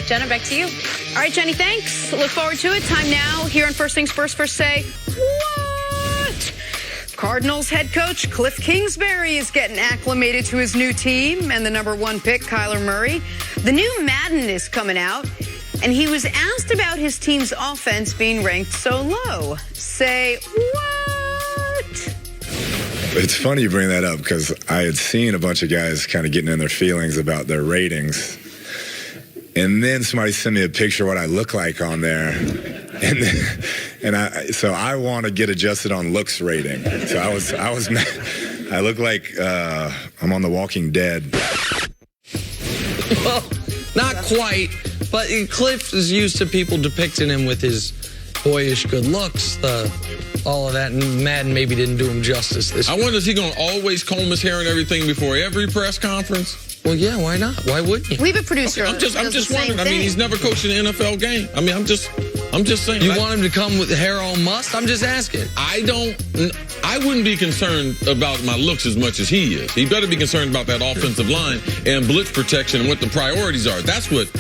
Jenna, back to you. All right, Jenny, thanks. Look forward to it. Time now here on First Things First Say, what? Cardinals head coach Cliff Kingsbury is getting acclimated to his new team and the #1 pick, Kyler Murray. The new Madden is coming out, and he was asked about his team's offense being ranked so low. Say, what? It's funny you bring that up because I had seen a bunch of guys kind of getting in their feelings about their ratings. And then somebody sent me a picture of what I look like on there. So I want to get adjusted on looks rating. So I look like I'm on The Walking Dead. Well, not quite, but Cliff is used to people depicting him with his boyish good looks, all of that, and Madden maybe didn't do him justice this year. I wonder, is he going to always comb his hair and everything before every press conference? Well, yeah, why not? Why wouldn't you? We have a producer. Okay, I'm just wondering. I mean, he's never coached an NFL game. I mean, I'm just saying. You want him to come with the hair all mussed? I'm just asking. I wouldn't be concerned about my looks as much as he is. He better be concerned about that offensive line and blitz protection and what the priorities are. That's what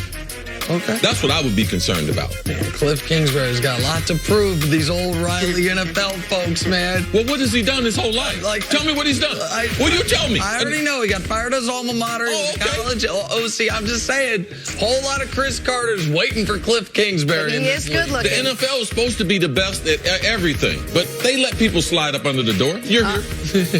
I would be concerned about. Man, Cliff Kingsbury's got a lot to prove to these old Riley NFL folks, man. Well, what has he done his whole life? Tell me what he's done. Well, you tell me. I already know. He got fired at his alma mater, college, OC. I'm just saying, whole lot of Chris Carter's waiting for Cliff Kingsbury. He is good looking. The NFL is supposed to be the best at everything, but they let people slide up under the door. You're here.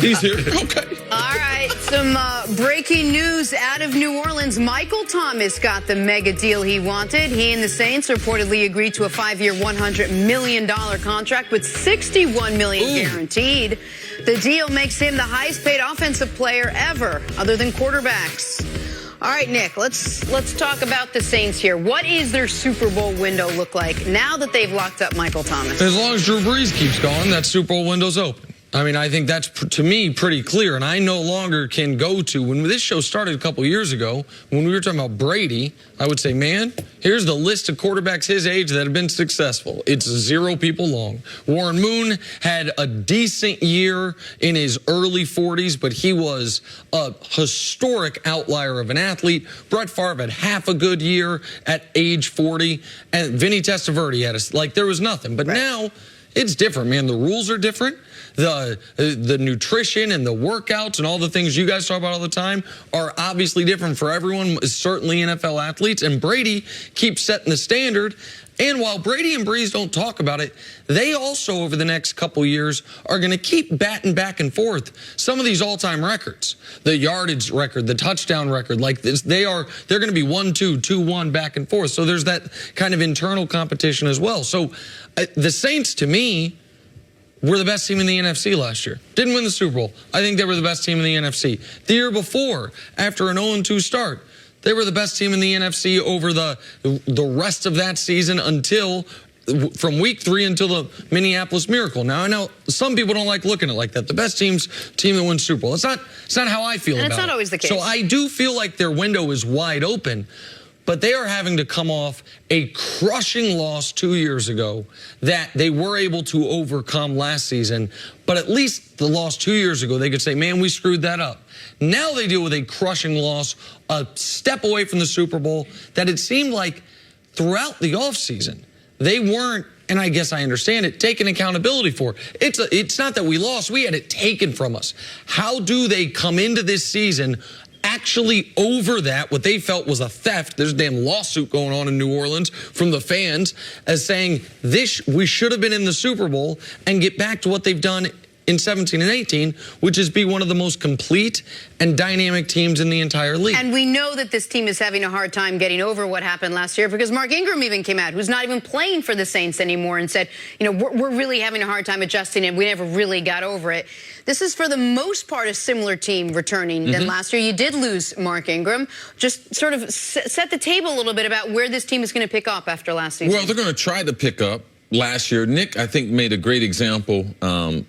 He's here. Okay. All right. Some breaking news out of New Orleans. Michael Thomas got the mega deal he wanted. He and the Saints reportedly agreed to a 5-year, $100 million contract with $61 million guaranteed. The deal makes him the highest paid offensive player ever, other than quarterbacks. All right, Nick, let's talk about the Saints here. What is their Super Bowl window look like now that they've locked up Michael Thomas? As long as Drew Brees keeps going, that Super Bowl window's open. I mean, I think that's, to me, pretty clear, and I no longer can go to, when this show started a couple years ago, when we were talking about Brady, I would say, man, here's the list of quarterbacks his age that have been successful. It's 0 people long. Warren Moon had a decent year in his early 40s, but he was a historic outlier of an athlete. Brett Favre had half a good year at age 40, and Vinny Testaverde had there was nothing. But now, it's different, man. The rules are different. The nutrition and the workouts and all the things you guys talk about all the time are obviously different for everyone, certainly NFL athletes. And Brady keeps setting the standard. And while Brady and Brees don't talk about it, they also, over the next couple years, are going to keep batting back and forth some of these all-time records. The yardage record, the touchdown record, like this, they're going to be 1-2, 2-1 back and forth. So there's that kind of internal competition as well. So the Saints, to me, were the best team in the NFC last year. Didn't win the Super Bowl. I think they were the best team in the NFC. The year before, after an 0-2 start, they were the best team in the NFC over the rest of that season until, from week 3 until the Minneapolis Miracle. Now, I know some people don't like looking at it like that. The best team that wins Super Bowl. It's not how I feel about it. And it's not always the case. So I do feel like their window is wide open. But they are having to come off a crushing loss 2 years ago that they were able to overcome last season. But at least the loss 2 years ago, they could say, man, we screwed that up. Now they deal with a crushing loss, a step away from the Super Bowl, that it seemed like throughout the offseason, they weren't, and I guess I understand it, taking accountability for. It's not that we lost, we had it taken from us. How do they come into this season actually over that, what they felt was a theft? There's a damn lawsuit going on in New Orleans from the fans as saying we should have been in the Super Bowl and get back to what they've done in 17 and 18, which is be one of the most complete and dynamic teams in the entire league. And we know that this team is having a hard time getting over what happened last year because Mark Ingram even came out, who's not even playing for the Saints anymore, and said, we're really having a hard time adjusting and we never really got over it. This is, for the most part, a similar team returning than last year. You did lose Mark Ingram. Just sort of set the table a little bit about where this team is going to pick up after last season. Well, they're going to try to pick up. Last year, Nick, I think, made a great example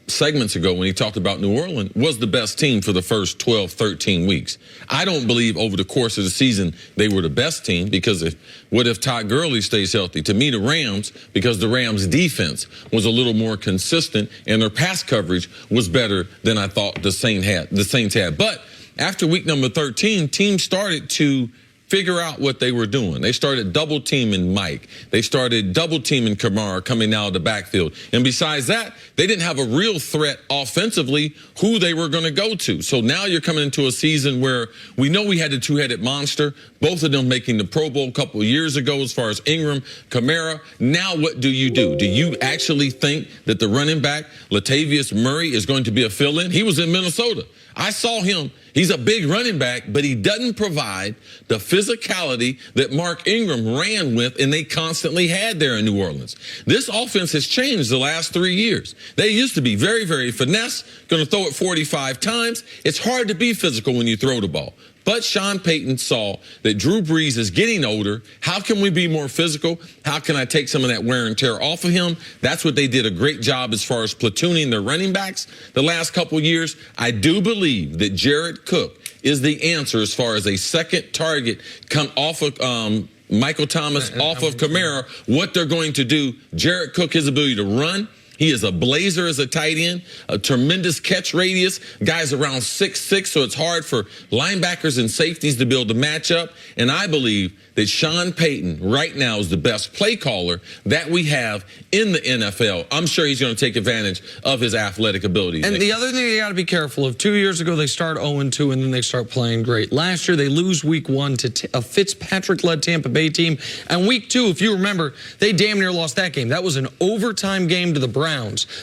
segments ago when he talked about New Orleans was the best team for the first 12, 13 weeks. I don't believe over the course of the season they were the best team because what if Todd Gurley stays healthy? To me, the Rams, because the Rams' defense was a little more consistent and their pass coverage was better than I thought the Saints had. But after week number 13, teams started to figure out what they were doing. They started double teaming Mike. They started double teaming Kamara coming out of the backfield. And besides that, they didn't have a real threat offensively who they were going to go to. So now you're coming into a season where we know we had the two-headed monster, both of them making the Pro Bowl a couple of years ago as far as Ingram, Kamara. Now what do you do? Do you actually think that the running back, Latavius Murray, is going to be a fill-in? He was in Minnesota. I saw him. He's a big running back, but he doesn't provide the physicality that Mark Ingram ran with and they constantly had there in New Orleans. This offense has changed the last 3 years. They used to be very, very finesse, going to throw it 45 times. It's hard to be physical when you throw the ball. But Sean Payton saw that Drew Brees is getting older. How can we be more physical? How can I take some of that wear and tear off of him? That's what they did a great job as far as platooning their running backs the last couple of years. I do believe that Jared Cook is the answer as far as a second target come off of Michael Thomas, off of Kamara, what they're going to do. Jared Cook, his ability to run. He is a blazer as a tight end, a tremendous catch radius. Guys around 6'6", so it's hard for linebackers and safeties to be able to match up. And I believe that Sean Payton right now is the best play caller that we have in the NFL. I'm sure he's going to take advantage of his athletic abilities. And the other thing you got to be careful of, 2 years ago they start 0-2 and then they start playing great. Last year they lose week 1 to a Fitzpatrick-led Tampa Bay team. And week 2, if you remember, they damn near lost that game. That was an overtime game to the Browns.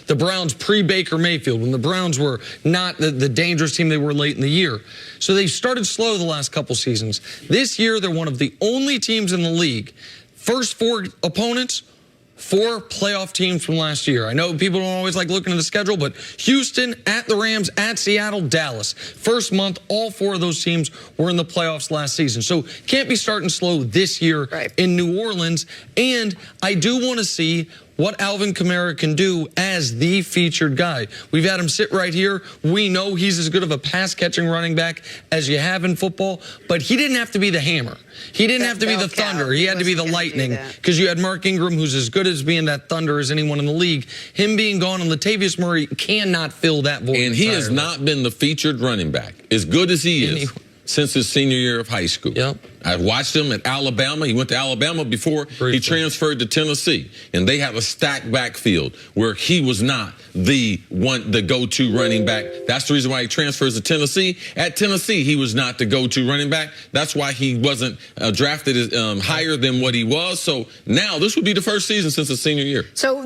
The Browns pre-Baker Mayfield, when the Browns were not the dangerous team they were late in the year. So they started slow the last couple seasons. This year they're one of the only teams in the league. First 4 opponents, 4 playoff teams from last year. I know people don't always like looking at the schedule, but Houston, at the Rams, at Seattle, Dallas. First month, all 4 of those teams were in the playoffs last season. So can't be starting slow this year in New Orleans. And I do want to see what Alvin Kamara can do as the featured guy. We've had him sit right here. We know he's as good of a pass-catching running back as you have in football, but he didn't have to be the hammer. He didn't have to be the thunder. He had to be the lightning, because you had Mark Ingram, who's as good as being that thunder as anyone in the league. Him being gone, and Latavius Murray cannot fill that void. And he has not been the featured running back, as good as he is, since his senior year of high school. Yep. I watched him at Alabama. He went to Alabama before he transferred to Tennessee. And they have a stacked backfield where he was not the go-to running back. That's the reason why he transfers to Tennessee. At Tennessee, he was not the go-to running back. That's why he wasn't drafted as, higher than what he was. So now this would be the first season since his senior year. So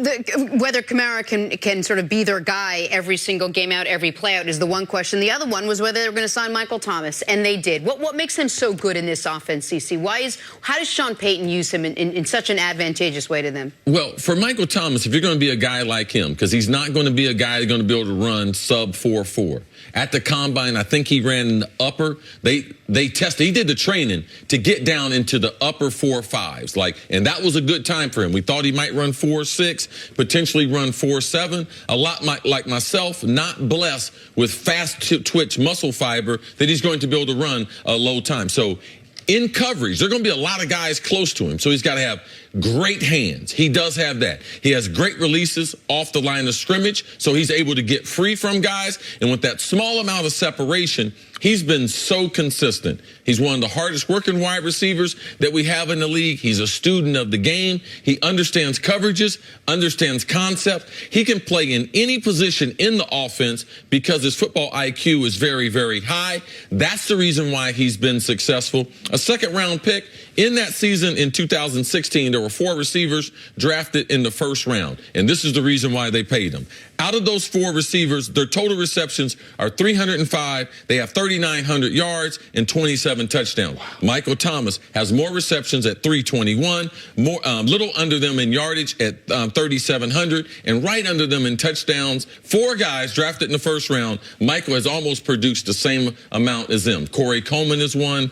whether Kamara can sort of be their guy every single game out, every play out is the one question. The other one was whether they were going to sign Michael Thomas, and they did. What makes him so good in this offense? CC, how does Sean Payton use him in such an advantageous way to them? Well, for Michael Thomas, if you're going to be a guy like him, because he's not going to be a guy that's going to be able to run sub 4.4. At the combine, I think he ran in the upper. They tested. He did the training to get down into the upper 4.5s, and that was a good time for him. We thought he might run 4.6, potentially run 4.7. A lot like myself, not blessed with fast twitch muscle fiber that he's going to be able to run a low time. So in coverage, there are going to be a lot of guys close to him, so he's got to have great hands. He does have that. He has great releases off the line of scrimmage, so he's able to get free from guys. And with that small amount of separation, he's been so consistent. He's one of the hardest working wide receivers that we have in the league. He's a student of the game. He understands coverages, understands concept. He can play in any position in the offense because his football IQ is very, very high. That's the reason why he's been successful. A second-round pick. In that season in 2016, there were 4 receivers drafted in the first round, and this is the reason why they paid him. Out of those 4 receivers, their total receptions are 305. They have 3,900 yards and 27 touchdowns. Wow. Michael Thomas has more receptions at 321, little under them in yardage at 3,700, and right under them in touchdowns. 4 guys drafted in the first round. Michael has almost produced the same amount as them. Corey Coleman is one.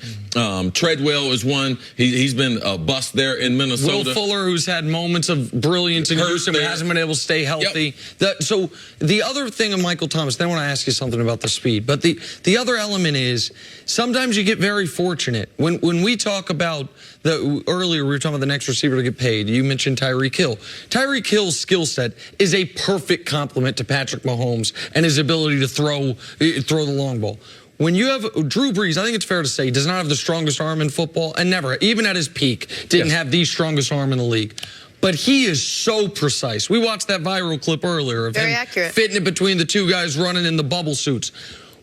Treadwell is one. He's been a bust there in Minnesota. Will Fuller, who's had moments of brilliance in Houston, but hasn't been able to stay healthy. Yep. So the other thing of Michael Thomas, then I want to ask you something about the speed, but the other element is sometimes you get very fortunate. When we talk about earlier we were talking about the next receiver to get paid. You mentioned Tyreek Hill. Tyreek Hill's skill set is a perfect complement to Patrick Mahomes and his ability to throw the long ball. when you have Drew Brees, I think it's fair to say, does not have the strongest arm in football, and never, even at his peak, didn't have the strongest arm in the league. But he is so precise. We watched that viral clip earlier of him fitting it between the two guys running in the bubble suits.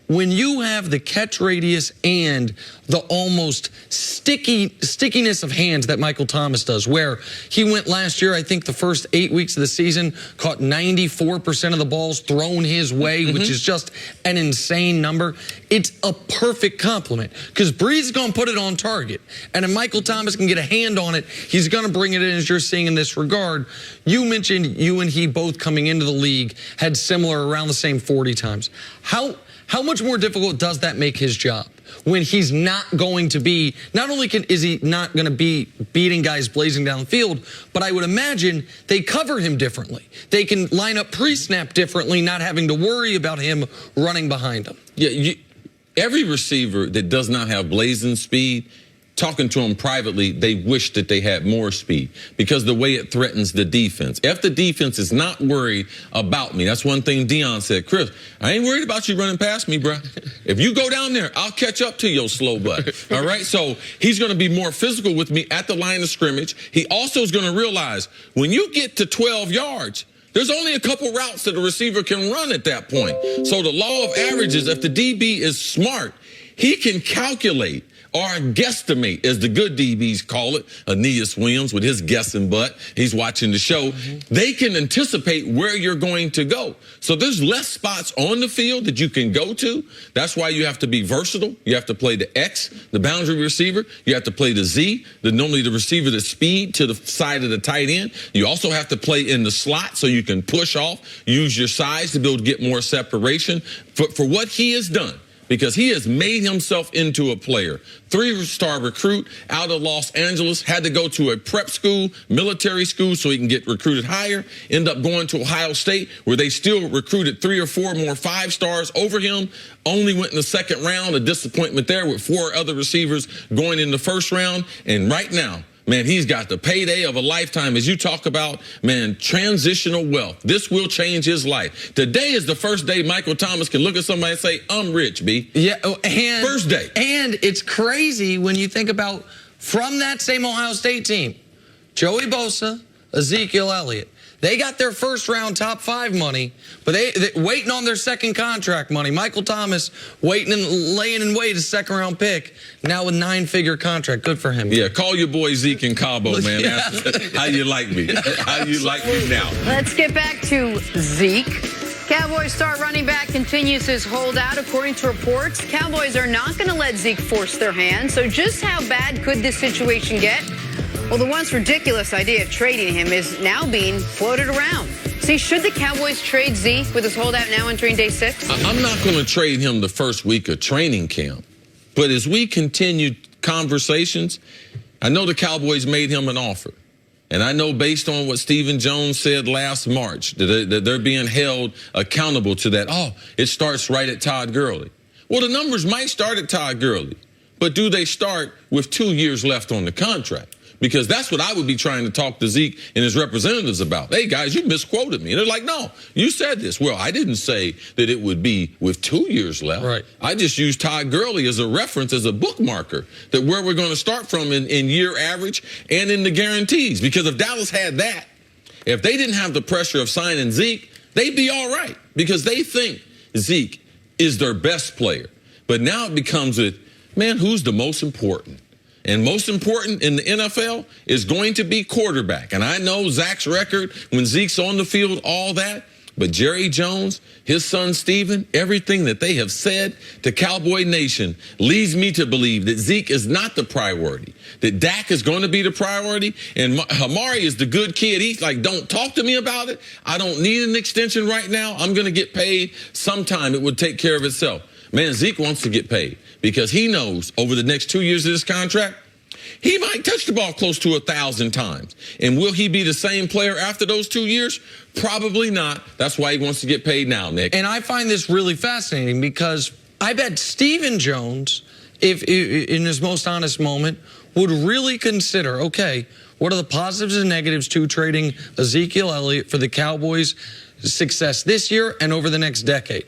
When you have the catch radius and the almost stickiness of hands that Michael Thomas does, where he went last year, I think the first 8 weeks of the season, caught 94% of the balls thrown his way, which is just an insane number. It's a perfect compliment because Brees is going to put it on target. And if Michael Thomas can get a hand on it, he's going to bring it in, as you're seeing in this regard. You mentioned you and he both coming into the league had similar around the same 40 times. How much more difficult does that make his job when he's not going to be, not only is he not going to be beating guys blazing down the field, but I would imagine they cover him differently. They can line up pre-snap differently, not having to worry about him running behind him. Yeah, every receiver that does not have blazing speed, talking to them privately, they wish that they had more speed because the way it threatens the defense. If the defense is not worried about me, that's one thing Deion said, Chris, I ain't worried about you running past me, bro. If you go down there, I'll catch up to your slow butt. All right? So he's going to be more physical with me at the line of scrimmage. He also is going to realize when you get to 12 yards, there's only a couple routes that a receiver can run at that point. So the law of averages, if the DB is smart, he can calculate or guesstimate, as the good DBs call it. Aeneas Williams with his guessing butt. He's watching the show. They can anticipate where you're going to go. So there's less spots on the field that you can go to. That's why you have to be versatile. You have to play the X, the boundary receiver. You have to play the Z, normally the receiver that's speed to the side of the tight end. You also have to play in the slot so you can push off, use your size to be able to get more separation. For what he has done, because he has made himself into a player. 3-star recruit out of Los Angeles, had to go to a prep school, military school, so he can get recruited higher, end up going to Ohio State, where they still recruited 3 or 4 more 5-stars over him, only went in the second round, a disappointment there with 4 other receivers going in the first round, and right now, man, he's got the payday of a lifetime. As you talk about, man, transitional wealth. This will change his life. Today is the first day Michael Thomas can look at somebody and say, I'm rich, B. Yeah, and first day. And it's crazy when you think about from that same Ohio State team, Joey Bosa, Ezekiel Elliott. They got their first-round top 5 money, but they waiting on their second contract money. Michael Thomas waiting and laying in wait a second-round pick, now with 9-figure contract. Good for him. Yeah, call your boy Zeke in Cabo, man. That's how you like me. How you like me now. Let's get back to Zeke. Cowboys star running back continues his holdout. According to reports, Cowboys are not going to let Zeke force their hand. So just how bad could this situation get? Well, the once ridiculous idea of trading him is now being floated around. See, should the Cowboys trade Zeke with his holdout now entering day 6? I'm not going to trade him the first week of training camp. But as we continue conversations, I know the Cowboys made him an offer. And I know based on what Stephen Jones said last March, that they're being held accountable to that. Oh, it starts right at Todd Gurley. Well, the numbers might start at Todd Gurley, but do they start with 2 years left on the contract? Because that's what I would be trying to talk to Zeke and his representatives about. Hey, guys, you misquoted me. And they're like, no, you said this. Well, I didn't say that it would be with 2 years left. Right. I just used Todd Gurley as a reference, as a bookmarker, that where we're going to start from in year average and in the guarantees. Because if Dallas had that, if they didn't have the pressure of signing Zeke, they'd be all right. Because they think Zeke is their best player. But now it becomes man, who's the most important? And most important in the NFL is going to be quarterback. And I know Zach's record when Zeke's on the field, all that. But Jerry Jones, his son Steven, everything that they have said to Cowboy Nation leads me to believe that Zeke is not the priority, that Dak is going to be the priority. And Amari is the good kid. He's like, don't talk to me about it. I don't need an extension right now. I'm going to get paid sometime. It would take care of itself. Man, Zeke wants to get paid because he knows over the next 2 years of this contract, he might touch the ball close to 1,000 times. And will he be the same player after those 2 years? Probably not. That's why he wants to get paid now, Nick. And I find this really fascinating because I bet Stephen Jones, if in his most honest moment, would really consider, okay, what are the positives and negatives to trading Ezekiel Elliott for the Cowboys' success this year and over the next decade?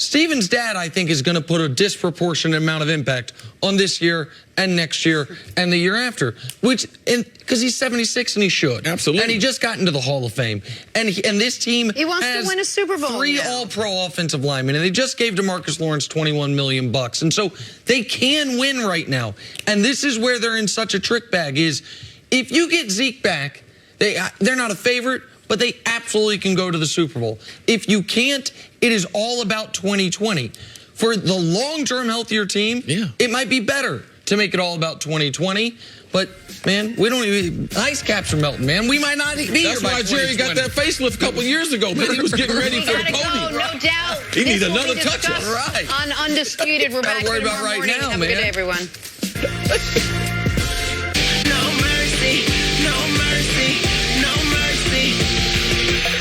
Steven's dad, I think, is going to put a disproportionate amount of impact on this year and next year and the year after, because he's 76 and he should. Absolutely. And he just got into the Hall of Fame. And this team He wants to win a Super Bowl. 3 all-pro offensive linemen, and they just gave DeMarcus Lawrence $21 million. And so they can win right now. And this is where they're in such a trick bag is if you get Zeke back, they're not a favorite, but they absolutely can go to the Super Bowl. If you can't, it is all about 2020. For the long-term healthier team, it might be better to make it all about 2020. But, man, we don't even... Ice caps are melting, man. We might not be here by 2020. That's why Jerry got that facelift a couple years ago, man. He was getting ready for the podium. Go, no doubt. He needs This will another be touch-up. discussed Right. On Undisputed. We're back worry here about tomorrow right morning. now, Have a good man. day, everyone. No mercy, no mercy, no mercy.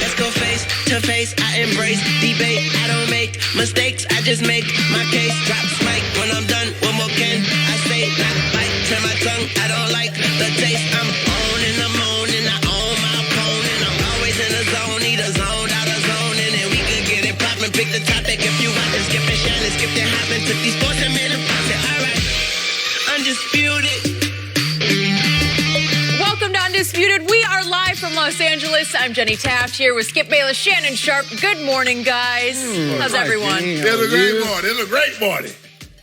Let's go face to face. I embrace debate. I don't make mistakes. I just make my case. Drop mic when I'm done. One more can I say? Not bite. Turn my tongue. I don't like the taste. I'm on in the morning. I own my opponent. I'm always in the zone. Need a zone out of zone, and then we can get it poppin'. Pick the topic if you want. Skip and Shannon, skip and hoppin'. Took these sports and made them pop it. All right, undisputed. Welcome to Undisputed. We are live from Los Angeles. I'm Jenny Taft here with Skip Bayless, Shannon Sharpe. Good morning, guys. How's everyone? It's a great morning. It's a great morning.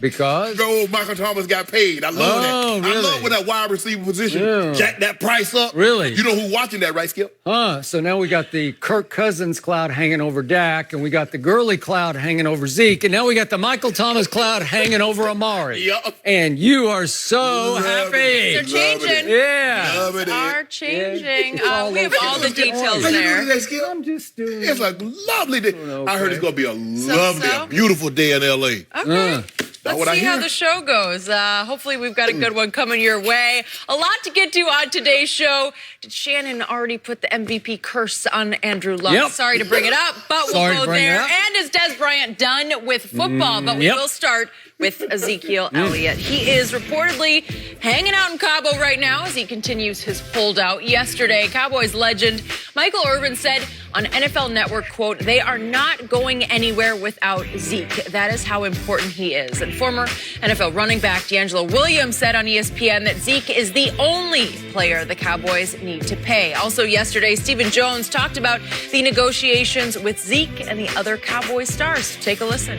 Because? Go old Michael Thomas got paid. I love that. Really? I love when that wide receiver position jack that price up. Really? You know who's watching that, right, Skip? So now we got the Kirk Cousins cloud hanging over Dak, and we got the Gurley cloud hanging over Zeke, and now we got the Michael Thomas cloud hanging over Amari. Yup. And you are so happy. They're changing. Yeah. Love it. Are changing. Yeah. We have all the details How you there. doing today, Skip? I'm just doing It's a lovely day. okay. I heard it's going to be a lovely, so? a beautiful day in L.A. Okay. What Let's I see how hear? the show goes. Hopefully we've got a good one coming your way. A lot to get to on today's show. Did Shannon already put the MVP curse on Andrew Luck? Yep. Sorry to bring it up, but Sorry we'll to go bring it there. up. And is Des Bryant done with football? But we Yep. will start with Ezekiel Elliott. He is reportedly hanging out in Cabo right now as he continues his holdout. Yesterday, Cowboys legend Michael Irvin said on NFL Network, quote, "They are not going anywhere without Zeke. That is how important he is." And former NFL running back D'Angelo Williams said on ESPN that Zeke is the only player the Cowboys need to pay. Also yesterday, Stephen Jones talked about the negotiations with Zeke and the other Cowboys stars. Take a listen.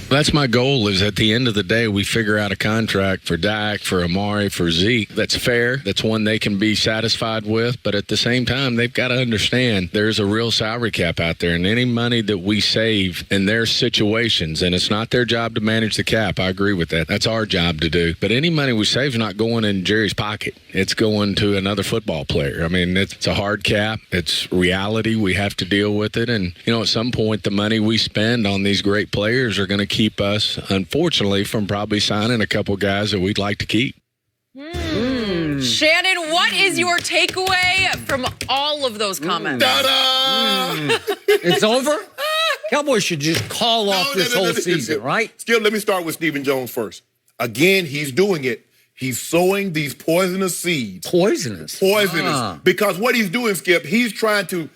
That's my goal, is at the end of the day, we figure out a contract for Dak, for Amari, for Zeke that's fair, that's one they can be satisfied with. But at the same time, they've got to understand there's a real salary cap out there, and any money that we save in their situations, and it's not their job to manage the cap. I agree with that. That's our job to do. But any money we save is not going in Jerry's pocket. It's going to another football player. I mean, it's a hard cap. It's reality. We have to deal with it. And, you know, at some point, the money we spend on these great players are going to keep us, unfortunately, from probably signing a couple guys that we'd like to keep. Shannon, what is your takeaway from all of those comments? Ta-da! It's over? Cowboys should just call off this whole season, right? Skip, let me start with Stephen Jones first. Again, he's doing it. He's sowing these poisonous seeds. Poisonous. Because what he's doing, Skip, he's trying to,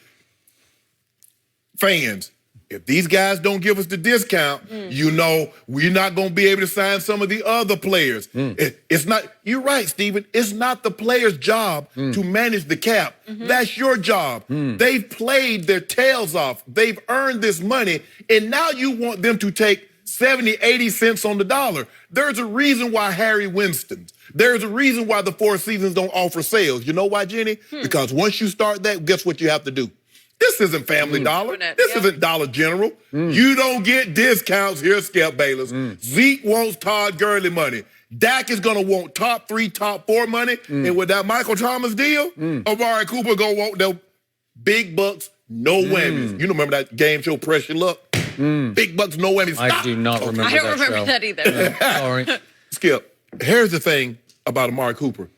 fans, if these guys don't give us the discount, you know, we're not going to be able to sign some of the other players. It's not, you're right, Stephen, it's not the player's job to manage the cap. That's your job. They've played their tails off. They've earned this money, and now you want them to take 70, 80 cents on the dollar. There's a reason why Harry Winston's. There's a reason why the Four Seasons don't offer sales. You know why, Jenny? Because once you start that, guess what you have to do? This isn't Family Dollar. This isn't Dollar General. You don't get discounts here, Skip Bayless. Zeke wants Todd Gurley money. Dak is going to want top 3, top 4 money. And with that Michael Thomas deal, Amari Cooper going to want them big bucks, no whammies. You remember that game show, Pressure Luck? Big bucks, no whammies. I do not remember that I don't remember show. that either. Sorry. Skip, here's the thing about Amari Cooper.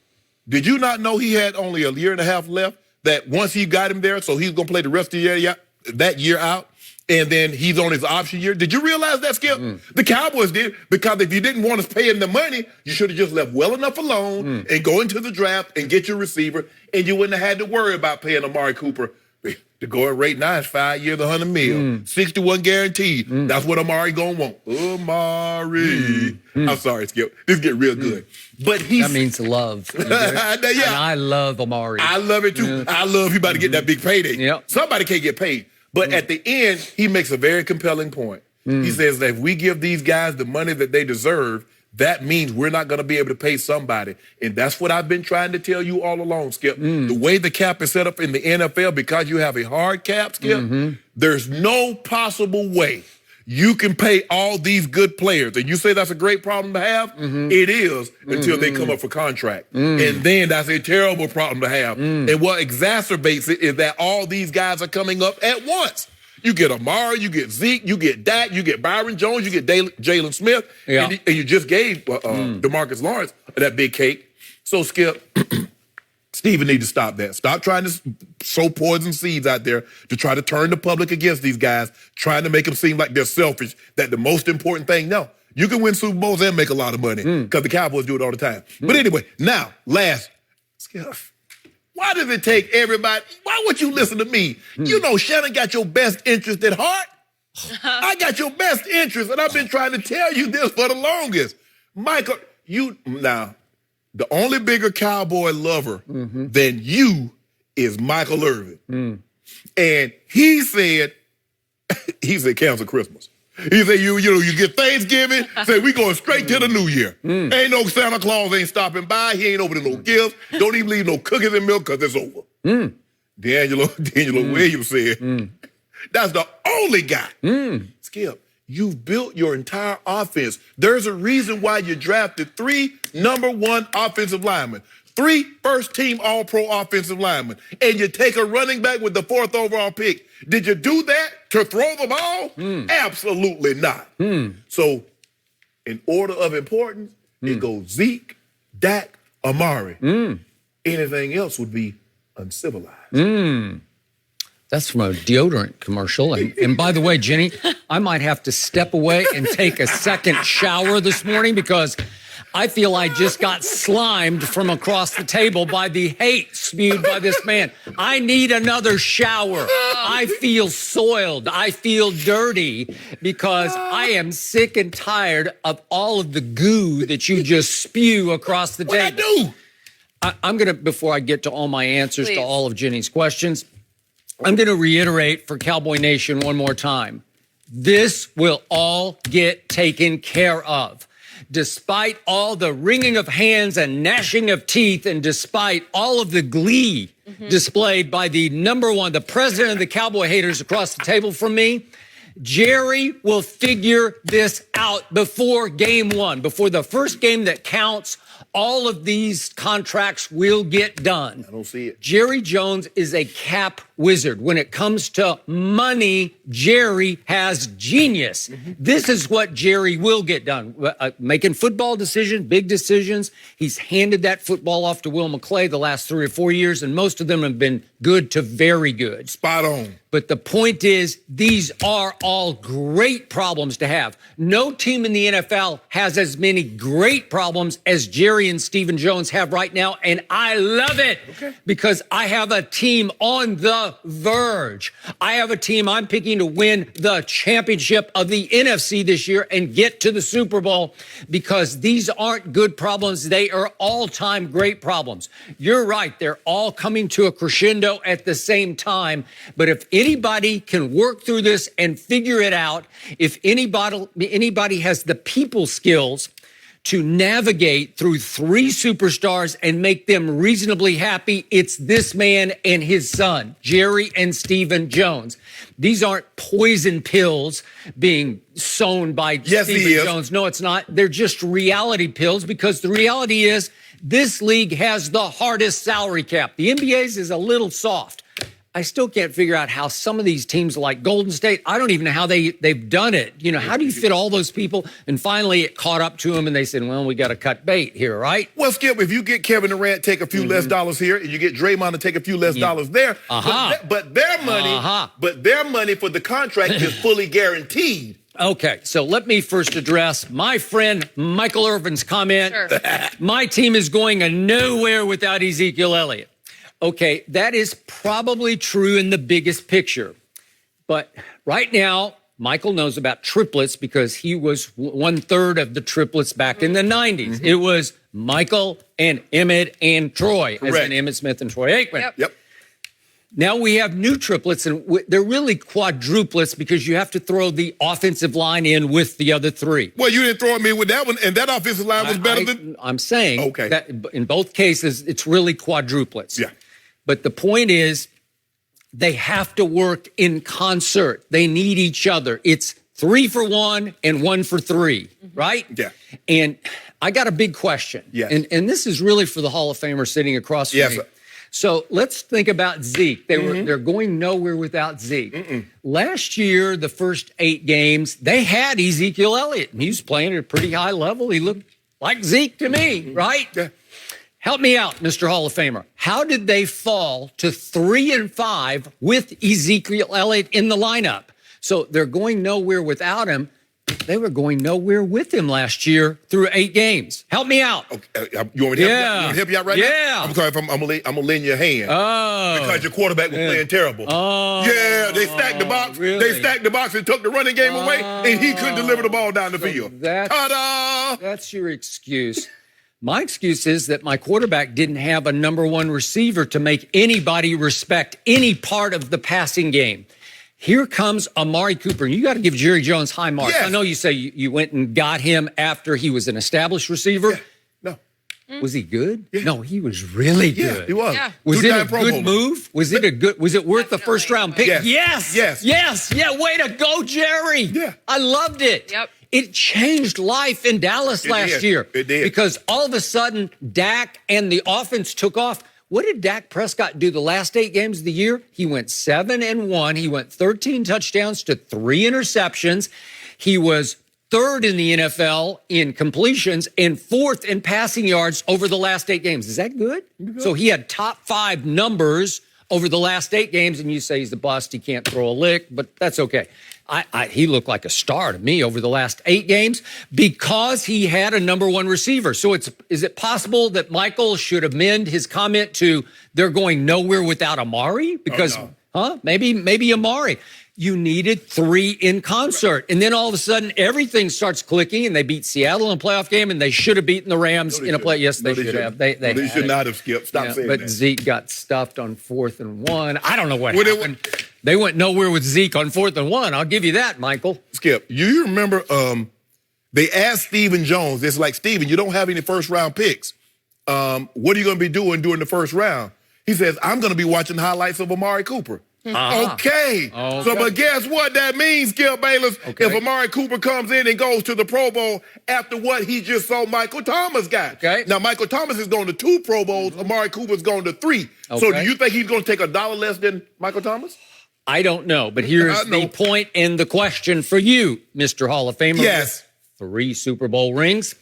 Did you not know he had only a year and a half left? That once he got him there, so he's going to play the rest of the year, that year out, and then he's on his option year. Did you realize that, Skip? The Cowboys did, because if you didn't want to pay him the money, you should have just left well enough alone and go into the draft and get your receiver, and you wouldn't have had to worry about paying Amari Cooper The going rate now is 5 years, $100 million. 61 guaranteed. That's what Amari gonna want. Amari. I'm sorry, Skip. This get real good. But that means love. And I love Amari. I love it too. I love he about to get that big payday. Yep. Somebody can't get paid. But at the end, he makes a very compelling point. He says that if we give these guys the money that they deserve, that means we're not going to be able to pay somebody. And that's what I've been trying to tell you all along, Skip. The way the cap is set up in the NFL, because you have a hard cap, Skip, there's no possible way you can pay all these good players. And you say that's a great problem to have? It is until they come up for contract. And then that's a terrible problem to have. And what exacerbates it is that all these guys are coming up at once. You get Amari, you get Zeke, you get Dak, you get Byron Jones, you get Jalen Smith, and you just gave DeMarcus Lawrence that big cake. So, Skip, Steven needs to stop that. Stop trying to sow poison seeds out there to try to turn the public against these guys, trying to make them seem like they're selfish, that the most important thing, no. You can win Super Bowls and make a lot of money because the Cowboys do it all the time. But anyway, now, last, Skip, why does it take everybody? Why would you listen to me? You know Shannon got your best interest at heart. I got your best interest, and I've been trying to tell you this for the longest. Michael, now, the only bigger Cowboy lover than you is Michael Irvin. And he said cancel Christmas. He said, you get Thanksgiving, say we going straight to the New Year. Ain't no Santa Claus ain't stopping by. He ain't opening no gifts. Don't even leave no cookies and milk because it's over. D'Angelo Williams said, that's the only guy. Skip, you've built your entire offense. There's a reason why you drafted 3 #1 offensive linemen, 3 first-team All-Pro offensive linemen, and you take a running back with the 4th overall pick. Did you do that to throw the ball? Absolutely not. So, in order of importance, it goes Zeke, Dak, Amari. Anything else would be uncivilized. That's from a deodorant commercial. And by the way, Jenny, I might have to step away and take a second shower this morning because I feel I just got slimed from across the table by the hate spewed by this man. I need another shower. I feel soiled. I feel dirty because I am sick and tired of all of the goo that you just spew across the table. What'd I do? I'm going to, before I get to all my answers to all of Jenny's questions, I'm going to reiterate for Cowboy Nation one more time. This will all get taken care of. Despite all the wringing of hands and gnashing of teeth, and despite all of the glee displayed by the #1, the president of the Cowboy haters across the table from me, Jerry will figure this out before game 1, before the first game that counts. All of these contracts will get done. I don't see it. Jerry Jones is a cap wizard. When it comes to money, Jerry has genius. This is what Jerry will get done. Making football decisions, big decisions. He's handed that football off to Will McClay the last 3 or 4 years, and most of them have been good to very good. Spot on. But the point is, these are all great problems to have. No team in the NFL has as many great problems as Jerry and Stephen Jones have right now, and I love it because I have a team on the verge. I have a team I'm picking to win the championship of the NFC this year and get to the Super Bowl because these aren't good problems. They are all-time great problems. You're right. They're all coming to a crescendo at the same time, but if anybody can work through this and figure it out, if anybody has the people skills to navigate through 3 superstars and make them reasonably happy, it's this man and his son, Jerry and Stephen Jones. These aren't poison pills being sown by Stephen Jones. No, it's not. They're just reality pills because the reality is this league has the hardest salary cap. The NBA's is a little soft. I still can't figure out how some of these teams like Golden State, I don't even know how they've done it. You know, how do you fit all those people? And finally it caught up to them and they said, well, we got to cut bait here, right? Well, Skip, if you get Kevin Durant take a few less dollars here and you get Draymond to take a few less dollars there, but their money for the contract is fully guaranteed. Okay, so let me first address my friend Michael Irvin's comment. My team is going nowhere without Ezekiel Elliott. Okay, that is probably true in the biggest picture. But right now, Michael knows about triplets because he was 1/3 of the triplets back in the 90s. It was Michael and Emmett and Troy, as in Emmett Smith and Troy Aikman. Yep. Now we have new triplets, and they're really quadruplets because you have to throw the offensive line in with the other three. Well, you didn't throw me with that one, and that offensive line was better than. I'm saying that in both cases, it's really quadruplets. Yeah. But the point is, they have to work in concert. They need each other. It's 3 for 1 and 1 for 3, right? Yeah. And I got a big question. Yes. And this is really for the Hall of Famer sitting across from me. Sir. So let's think about Zeke. They're going nowhere without Zeke. Last year, the first 8 games, they had Ezekiel Elliott, and he was playing at a pretty high level. He looked like Zeke to me, right? Yeah. Help me out, Mr. Hall of Famer. How did they fall to 3-5 with Ezekiel Elliott in the lineup? So they're going nowhere without him. They were going nowhere with him last year through 8 games. Help me out. Okay. You want me to help you out? You want me to help you out right now? Yeah. I'm sorry if I'm gonna lend you a hand. Oh. Because your quarterback was playing terrible. Oh. Yeah, they stacked the box. Really? They stacked the box and took the running game away, and he couldn't deliver the ball down the field. Ta-da! That's your excuse. My excuse is that my quarterback didn't have a number 1 receiver to make anybody respect any part of the passing game. Here comes Amari Cooper. You got to give Jerry Jones high marks. Yes. I know you say you went and got him after he was an established receiver. Yeah. No. Was he good? Yeah. No, he was really good. Yeah, he was. Yeah. Was it a Pro good Bowler. move? Was it worth the first round pick? Yes. Yes. Yeah, way to go, Jerry. Yeah. I loved it. Yep. It changed life in Dallas last year. It did. Because all of a sudden, Dak and the offense took off. What did Dak Prescott do the last 8 games of the year? He went 7-1. He went 13 touchdowns to 3 interceptions. He was 3rd in the NFL in completions and 4th in passing yards over the last 8 games. Is that good? So he had top 5 numbers over the last 8 games, and you say he's a bust. He can't throw a lick, but that's okay. He looked like a star to me over the last 8 games because he had a number 1 receiver. So is it possible that Michael should amend his comment to they're going nowhere without Amari? Because, maybe Amari. You needed 3 in concert. And then all of a sudden, everything starts clicking, and they beat Seattle in a playoff game, and they should have beaten the Rams in a play. Yes, they should have. They should not have skipped. Stop saying that. But Zeke got stuffed on 4th and 1. I don't know what happened. They went nowhere with Zeke on 4th and 1. I'll give you that, Michael. Skip, you remember they asked Stephen Jones, it's like, Stephen, you don't have any first-round picks. What are you going to be doing during the first round? He says, I'm going to be watching highlights of Amari Cooper. Okay. So, but guess what that means, Skip Bayless? If Amari Cooper comes in and goes to the Pro Bowl after what he just saw Michael Thomas got. Okay. Now, Michael Thomas is going to 2 Pro Bowls. Amari Cooper's going to 3. So do you think he's going to take $1 less than Michael Thomas? I don't know, but here's the point and the question for you, Mr. Hall of Famer. Yes. 3 Super Bowl rings.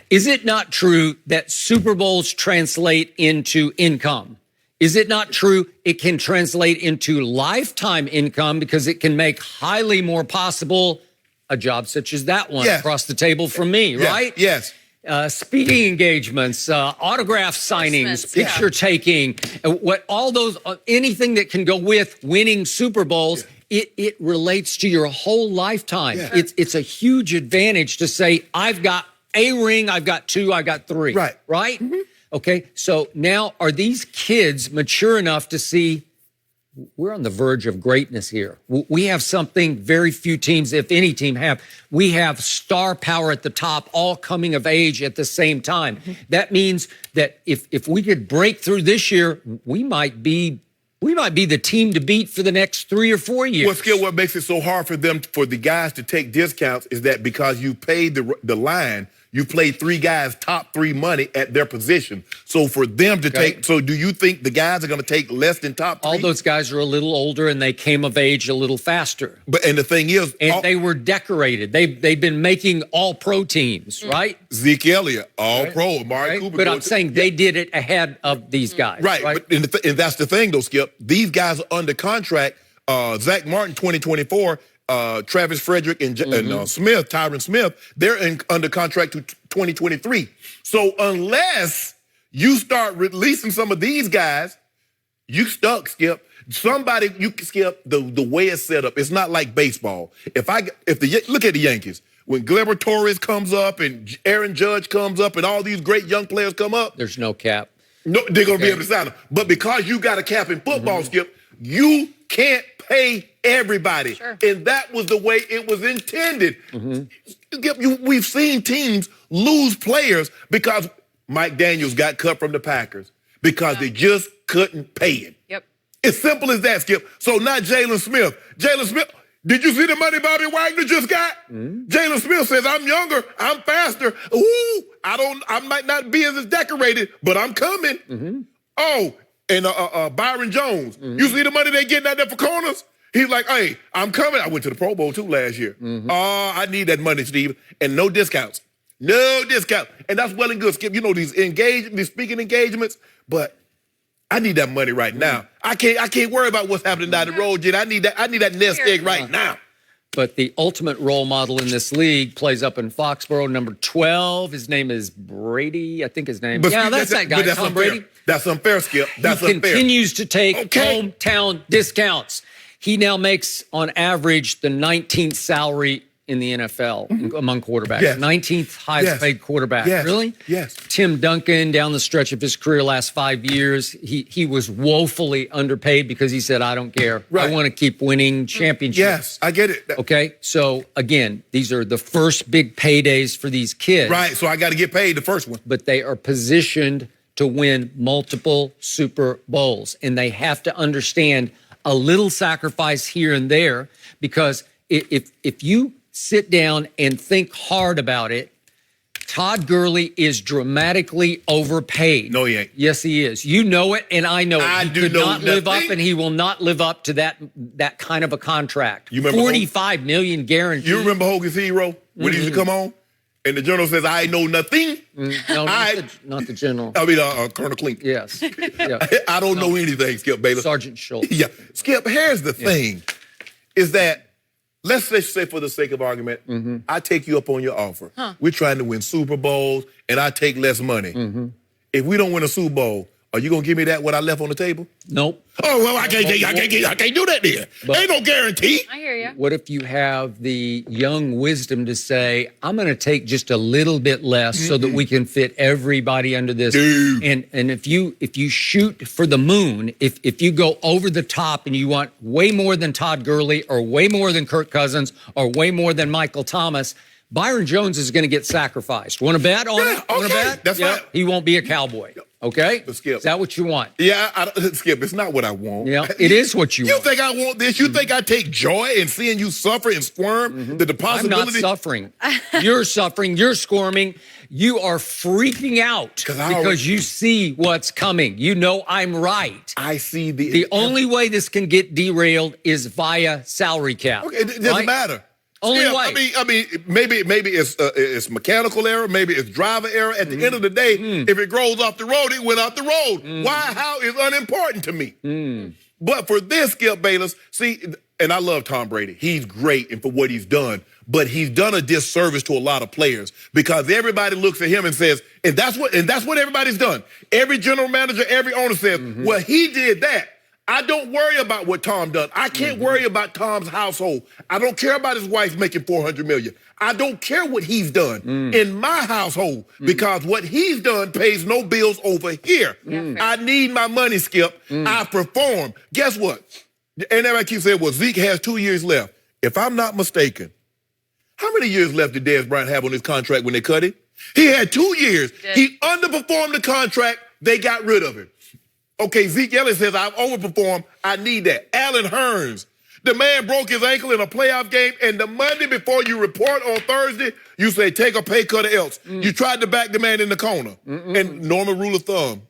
Is it not true that Super Bowls translate into income? Is it not true it can translate into lifetime income because it can make highly more possible a job such as that one across the table from me, right? Yes. Speaking engagements, autograph signings, picture taking, anything that can go with winning Super Bowls, it relates to your whole lifetime. Yeah. It's a huge advantage to say, I've got a ring, I've got 2, I got 3. Right? Okay, so now are these kids mature enough to see we're on the verge of greatness here? We have something very few teams, if any team, have. We have star power at the top, all coming of age at the same time. That means that if we could break through this year, we might be the team to beat for the next 3 or 4 years. Well, Skip, what makes it so hard for the guys to take discounts is that because you paid the line, you played 3 guys top 3 money at their position. So for them to take, so do you think the guys are going to take less than top 3? All those guys are a little older and they came of age a little faster. And the thing is, and they were decorated. They've been making all-pro teams, right? Zeke Elliott, all-pro, Amari Cooper. But I'm saying they did it ahead of these guys, right? But and that's the thing, though, Skip. These guys are under contract. Zach Martin, 2024. Travis Frederick and Tyron Smith, they're under contract to 2023. So unless You start releasing some of these guys, you stuck, Skip. Somebody, you Skip, the way it's set up, it's not like baseball. Look at the Yankees. When Gleyber Torres comes up and Aaron Judge comes up and all these great young players come up. There's no cap. No, they're going to be able to sign them. But because you got a cap in football, Skip, you can't pay everybody. Sure. And that was the way it was intended. Skip, we've seen teams lose players because Mike Daniels got cut from the Packers because they just couldn't pay him. Yep. It's simple as that, Skip. So not Jalen Smith. Jalen Smith, did you see the money Bobby Wagner just got? Jalen Smith says, I'm younger, I'm faster. Ooh, I might not be as decorated, but I'm coming. Oh, and Byron Jones. You see the money they getting out there for corners? He's like, hey, I'm coming. I went to the Pro Bowl too last year. Oh, I need that money, Steve. And no discounts. No discount. And that's well and good, Skip. You know, these speaking engagements, but I need that money right now. I can't worry about what's happening down the road, Jen. I need that nest egg right now. But the ultimate role model in this league plays up in Foxborough, number 12. His name is Brady. I think his name. But yeah, that's that guy, that's Tom unfair. Brady. That's unfair, Skip. That's he unfair. Continues to take hometown discounts. He now makes, on average, the 19th salary in the NFL among quarterbacks. Yes. 19th highest paid quarterback. Yes. Really? Yes. Tim Duncan, down the stretch of his career last 5 years, he was woefully underpaid because he said, I don't care. Right. I want to keep winning championships. Yes, I get it. Okay, so again, these are the first big paydays for these kids. Right, so I got to get paid the first one. But they are positioned to win multiple Super Bowls. And they have to understand a little sacrifice here and there, because if you sit down and think hard about it, Todd Gurley is dramatically overpaid. No, he ain't. Yes, he is. You know it, and I know it. I He do could know not live nothing. up, and he will not live up to that kind of a contract. You remember $45 million guaranteed. You remember Hogan's Hero when he used to come on? And the general says, I know nothing. No, not the general. I mean, Colonel Klink. Yes. Yeah. I don't know anything, Skip Bayless. Sergeant Schultz. Yeah. Skip, here's the thing, is that, let's just say for the sake of argument, I take you up on your offer. We're trying to win Super Bowls, and I take less money. If we don't win a Super Bowl, are you going to give me that, what I left on the table? Nope. Oh, well, I can't do that then. Ain't no guarantee. I hear you. What if you have the young wisdom to say, I'm going to take just a little bit less so that we can fit everybody under this? Dude. And if you shoot for the moon, if you go over the top and you want way more than Todd Gurley or way more than Kirk Cousins or way more than Michael Thomas, Byron Jones is going to get sacrificed. Want to bet on it? Want to bet? That's fine. He won't be a Cowboy. Okay? But Skip, is that what you want? Yeah, Skip, it's not what I want. Yeah, it is what you want. You think I want this? You think I take joy in seeing you suffer and squirm? The possibility? I'm not suffering. You're suffering. You're squirming. You are freaking out because you see what's coming. You know I'm right. I see The only way this can get derailed is via salary cap. Okay, it doesn't matter. Only Skip, way. I mean, maybe it's mechanical error, maybe it's driver error. At the end of the day, if it grows off the road, it went off the road. Why? How is unimportant to me. But for this, Skip Bayless, see, and I love Tom Brady. He's great and for what he's done, but he's done a disservice to a lot of players because everybody looks at him and says, and that's what everybody's done. Every general manager, every owner says, well, he did that. I don't worry about what Tom done. I can't worry about Tom's household. I don't care about his wife making $400 million. I don't care what he's done in my household because what he's done pays no bills over here. I need my money, Skip. I perform. Guess what? And everybody keeps saying, well, Zeke has 2 years left. If I'm not mistaken, how many years left did Dez Bryant have on his contract when they cut him? He had 2 years. He underperformed the contract. They got rid of him. Okay, Zeke Elliott says, I've overperformed. I need that. Allen Hurns, the man broke his ankle in a playoff game, and the Monday before you report on Thursday, you say, take a pay cut or else. You tried to back the man in the corner. And normal rule of thumb,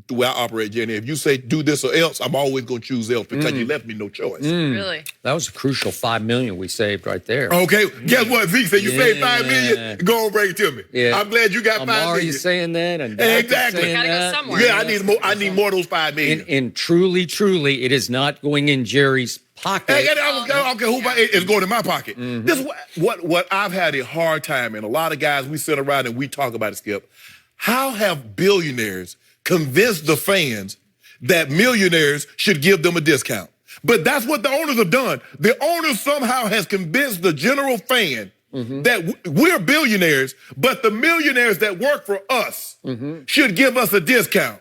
the way I operate, Jenny, if you say do this or else, I'm always going to choose else because you left me no choice. Really? That was a crucial $5 million we saved right there. Okay, guess what? Zeke said you saved $5 million. Go and bring it to me. Yeah. I'm glad you got $5 million. Are you saying that? And exactly. saying Gotta go that. somewhere. Yeah, I need more of those $5 million. And truly, it is not going in Jerry's pocket. Hey, I don't care who it's going in my pocket. This is what I've had a hard time, and a lot of guys, we sit around and we talk about it, Skip. How have billionaires convince the fans that millionaires should give them a discount. But that's what the owners have done. The owners somehow has convinced the general fan that we're billionaires, but the millionaires that work for us should give us a discount.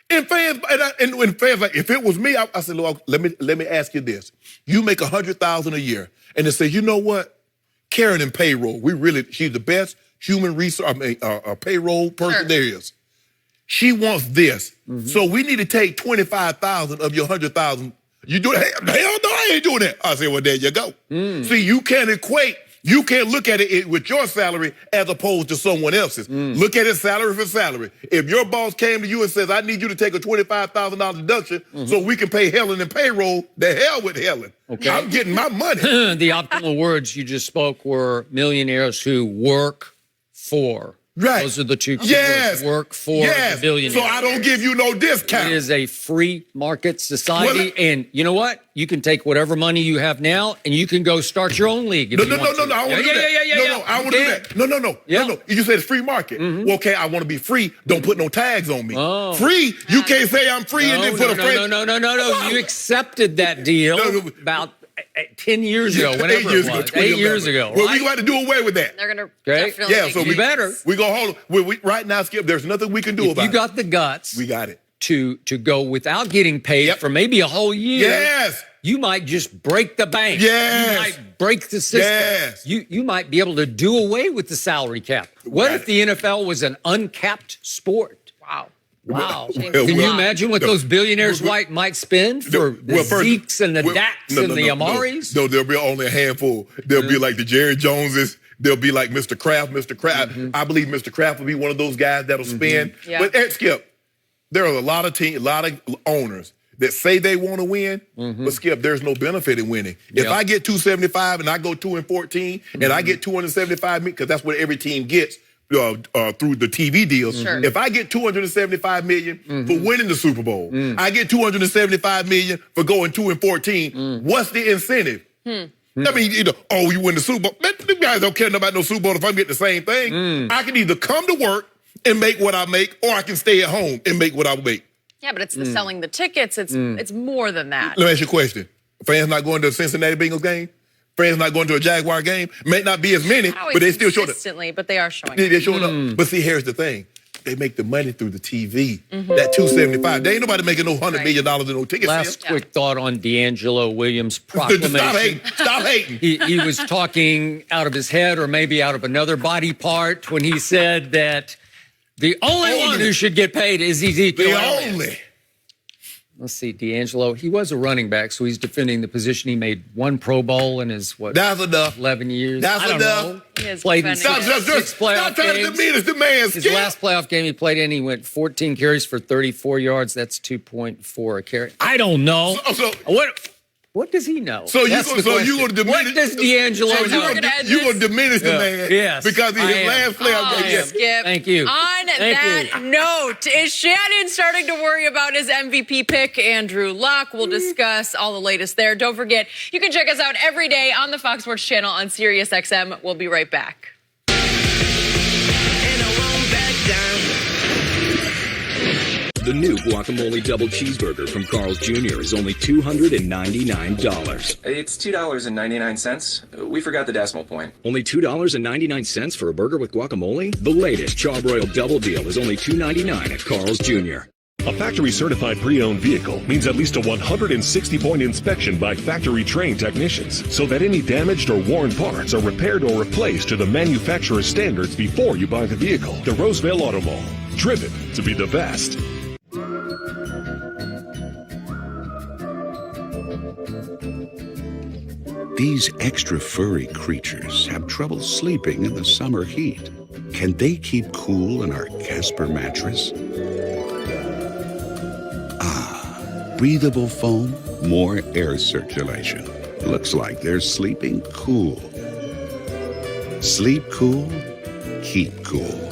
And fans, and fans like, if it was me, I said, Lord, let me ask you this: you make $100,000 a year, and they say, you know what, Karen in payroll, she's the best human resource, payroll person there is. She wants this, so we need to take $25,000 of your $100,000. You do it? Hell no, I ain't doing that. I say, well, there you go. See, you can't equate. You can't look at it with your salary as opposed to someone else's. Look at it salary for salary. If your boss came to you and says, I need you to take a $25,000 deduction so we can pay Helen in payroll, the hell with Helen. Okay. I'm getting my money. The optimal words you just spoke were millionaires who work for. Right. Those are the two key words. Work for the billionaires. So I don't give you no discount. It is a free market society. And you know what? You can take whatever money you have now and you can go start your own league. No, I want to do that. No, I want to do that. No. You said it's free market. Well, okay, I want to be free. Don't put no tags on me. Free? You can't say I'm free and then put a friend. No. You accepted that deal about 10 years ago, whenever it was. 8 years ago. Well, we got to do away with that. They're going to definitely so we better. We go hold on. Right now, Skip, there's nothing we can do about it. You got the guts. We got it. To go without getting paid for maybe a whole year. Yes. You might just break the bank. Yes. You might break the system. Yes. You might be able to do away with the salary cap. What if the NFL was an uncapped sport? Wow. Can you imagine what those billionaires might spend for the Zekes and the Daks and the Amaris? No, there'll be only a handful. There'll be like the Jerry Joneses. There'll be like Mr. Kraft. I believe Mr. Kraft will be one of those guys that'll spend. But Skip, there are a lot of owners that say they want to win, but Skip, there's no benefit in winning. If I get 275 and I go 2-14 and I get 275 because that's what every team gets through the TV deals. If I get $275 million for winning the Super Bowl, I get $275 million for going 2-14. What's the incentive? I mean, you win the Super Bowl. Them guys don't care about no Super Bowl if I'm getting the same thing. I can either come to work and make what I make, or I can stay at home and make what I make. Yeah, but it's the selling the tickets. It's more than that. Let me ask you a question. Fans not going to a Cincinnati Bengals game? Fans not going to a Jaguar game? May not be as many, but they still showing up. Consistently, but they are showing up. They're showing up. But see, here's the thing. They make the money through the TV. That $275. There ain't nobody making no $100 million in no ticket sales. Last quick thought on D'Angelo Williams' proclamation. Stop hating. He was talking out of his head or maybe out of another body part when he said that the only one who should get paid is Ezekiel. The only. Let's see, D'Angelo, he was a running back, so he's defending the position. He made one Pro Bowl in his, That's enough. 11 years. That's enough. Know. He is played in Stop playoff trying games. to diminish the man. His last playoff game he played in, he went 14 carries for 34 yards. That's 2.4 a carry. I don't know. What does he know? So you're going to diminish. What does D'Angelo know? You're going to diminish the man because in his last playoff game. Skip. Thank you. On that note, is Shannon starting to worry about his MVP pick, Andrew Luck? We'll discuss all the latest there. Don't forget, you can check us out every day on the Fox Sports channel on SiriusXM. We'll be right back. The new guacamole double cheeseburger from Carl's Jr. is only $299. It's $2.99. We forgot the decimal point. Only $2.99 for a burger with guacamole? The latest Charbroiled Double Deal is only $2.99 at Carl's Jr. A factory-certified pre-owned vehicle means at least a 160-point inspection by factory-trained technicians, so that any damaged or worn parts are repaired or replaced to the manufacturer's standards before you buy the vehicle. The Roseville Auto Mall, driven to be the best. These extra furry creatures have trouble sleeping in the summer heat. Can they keep cool in our Casper mattress? Breathable foam, more air circulation. Looks like they're sleeping cool. Sleep cool, keep cool.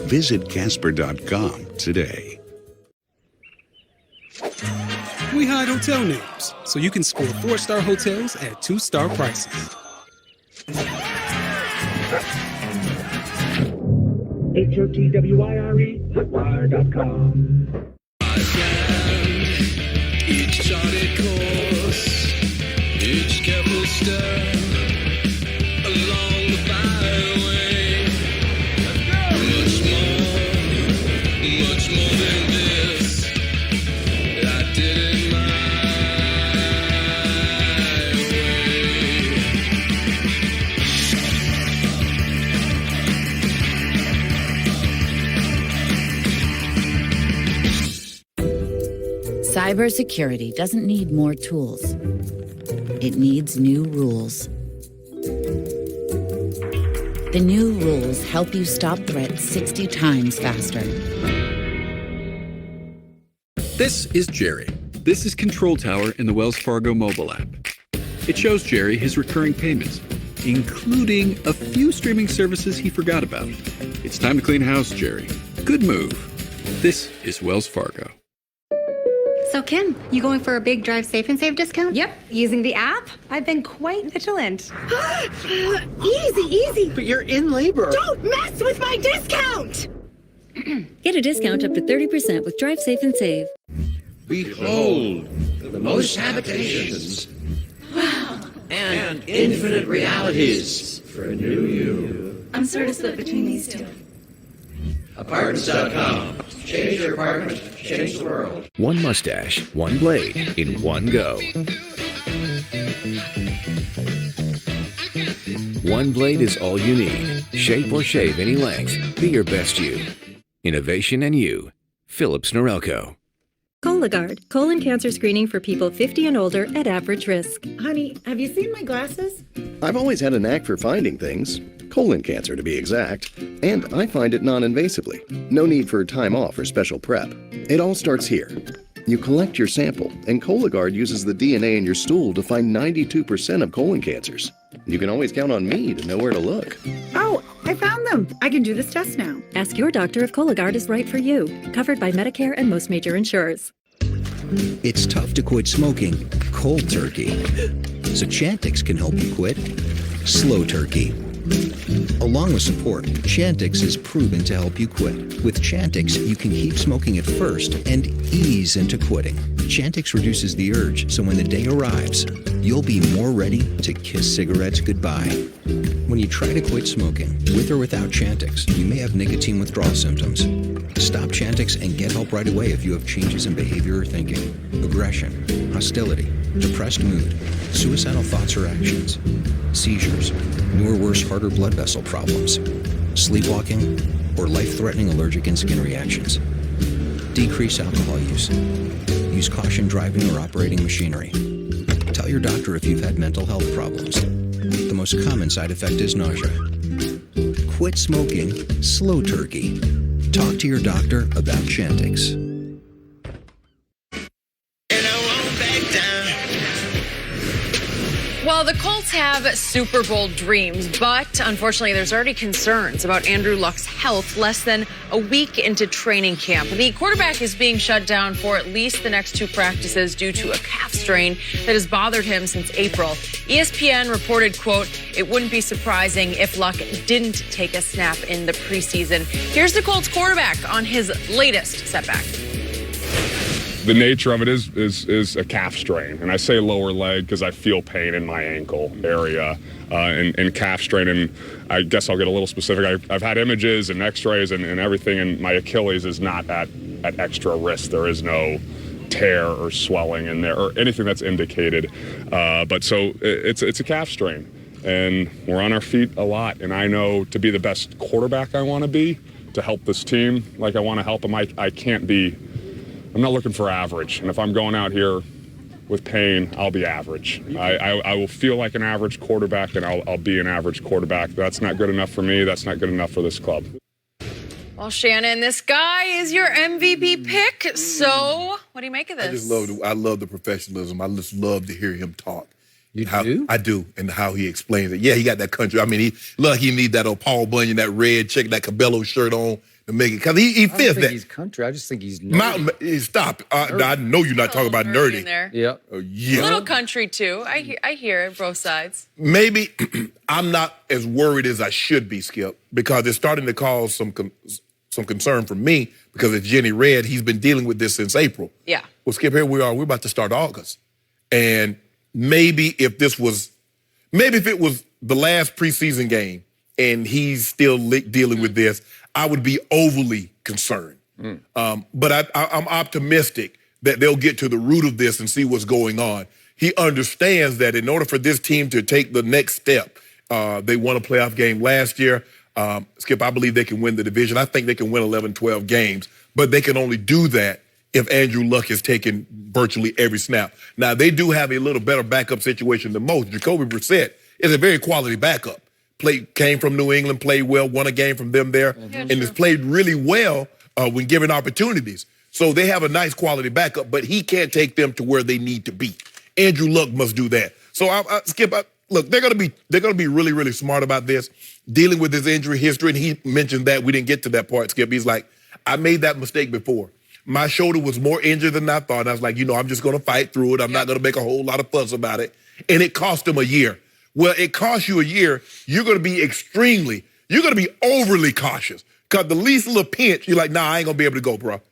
Visit Casper.com today. We hide hotel names, so you can score 4-star hotels at 2-star prices. HOTWIRE, Hotwire.com. Each charted course, each careful step along the byway. Much more than this. I did it my Cybersecurity doesn't need more tools. It needs new rules. The new rules help you stop threats 60 times faster. This is Jerry. This is Control Tower in the Wells Fargo mobile app. It shows Jerry his recurring payments, including a few streaming services he forgot about. It's time to clean house, Jerry. Good move. This is Wells Fargo. So Kim, you going for a big Drive Safe and Save discount? Yep. Using the app? I've been quite vigilant. Easy. But you're in labor. Don't mess with my discount! Get a discount up to 30% with Drive Safe and Save. Behold, the most habitations. Wow. And infinite realities for a new you. I'm sort of split between these two. Apartments.com. Change your apartment, change the world. One mustache, one blade, in one go. One blade is all you need. Shape or shave any length. Be your best you. Innovation and you. Philips Norelco. Cologuard, colon cancer screening for people 50 and older at average risk. Honey, have you seen my glasses? I've always had a knack for finding things. Colon cancer, to be exact. And I find it non-invasively. No need for time off or special prep. It all starts here. You collect your sample, and Cologuard uses the DNA in your stool to find 92% of colon cancers. You can always count on me to know where to look. Oh, I found them. I can do this test now. Ask your doctor if Cologuard is right for you. Covered by Medicare and most major insurers. It's tough to quit smoking cold turkey. So Chantix can help you quit slow turkey. Along with support, Chantix is proven to help you quit. With Chantix, you can keep smoking at first and ease into quitting. Chantix reduces the urge, so when the day arrives, you'll be more ready to kiss cigarettes goodbye. When you try to quit smoking, with or without Chantix, you may have nicotine withdrawal symptoms. Stop Chantix and get help right away if you have changes in behavior or thinking, aggression, hostility, depressed mood, suicidal thoughts or actions, seizures, new or worse heart or blood vessel problems, sleepwalking, or life-threatening allergic and skin reactions. Decrease alcohol use. Use caution driving or operating machinery. Tell your doctor if you've had mental health problems. The most common side effect is nausea. Quit smoking slow turkey. Talk to your doctor about Chantix. Well, the Colts have Super Bowl dreams, but unfortunately there's already concerns about Andrew Luck's health less than a week into training camp. The quarterback is being shut down for at least the next 2 practices due to a calf strain that has bothered him since April. ESPN reported, quote, "It wouldn't be surprising if Luck didn't take a snap in the preseason." Here's the Colts quarterback on his latest setback. The nature of it is a calf strain, and I say lower leg because I feel pain in my ankle area and calf strain, and I guess I'll get a little specific. I've had images and x-rays and everything, and my Achilles is not at extra risk. There is no tear or swelling in there or anything that's indicated, but so it's a calf strain, and we're on our feet a lot, and I know to be the best quarterback I want to be, to help this team like I want to help them, I can't be. I'm not looking for average, and if I'm going out here with pain, I'll be average. I will feel like an average quarterback, and I'll be an average quarterback. That's not good enough for me. That's not good enough for this club. Well, Shannon, this guy is your MVP pick, so what do you make of this? I love the professionalism. I just love to hear him talk. You do? I do, and how he explains it. Yeah, he got that country. I mean, he need that old Paul Bunyan, that red chick, that Cabello shirt on. to make it. Because he I don't fits think that. he's country. I just think he's nerdy. Stop. I know you're not talking about nerdy. In there. Yeah. A little country too. I hear it, both sides. Maybe I'm not as worried as I should be, Skip, because it's starting to cause some concern for me because it's Jenny Red. He's been dealing with this since April. Yeah. Well, Skip, here we are. We're about to start August. And maybe if it was the last preseason game and he's still dealing with this, I would be overly concerned. But I'm optimistic that they'll get to the root of this and see what's going on. He understands that in order for this team to take the next step, they won a playoff game last year. Skip, I believe they can win the division. I think they can win 11, 12 games, but they can only do that if Andrew Luck has taken virtually every snap. Now, they do have a little better backup situation than most. Jacoby Brissett is a very quality backup. Came from New England, played well, won a game from them there, and has played really well when given opportunities. So they have a nice quality backup, but he can't take them to where they need to be. Andrew Luck must do that. So Skip, look, they're gonna be really, really smart about this, dealing with his injury history. And he mentioned that we didn't get to that part, Skip. He's like, I made that mistake before. My shoulder was more injured than I thought. I was like, I'm just gonna fight through it. I'm not gonna make a whole lot of fuss about it. And it cost him a year. Well, it costs you a year. You're gonna be overly cautious. Because the least little pinch, you're like, nah, I ain't gonna be able to go, bro.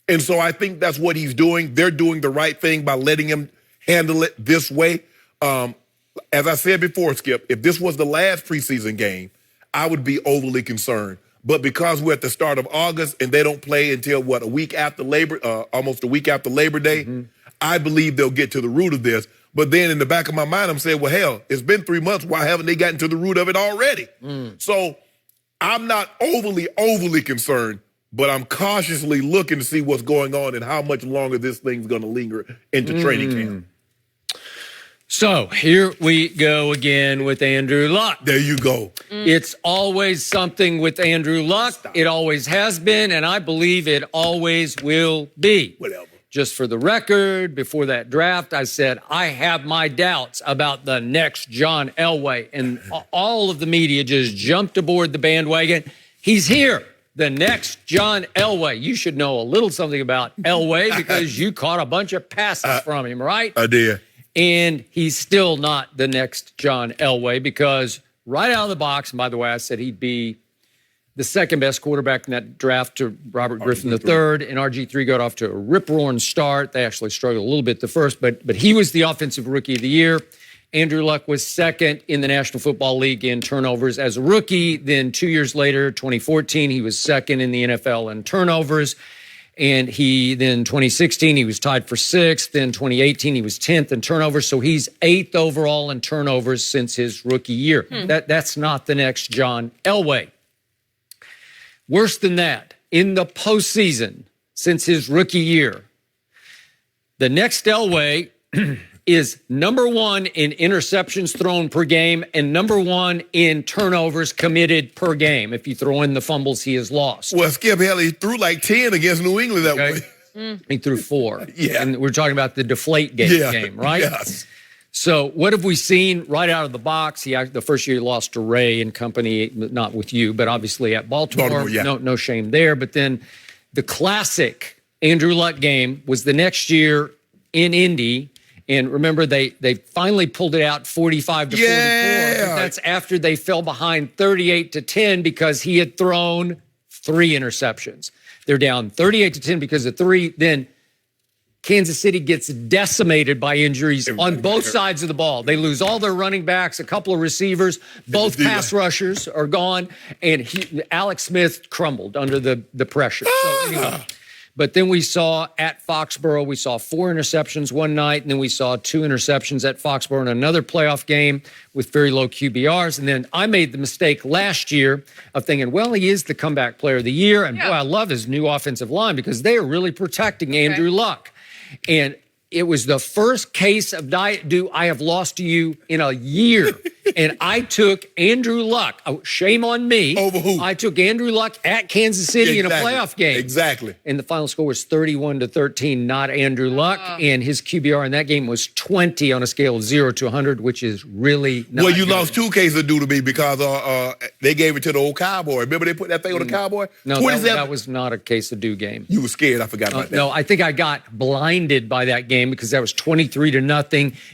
And so I think that's what he's doing. They're doing the right thing by letting him handle it this way. As I said before, Skip, if this was the last preseason game, I would be overly concerned. But because we're at the start of August and they don't play until almost a week after Labor Day, I believe they'll get to the root of this. But then in the back of my mind, I'm saying, well, hell, it's been 3 months. Why haven't they gotten to the root of it already? So I'm not overly concerned, but I'm cautiously looking to see what's going on and how much longer this thing's going to linger into training camp. So here we go again with Andrew Luck. There you go. It's always something with Andrew Luck. It always has been, and I believe it always will be. Whatever. Just for the record, before that draft, I said, I have my doubts about the next John Elway. And all of the media just jumped aboard the bandwagon. He's here. The next John Elway. You should know a little something about Elway because you caught a bunch of passes from him, right? I did. And he's still not the next John Elway because right out of the box, and by the way, I said he'd be the second best quarterback in that draft to Robert Griffin III, and RG3 got off to a rip-roaring start. They actually struggled a little bit the first, but he was the offensive rookie of the year. Andrew Luck was second in the National Football League in turnovers as a rookie. Then 2 years later, 2014, he was second in the NFL in turnovers. And then 2016, he was tied for sixth. Then 2018, he was 10th in turnovers. So he's 8th overall in turnovers since his rookie year. That's not the next John Elway. Worse than that, in the postseason since his rookie year, the next Elway is number one in interceptions thrown per game and number one in turnovers committed per game. If you throw in the fumbles he has lost. Well, Skip Haley threw like 10 against New England that way. He threw 4. Yeah. And we're talking about the deflate game, right? Yes. So what have we seen right out of the box? The first year he lost to Ray and company, not with you, but obviously at Baltimore. No shame there. But then the classic Andrew Luck game was the next year in Indy. And remember, they finally pulled it out 45 to 44. But that's after they fell behind 38-10 because he had thrown 3 interceptions. They're down 38-10 because of 3. Then Kansas City gets decimated by injuries on both sides of the ball. They lose all their running backs, a couple of receivers, both pass rushers are gone, and Alex Smith crumbled under the pressure. So anyway, but then we saw at Foxborough, we saw 4 interceptions one night, and then we saw 2 interceptions at Foxborough in another playoff game with very low QBRs. And then I made the mistake last year of thinking, well, he is the comeback player of the year. And boy, I love his new offensive line because they are really protecting Andrew Luck. And it was the first case of Diet Dew I have lost to you in a year. And I took Andrew Luck. Oh, shame on me. Over who? I took Andrew Luck at Kansas City in a playoff game. Exactly. And the final score was 31-13, not Andrew Luck. And his QBR in that game was 20 on a scale of 0 to 100, which is really not Well, you good. lost 2 cases of due to me because they gave it to the old Cowboy. Remember they put that thing on the Cowboy? No, that was not a case of due game. You were scared. I forgot about that. No, I think I got blinded by that game because that was 23-0.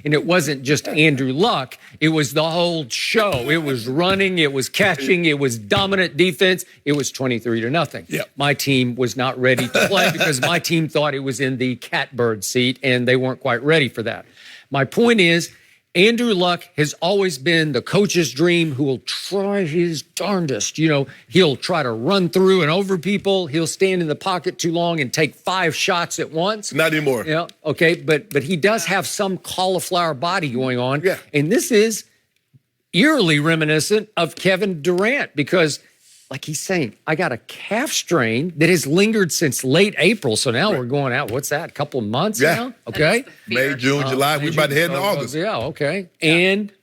And it wasn't just Andrew Luck. It was the whole show. It was running. It was catching. It was dominant defense. It was 23-0. Yep. My team was not ready to play because my team thought it was in the catbird seat, and they weren't quite ready for that. My point is, Andrew Luck has always been the coach's dream who will try his darndest. You know, he'll try to run through and over people. He'll stand in the pocket too long and take 5 shots at once. Not anymore. Yeah, okay, but he does have some cauliflower body going on. Yeah. And this is eerily reminiscent of Kevin Durant because, like he's saying, I got a calf strain that has lingered since late April. So now we're going out, what's that, a couple of months now? Okay. May, June, July. We're about to head into August. Yeah, okay. And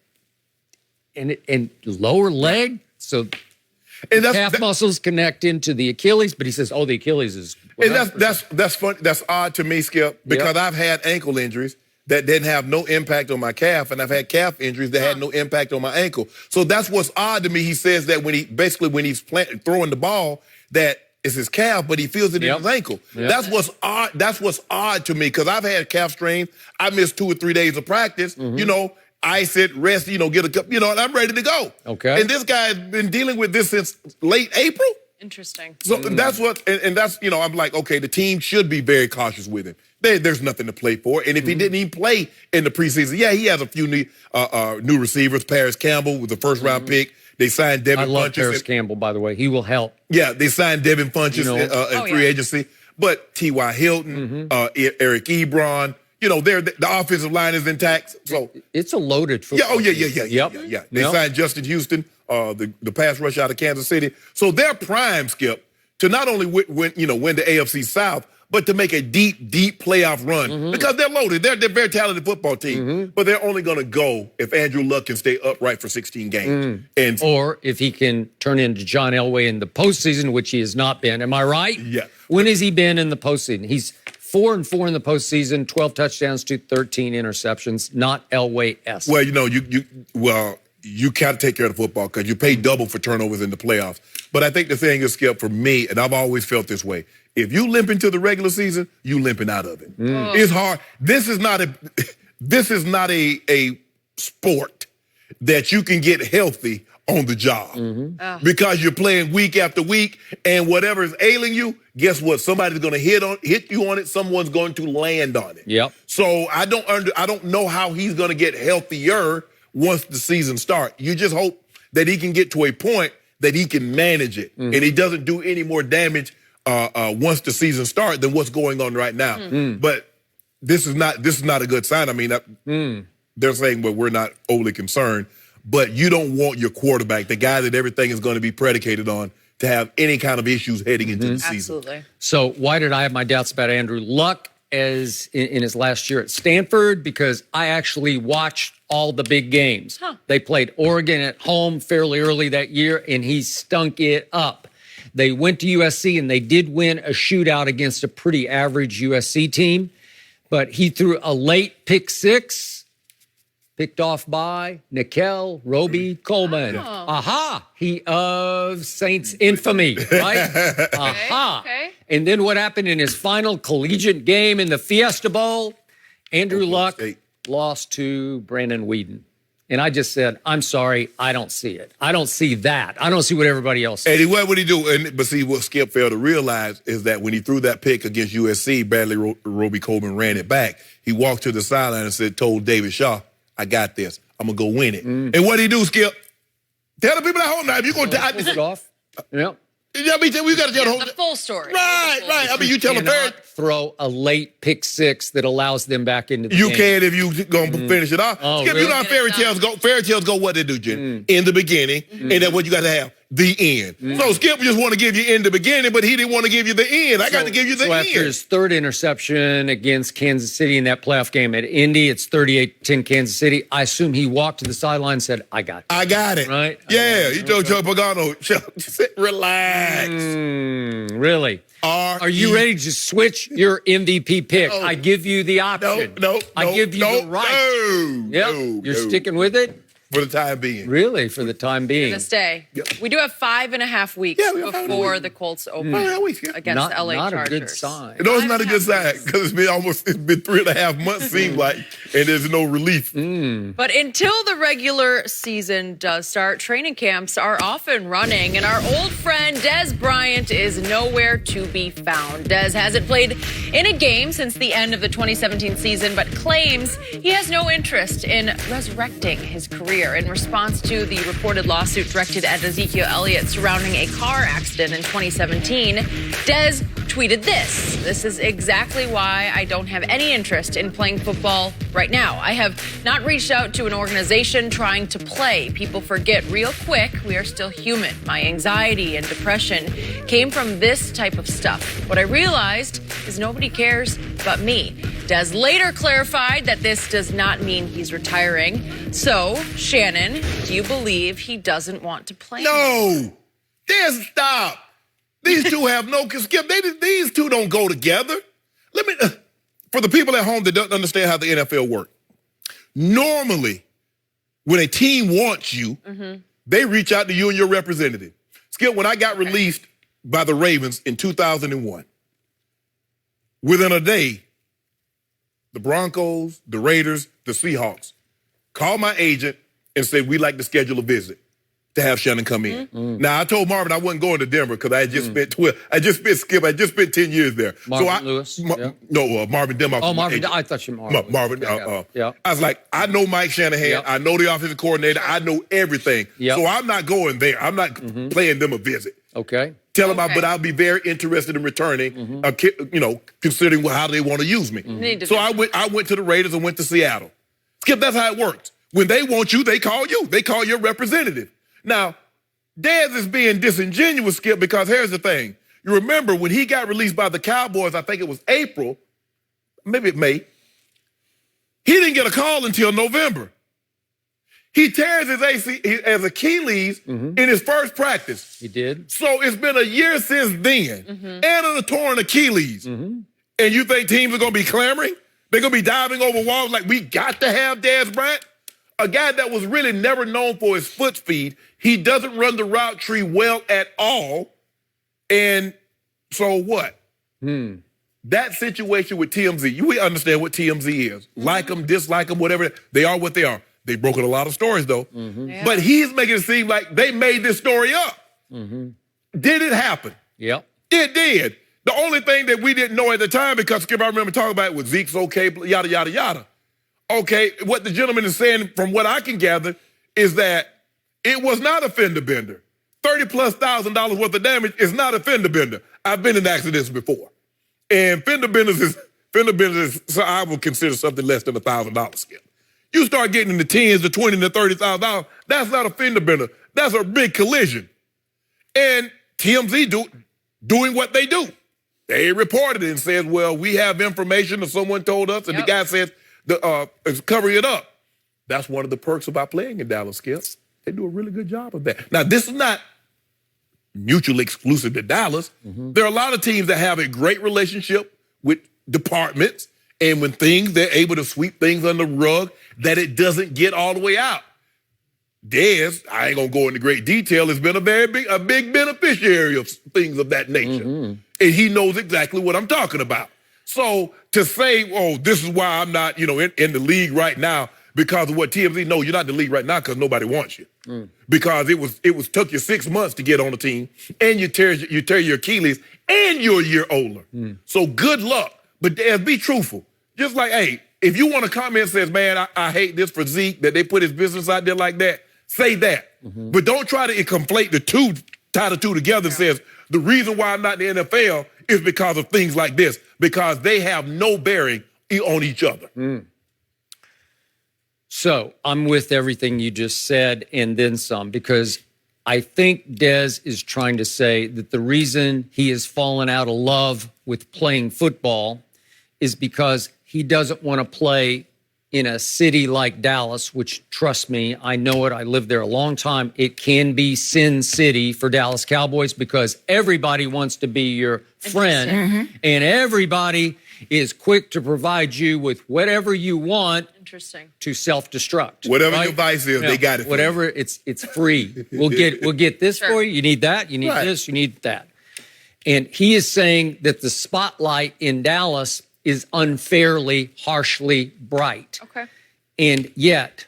lower leg, so calf muscles connect into the Achilles, but he says, the Achilles is... And that's fun. That's odd to me, Skip, because I've had ankle injuries that didn't have no impact on my calf, and I've had calf injuries that had no impact on my ankle. So that's what's odd to me. He says that when he's throwing the ball, that it's his calf, but he feels it in his ankle. Yep. That's what's odd. That's what's odd to me because I've had calf strain. I missed 2 or 3 days of practice. You know, ice it, rest. You know, get a cup. You know, and I'm ready to go. Okay. And this guy's been dealing with this since late April. Interesting. So that's what, and that's, you know, I'm like, okay, the team should be very cautious with him. There's nothing to play for. And if he didn't even play in the preseason, he has a few new receivers. Paris Campbell was the first-round pick. They signed Devin Funchess. I love Paris Campbell, by the way. He will help. Yeah, they signed Devin Funchess in free agency. But T.Y. Hilton, Eric Ebron, you know, the offensive line is intact. So it's a loaded football team. Yeah. They signed Justin Houston, the pass rush out of Kansas City. So they're prime, Skip, to not only win the AFC South, but to make a deep playoff run because they're loaded. They're a very talented football team, but they're only going to go if Andrew Luck can stay upright for 16 games. Or if he can turn into John Elway in the postseason, which he has not been. Am I right? Yeah. When has he been in the postseason? He's 4-4 in the postseason, 12 touchdowns to 13 interceptions, not Elway-esque. Well, you know, you got to take care of the football because you pay double for turnovers in the playoffs. But I think the thing is, Skip, for me, and I've always felt this way, if you limp into the regular season, you limping out of it. It's hard. This is not a sport that you can get healthy on the job because you're playing week after week, and whatever is ailing you, guess what? Somebody's going to hit you on it. Someone's going to land on it. Yep. So I don't know how he's going to get healthier once the season starts. You just hope that he can get to a point that he can manage it and he doesn't do any more damage once the season starts than what's going on right now. But this is not a good sign. I mean, they're saying, well, we're not overly concerned, but you don't want your quarterback, the guy that everything is going to be predicated on, to have any kind of issues heading into the season. Absolutely. So why did I have my doubts about Andrew Luck as in his last year at Stanford? Because I actually watched all the big games. They played Oregon at home fairly early that year, and he stunk it up. They went to USC, and they did win a shootout against a pretty average USC team. But he threw a late pick six, picked off by Nickel Roby Coleman. Aha! He of Saints infamy, right? Aha! Okay. And then what happened in his final collegiate game in the Fiesta Bowl? Andrew Luck lost to Brandon Weeden. And I just said, I'm sorry, I don't see it. I don't see that. I don't see what everybody else sees. Eddie, what would he do? But see, what Skip failed to realize is that when he threw that pick against USC, Bradley Roby Coleman ran it back. He walked to the sideline and told David Shaw, I got this. I'm going to go win it. And what did he do, Skip? Tell the people at home now, if you're going to tie it off. Yeah. We got to tell the full story. Right. I mean, you tell the parents. Throw a late pick six that allows them back into the game. You can if you going to finish it off. Oh, Skip, really? you know how fairy tales go. Fairy tales go what they do, Jen. In the beginning. And then what you got to have? the end. So Skip just want to give you in the beginning, but he didn't want to give you the end. I got to give you the so end. After his third interception against Kansas City in that playoff game at Indy, it's 38-10 Kansas City. I assume he walked to the sideline and said, I got it. I got it. Right? Yeah. He told Chuck Pagano, relax. Really? Are you ready to switch your MVP pick? No. I give you the option. No. I give you the right. You're sticking with it? For the time being. Really? For the time being. To stay. Yep. We do have 5.5 weeks before the Colts open against the LA not Chargers. Not a good sign. No, it's not a good sign because it's been 3.5 months, seems like, and there's no relief. But until the regular season does start, training camps are off and running, and our old friend Dez Bryant is nowhere to be found. Dez hasn't played in a game since the end of the 2017 season, but claims he has no interest in resurrecting his career. In response to the reported lawsuit directed at Ezekiel Elliott surrounding a car accident in 2017, Dez tweeted this. This is exactly why I don't have any interest in playing football right now. I have not reached out to an organization trying to play. People forget real quick we are still human. My anxiety and depression came from this type of stuff. What I realized is nobody cares but me. Dez later clarified that this does not mean he's retiring. So, Shannon, do you believe he doesn't want to play? No. Dez, stop. These two have no Skip. These two don't go together. Let me, for the people at home that don't understand how the NFL works, normally when a team wants you, they reach out to you and your representative. Skip, when I got released by the Ravens in 2001, within a day, the Broncos, the Raiders, the Seahawks called my agent and said, we'd like to schedule a visit to have Shannon come in. Now, I told Marvin I wasn't going to Denver because I had just spent 10 years there. Marvin Lewis? No, Marvin Demoff. Oh, Marvin, I thought you Marvin. Marvin, yeah. I was like, I know Mike Shanahan. I know the offensive coordinator. I know everything. So I'm not going there. I'm not paying them a visit. Okay. Tell them, but I'll be very interested in returning, considering how they want to use me. So I went to the Raiders and went to Seattle. Skip, that's how it works. When they want you, they call you. They call your representative. Now, Dez is being disingenuous, Skip, because here's the thing. You remember when he got released by the Cowboys, I think it was April, maybe May, he didn't get a call until November. He tears his Achilles in his first practice. He did. So it's been a year since then, and a torn Achilles. And you think teams are going to be clamoring? They're going to be diving over walls like, we got to have Dez Bryant? A guy that was really never known for his foot speed. He doesn't run the route tree well at all. And so what? That situation with TMZ, you understand what TMZ is. Like them, dislike them, whatever. They are what they are. They've broken a lot of stories, though. But he's making it seem like they made this story up. Did it happen? Yep. It did. The only thing that we didn't know at the time, because Skip, I remember talking about it with Zeke's okay, yada, yada, yada. Okay, what the gentleman is saying, from what I can gather, is that it was not a fender bender. $30,000+ worth of damage is not a fender bender. I've been in accidents before. And fender benders is so I would consider something less than $1,000, Skip. You start getting in the tens, the $20,000 to $30,000, that's not a fender bender. That's a big collision. And TMZ doing what they do. They reported it and said, well, we have information that someone told us, and the guy says, cover it up. That's one of the perks about playing in Dallas, Skip. They do a really good job of that. Now, this is not mutually exclusive to Dallas. There are a lot of teams that have a great relationship with departments, and when they're able to sweep things under the rug, that it doesn't get all the way out. Dez, I ain't gonna go into great detail, has been a big beneficiary of things of that nature. And he knows exactly what I'm talking about. So to say, oh, this is why I'm not, in the league right now because of what TMZ, no, you're not in the league right now because nobody wants you. Because it took you 6 months to get on the team, and you tear your Achilles, and you're a year older. So good luck. But Dez, be truthful. Just like, hey, if you want to comment and says, man, I hate this for Zeke, that they put his business out there like that, say that. But don't try to conflate the two, tie the two together and says, the reason why I'm not in the NFL is because of things like this, because they have no bearing on each other. So I'm with everything you just said and then some, because I think Dez is trying to say that the reason he has fallen out of love with playing football is because he doesn't want to play in a city like Dallas, which, trust me, I know it. I lived there a long time. It can be Sin City for Dallas Cowboys because everybody wants to be your friend, and everybody is quick to provide you with whatever you want. Interesting. To self-destruct. Whatever right? your vice is, they got it. Whatever, it's free. We'll get this for you. You need that. You need Right. this. You need that. And he is saying that the spotlight in Dallas is unfairly, harshly bright. Okay. And yet,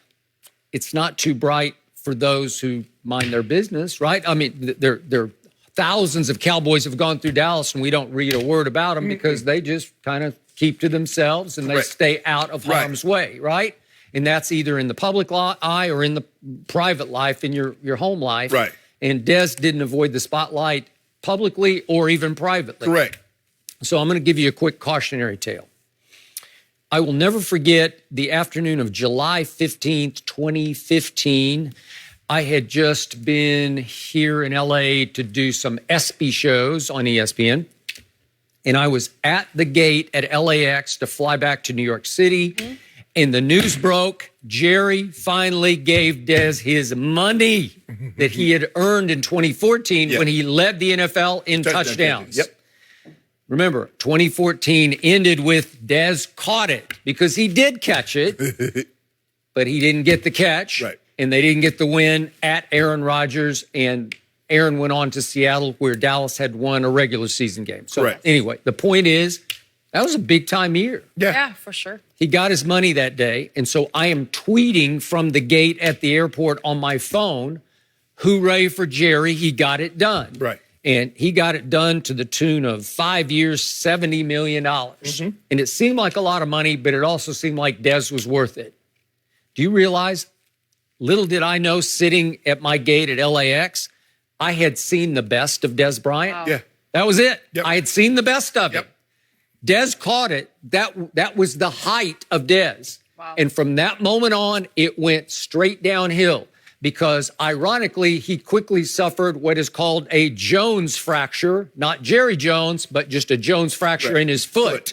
it's not too bright for those who mind their business, right? I mean, there are thousands of Cowboys have gone through Dallas, and we don't read a word about them because they just kind of keep to themselves and they stay out of harm's way, right? And that's either in the public eye or in the private life, in your home life. Right. And Dez didn't avoid the spotlight publicly or even privately. Correct. So I'm going to give you a quick cautionary tale. I will never forget the afternoon of July 15th, 2015. I had just been here in LA to do some ESPY shows on ESPN. And I was at the gate at LAX to fly back to New York City. And the news broke. Jerry finally gave Dez his money that he had earned in 2014 when he led the NFL in touchdowns. Yep. Remember, 2014 ended with Dez caught it because he did catch it, but he didn't get the catch. Right. And they didn't get the win at Aaron Rodgers. And Aaron went on to Seattle where Dallas had won a regular season game. So anyway, the point is, that was a big time year. Yeah, for sure. He got his money that day. And so I am tweeting from the gate at the airport on my phone, hooray for Jerry, he got it done. Right. And he got it done to the tune of 5 years, $70 million. And it seemed like a lot of money, but it also seemed like Dez was worth it. Do you realize, little did I know, sitting at my gate at LAX, I had seen the best of Dez Bryant. Wow. Yeah. That was it. Yep. I had seen the best of it. Dez caught it. That was the height of Dez. Wow. And from that moment on, it went straight downhill because, ironically, he quickly suffered what is called a Jones fracture, not Jerry Jones, but just a Jones fracture in his foot.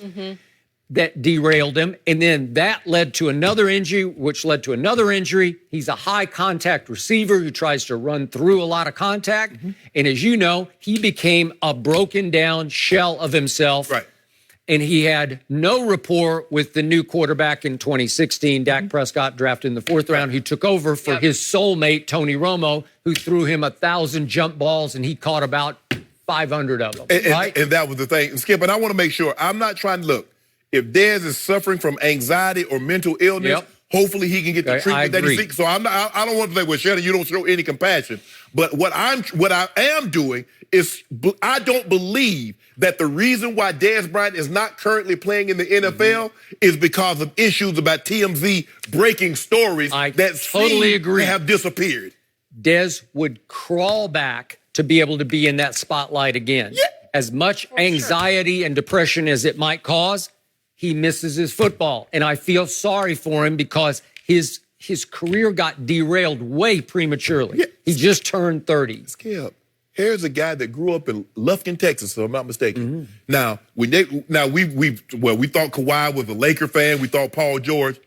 That derailed him. And then that led to another injury, which led to another injury. He's a high contact receiver who tries to run through a lot of contact. And as you know, he became a broken down shell of himself. Right. And he had no rapport with the new quarterback in 2016, Dak Prescott, drafted in the 4th round, who took over for his soulmate, Tony Romo, who threw him 1,000 jump balls, and he caught about 500 of them. And that was the thing. Skip, and I want to make sure, I'm not trying to look. If Dez is suffering from anxiety or mental illness, hopefully he can get the treatment that he seeks. So I don't want to say, well, Shannon, you don't show any compassion. But what I am doing is I don't believe that the reason why Dez Bryant is not currently playing in the NFL is because of issues about TMZ breaking stories that totally agree. To have disappeared. Dez would crawl back to be able to be in that spotlight again. As much anxiety and depression as it might cause, he misses his football. And I feel sorry for him because his career got derailed way prematurely. He just turned 30. Skip, here's a guy that grew up in Lufkin, Texas, if I'm not mistaken. Now, we thought Kawhi was a Laker fan. We thought Paul George.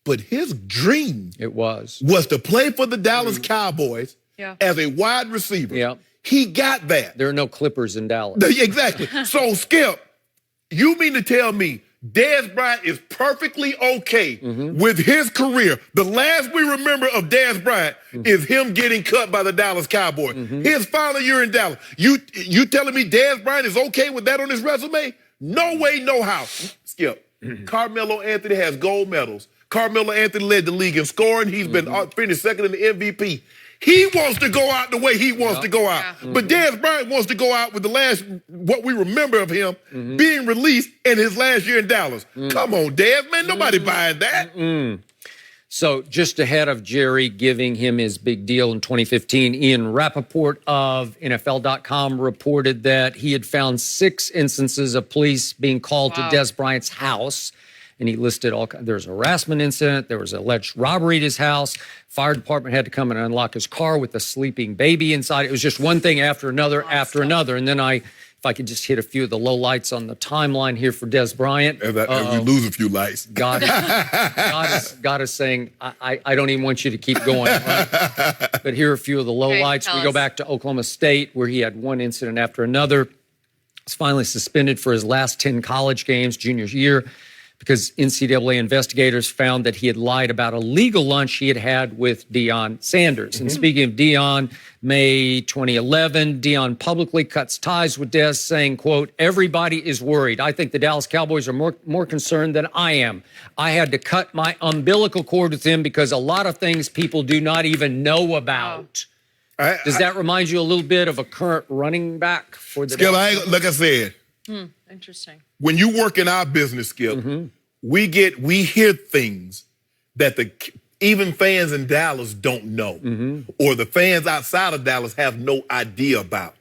But his dream was to play for the Dallas Cowboys as a wide receiver. He got that. There are no Clippers in Dallas. Exactly. So, Skip, you mean to tell me Dez Bryant is perfectly okay with his career? The last we remember of Dez Bryant is him getting cut by the Dallas Cowboys. His final year in Dallas. You telling me Dez Bryant is okay with that on his resume? No way, no how. Skip, Carmelo Anthony has gold medals. Carmelo Anthony led the league in scoring. He's been finished second in the MVP. He wants to go out the way he wants to go out. But Dez Bryant wants to go out with the last, what we remember of him, being released in his last year in Dallas. Come on, Dez, man, nobody buying that. So just ahead of Jerry giving him his big deal in 2015, Ian Rappaport of NFL.com reported that he had found 6 instances of police being called to Dez Bryant's house and he listed there was a harassment incident, there was alleged robbery at his house, fire department had to come and unlock his car with a sleeping baby inside. It was just one thing after another, and then if I could just hit a few of the low lights on the timeline here for Des Bryant. If we lose a few lights. God is saying, I don't even want you to keep going. Right? But here are a few of the low lights. We go back to Oklahoma State, where he had one incident after another. He's finally suspended for his last 10 college games, junior year, because NCAA investigators found that he had lied about a legal lunch he had had with Deion Sanders. And speaking of Deion, May 2011, Deion publicly cuts ties with Des, saying, quote, "Everybody is worried. I think the Dallas Cowboys are more concerned than I am. I had to cut my umbilical cord with him because a lot of things people do not even know about." Does that remind you a little bit of a current running back for the Skip, like I said, Interesting. when you work in our business, Skip, we hear things that even fans in Dallas don't know, or the fans outside of Dallas have no idea about.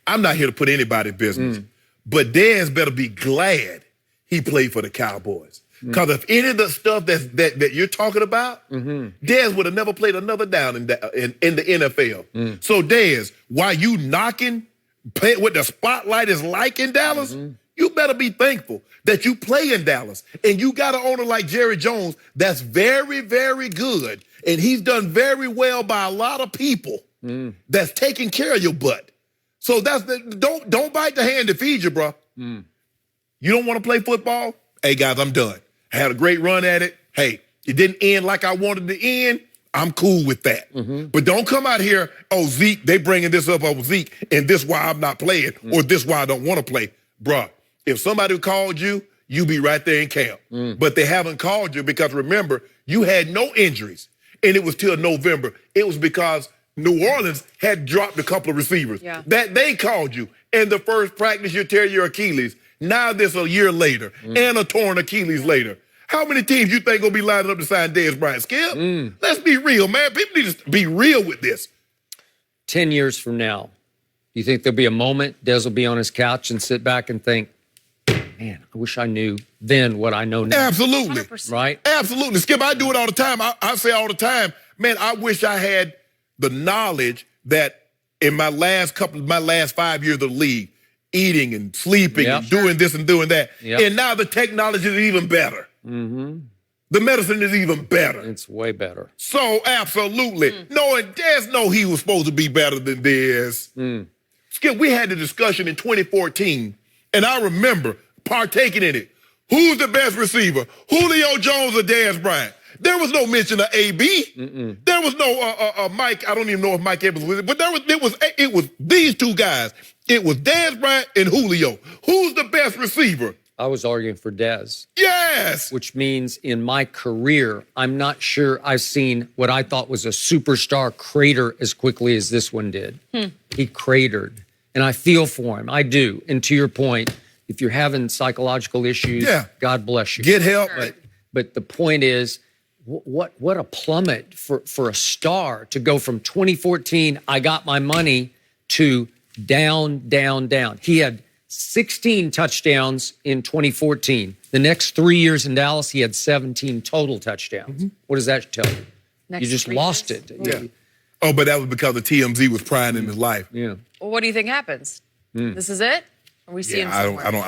I'm not here to put anybody's business, but Dez better be glad he played for the Cowboys. Because if any of the stuff that you're talking about, Dez would have never played another down in the NFL. So Dez, while you knocking what the spotlight is like in Dallas, you better be thankful that you play in Dallas. And you got an owner like Jerry Jones that's very, very good. And he's done very well by a lot of people that's taking care of your butt. So don't bite the hand that feeds you, bro. You don't want to play football? Hey, guys, I'm done. I had a great run at it. Hey, it didn't end like I wanted to end. I'm cool with that. But don't come out here, oh, Zeke, they bringing this up over Zeke, and this why I'm not playing, or this why I don't want to play. Bruh, if somebody called you, you be right there in camp. But they haven't called you because, remember, you had no injuries, and it was till November. It was because New Orleans had dropped a couple of receivers. That they called you. In the first practice, you tear your Achilles. Now this a year later, and a torn Achilles later. How many teams you think gonna be lining up to sign Dez Bryant? Skip? Let's be real, man. People need to be real with this. 10 years from now, do you think there'll be a moment Dez will be on his couch and sit back and think, man, I wish I knew then what I know now? Absolutely. 100%. Right? Absolutely. Skip, I do it all the time. I say all the time, man, I wish I had the knowledge that in my last 5 years of the league, eating and sleeping and doing this and doing that. And now the technology is even better. The medicine is even better. It's way better. So, absolutely. Knowing Dez know he was supposed to be better than Dez. Skip, we had the discussion in 2014, and I remember partaking in it. Who's the best receiver? Julio Jones or Dez Bryant? There was no mention of AB. There was no Mike. I don't even know if Mike Evans was it, but it was these two guys. It was Dez Bryant and Julio. Who's the best receiver? I was arguing for Dez. Yes! Which means in my career, I'm not sure I've seen what I thought was a superstar crater as quickly as this one did. He cratered. And I feel for him. I do. And to your point, if you're having psychological issues, God bless you. Get help. But the point is, what a plummet for a star to go from 2014, I got my money, to down, down, down. He had 16 touchdowns in 2014. The next 3 years in Dallas, he had 17 total touchdowns. What does that tell you? You just lost it. Yeah. Oh, but that was because the TMZ was prying in his life. Yeah. Well, what do you think happens? This is it? Are we seeing? I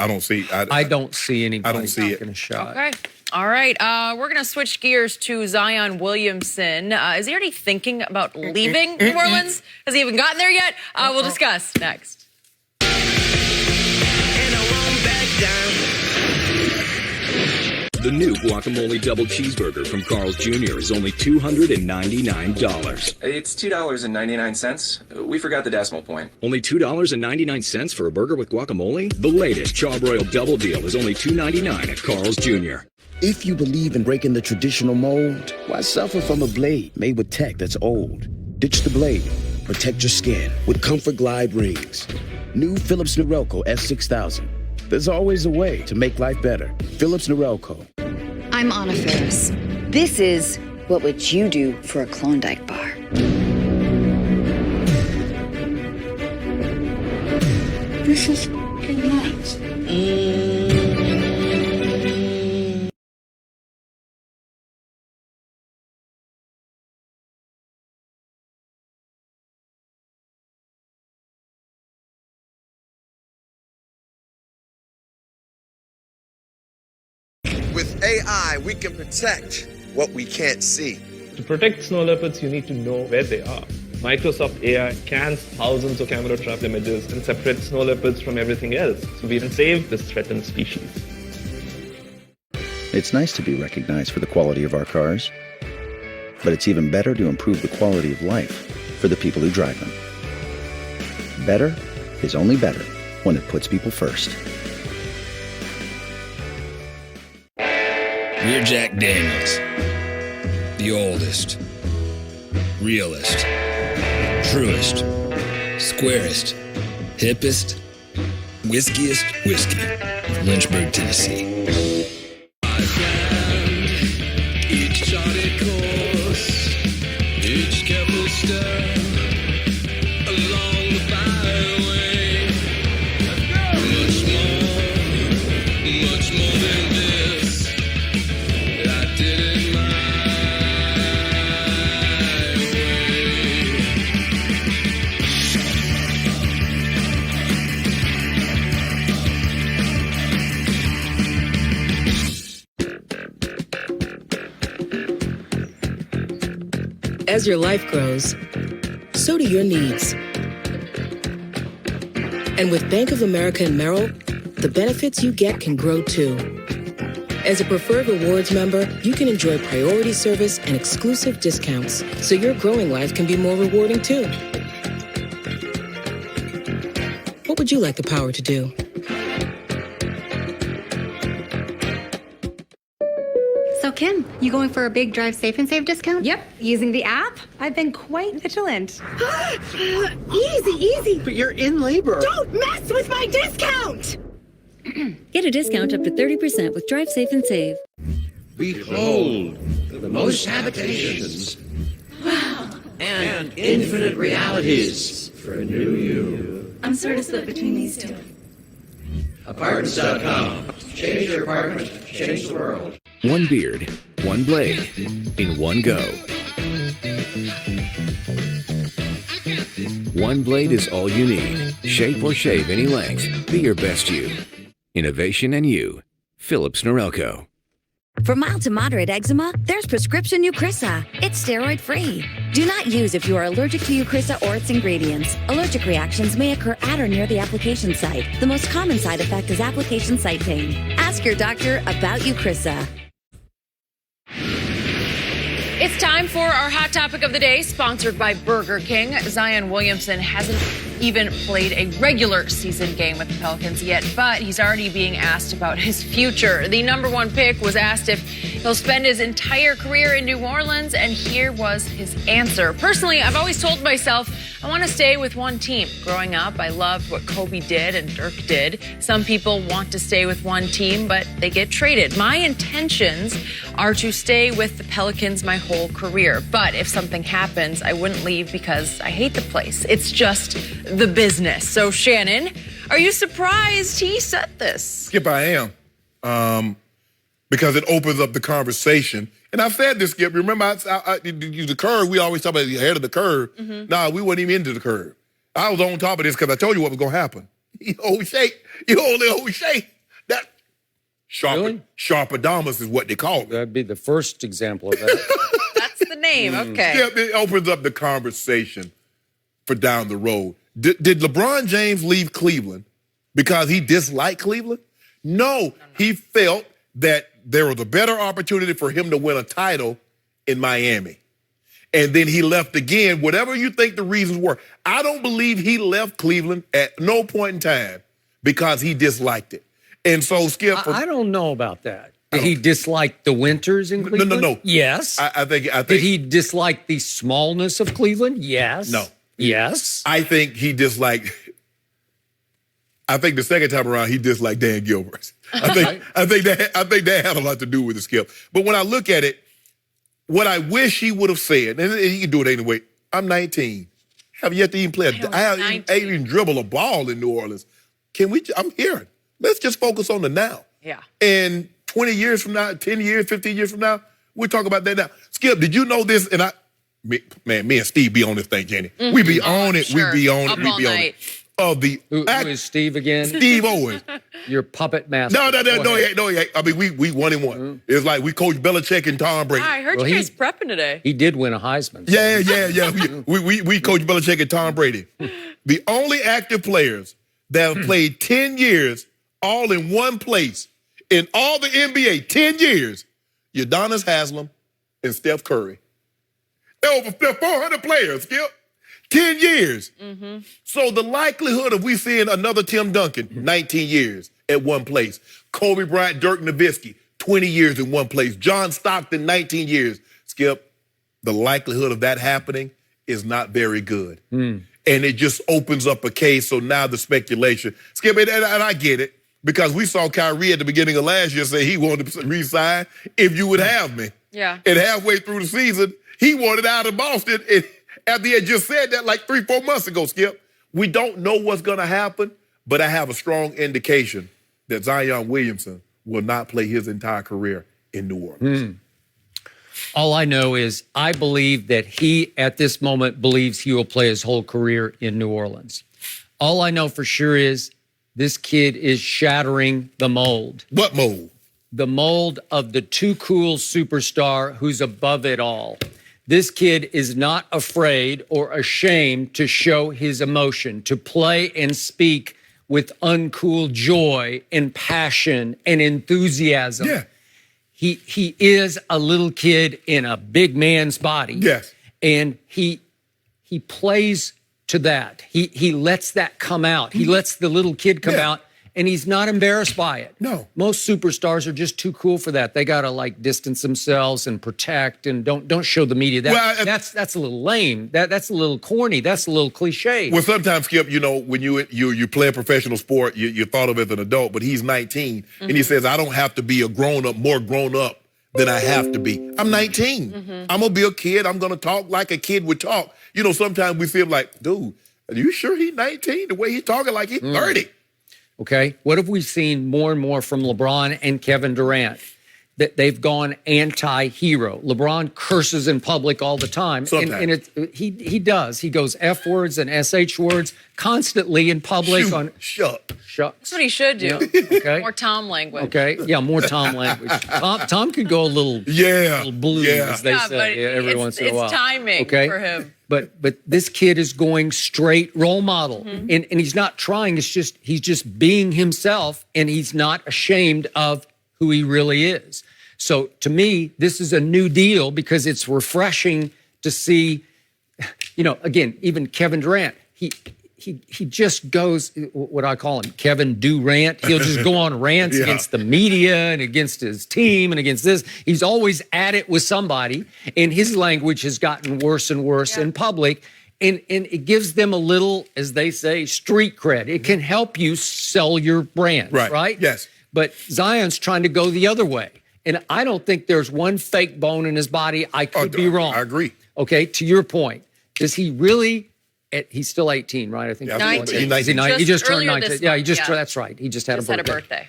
don't see. I don't see anybody. I don't see taking a shot. Okay. All right. We're going to switch gears to Zion Williamson. Is he already thinking about leaving New Orleans? Has he even gotten there yet? We'll discuss next. The new guacamole double cheeseburger from Carl's Jr. is only $299. It's $2.99. We forgot the decimal point. Only $2.99 for a burger with guacamole? The latest Charbroiled Double Deal is only $2.99 at Carl's Jr. If you believe in breaking the traditional mold, why suffer from a blade made with tech that's old? Ditch the blade. Protect your skin with Comfort Glide rings. New Philips Norelco S6000. There's always a way to make life better. Philips Norelco. I'm Anna Ferris. This is What Would You Do for a Klondike Bar? This is nuts. AI, we can protect what we can't see. To protect snow leopards, you need to know where they are. Microsoft AI scans thousands of camera trap images and separates snow leopards from everything else, so we can save this threatened species. It's nice to be recognized for the quality of our cars, but it's even better to improve the quality of life for the people who drive them. Better is only better when it puts people first. We're Jack Daniels, the oldest, realest, truest, squarest, hippest, whiskiest whiskey of Lynchburg, Tennessee. Each charted course, each careful step along the byway. Much more than this. I did it my As your life grows, so do your needs. And with Bank of America and Merrill, the benefits you get can grow too. As a preferred rewards member, you can enjoy priority service and exclusive discounts, so your growing life can be more rewarding too. What would you like the power to do? So Kim, you going for a big drive safe and save discount? Yep. Using the app? I've been quite vigilant. Easy. But you're in labor. Don't mess with my discount! Get a discount up to 30% with Drive Safe and Save. Behold, the most habitations. Wow. And infinite realities for a new you. I'm sort of split between these two. Apartments.com. Change your apartment, change the world. One beard, one blade, in one go. One blade is all you need. Shape or shave any length. Be your best you. Innovation and you. Philips Norelco. For mild to moderate eczema, there's prescription Eucrisa. It's steroid-free. Do not use if you are allergic to Eucrisa or its ingredients. Allergic reactions may occur at or near the application site. The most common side effect is application site pain. Ask your doctor about Eucrisa. It's time for our hot topic of the day, sponsored by Burger King. Zion Williamson hasn't even played a regular season game with the Pelicans yet, but he's already being asked about his future. The number one pick was asked if he'll spend his entire career in New Orleans, and here was his answer. Personally, I've always told myself I want to stay with one team. Growing up, I loved what Kobe did and Dirk did. Some people want to stay with one team, but they get traded. My intentions are to stay with the Pelicans my whole career. But if something happens, I wouldn't leave because I hate the place. It's just the business. So, Shannon, are you surprised he said this? Skip, I am. Because it opens up the conversation. And I've said this, Skip. Remember, the curve, we always talk about the head of the curve. Mm-hmm. Nah, we weren't even into the curve. I was on top of this because I told you what was going to happen. You only shake. That Sharpedamus is what they call it. That'd be the first example of that. That's the name, okay. Yeah, it opens up the conversation for down the road. Did LeBron James leave Cleveland because he disliked Cleveland? No, he felt that there was a better opportunity for him to win a title in Miami. And then he left again, whatever you think the reasons were. I don't believe he left Cleveland at no point in time because he disliked it. And so, Skip... I don't know about that. Did he dislike the winters in Cleveland? No. Yes. I think... Did he dislike the smallness of Cleveland? Yes. No. Yes. I think he disliked... I think the second time around, he disliked Dan Gilbert. I think that had a lot to do with it, Skip. But when I look at it, what I wish he would have said, and he can do it anyway, I'm 19. Have yet to even play I haven't even dribble a ball in New Orleans. I'm here. Let's just focus on the now. Yeah. And 20 years from now, 10 years, 15 years from now, we'll talk about that now. Skip, did you know this? And me and Steve be on this thing, Jenny. Mm-hmm. We be on it. Sure. We be on it. We be on it. of the... Who is Steve again? Steve Owens. Your puppet master. No, he ain't. I mean, we 1-1. It's like we coach Belichick and Tom Brady. I heard you guys prepping today. He did win a Heisman. Yeah. we coach Belichick and Tom Brady. The only active players that have played 10 years all in one place in all the NBA, 10 years, Udonis Haslem and Steph Curry. They're over 400 players, Skip. 10 years. Mm-hmm. So the likelihood of we seeing another Tim Duncan, 19 years at one place. Kobe Bryant, Dirk Nowitzki, 20 years in one place. John Stockton, 19 years. Skip, the likelihood of that happening is not very good. And it just opens up a case. So now the speculation. Skip, and I get it, because we saw Kyrie at the beginning of last year say he wanted to resign if you would have me. Yeah. And halfway through the season, he wanted out of Boston. And after he had just said that like 3-4 months ago, Skip, we don't know what's going to happen, but I have a strong indication that Zion Williamson will not play his entire career in New Orleans. All I know is I believe that he, at this moment, believes he will play his whole career in New Orleans. All I know for sure is this kid is shattering the mold. What mold? The mold of the too cool superstar who's above it all. This kid is not afraid or ashamed to show his emotion, to play and speak with uncool joy and passion and enthusiasm. Yeah. He is a little kid in a big man's body. Yes. And he plays to that. He lets that come out. He lets the little kid come out, and he's not embarrassed by it. No. Most superstars are just too cool for that. They got to like distance themselves and protect and don't show the media. That's a little lame. That's a little corny. That's a little cliche. Well, sometimes, Skip, you know, when you play a professional sport, you're thought of as an adult, but he's 19, and he says, I don't have to be more grown up than I have to be. I'm 19. I'm going to be a kid. I'm going to talk like a kid would talk. You know, sometimes we feel like, dude, are you sure he's 19? The way he's talking like he's 30. Okay, what have we seen more and more from LeBron and Kevin Durant? That they've gone anti-hero. LeBron curses in public all the time. Sometimes. And he does. He goes F words and SH words constantly in public. Shut. That's what he should do. Okay. More Tom language. Okay, yeah, more Tom language. Tom can go a little blue, as they say, every once in a while. It's timing for him. But this kid is going straight role model, and he's not trying. He's just being himself, and he's not ashamed of who he really is. So to me, this is a new deal because it's refreshing to see, you know, again, even Kevin Durant, he just goes, what I call him, Kevin Durant. He'll just go on rants against the media and against his team and against this. He's always at it with somebody, and his language has gotten worse and worse in public. And it gives them a little, as they say, street cred. It can help you sell your brand, right? Yes. But Zion's trying to go the other way. And I don't think there's one fake bone in his body. I could be wrong. I agree. Okay, to your point, does he really, he's still 18, right? I think 19. He just turned 19. Yeah, he just that's right. He just had a birthday.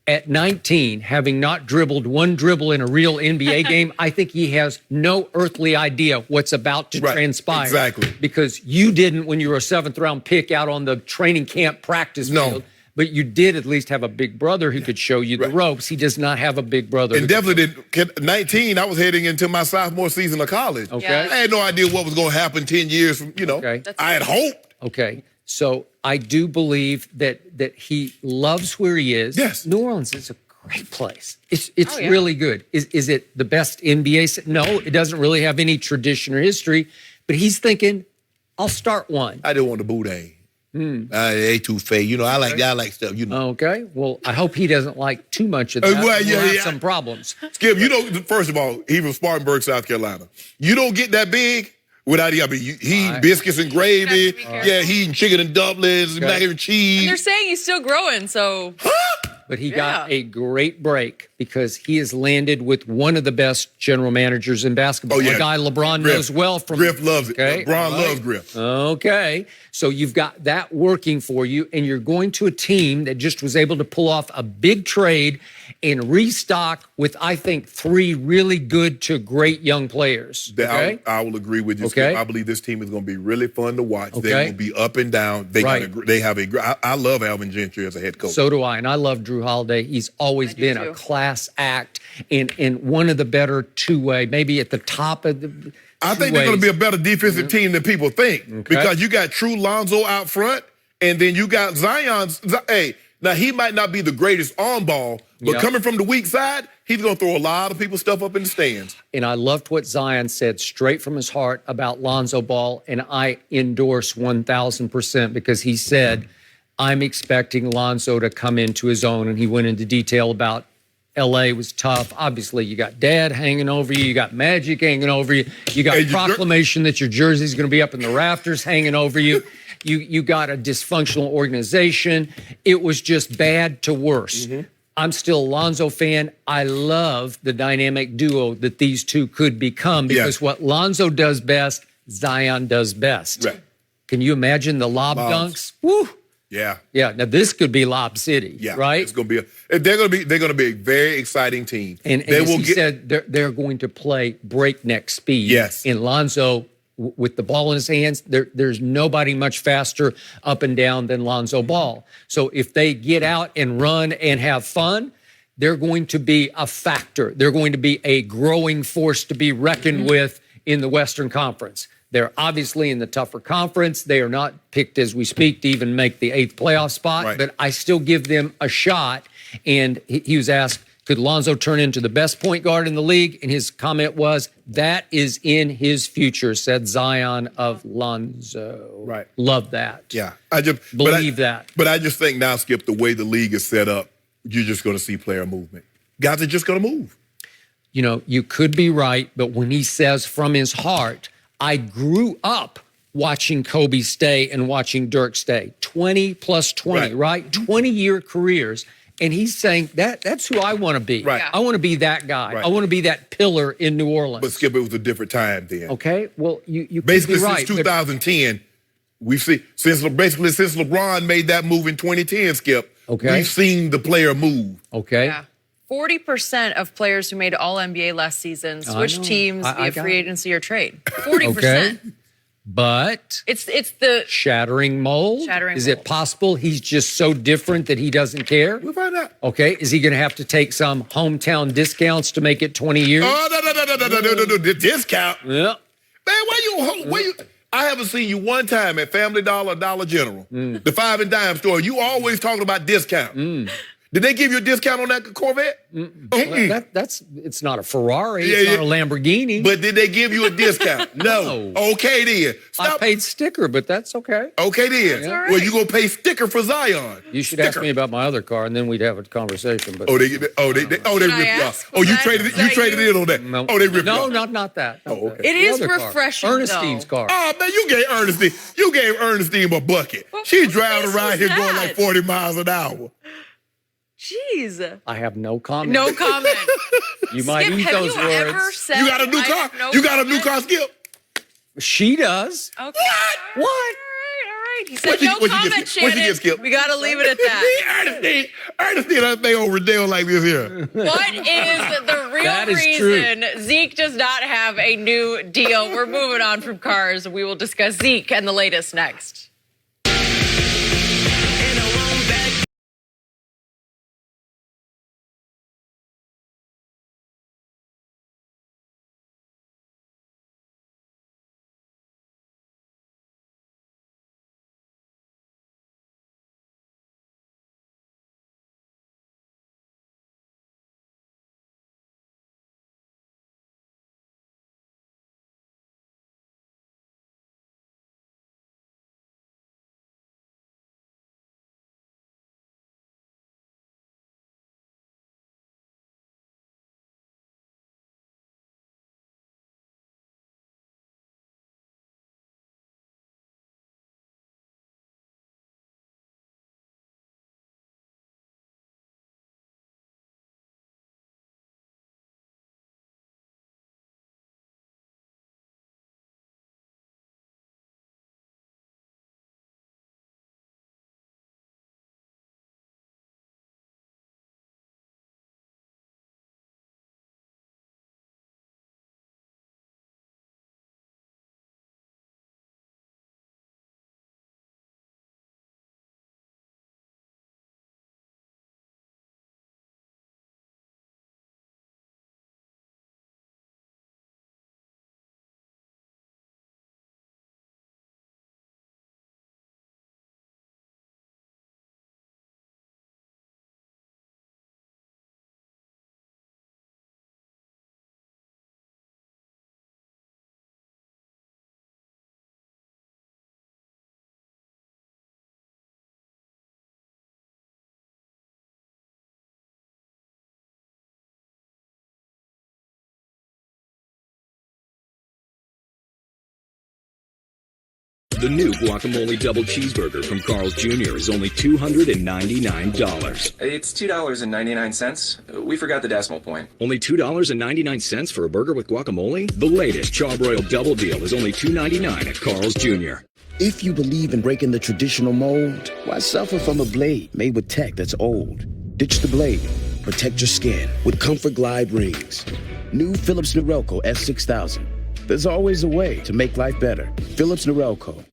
At 19, having not dribbled one dribble in a real NBA game, I think he has no earthly idea what's about to transpire. Exactly. Because you didn't when you were a 7th round pick out on the training camp practice field. But you did at least have a big brother who could show you the ropes. He does not have a big brother. And definitely did. 19, I was heading into my sophomore season of college. Okay. I had no idea what was going to happen 10 years from, I had hoped. Okay. So I do believe that he loves where he is. Yes. New Orleans is a great place. It's really good. Is it the best NBA? No, it doesn't really have any tradition or history. But he's thinking, I'll start one. I didn't want the boudin. They too fake. You know, I like stuff, you know. Okay. Well, I hope he doesn't like too much of that. We'll have some problems. Skip, you know, first of all, he from Spartanburg, South Carolina. You don't get that big without he eating biscuits and gravy. He eating chicken and dumplings and mac and cheese. And they're saying he's still growing, so. but he got a great break because he has landed with one of the best general managers in basketball. Oh, yeah. A guy LeBron knows well from Griff loves it. Okay, LeBron loves Griff. Okay. So you've got that working for you, and you're going to a team that just was able to pull off a big trade and restock with, I think, 3 really good to great young players. Okay? I will agree with you. Okay. Skip. I believe this team is going to be really fun to watch. Okay. They will be up and down. They have I love Alvin Gentry as a head coach. So do I, and I love Drew Holiday. He's always been a class act and one of the better two-way, maybe at the top of the I think they're going to be a better defensive team than people think because you got True Lonzo out front, and then you got Zion. Hey, now he might not be the greatest on ball, but coming from the weak side, he's going to throw a lot of people's stuff up in the stands. And I loved what Zion said straight from his heart about Lonzo Ball, and I endorse 1,000% because he said, I'm expecting Lonzo to come into his own, and he went into detail about L.A. was tough. Obviously, you got Dad hanging over you. You got Magic hanging over you. You got proclamation that your jersey's going to be up in the rafters hanging over you. You got a dysfunctional organization. It was just bad to worse. I'm still a Lonzo fan. I love the dynamic duo that these two could become because what Lonzo does best, Zion does best. Right. Can you imagine the lob dunks? Woo! Yeah. Yeah. Now this could be Lob City. Yeah. Right. It's going to be they're going to be a very exciting team. And they as he said, they're going to play breakneck speed. Yes. And Lonzo, with the ball in his hands, there's nobody much faster up and down than Lonzo Ball. So if they get out and run and have fun, they're going to be a factor. They're going to be a growing force to be reckoned with in the Western Conference. They're obviously in the tougher conference. They are not picked as we speak to even make the 8th playoff spot, but I still give them a shot. And he was asked, could Lonzo turn into the best point guard in the league? And his comment was, that is in his future, said Zion of Lonzo. Right. Love that. Yeah. I just believe that. But I just think now, Skip, the way the league is set up, you're just going to see player movement. Guys are just going to move. You know, you could be right, but when he says from his heart, I grew up watching Kobe stay and watching Dirk stay. 20 plus 20, right? 20-year careers. And he's saying that's who I want to be. Right. I want to be that guy. Right. I want to be that pillar in New Orleans. But Skip, it was a different time then. Okay. Well, you basically could be right, since 2010, we've seen since LeBron made that move in 2010, Skip. Okay. We've seen the player move. Okay. Yeah. 40% of players who made All-NBA last season switched teams via free agency or trade. 40%. Okay. But it's the shattering mold. Is it possible he's just so different that he doesn't care? We'll find out. Okay. Is he going to have to take some hometown discounts to make it 20 years? Oh, no, the discount. Yeah. Man, why you? I haven't seen you one time at Family Dollar, Dollar General, the 5 and dime store. You always talking about discount. Did they give you a discount on that Corvette? Well, it's not a Ferrari. It's not a Lamborghini. But did they give you a discount? No. Okay, then. I paid sticker, but that's okay. Okay, then. That's all right. Well, you gonna pay sticker for Zion. You should ask me about my other car, and then we'd have a conversation. But they ripped you off. Oh, you traded in on that. No. Oh, they ripped you off. No, not that. Oh, okay. It is The other car. refreshing, Ernestine's car. Oh, man, you gave Ernestine a bucket. She's driving around here going like 40 miles an hour. Jeez. I have no comment. No comment. You might Skip, eat have those you words. ever said You got a new I car? have no You got a new comment? car, Skip? She does. Okay. What? All right. He said What'd you- no what'd you comment, get, Skip? What'd you Shannon. get, Skip? We got to leave it at that. Ernestine, I think on Riddell like this here. What is the real That is true. reason Zeke does not have a new deal? We're moving on from cars. We will discuss Zeke and the latest next. The new guacamole double cheeseburger from Carl's Jr. is only $299. It's $2.99. We forgot the decimal point. Only $2.99 for a burger with guacamole? The latest Charbroiled Double Deal is only $2.99 at Carl's Jr. If you believe in breaking the traditional mold, why suffer from a blade made with tech that's old? Ditch the blade. Protect your skin with Comfort Glide rings. New Philips Norelco S6000. There's always a way to make life better. Philips Norelco.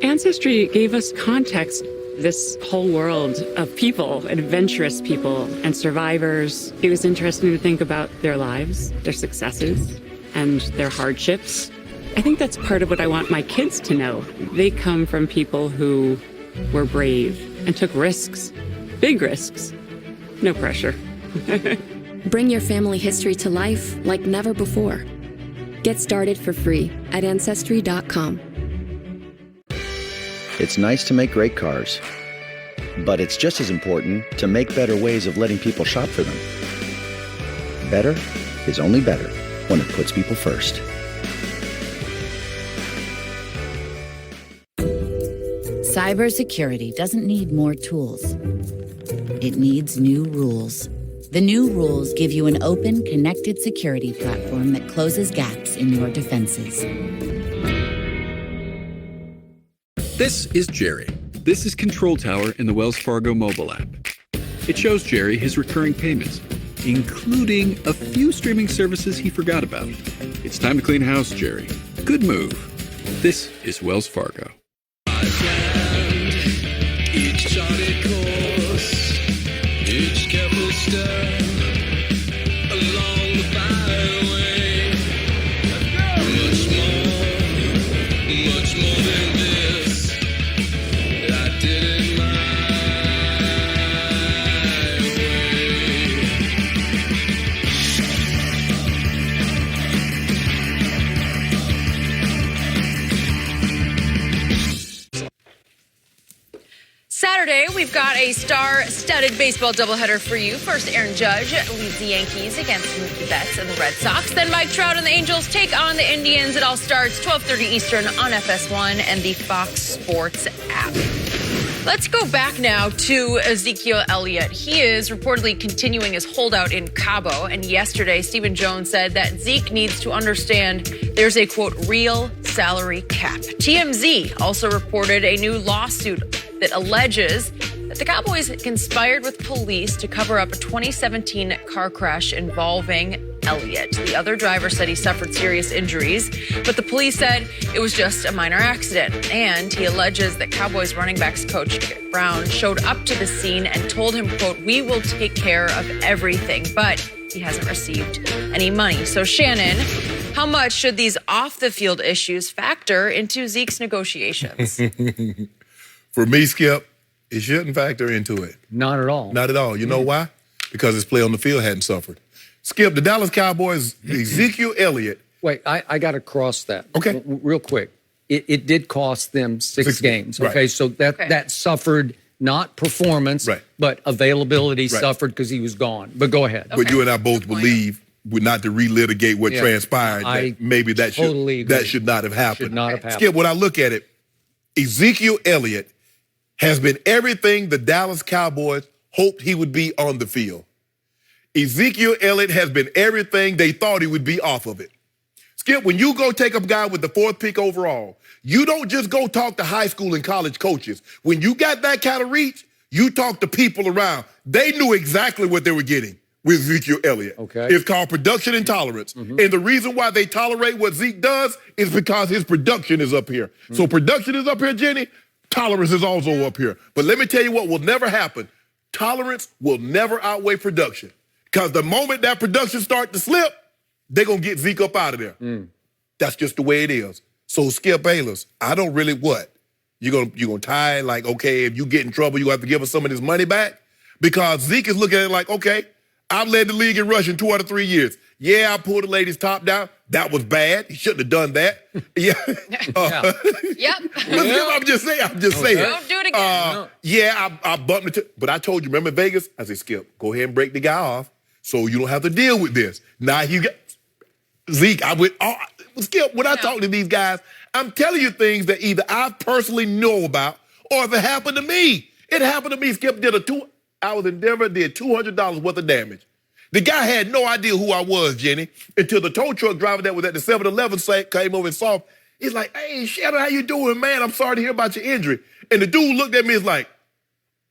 Ancestry gave us context. This whole world of people, adventurous people and survivors. It was interesting to think about their lives, their successes, and their hardships. I think that's part of what I want my kids to know. They come from people who were brave and took risks, big risks. No pressure. Bring your family history to life like never before. Get started for free at Ancestry.com. It's nice to make great cars, but it's just as important to make better ways of letting people shop for them. Better is only better when it puts people first. Cybersecurity doesn't need more tools. It needs new rules. The new rules give you an open, connected security platform that closes gaps in your defenses. This is Jerry. This is Control Tower in the Wells Fargo mobile app. It shows Jerry his recurring payments, including a few streaming services he forgot about. It's time to clean house, Jerry. Good move. This is Wells Fargo. Each charted course, each careful step along the byway. Much more than this. I did it my Saturday, we've got a star-studded baseball doubleheader for you. First, Aaron Judge leads the Yankees against Mookie Betts and the Red Sox. Then Mike Trout and the Angels take on the Indians. It all starts 12:30 Eastern on FS1 and the Fox Sports app. Let's go back now to Ezekiel Elliott. He is reportedly continuing his holdout in Cabo. And yesterday, Stephen Jones said that Zeke needs to understand there's a, quote, real salary cap. TMZ also reported a new lawsuit that alleges that the Cowboys conspired with police to cover up a 2017 car crash involving Elliott. The other driver said he suffered serious injuries, but the police said it was just a minor accident. And he alleges that Cowboys running backs coach Brown showed up to the scene and told him, quote, we will take care of everything, but he hasn't received any money. So Shannon, how much should these off-the-field issues factor into Zeke's negotiations? For me, Skip, it shouldn't factor into it. Not at all. Not at all. You know why? Because his play on the field hadn't suffered. Skip, the Dallas Cowboys, Ezekiel Elliott. Wait, I got to cross that. Okay. Real quick. It did cost them six games. Okay, right. So that suffered not performance, but availability suffered because he was gone. But go ahead. But you and I both believe not to relitigate what transpired. That maybe that should not have happened. Should not have happened. Skip, when I look at it, Ezekiel Elliott has been everything the Dallas Cowboys hoped he would be on the field. Ezekiel Elliott has been everything they thought he would be off of it. Skip, when you go take a guy with the 4th pick overall, you don't just go talk to high school and college coaches. When you got that kind of reach, you talk to people around. They knew exactly what they were getting with Ezekiel Elliott. Okay. It's called production intolerance. And the reason why they tolerate what Zeke does is because his production is up here. So production is up here, Jenny. Tolerance is also up here. But let me tell you what will never happen. Tolerance will never outweigh production. Because the moment that production starts to slip, they're going to get Zeke up out of there. That's just the way it is. So Skip Bayless, I don't really what? You're gonna tie like, okay, if you get in trouble, you have to give us some of this money back? Because Zeke is looking at it like, okay, I've led the league in rushing 2 out of 3 years. Yeah, I pulled the lady's top down. That was bad. He shouldn't have done that. Yep. I'm just saying. Don't do it again. I bumped it. But I told you, remember Vegas? I said, Skip, go ahead and break the guy off so you don't have to deal with this. Now you got Zeke. Skip, when I talk to these guys, I'm telling you things that either I personally know about or if it happened to me. It happened to me. Skip I was in Denver, did $200 worth of damage. The guy had no idea who I was, Jenny, until the tow truck driver that was at the 7-Eleven site came over and saw him. He's like, hey, Shannon, how you doing, man? I'm sorry to hear about your injury. And the dude looked at me and was like,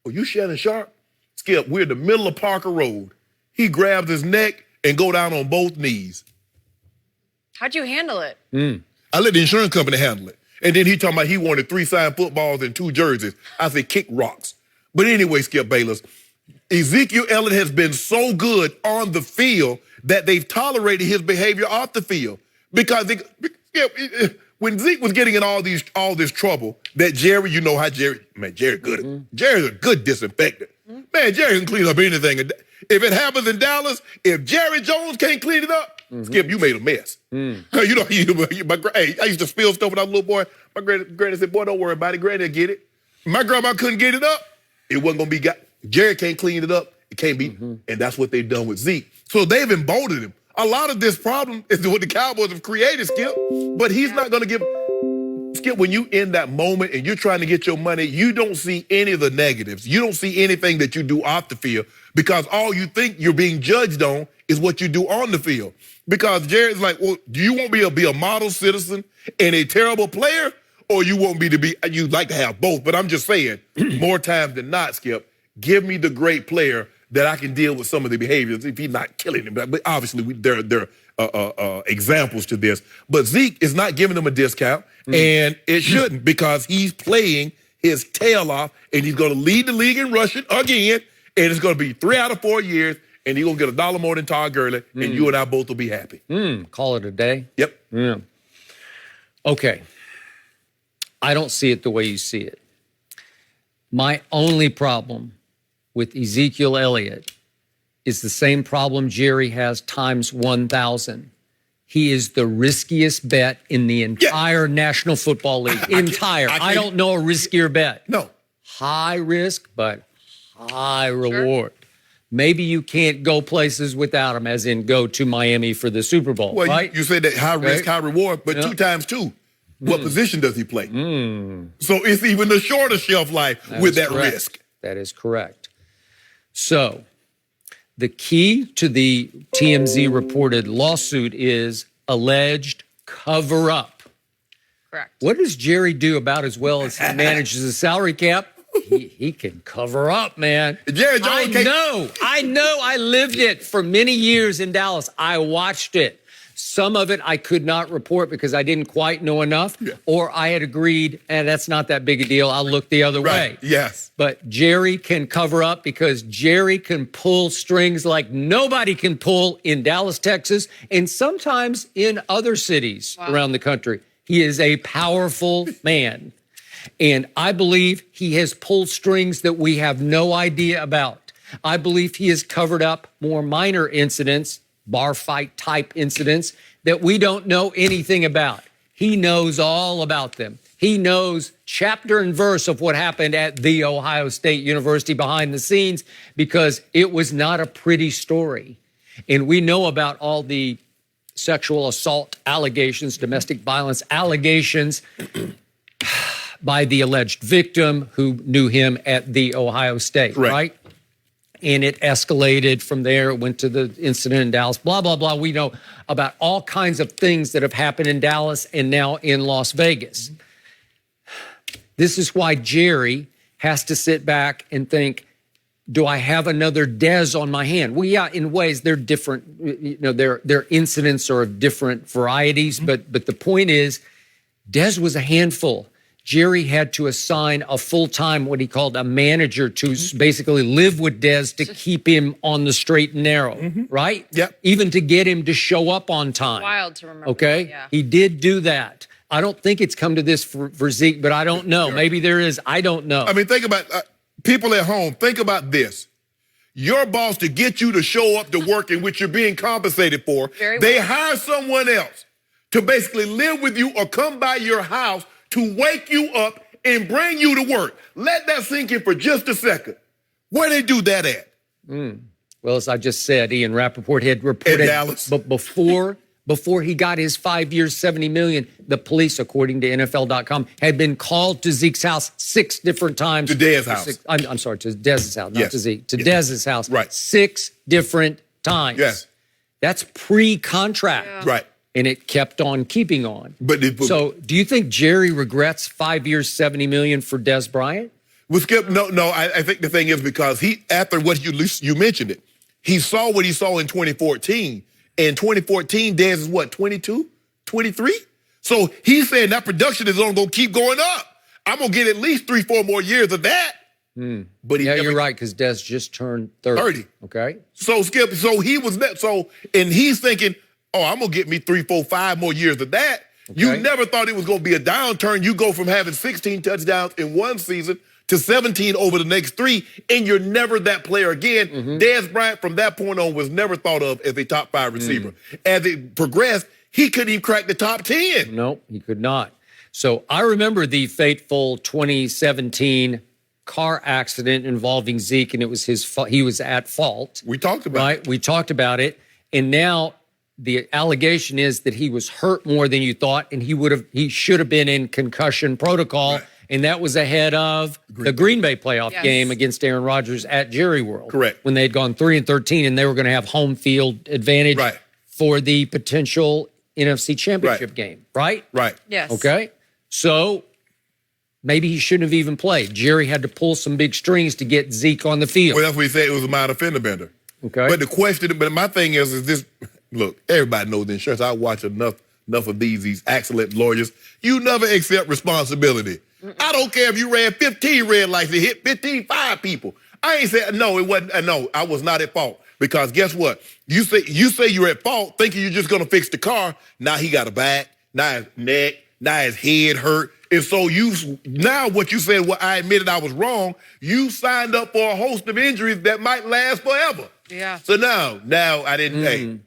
oh, you Shannon Sharpe? Skip, we're in the middle of Parker Road. He grabs his neck and go down on both knees. How'd you handle it? I let the insurance company handle it. And then he talking about he wanted 3 signed footballs and 2 jerseys. I said, kick rocks. But anyway, Skip Bayless, Ezekiel Elliott has been so good on the field that they've tolerated his behavior off the field. Because when Zeke was getting in all this trouble, that Jerry, you know how Jerry good. Jerry's a good disinfectant. Man, Jerry can clean up anything. If it happens in Dallas, if Jerry Jones can't clean it up, Skip, you made a mess. I used to spill stuff when I was a little boy. My granny said, boy, don't worry about it. Granny will get it. My grandma couldn't get it up. It wasn't going to be got. Jerry can't clean it up. It can't be. And that's what they've done with Zeke. So they've emboldened him. A lot of this problem is what the Cowboys have created, Skip. But he's not going to give. Skip, when you in that moment and you're trying to get your money, you don't see any of the negatives. You don't see anything that you do off the field because all you think you're being judged on is what you do on the field. Because Jerry's like, well, do you want me to be a model citizen and a terrible player? Or you want me to be, you'd like to have both. But I'm just saying, more times than not, Skip, give me the great player that I can deal with some of the behaviors if he's not killing him. But obviously, there are examples to this. But Zeke is not giving them a discount, and it shouldn't because he's playing his tail off, and he's going to lead the league in rushing again, and it's going to be 3 out of 4 years, and he's going to get $1 more than Todd Gurley, and you and I both will be happy. Call it a day? Yep. Yeah. Okay. I don't see it the way you see it. My only problem with Ezekiel Elliott is the same problem Jerry has times 1,000. He is the riskiest bet in the entire National Football League. I don't know a riskier bet. No. High risk, but high reward. Maybe you can't go places without him, as in go to Miami for the Super Bowl, well, right? You said that high risk, high reward, but 2 times 2. What position does he play? So it's even the shorter shelf life with that risk. That is correct. So the key to the TMZ reported lawsuit is alleged cover-up. Correct. What does Jerry do about as well as he manages the salary cap? He can cover up, man. Jerry Jones I know. I lived it for many years in Dallas. I watched it. Some of it I could not report because I didn't quite know enough, or I had agreed, and that's not that big a deal. I'll look the other way. Yes. But Jerry can cover up because Jerry can pull strings like nobody can pull in Dallas, Texas, and sometimes in other cities around the country. He is a powerful man. And I believe he has pulled strings that we have no idea about. I believe he has covered up more minor incidents, bar fight type incidents that we don't know anything about. He knows all about them. He knows chapter and verse of what happened at The Ohio State University behind the scenes because it was not a pretty story. And we know about all the sexual assault allegations, domestic violence allegations by the alleged victim who knew him at The Ohio State, right? And it escalated from there. It went to the incident in Dallas, blah, blah, blah. We know about all kinds of things that have happened in Dallas and now in Las Vegas. This is why Jerry has to sit back and think, do I have another Dez on my hand? Well, yeah, in ways they're different. You know, their incidents are of different varieties. But the point is, Dez was a handful. Jerry had to assign a full-time, what he called a manager, to basically live with Dez to keep him on the straight and narrow, right? Yep. Even to get him to show up on time. Wild to remember. Okay? Yeah. He did do that. I don't think it's come to this for Zeke, but I don't know. Maybe there is. I don't know. I mean, think about people at home. Think about this. Your boss, to get you to show up to work in which you're being compensated for, they hire someone else to basically live with you or come by your house to wake you up and bring you to work. Let that sink in for just a second. Where they do that at? Well, as I just said, Ian Rappaport had reported Dallas. But before before he got his 5 years, $70 million. The police, according to NFL.com, had been called to Zeke's house 6 different times. To Dez's house. I'm sorry, to Dez's house, not Yes. to Zeke. To Yes. Dez's house. Right. 6 different times. Yes. That's pre-contract. Right. And it kept on keeping on. But so, do you think Jerry regrets 5 years, $70 million for Dez Bryant? Well, Skip, no. I think the thing is because after what you mentioned it, he saw what he saw in 2014. In 2014, Dez is what, 22, 23? So he's saying that production is only going to keep going up. I'm going to get at least 3-4 more years of that. But you're right, because Dez just turned 30. Okay. So Skip, and he's thinking, oh, I'm going to get me 3, 4, 5 more years of that. Okay. You never thought it was going to be a downturn. You go from having 16 touchdowns in one season to 17 over the next 3, and you're never that player again. Dez Bryant, from that point on, was never thought of as a top 5 receiver. As it progressed, he couldn't even crack the top 10. No, he could not. So I remember the fateful 2017 car accident involving Zeke, and it was his fault. He was at fault. We talked about it. We talked about it, and now the allegation is that he was hurt more than you thought, and he should have been in concussion protocol. Right. And that was ahead of the Green Bay playoff game against Aaron Rodgers at Jerry World. Correct. When they had gone 3-13 and they were going to have home field advantage for the potential NFC Championship game, right? Right. Yes. Okay. So maybe he shouldn't have even played. Jerry had to pull some big strings to get Zeke on the field. Well, that's what he said. It was a minor fender bender. Okay. But my thing is this, look, everybody knows the insurance. I watch enough of these excellent lawyers. You never accept responsibility. I don't care if you ran 15 red lights and hit 5 people. I ain't saying, no, it wasn't, no, I was not at fault. Because guess what? You say you're at fault thinking you're just going to fix the car. Now he got a back, now his neck, now his head hurt. And so now what you said, well, I admitted I was wrong. You signed up for a host of injuries that might last forever. Yeah. So now I didn't, hey,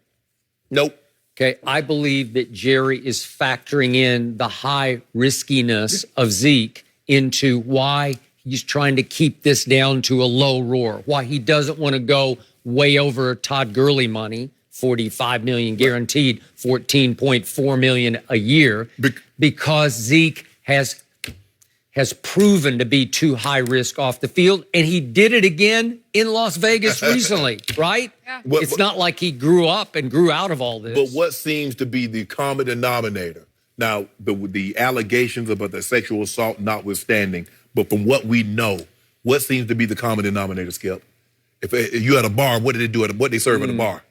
nope. Okay, I believe that Jerry is factoring in the high riskiness of Zeke into why he's trying to keep this down to a low roar, why he doesn't want to go way over Todd Gurley money, $45 million guaranteed, $14.4 million a year, because Zeke has proven to be too high risk off the field, and he did it again in Las Vegas recently, right? Yeah. It's not like he grew up and grew out of all this. But what seems to be the common denominator, now the allegations about the sexual assault notwithstanding, but from what we know, what seems to be the common denominator, Skip? If you at a bar, what did they do what they serve at a bar?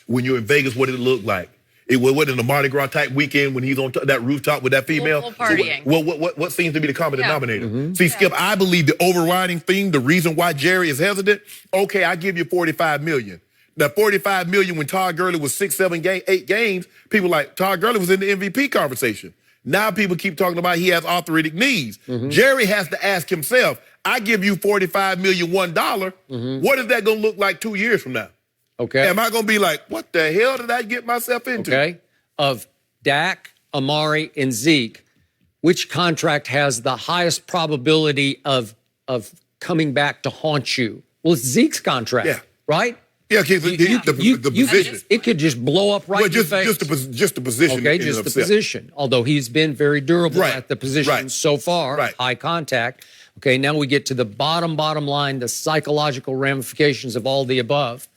When you're in Vegas, what did it look like? It was in a Mardi Gras type weekend when he's on that rooftop with that female. Partying. So what seems to be the common denominator? See, Skip, I believe the overriding thing, the reason why Jerry is hesitant, okay, I give you $45 million. Now, $45 million when Todd Gurley was 8 games, people like, Todd Gurley was in the MVP conversation. Now people keep talking about he has arthritic knees. Jerry has to ask himself, I give you $45 million $1, what is that going to look like 2 years from now? Okay. Am I going to be like, what the hell did I get myself into? Okay. Of Dak, Amari, and Zeke, which contract has the highest probability of coming back to haunt you? Well, it's Zeke's contract, right? Yeah, okay, the position. It could just blow up right in your face. Just the position. Okay, just the position. Although he's been very durable at the position so far, high contact. Okay, now we get to the bottom line, the psychological ramifications of all the above.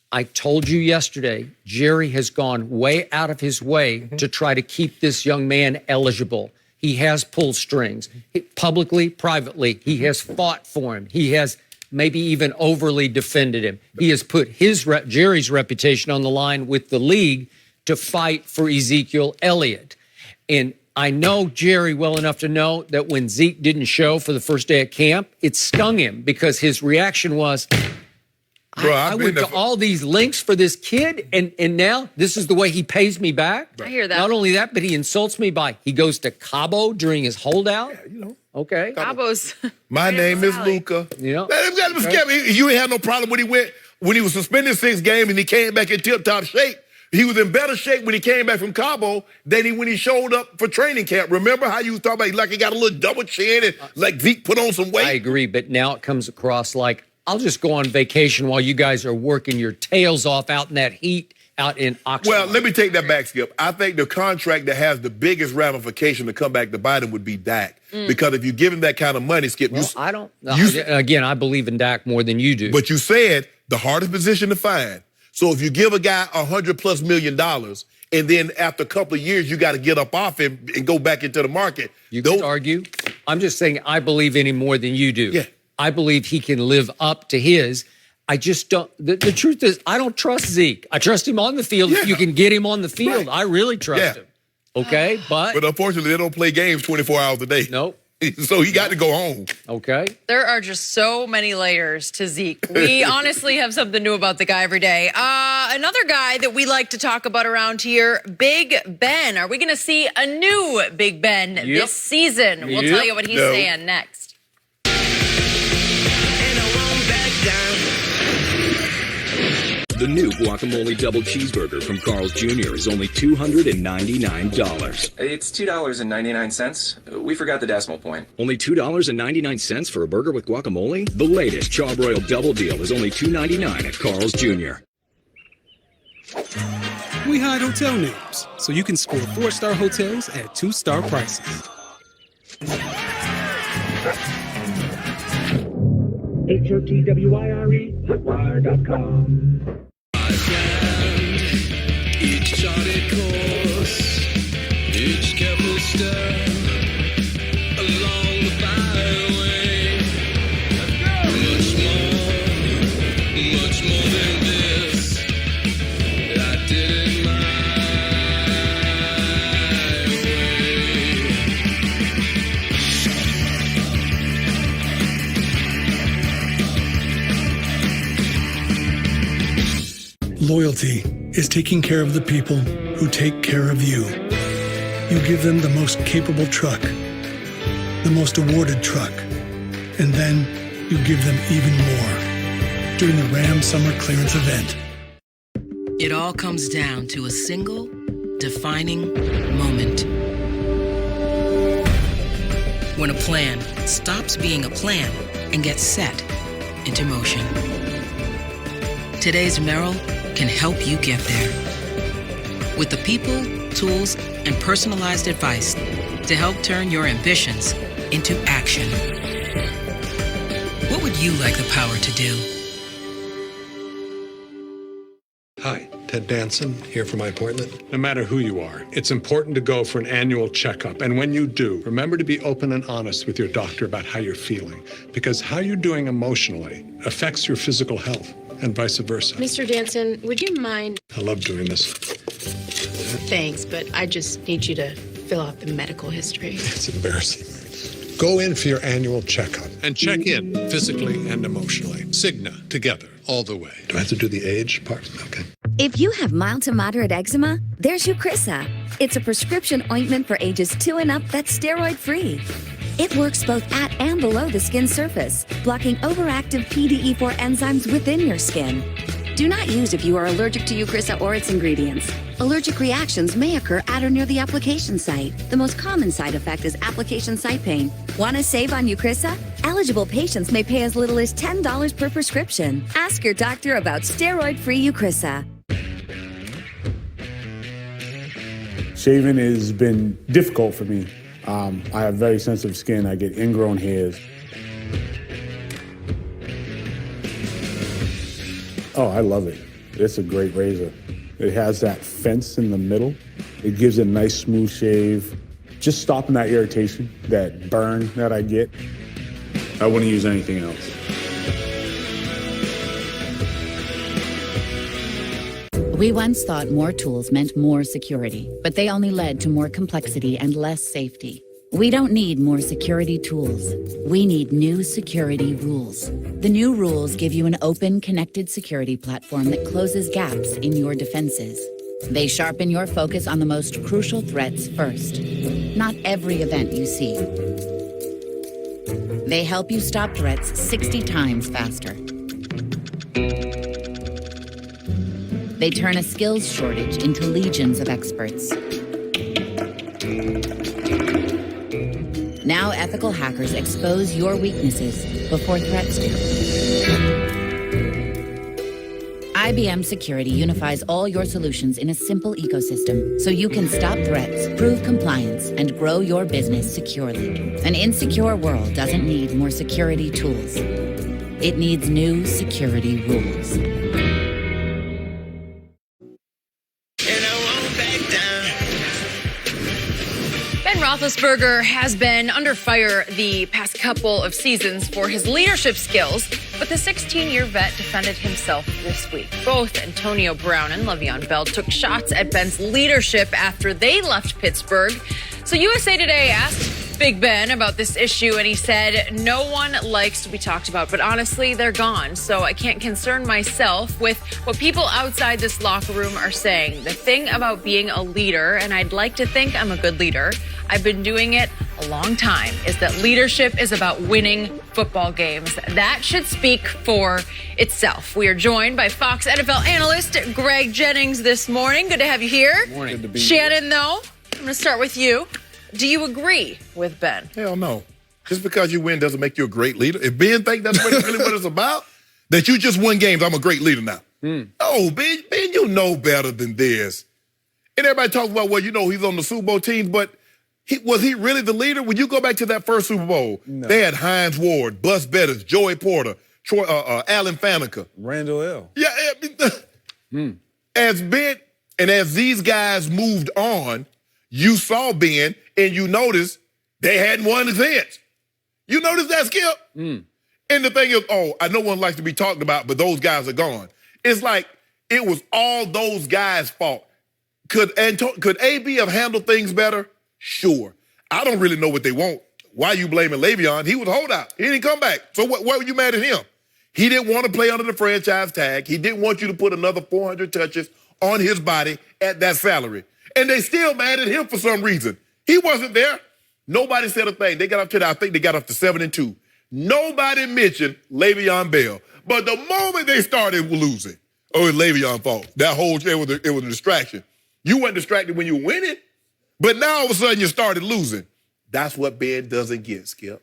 I told you yesterday, Jerry has gone way out of his way to try to keep this young man eligible. He has pulled strings. Publicly, privately, he has fought for him. He has maybe even overly defended him. He has put Jerry's reputation on the line with the league to fight for Ezekiel Elliott. And I know Jerry well enough to know that when Zeke didn't show for the first day of camp, it stung him because his reaction was, Bro, I went to all these links for this kid, and now this is the way he pays me back? I hear that. Not only that, but he insults me he goes to Cabo during his holdout? Yeah, you know. Okay. Cabo's. My name is Luca. You know? You ain't have no problem when he was suspended 6 games and he came back in tip-top shape. He was in better shape when he came back from Cabo than when he showed up for training camp. Remember how you was talking about like he got a little double chin and like Zeke put on some weight? I agree, but now it comes across like, I'll just go on vacation while you guys are working your tails off out in that heat out in Oxford. Well, let me take that back, Skip. I think the contract that has the biggest ramification to come back to bite him would be Dak. Because if you give him that kind of money, Skip, I don't. Again, I believe in Dak more than you do. But you said the hardest position to find. So if you give a guy $100+ million, and then after a couple of years, you got to get up off him and go back into the market. You could argue. I'm just saying I believe in him more than you do. Yeah. I believe he can live up to his. I just don't. The truth is, I don't trust Zeke. I trust him on the field if you can get him on the field. Right. I really trust him. Okay, but unfortunately, they don't play games 24 hours a day. Nope. So he got to go home. Okay. There are just so many layers to Zeke. We honestly have something new about the guy every day. Another guy that we like to talk about around here, Big Ben. Are we going to see a new Big Ben this season? We'll tell you what he's saying next. The new guacamole double cheeseburger from Carl's Jr. is only $299. It's $2.99. We forgot the decimal point. Only $2.99 for a burger with guacamole? The latest Charbroil Double Deal is only $2.99 at Carl's Jr. We hide hotel names, so you can score 4-star hotels at 2-star prices. HOTWIRE, Hotwire.com. Each charted course, each careful step along the byway. Much more than this. I did it my Loyalty is taking care of the people who take care of you. You give them the most capable truck, the most awarded truck, and then you give them even more during the Ram Summer Clearance event. It all comes down to a single, defining moment. When a plan stops being a plan and gets set into motion. Today's Merrill can help you get there. With the people, tools, and personalized advice to help turn your ambitions into action. What would you like the power to do? Hi, Ted Danson, here for my appointment. No matter who you are, it's important to go for an annual checkup. And when you do, remember to be open and honest with your doctor about how you're feeling. Because how you're doing emotionally affects your physical health and vice versa. Mr. Danson, would you mind? I love doing this. Thanks, but I just need you to fill out the medical history. It's embarrassing. Go in for your annual checkup and check in physically and emotionally. Cigna, together, all the way. Do I have to do the age part? Okay. If you have mild to moderate eczema, there's Eucrisa. It's a prescription ointment for ages 2 and up that's steroid-free. It works both at and below the skin surface, blocking overactive PDE4 enzymes within your skin. Do not use if you are allergic to Eucrisa or its ingredients. Allergic reactions may occur at or near the application site. The most common side effect is application site pain. Want to save on Eucrisa? Eligible patients may pay as little as $10 per prescription. Ask your doctor about steroid-free Eucrisa. Shaving has been difficult for me. I have very sensitive skin. I get ingrown hairs. Oh, I love it. It's a great razor. It has that fence in the middle. It gives it a nice smooth shave. Just stopping that irritation, that burn that I get. I wouldn't use anything else. We once thought more tools meant more security, but they only led to more complexity and less safety. We don't need more security tools. We need new security rules. The new rules give you an open, connected security platform that closes gaps in your defenses. They sharpen your focus on the most crucial threats first. Not every event you see. They help you stop threats 60 times faster. They turn a skills shortage into legions of experts. Now ethical hackers expose your weaknesses before threats do. IBM Security unifies all your solutions in a simple ecosystem so you can stop threats, prove compliance, and grow your business securely. An insecure world doesn't need more security tools. It needs new security rules. Ben Roethlisberger has been under fire the past couple of seasons for his leadership skills, but the 16-year vet defended himself this week. Both Antonio Brown and Le'Veon Bell took shots at Ben's leadership after they left Pittsburgh. So USA Today asked Big Ben about this issue, and he said, "No one likes to be talked about, but honestly, they're gone. So I can't concern myself with what people outside this locker room are saying. The thing about being a leader, and I'd like to think I'm a good leader, I've been doing it a long time, is that leadership is about winning football games. That should speak for itself." We are joined by Fox NFL analyst Greg Jennings this morning. Good to have you here. Morning. Good to be Shannon, though, I'm going to start with you. Do you agree with Ben? Hell no. Just because you win doesn't make you a great leader. If Ben thinks that's really what it's about, that you just won games, I'm a great leader now. Oh, Ben, you know better than this. And everybody talks about, well, you know, he's on the Super Bowl teams, but was he really the leader? When you go back to that first Super Bowl, they had Hines Ward, Bus Bettis, Joey Porter, Alan Faneca. Randall L. Yeah. As Ben and as these guys moved on, you saw Ben and you noticed they hadn't won since. You noticed that, Skip? And the thing is, I know one likes to be talked about, but those guys are gone. It's like it was all those guys' fault. Could AB have handled things better? Sure. I don't really know what they want. Why you blaming Le'Veon? He was a holdout. He didn't come back. So what were you mad at him? He didn't want to play under the franchise tag. He didn't want you to put another 400 touches on his body at that salary. And they still mad at him for some reason. He wasn't there. Nobody said a thing. They got up to I think they got up to 7-2. Nobody mentioned Le'Veon Bell. But the moment they started losing, it's Le'Veon's fault. That whole it was a distraction. You weren't distracted when you were winning, but now all of a sudden you started losing. That's what Ben doesn't get, Skip.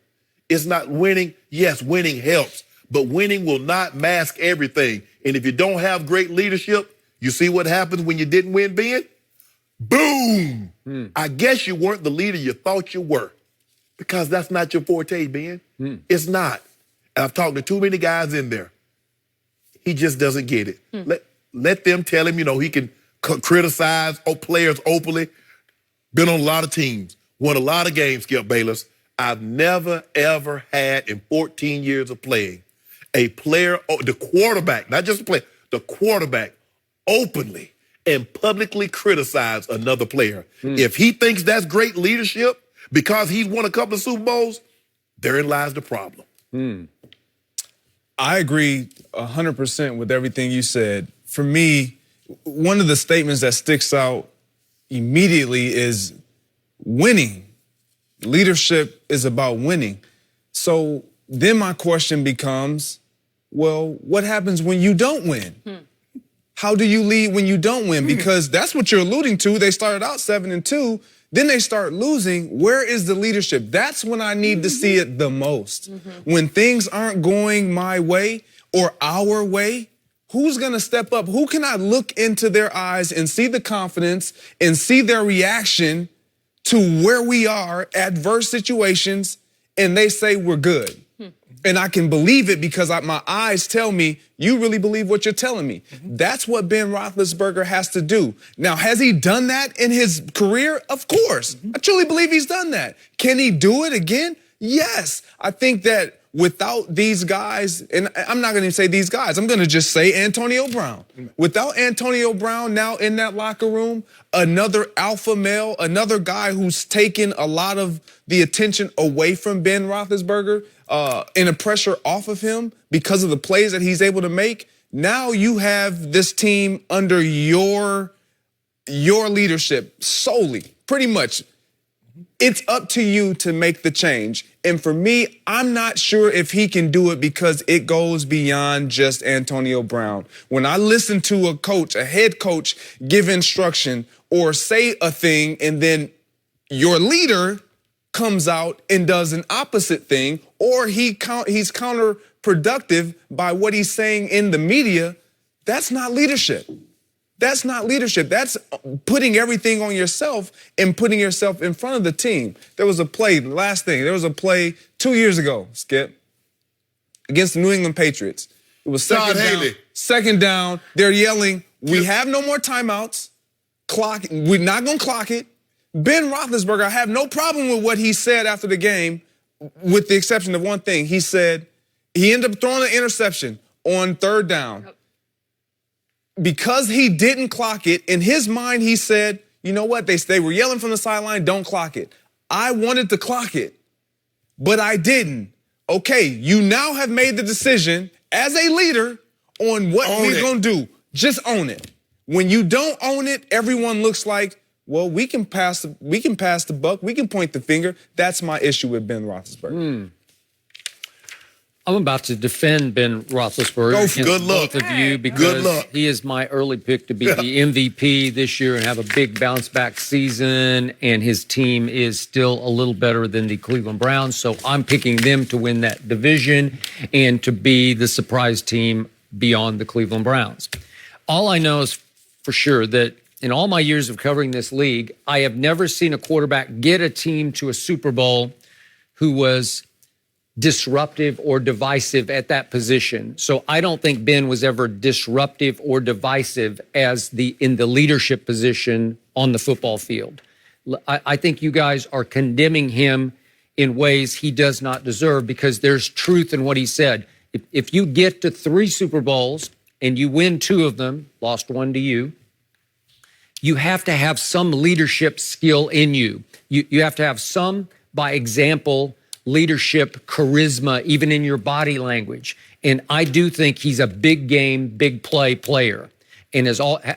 It's not winning. Yes, winning helps, but winning will not mask everything. And if you don't have great leadership, you see what happens when you didn't win, Ben? Boom! I guess you weren't the leader you thought you were, because that's not your forte, Ben. It's not. And I've talked to too many guys in there. He just doesn't get it. Let them tell him, he can criticize players openly. Been on a lot of teams, won a lot of games, Skip Bayless. I've never, ever had in 14 years of playing a player, the quarterback, not just a player, the quarterback openly and publicly criticize another player. If he thinks that's great leadership because he's won a couple of Super Bowls, therein lies the problem. I agree 100% with everything you said. For me, one of the statements that sticks out immediately is winning. Leadership is about winning. So then my question becomes, well, what happens when you don't win? How do you lead when you don't win? Because that's what you're alluding to. They started out 7-2, then they start losing. Where is the leadership? That's when I need to see it the most. When things aren't going my way or our way, who's going to step up? Who can I look into their eyes and see the confidence and see their reaction to where we are, adverse situations, and they say we're good? And I can believe it because my eyes tell me, you really believe what you're telling me. That's what Ben Roethlisberger has to do. Now, has he done that in his career? Of course. I truly believe he's done that. Can he do it again? Yes. I think that without these guys, and I'm not going to say these guys, I'm going to just say Antonio Brown. Without Antonio Brown now in that locker room, another alpha male, another guy who's taken a lot of the attention away from Ben Roethlisberger, and the pressure off of him because of the plays that he's able to make. Now you have this team under your leadership solely, pretty much. It's up to you to make the change. And for me, I'm not sure if he can do it because it goes beyond just Antonio Brown. When I listen to a coach, a head coach, give instruction or say a thing, and then your leader comes out and does an opposite thing, or he's counterproductive by what he's saying in the media, That's not leadership. That's not leadership. That's putting everything on yourself and putting yourself in front of the team. There was a play, last thing, there was a play 2 years ago, Skip, against the New England Patriots. It was second down. They're yelling, we have no more timeouts. We're not going to clock it. Ben Roethlisberger, I have no problem with what he said after the game, with the exception of one thing. He said he ended up throwing an interception on third down. Because he didn't clock it, in his mind, he said, you know what? They were yelling from the sideline, don't clock it. I wanted to clock it, but I didn't. Okay, you now have made the decision as a leader on what we're going to do. Just own it. When you don't own it, everyone looks like, well, we can pass the buck. We can point the finger. That's my issue with Ben Roethlisberger. I'm about to defend Ben Roethlisberger against both of you because he is my early pick to be the MVP this year and have a big bounce back season, and his team is still a little better than the Cleveland Browns, so I'm picking them to win that division and to be the surprise team beyond the Cleveland Browns. All I know is for sure that in all my years of covering this league, I have never seen a quarterback get a team to a Super Bowl who was disruptive or divisive at that position. So I don't think Ben was ever disruptive or divisive in the leadership position on the football field. I think you guys are condemning him in ways he does not deserve because there's truth in what he said. If you get to 3 Super Bowls and you win 2 of them, lost 1 to you, you have to have some leadership skill in you. You have to have some, by example, leadership, charisma, even in your body language. And I do think he's a big game, big play player, and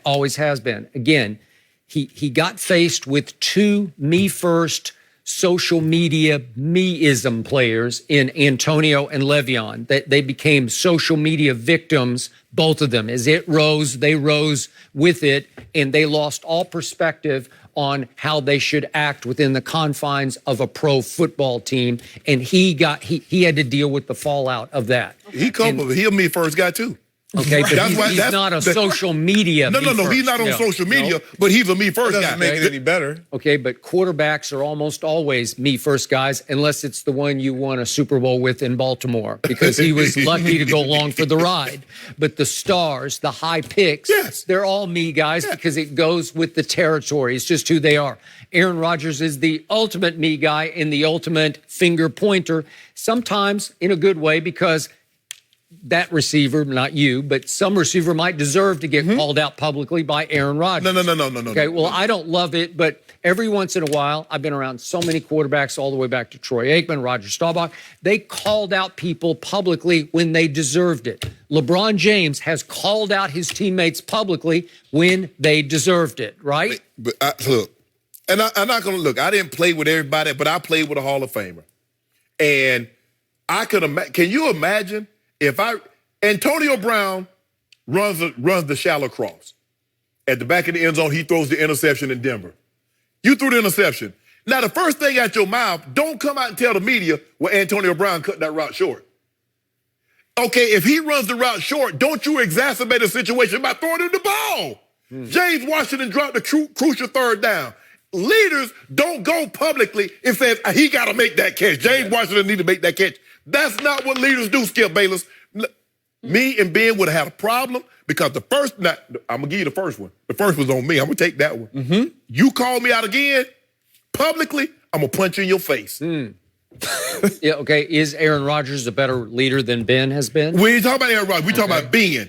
always has been. Again, he got faced with 2 me-first social media me-ism players in Antonio and Le'Veon. They became social media victims, both of them. As it rose, they rose with it, and they lost all perspective on how they should act within the confines of a pro football team. And he had to deal with the fallout of that. He a me first guy too. Okay, but he's not a social media. No, he's not on social media, but he's a me first guy. Doesn't make it any better. Okay, but quarterbacks are almost always me first guys, unless it's the one you won a Super Bowl with in Baltimore, because he was lucky to go along for the ride. But the stars, the high picks, they're all me guys because it goes with the territory. It's just who they are. Aaron Rodgers is the ultimate me guy and the ultimate finger pointer, sometimes in a good way because that receiver, not you, but some receiver might deserve to get called out publicly by Aaron Rodgers. No. Okay, well, I don't love it, but every once in a while, I've been around so many quarterbacks all the way back to Troy Aikman, Roger Staubach. They called out people publicly when they deserved it. LeBron James has called out his teammates publicly when they deserved it, right? But look, and I'm not going to look. I didn't play with everybody, but I played with a Hall of Famer. And I could imagine, can you imagine if Antonio Brown runs the shallow cross. At the back of the end zone, he throws the interception in Denver. You threw the interception. Now, the first thing out your mouth, don't come out and tell the media, well, Antonio Brown cut that route short. Okay, if he runs the route short, don't you exacerbate the situation by throwing him the ball. James Washington dropped the crucial third down. Leaders don't go publicly and say, he got to make that catch. James Washington need to make that catch. That's not what leaders do, Skip Bayless. Me and Ben would have had a problem because I'm going to give you the first one. The first was on me. I'm going to take that one. You call me out again, publicly, I'm going to punch you in your face. Yeah, okay. Is Aaron Rodgers a better leader than Ben has been? We ain't talking about Aaron Rodgers. We talking about Ben.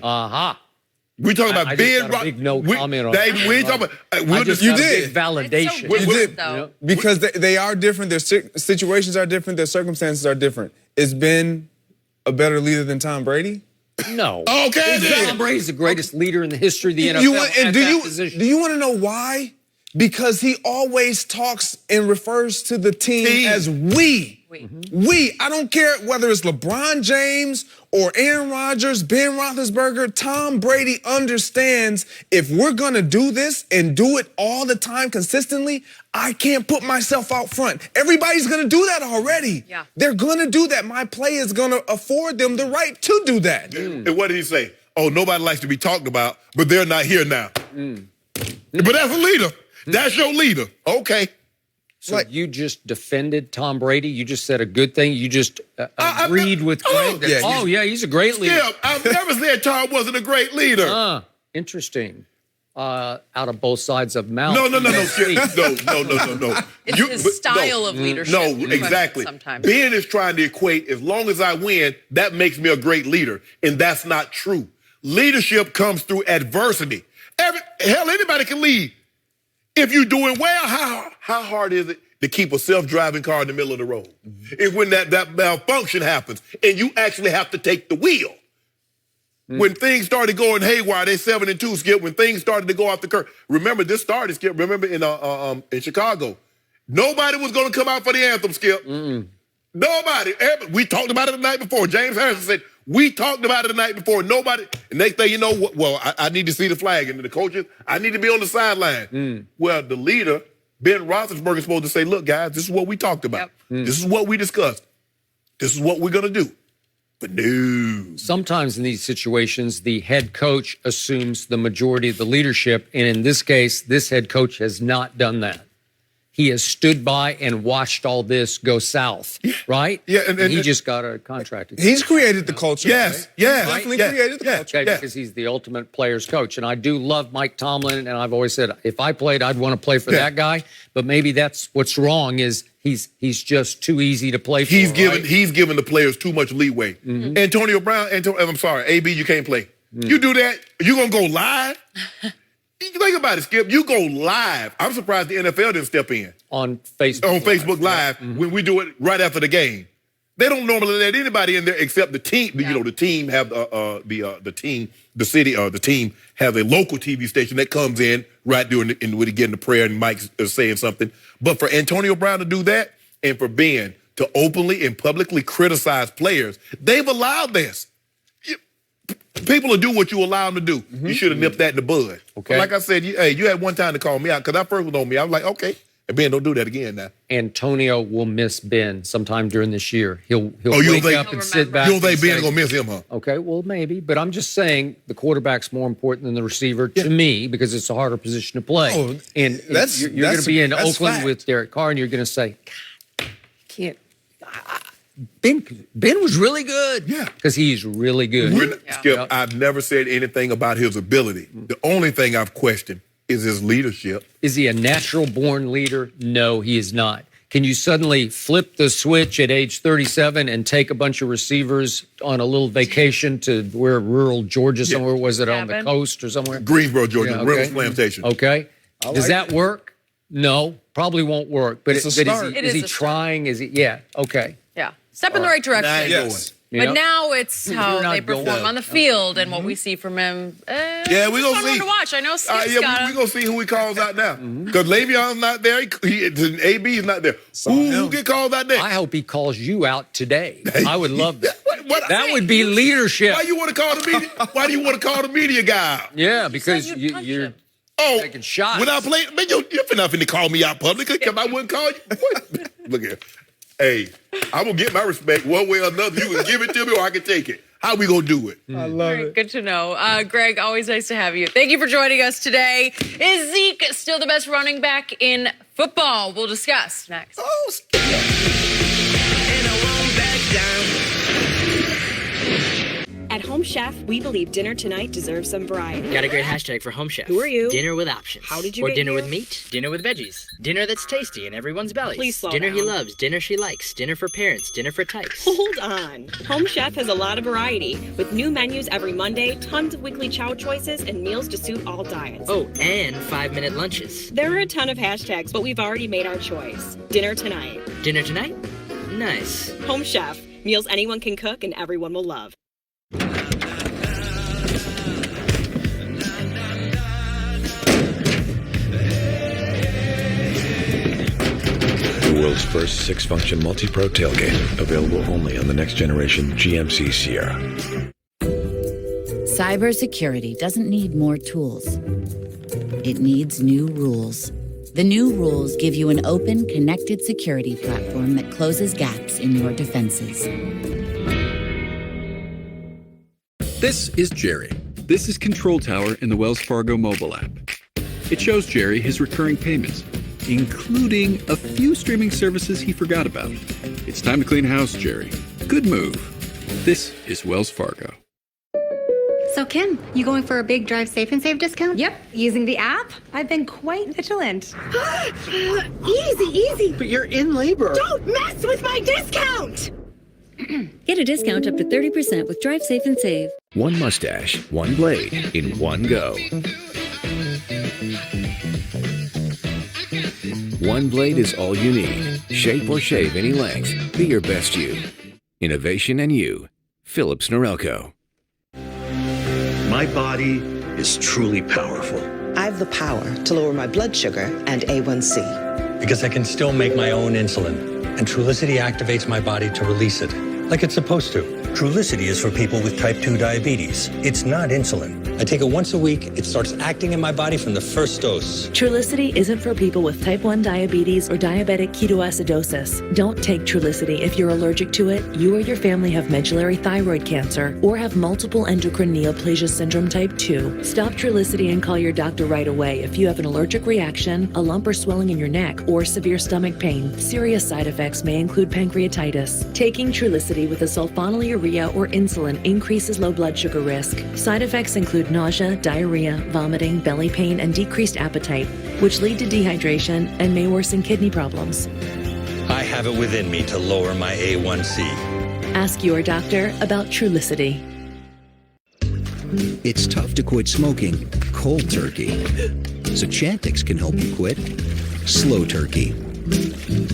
We talking about Ben Rodgers. Big no comment on that. We ain't talking about. You did validation. You did because they are different. Their situations are different. Their circumstances are different. Is Ben a better leader than Tom Brady? No. Okay. Tom Brady's the greatest leader in the history of the NFL. Do you want to know why? Because he always talks and refers to the team as we. We. I don't care whether it's LeBron James or Aaron Rodgers, Ben Roethlisberger. Tom Brady understands if we're going to do this and do it all the time consistently, I can't put myself out front. Everybody's going to do that already. Yeah. They're going to do that. My play is going to afford them the right to do that. And what did he say? oh, nobody likes to be talked about, but they're not here now. But that's a leader. That's your leader. Okay. So you just defended Tom Brady? You just said a good thing? You just agreed with Greg? He's a great leader. Yeah, I've never said Tom wasn't a great leader. Interesting. Out of both sides of mouth. No. No. It's his style of leadership. No, exactly. Sometimes. Ben is trying to equate, as long as I win, that makes me a great leader. And that's not true. Leadership comes through adversity. Anybody can lead. If you're doing well, how hard is it to keep a self-driving car in the middle of the road? It's when that malfunction happens and you actually have to take the wheel. When things started going haywire, they 7-2, Skip. When things started to go off the curve. Remember, this started, Skip. Remember in Chicago. Nobody was going to come out for the anthem, Skip. Nobody. We talked about it the night before. James Harrison said, we talked about it the night before. Nobody. And next thing you know, I need to see the flag. And the coaches, I need to be on the sideline. Well, the leader, Ben Roethlisberger, is supposed to say, look, guys, this is what we talked about. This is what we discussed. This is what we're going to do. But no. Sometimes in these situations, the head coach assumes the majority of the leadership. And in this case, this head coach has not done that. He has stood by and watched all this go south, right? Yeah, and he just got a contract. He's created the culture. Yes, right? Definitely created the culture. Okay, because he's the ultimate player's coach. And I do love Mike Tomlin, and I've always said, if I played, I'd want to play for that guy. But maybe that's what's wrong is he's just too easy to play for. He's given the players too much leeway. Antonio Brown, I'm sorry, AB, you can't play. You do that, you gonna go live? Think about it, Skip. You go live. I'm surprised the NFL didn't step in on Facebook. On Facebook Live when we do it right after the game. They don't normally let anybody in there except the team. You know, the team have the team have a local TV station that comes in right during when they get in the prayer and Mike's saying something. But for Antonio Brown to do that and for Ben to openly and publicly criticize players, they've allowed this. People will do what you allow them to do. You should have nipped that in the bud. Okay. But like I said, you had one time to call me out because I first was on me. I was like, okay. And Ben, don't do that again now. Antonio will miss Ben sometime during this year. He'll wake up and sit back. You don't think Ben's going to miss him, huh? Okay, well, maybe. But I'm just saying the quarterback's more important than the receiver to me because it's a harder position to play. Oh, and you're going to be in Oakland with Derek Carr, and you're going to say, God, I can't. Ben was really good. Yeah. Because he's really good. Skip, I've never said anything about his ability. The only thing I've questioned is his leadership. Is he a natural-born leader? No, he is not. Can you suddenly flip the switch at age 37 and take a bunch of receivers on a little vacation to where rural Georgia somewhere? Was it on the coast or somewhere? Greensboro, Georgia, Reynolds Plantation. Okay. Does that work? No, probably won't work. But it's a start. Is he trying? Is he? Yeah. Okay. Yeah. Step in the right direction. Yes. But now it's how they perform on the field and what we see from him. Yeah, we're going to see. To watch. I know Skip's we're going to see who he calls out now. Because Le'Veon's not there. AB is not there. Who get called out there? I hope he calls you out today. I would love that. That would be leadership. Why you want to call the media? Why do you want to call the media guy out? Yeah, because you're taking shots. When I play, man, you're not finna call me out publicly because I wouldn't call you. What? Look here. Hey, I'm going to get my respect one way or another. You can give it to me or I can take it. How we going to do it? I love it. Good to know. Greg, always nice to have you. Thank you for joining us today. Is Zeke still the best running back in football? We'll discuss next. And I won't back down. At Home Chef, we believe dinner tonight deserves some variety. Got a great hashtag for Home Chef. Who are you? Dinner with options. How did you Or get dinner here? with meat. Dinner with veggies. Dinner that's tasty in everyone's bellies. Please slow Dinner he down. loves. Dinner she likes. Dinner for parents. Dinner for types. Hold on. Home Chef has a lot of variety, with new menus every Monday, tons of weekly chow choices, and meals to suit all diets. Oh, and 5-minute lunches. There are a ton of hashtags, but we've already made our choice. Dinner tonight. Dinner tonight? Nice. Home Chef. Meals anyone can cook and everyone will love. The world's first 6-function multi-pro tailgate, available only on the next generation GMC Sierra. Cybersecurity doesn't need more tools. It needs new rules. The new rules give you an open, connected security platform that closes gaps in your defenses. This is Jerry. This is Control Tower in the Wells Fargo mobile app. It shows Jerry his recurring payments, including a few streaming services he forgot about. It's time to clean house, Jerry. Good move. This is Wells Fargo. So, Kim, you going for a big Drive Safe and Save discount? Yep. Using the app? I've been quite vigilant. Easy. But you're in labor. Don't mess with my discount! Get a discount up to 30% with Drive Safe and Save. One mustache, one blade, in one go. One blade is all you need. Shape or shave any length. Be your best you. Innovation and you. Philips Norelco. My body is truly powerful. I have the power to lower my blood sugar and A1C. Because I can still make my own insulin. And Trulicity activates my body to release it, like it's supposed to. Trulicity is for people with type 2 diabetes. It's not insulin. I take it once a week. It starts acting in my body from the first dose. Trulicity isn't for people with type 1 diabetes or diabetic ketoacidosis. Don't take Trulicity if you're allergic to it, you or your family have medullary thyroid cancer, or have multiple endocrine neoplasia syndrome type 2. Stop Trulicity and call your doctor right away if you have an allergic reaction, a lump or swelling in your neck, or severe stomach pain. Serious side effects may include pancreatitis. Taking Trulicity with a sulfonylurea or insulin increases low blood sugar risk. Side effects include nausea, diarrhea, vomiting, belly pain, and decreased appetite, which lead to dehydration and may worsen kidney problems. I have it within me to lower my A1C. Ask your doctor about Trulicity. It's tough to quit smoking cold turkey. So Chantix can help you quit slow turkey.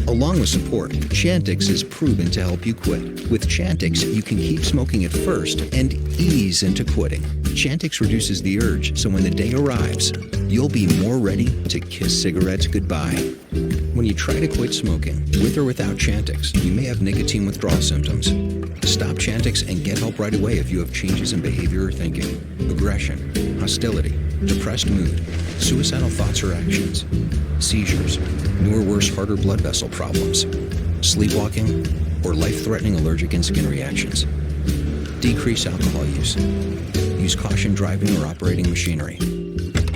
Along with support, Chantix is proven to help you quit. With Chantix, you can keep smoking at first and ease into quitting. Chantix reduces the urge, so when the day arrives, you'll be more ready to kiss cigarettes goodbye. When you try to quit smoking, with or without Chantix, you may have nicotine withdrawal symptoms. Stop Chantix and get help right away if you have changes in behavior or thinking, aggression, hostility, depressed mood, suicidal thoughts or actions, seizures, new or worse heart or blood vessel problems, sleepwalking, or life-threatening allergic and skin reactions. Decrease alcohol use. Use caution driving or operating machinery.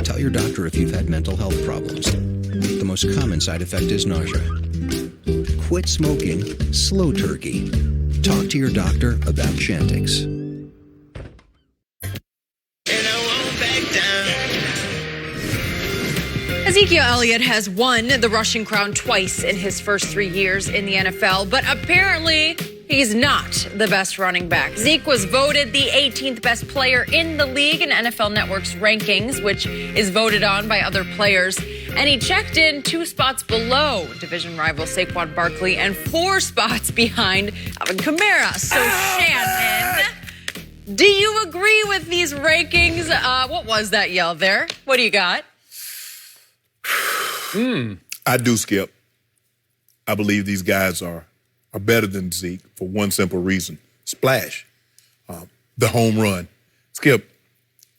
Tell your doctor if you've had mental health problems. The most common side effect is nausea. Quit smoking slow turkey. Talk to your doctor about Chantix. Ezekiel Elliott has won the rushing crown twice in his first 3 years in the NFL, but apparently he's not the best running back. Zeke was voted the 18th best player in the league in NFL Network's rankings, which is voted on by other players. And he checked in 2 spots below division rival Saquon Barkley and 4 spots behind Alvin Kamara. So, Shannon, do you agree with these rankings? What was that yell there? What do you got? I do, Skip. I believe these guys are better than Zeke for one simple reason. Splash. The home run. Skip,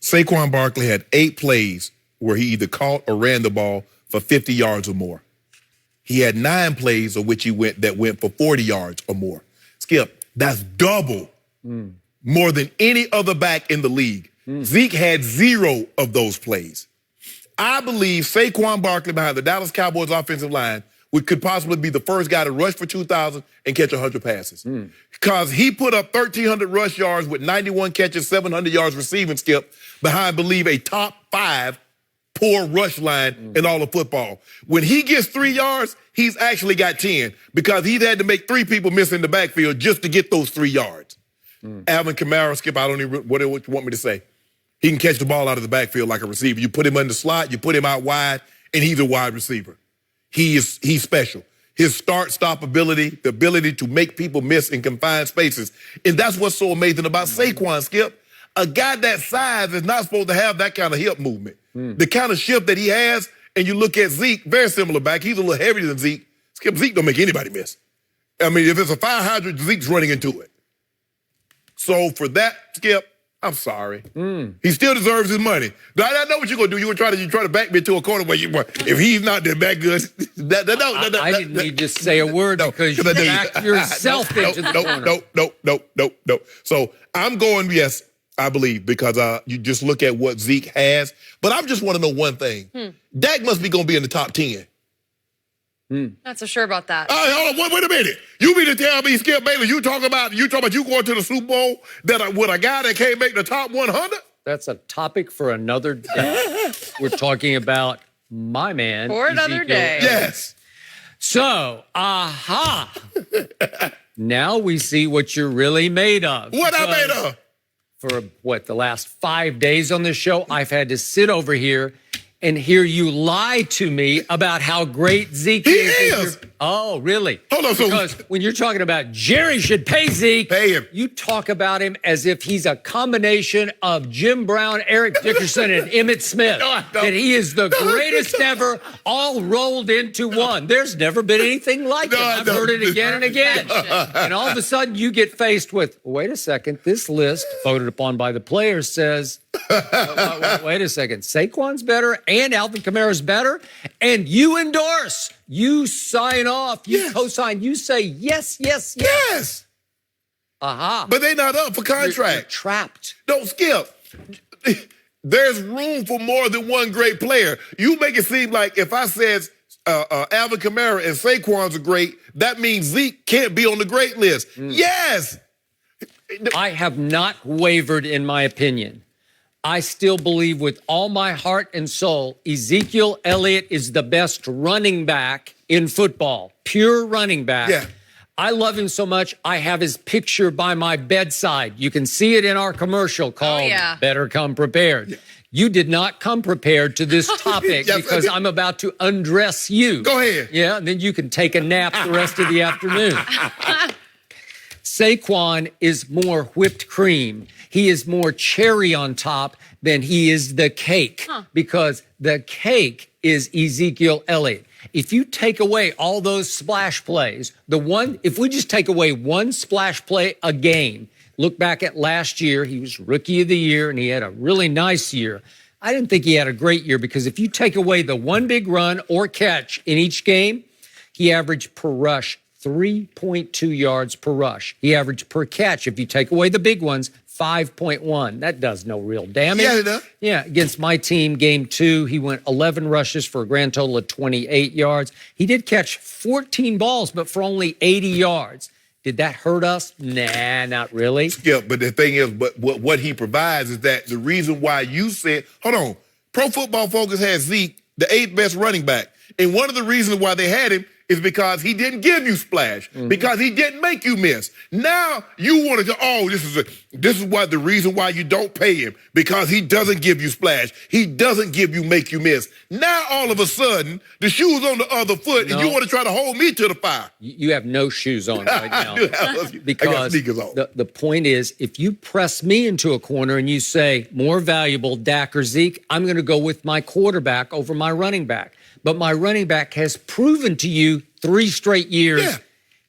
Saquon Barkley had 8 plays where he either caught or ran the ball for 50 yards or more. He had 9 plays of which that went for 40 yards or more. Skip, that's double more than any other back in the league. Zeke had 0 of those plays. I believe Saquon Barkley behind the Dallas Cowboys offensive line could possibly be the first guy to rush for 2,000 and catch 100 passes. Because he put up 1,300 rush yards with 91 catches, 700 yards receiving, Skip, behind, I believe, a top 5 poor rush line in all of football. When he gets 3 yards, he's actually got 10 because he's had to make 3 people miss in the backfield just to get those 3 yards. Alvin Kamara, Skip, I don't even, what you want me to say? He can catch the ball out of the backfield like a receiver. You put him in the slot, you put him out wide, and he's a wide receiver. He's special. His start-stop ability, the ability to make people miss in confined spaces. And that's what's so amazing about Saquon, Skip. A guy that size is not supposed to have that kind of hip movement. The kind of shift that he has, and you look at Zeke, very similar back. He's a little heavier than Zeke. Skip, Zeke don't make anybody miss. I mean, if it's a fire hydrant, Zeke's running into it. So for that, Skip, I'm sorry. He still deserves his money. I know what you're gonna do. You're gonna try to back me into a corner where if he's not that good. I didn't need to say a word because you backed yourself into the corner. No. So I'm going, yes, I believe, because you just look at what Zeke has. But I just want to know one thing. Dak must be going to be in the top 10. Not so sure about that. Hold on, wait a minute. You mean to tell me, Skip Bayless, you talking about you going to the Super Bowl with a guy that can't make the top 100? That's a topic for another day. We're talking about my man. For another day. Yes. So, now we see what you're really made of. What I made of? For the last 5 days on this show, I've had to sit over here and hear you lie to me about how great Zeke is. Oh, really? Hold on. Because when you're talking about Jerry should pay Zeke, pay him. You talk about him as if he's a combination of Jim Brown, Eric Dickerson, and Emmitt Smith. That he is the greatest ever, all rolled into one. There's never been anything like it. I've heard it again and again. And all of a sudden you get faced with, wait a second, this list voted upon by the players says, wait a second, Saquon's better and Alvin Kamara's better, and you endorse, you sign off, you co-sign, you say yes. But they're not up for contract. You're trapped. Don't Skip. There's room for more than one great player. You make it seem like if I said Alvin Kamara and Saquon's are great, that means Zeke can't be on the great list. Yes. I have not wavered in my opinion. I still believe with all my heart and soul, Ezekiel Elliott is the best running back in football, pure running back. Yeah. I love him so much, I have his picture by my bedside. You can see it in our commercial called Better Come Prepared. You did not come prepared to this topic because I'm about to undress you. Go ahead. Yeah, and then you can take a nap the rest of the afternoon. Saquon is more whipped cream. He is more cherry on top than he is the cake because the cake is Ezekiel Elliott. If you take away all those splash plays, if we just take away one splash play a game, look back at last year, he was rookie of the year and he had a really nice year. I didn't think he had a great year because if you take away the one big run or catch in each game, he averaged per rush 3.2 yards per rush. He averaged per catch, if you take away the big ones, 5.1. That does no real damage. Yeah, it does. Yeah, against my team, game 2, he went 11 rushes for a grand total of 28 yards. He did catch 14 balls, but for only 80 yards. Did that hurt us? Nah, not really. Yeah, but the thing is, but what he provides is that the reason why you said, hold on, Pro Football Focus has Zeke, the 8th best running back. And one of the reasons why they had him is because he didn't give you splash, because he didn't make you miss. Now you wanted to, this is why the reason why you don't pay him, because he doesn't give you splash. He doesn't make you miss. Now all of a sudden, the shoe's on the other foot, and you want to try to hold me to the fire. You have no shoes on right now. I got sneakers on. The point is, if you press me into a corner and you say, more valuable, Dak or Zeke, I'm going to go with my quarterback over my running back. But my running back has proven to you 3 straight years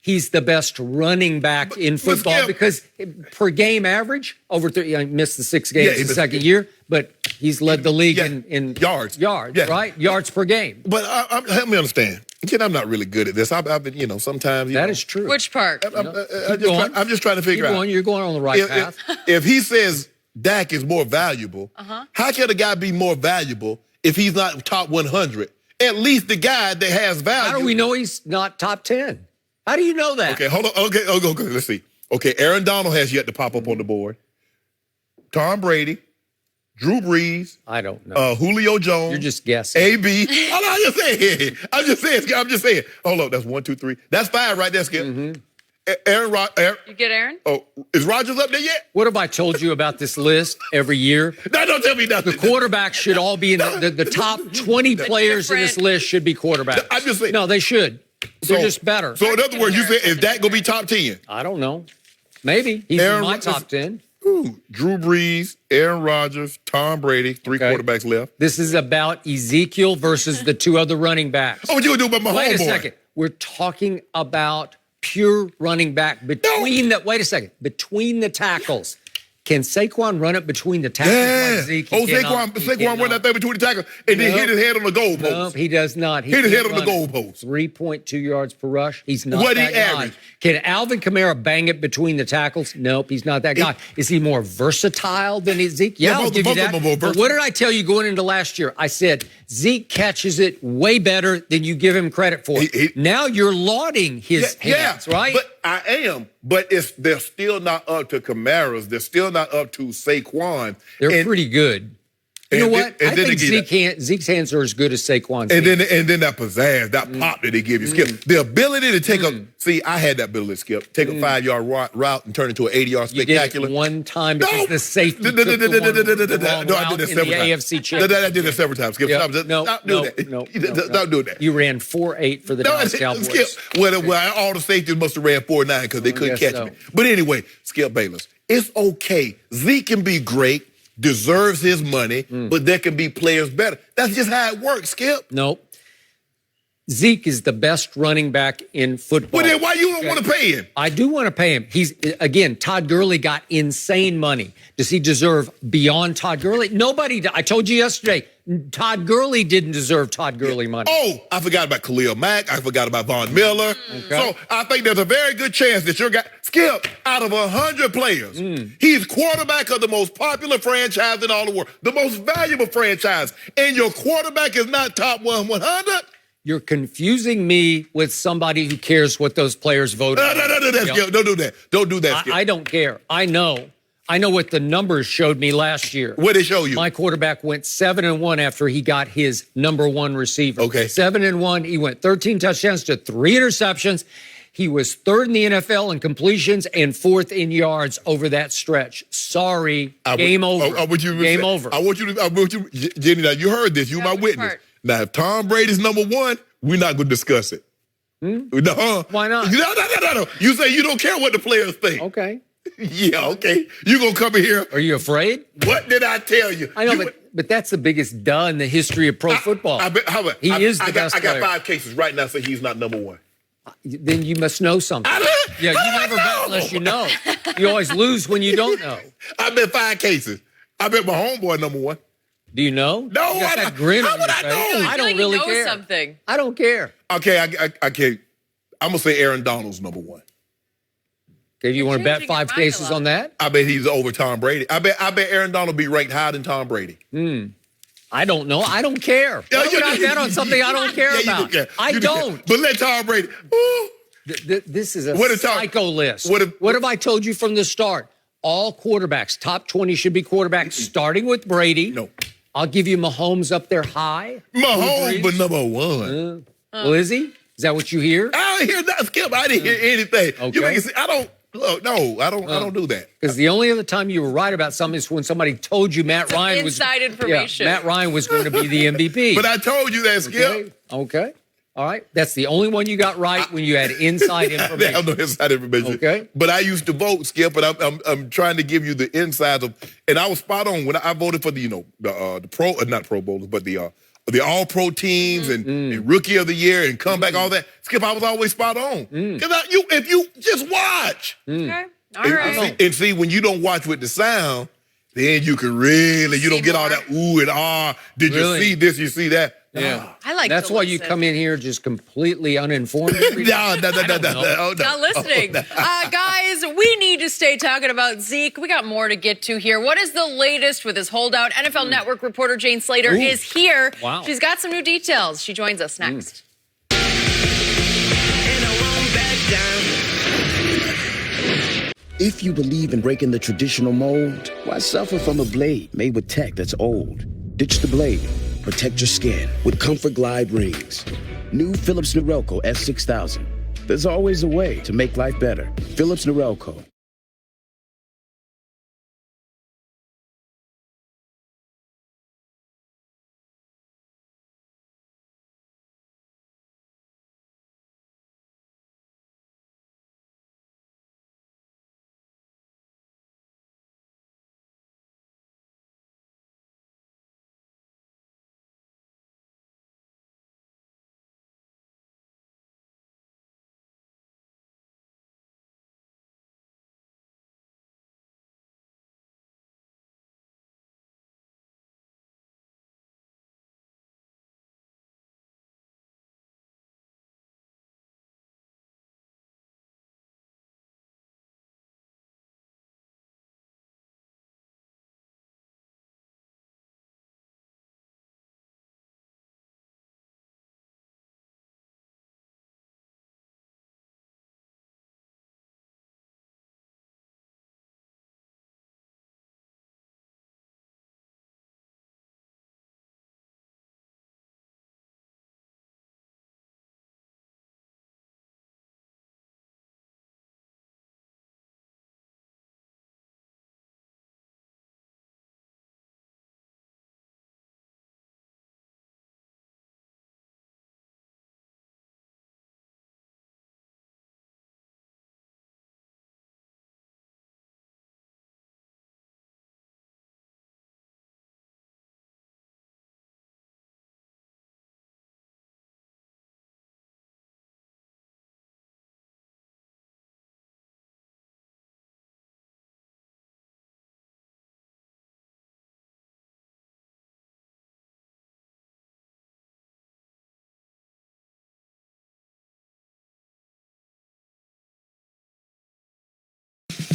he's the best running back in football because per game average, over 30, I missed the 6 games the second year, but he's led the league in yards, right? Yards per game. But help me understand. Kid, I'm not really good at this. I've been, sometimes. That is true. Which part? I'm just trying to figure out. You're going on the right path. If he says Dak is more valuable, how can a guy be more valuable if he's not top 100? At least the guy that has value. How do we know he's not top 10? How do you know that? Okay, hold on. Okay, let's see. Okay, Aaron Donald has yet to pop up on the board. Tom Brady, Drew Brees. I don't know. Julio Jones. You're just guessing. AB. I'm just saying. Hold on, that's 1, 2, 3. That's 5 right there, Skip. Aaron. You get Aaron? Oh, is Rodgers up there yet? What have I told you about this list every year? No, don't tell me nothing. The quarterbacks should all be in the top 20 players in this list should be quarterbacks. I'm just saying. No, they should. They're just better. So in other words, you said, is Dak going to be top 10? I don't know. Maybe. He's in my top 10. Drew Brees, Aaron Rodgers, Tom Brady, 3 quarterbacks left. This is about Ezekiel versus the 2 other running backs. Oh, what you going to do about my homeboy? Wait a second. We're talking about pure running back between the tackles. Can Saquon run it between the tackles like Zeke? He cannot. Saquon run that thing between the tackles and then hit his head on the goalpost. Nope, he does not. He hit his head on the run it. goalpost. 3.2 yards per rush. He's not What that he guy. average? Can Alvin Kamara bang it between the tackles? Nope, he's not that guy. Is he more versatile than Zeke? Yeah, I'll give you that. But what did I tell you going into last year? I said Zeke catches it way better than you give him credit for. Now you're lauding his hands, right? But I am. But they're still not up to Kamara's. They're still not up to Saquon. They're pretty good. You know what? I think Zeke's hands are as good as Saquon's. And then that pizzazz, that pop that they give you, Skip. The ability to take a I had that ability, Skip. Take a 5-yard route and turn it into an 80-yard spectacular. You did it one time because the safety took the No, I did that several times. AFC championship. I did that several times, Skip. Stop doing that. Stop doing that. You ran 4.8 for the Dallas Cowboys. Skip. Well, all the safeties must have ran 4.9 because they couldn't catch me. But anyway, Skip Bayless, it's okay. Zeke can be great. Deserves his money, but there can be players better. That's just how it works, Skip. Nope. Zeke is the best running back in football. Well, then why you don't want to pay him? I do want to pay him. Todd Gurley got insane money. Does he deserve beyond Todd Gurley? Nobody. I told you yesterday, Todd Gurley didn't deserve Todd Gurley money. Oh, I forgot about Khalil Mack. I forgot about Von Miller. So I think there's a very good chance that your guy, Skip, out of 100 players, he's quarterback of the most popular franchise in all the world, the most valuable franchise, and your quarterback is not top 100? You're confusing me with somebody who cares what those players voted. No, Skip. Don't do that. Don't do that, Skip. I don't care. I know what the numbers showed me last year. What did they show you? My quarterback went 7-1 after he got his number one receiver. Okay. 7-1. He went 13 touchdowns to 3 interceptions. He was 3rd in the NFL in completions and 4th in yards over that stretch. Sorry. Game over. Game over. I want you, Jenny, now you heard this. You my witness. Now, if Tom Brady's number 1, we're not going to discuss it. No. Why not? No. You say you don't care what the players think. Okay. Yeah, okay. You going to come in here. Are you afraid? What did I tell you? I know, but that's the biggest duh in the history of pro football. He is the best player. I got 5 cases right now saying he's not number 1. Then you must know something. You never bet unless you know. You always lose when you don't know. I bet 5 cases. I bet my homeboy number 1. Do you know? No, you got that grin on your face. I don't really care. Something. I don't care. Okay, I can't. I'm gonna say Aaron Donald's number 1. If you want to bet 5 cases on that, I bet he's over Tom Brady. I bet Aaron Donald will be ranked higher than Tom Brady. I don't know. I don't care. Why would I bet on something I don't care about? You do care. I don't. But let Tom Brady. This is a psycho list. What have I told you from the start? All quarterbacks, top 20 should be quarterbacks, starting with Brady. No. I'll give you Mahomes up there high. Mahomes, but number 1. Well, is he? Is that what you hear? I didn't hear that, Skip. I didn't hear anything. Okay. You make it, I don't. Look, no, I don't do that. Because the only other time you were right about something is when somebody told you Matt Ryan was inside information. Matt Ryan was going to be the MVP. But I told you that, Skip. Okay. All right. That's the only one you got right when you had inside information. I have no inside information. Okay. But I used to vote, Skip, but I'm trying to give you the insides of, and I was spot on when I voted for the pro, not Pro Bowlers, but the All-Pro teams and Rookie of the Year and comeback, all that. Skip, I was always spot on. Because if you just watch. Okay. All right. And see, when you don't watch with the sound, then you can really, you don't get all that ooh and ah. Did you see this? You see that? Yeah. I like That's to why listen. you come in here just completely uninformed. No. Not listening. Guys, we need to stay talking about Zeke. We got more to get to here. What is the latest with his holdout? NFL Network reporter Jane Slater is here. Wow. She's got some new details. She joins us next. If you believe in breaking the traditional mold, why suffer from a blade made with tech that's old? Ditch the blade. Protect your skin with Comfort Glide rings. New Philips Norelco S6000. There's always a way to make life better. Philips Norelco.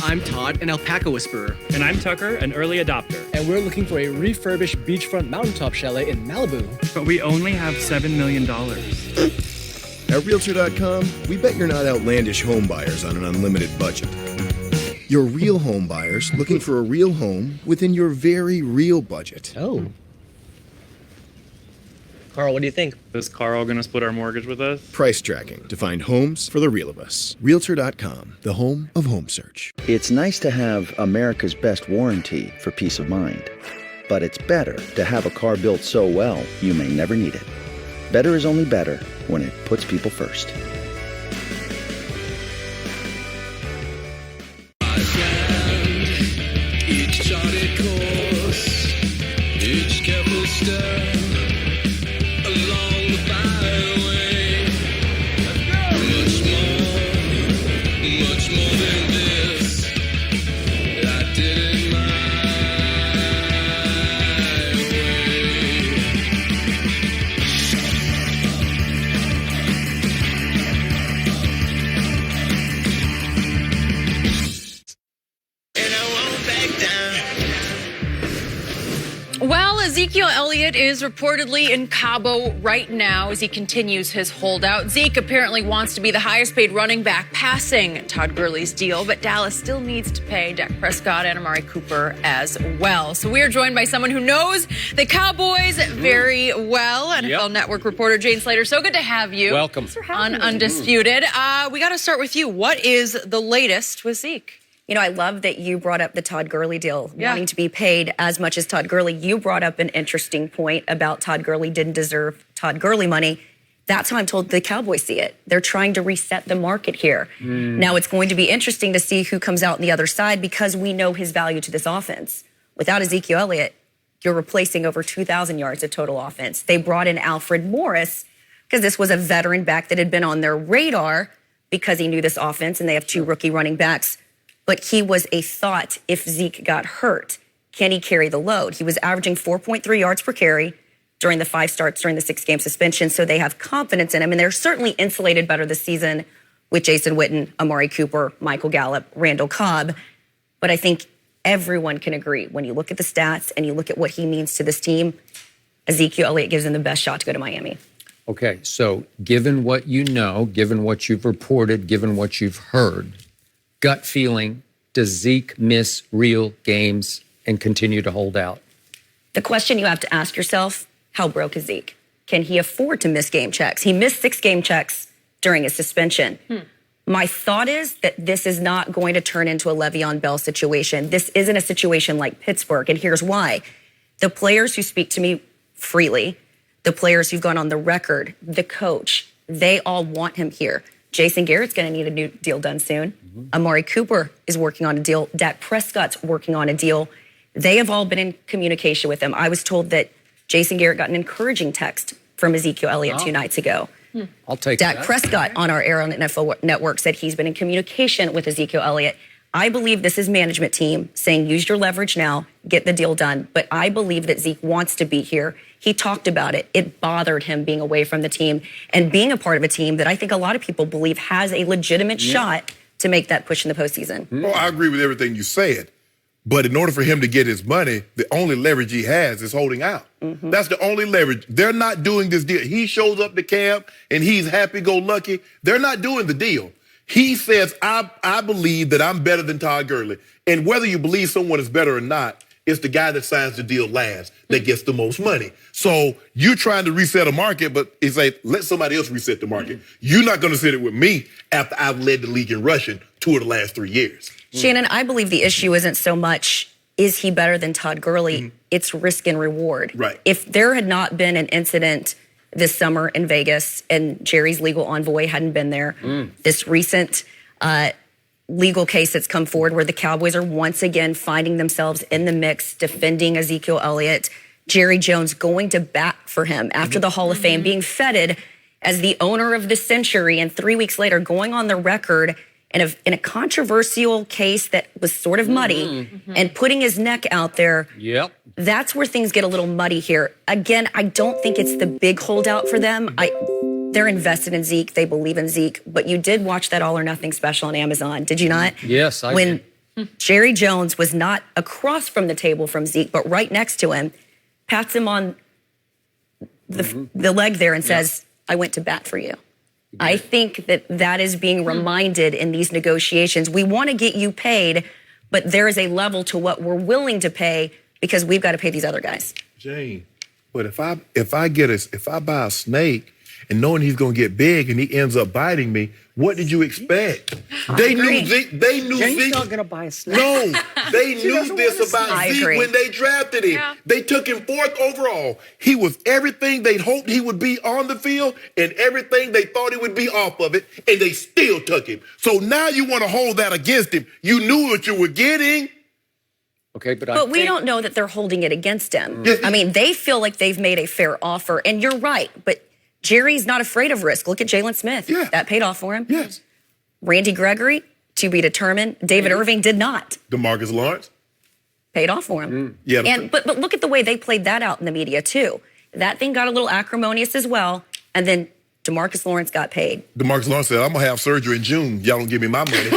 I'm Todd, an alpaca whisperer. And I'm Tucker, an early adopter. And we're looking for a refurbished beachfront mountaintop chalet in Malibu. But we only have $7 million. At Realtor.com, we bet you're not outlandish home buyers on an unlimited budget. You're real home buyers looking for a real home within your very real budget. Oh. Carl, what do you think? Is Carl going to split our mortgage with us? Price tracking to find homes for the real of us. Realtor.com, the home of home search. It's nice to have America's best warranty for peace of mind. But it's better to have a car built so well, you may never need it. Better is only better when it puts people first. Each charted course, each careful step along the byway. Much more than this. I did it my Well, Ezekiel Elliott is reportedly in Cabo right now as he continues his holdout. Zeke apparently wants to be the highest paid running back passing Todd Gurley's deal, but Dallas still needs to pay Dak Prescott and Amari Cooper as well. So we are joined by someone who knows the Cowboys very well, NFL Network reporter Jane Slater. So good to have you. Welcome. On Undisputed. We got to start with you. What is the latest with Zeke? You know, I love that you brought up the Todd Gurley deal, wanting to be paid as much as Todd Gurley. You brought up an interesting point about Todd Gurley didn't deserve Todd Gurley money. That's how I'm told the Cowboys see it. They're trying to reset the market here. Now, it's going to be interesting to see who comes out on the other side because we know his value to this offense. Without Ezekiel Elliott, you're replacing over 2,000 yards of total offense. They brought in Alfred Morris because this was a veteran back that had been on their radar because he knew this offense, and they have two rookie running backs. But he was a thought if Zeke got hurt. Can he carry the load? He was averaging 4.3 yards per carry during the 5 starts during the 6-game suspension, so they have confidence in him. And they're certainly insulated better this season with Jason Witten, Amari Cooper, Michael Gallup, Randall Cobb. But I think everyone can agree when you look at the stats and you look at what he means to this team, Ezekiel Elliott gives him the best shot to go to Miami. Okay, so given what you know, given what you've reported, given what you've heard, gut feeling, does Zeke miss real games and continue to hold out? The question you have to ask yourself, how broke is Zeke? Can he afford to miss game checks? He missed 6 game checks during his suspension. My thought is that this is not going to turn into a Le'Veon Bell situation. This isn't a situation like Pittsburgh, and here's why. The players who speak to me freely, the players who've gone on the record, the coach, they all want him here. Jason Garrett's going to need a new deal done soon. Amari Cooper is working on a deal. Dak Prescott's working on a deal. They have all been in communication with him. I was told that Jason Garrett got an encouraging text from Ezekiel Elliott 2 nights ago. I'll take Dak that. Prescott on our air on the NFL Network said he's been in communication with Ezekiel Elliott. I believe this is management team saying use your leverage now, get the deal done. But I believe that Zeke wants to be here. He talked about it. It bothered him being away from the team and being a part of a team that I think a lot of people believe has a legitimate shot to make that push in the postseason. Well, I agree with everything you said. But in order for him to get his money, the only leverage he has is holding out. That's the only leverage. They're not doing this deal. He shows up to camp and he's happy-go-lucky. They're not doing the deal. He says, I believe that I'm better than Todd Gurley. And whether you believe someone is better or not, it's the guy that signs the deal last that gets the most money. So you're trying to reset a market, but it's like, let somebody else reset the market. You're not going to sit it with me after I've led the league in rushing 2 of the last 3 years. Shannon, I believe the issue isn't so much, is he better than Todd Gurley? It's risk and reward. Right. If there had not been an incident this summer in Vegas and Jerry's legal envoy hadn't been there, this recent legal case that's come forward where the Cowboys are once again finding themselves in the mix, defending Ezekiel Elliott, Jerry Jones going to bat for him after the Hall of Fame, being feted as the owner of the century, and 3 weeks later going on the record in a controversial case that was sort of muddy and putting his neck out there. That's where things get a little muddy here. Again, I don't think it's the big holdout for them. They're invested in Zeke. They believe in Zeke. But you did watch that All or Nothing special on Amazon, did you not? Yes, I When did. Jerry Jones was not across from the table from Zeke, but right next to him, pats him on the leg there and says, I went to bat for you. I think that is being reminded in these negotiations. We want to get you paid, but there is a level to what we're willing to pay because we've got to pay these other guys. Jane, but if I buy a snake and knowing he's going to get big and he ends up biting me, what did you expect? They knew Zeke. Jane's not going to buy a snake. No, they knew this about Zeke agree. when they drafted him. Yeah. They took him 4th overall. He was everything they hoped he would be on the field and everything they thought he would be off of it, and they still took him. So now you want to hold that against him. You knew what you were getting. Okay, But we don't know that they're holding it against him. I mean, they feel like they've made a fair offer, and you're right, but Jerry's not afraid of risk. Look at Jalen Smith. Yeah. That paid off for him. Yes. Randy Gregory, to be determined. David Irving did not. DeMarcus Lawrence. Paid off for him. Yeah. But look at the way they played that out in the media, too. That thing got a little acrimonious as well, and then DeMarcus Lawrence got paid. DeMarcus Lawrence said, I'm going to have surgery in June. Y'all don't give me my money.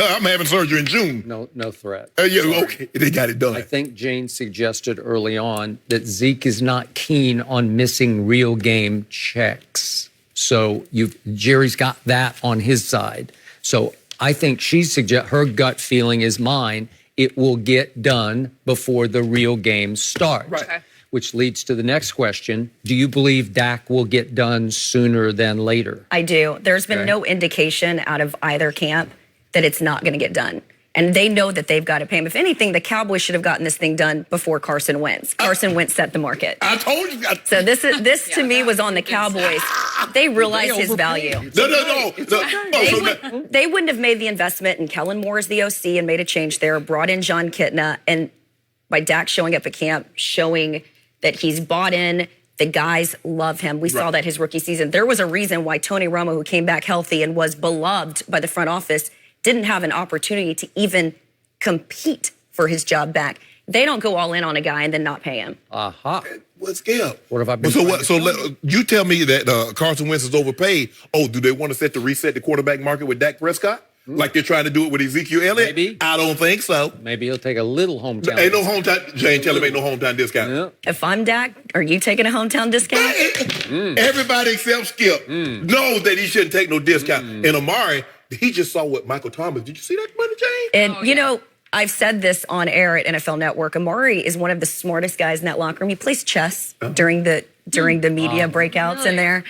I'm having surgery in June. No threat. Yeah, okay. They got it done. I think Jane suggested early on that Zeke is not keen on missing real game checks. So Jerry's got that on his side. So I think her gut feeling is mine. It will get done before the real game starts. Right. Okay. Which leads to the next question. Do you believe Dak will get done sooner than later? I do. There's been no indication out of either camp that it's not going to get done. And they know that they've got to pay him. If anything, the Cowboys should have gotten this thing done before Carson Wentz. Carson Wentz set the market. I told you. So this to me was on the Cowboys. They realized his value. No. They wouldn't have made the investment in Kellen Moore as the OC and made a change there, brought in John Kitna, and by Dak showing up at camp, showing that he's bought in, the guys love him. We saw that his rookie season. There was a reason why Tony Romo, who came back healthy and was beloved by the front office, didn't have an opportunity to even compete for his job back. They don't go all in on a guy and then not pay him. Aha. What's Skip? What have I been you tell me that Carson Wentz is overpaid. Oh, do they want to reset the quarterback market with Dak Prescott? Like they're trying to do it with Ezekiel Elliott? Maybe. I don't think so. Maybe he'll take a little hometown. Ain't no hometown. Jane, tell him ain't no hometown discount. Yeah. If I'm Dak, are you taking a hometown discount? Everybody except Skip knows that he shouldn't take no discount. And Amari, he just saw what Michael Thomas. Did you see that money, Jane? And, you know, I've said this on air at NFL Network. Amari is one of the smartest guys in that locker room. He plays chess during the media breakouts in there.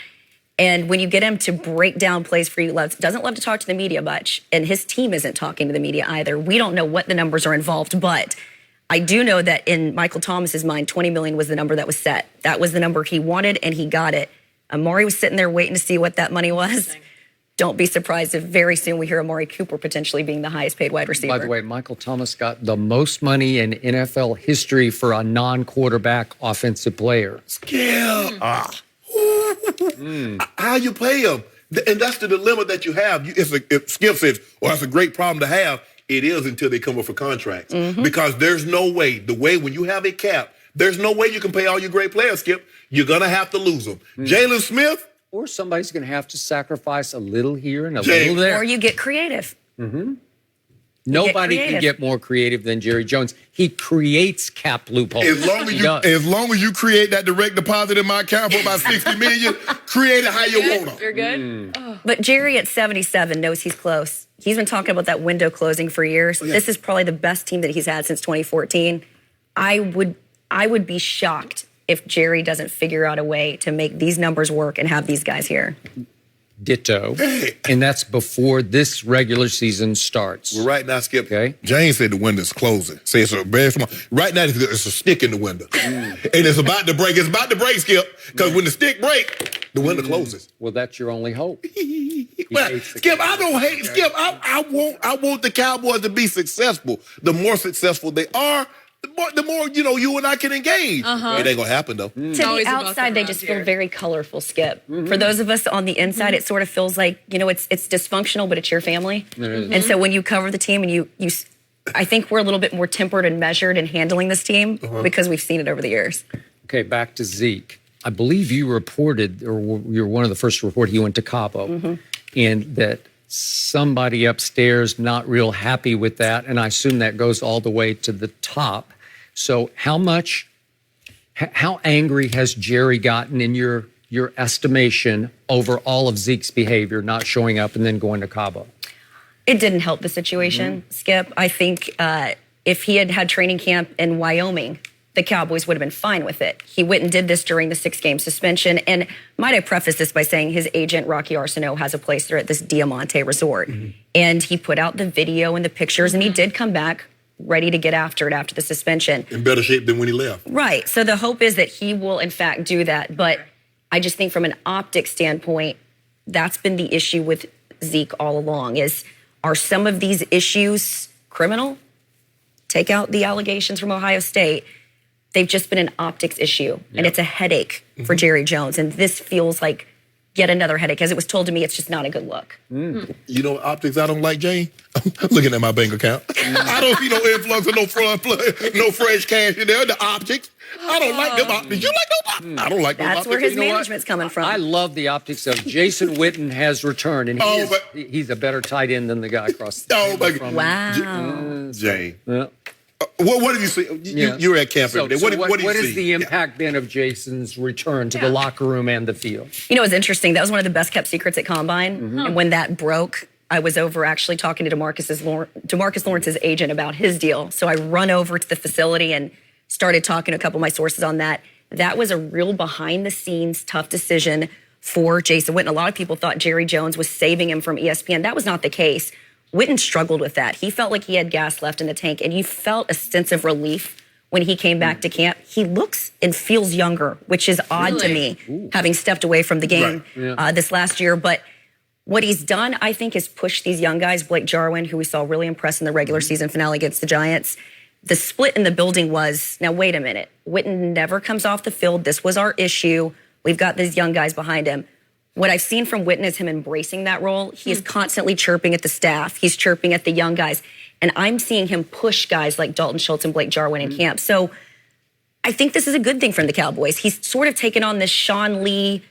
And when you get him to break down plays for you, doesn't love to talk to the media much. And his team isn't talking to the media either. We don't know what the numbers are involved, but I do know that in Michael Thomas's mind, 20 million was the number that was set. That was the number he wanted, and he got it. Amari was sitting there waiting to see what that money was. Don't be surprised if very soon we hear Amari Cooper potentially being the highest paid wide receiver. By the way, Michael Thomas got the most money in NFL history for a non-quarterback offensive player. Skip. How you pay him? And that's the dilemma that you have. If Skip says, well, that's a great problem to have. It is until they come up for contracts. Because there's no way, when you have a cap, there's no way you can pay all your great players, Skip. You're going to have to lose them. Jalen Smith? Or somebody's going to have to sacrifice a little here and a little there. Or you get creative. Nobody can get more creative than Jerry Jones. He creates cap loopholes. As long as you create that direct deposit in my account for about $60 million, create it how you want it. You're good. But Jerry at 77 knows he's close. He's been talking about that window closing for years. This is probably the best team that he's had since 2014. I would be shocked if Jerry doesn't figure out a way to make these numbers work and have these guys here. Ditto. And that's before this regular season starts. Well, right now, Skip, Jane said the window's closing. Say it's a very small. Right now, it's a stick in the window. And it's about to break. It's about to break, Skip. Because when the stick breaks, the window closes. Well, that's your only hope. Well, Skip, I don't hate Skip. I want the Cowboys to be successful. The more successful they are, the more you and I can engage. It ain't gonna happen though. To the outside, they just feel very colorful, Skip. For those of us on the inside, it sort of feels like it's dysfunctional, but it's your family. And so when you cover the team, and you, I think we're a little bit more tempered and measured in handling this team because we've seen it over the years. Okay, back to Zeke. I believe you reported, or you're one of the first to report he went to Cabo, and that somebody upstairs not real happy with that, and I assume that goes all the way to the top. So how angry has Jerry gotten in your estimation over all of Zeke's behavior, not showing up and then going to Cabo? It didn't help the situation, Skip. I think if he had had training camp in Wyoming, the Cowboys would have been fine with it. He went and did this during the 6-game suspension. And might I preface this by saying his agent, Rocky Arsenault, has a place there at this Diamante Resort. And he put out the video and the pictures, and he did come back ready to get after it after the suspension. In better shape than when he left. Right. So the hope is that he will, in fact, do that. But I just think from an optics standpoint, that's been the issue with Zeke all along, are some of these issues criminal? Take out the allegations from Ohio State. They've just been an optics issue, and it's a headache for Jerry Jones. And this feels like yet another headache. As it was told to me, it's just not a good look. You know optics I don't like, Jane? I'm looking at my bank account. I don't see no influx of no fresh cash in there. The optics. I don't like them optics. You like them optics? I don't like them optics. That's where his management's coming from. I love the optics of Jason Witten has returned, and he's a better tight end than the guy across the table from him. Wow. Jane. What did you see? You were at camp every day. What did you see? What has the impact been of Jason's return to the locker room and the field? You know, it's interesting. That was one of the best kept secrets at Combine. And when that broke, I was over actually talking to DeMarcus Lawrence's agent about his deal. So I run over to the facility and started talking to a couple of my sources on that. That was a real behind-the-scenes tough decision for Jason Witten. A lot of people thought Jerry Jones was saving him from ESPN. That was not the case. Witten struggled with that. He felt like he had gas left in the tank, and you felt a sense of relief when he came back to camp. He looks and feels younger, which is odd to me, having stepped away from the game this last year. But what he's done, I think, is push these young guys. Blake Jarwin, who we saw really impress in the regular season finale against the Giants. The split in the building was, now wait a minute, Witten never comes off the field. This was our issue. We've got these young guys behind him. What I've seen from Witten is him embracing that role. He is constantly chirping at the staff. He's chirping at the young guys. And I'm seeing him push guys like Dalton Schultz and Blake Jarwin in camp. So I think this is a good thing from the Cowboys. He's sort of taken on this Sean Lee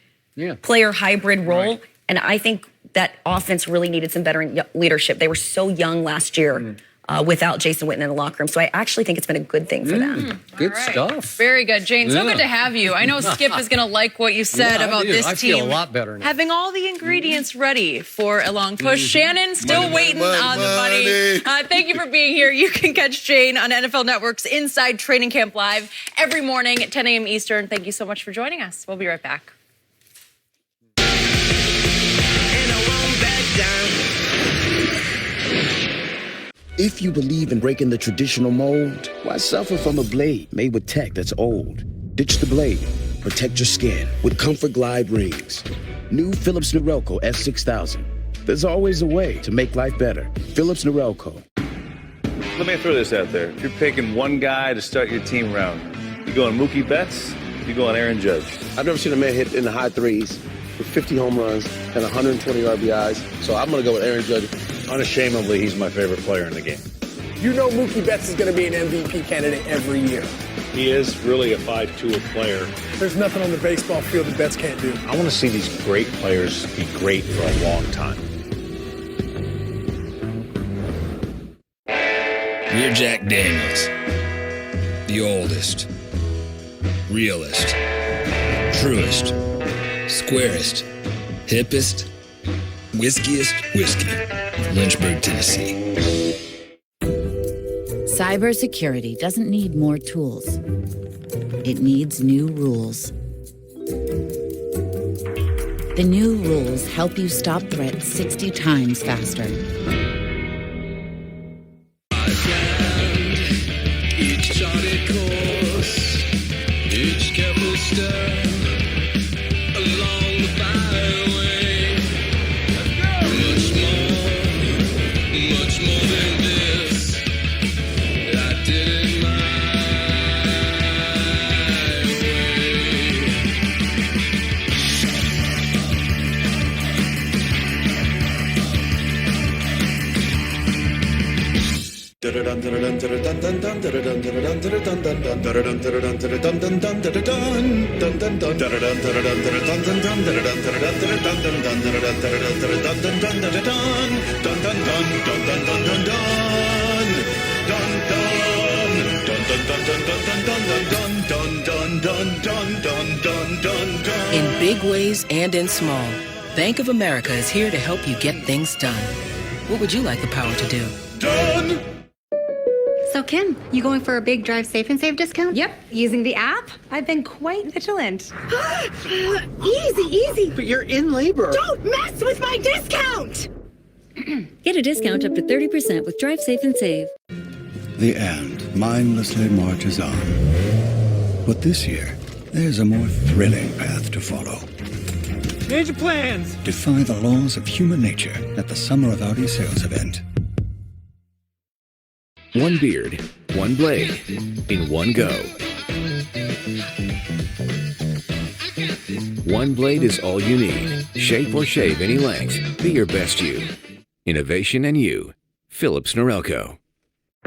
player hybrid role. And I think that offense really needed some veteran leadership. They were so young last year without Jason Witten in the locker room. So I actually think it's been a good thing for them. Good stuff. Very good, Jane. So good to have you. I know Skip is going to like what you said about this team. I feel a lot better now. Having all the ingredients ready for a long push. Shannon, still waiting on the money. Thank you for being here. You can catch Jane on NFL Network's Inside Training Camp Live every morning at 10 a.m. Eastern. Thank you so much for joining us. We'll be right back. If you believe in breaking the traditional mold, why suffer from a blade made with tech that's old? Ditch the blade. Protect your skin with Comfort Glide rings. New Philips Norelco S6000. There's always a way to make life better. Philips Norelco. Let me throw this out there. If you're picking one guy to start your team around, you going Mookie Betts, you going Aaron Judge? I've never seen a man hit in the high threes with 50 home runs and 120 RBIs. So I'm going to go with Aaron Judge. Unashamedly, he's my favorite player in the game. You know Mookie Betts is going to be an MVP candidate every year. He is really a 5-tool player. There's nothing on the baseball field that Betts can't do. I want to see these great players be great for a long time. We're Jack Daniels, the oldest, realest, truest, squarest, hippest, whiskiest whiskey of Lynchburg, Tennessee. Cybersecurity doesn't need more tools. It needs new rules. The new rules help you stop threats 60 times faster. Each charted course, each careful step along the byway. Much more than this. I did it my way. In big ways and in small, Bank of America is here to help you get things done. What would you like the power to do? Done! So Kim, you going for a big Drive Safe and Save discount? Yep, using the app. I've been quite vigilant. Easy. But you're in labor. Don't mess with my discount! Get a discount up to 30% with Drive Safe and Save. The end mindlessly marches on. But this year, there's a more thrilling path to follow. Major plans! Defy the laws of human nature at the Summer of Audi sales event. One beard, one blade, in one go. One blade is all you need. Shape or shave any length. Be your best you. Innovation and you. Philips Norelco.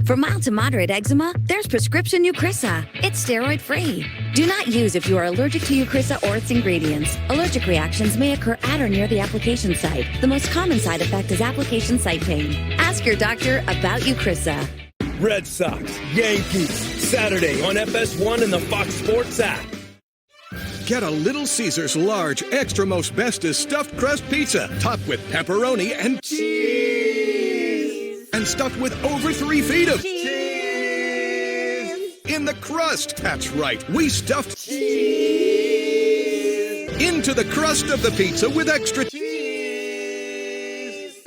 For mild to moderate eczema, there's prescription Eucrisa. It's steroid-free. Do not use if you are allergic to Eucrisa or its ingredients. Allergic reactions may occur at or near the application site. The most common side effect is application site pain. Ask your doctor about Eucrisa. Red Sox, Yankees, Saturday on FS1 and the Fox Sports app. Get a Little Caesars large, extra most bestest stuffed crust pizza, topped with pepperoni and cheese, and stuffed with over 3 feet of cheese in the crust. That's right, we stuffed cheese into the crust of the pizza with extra cheese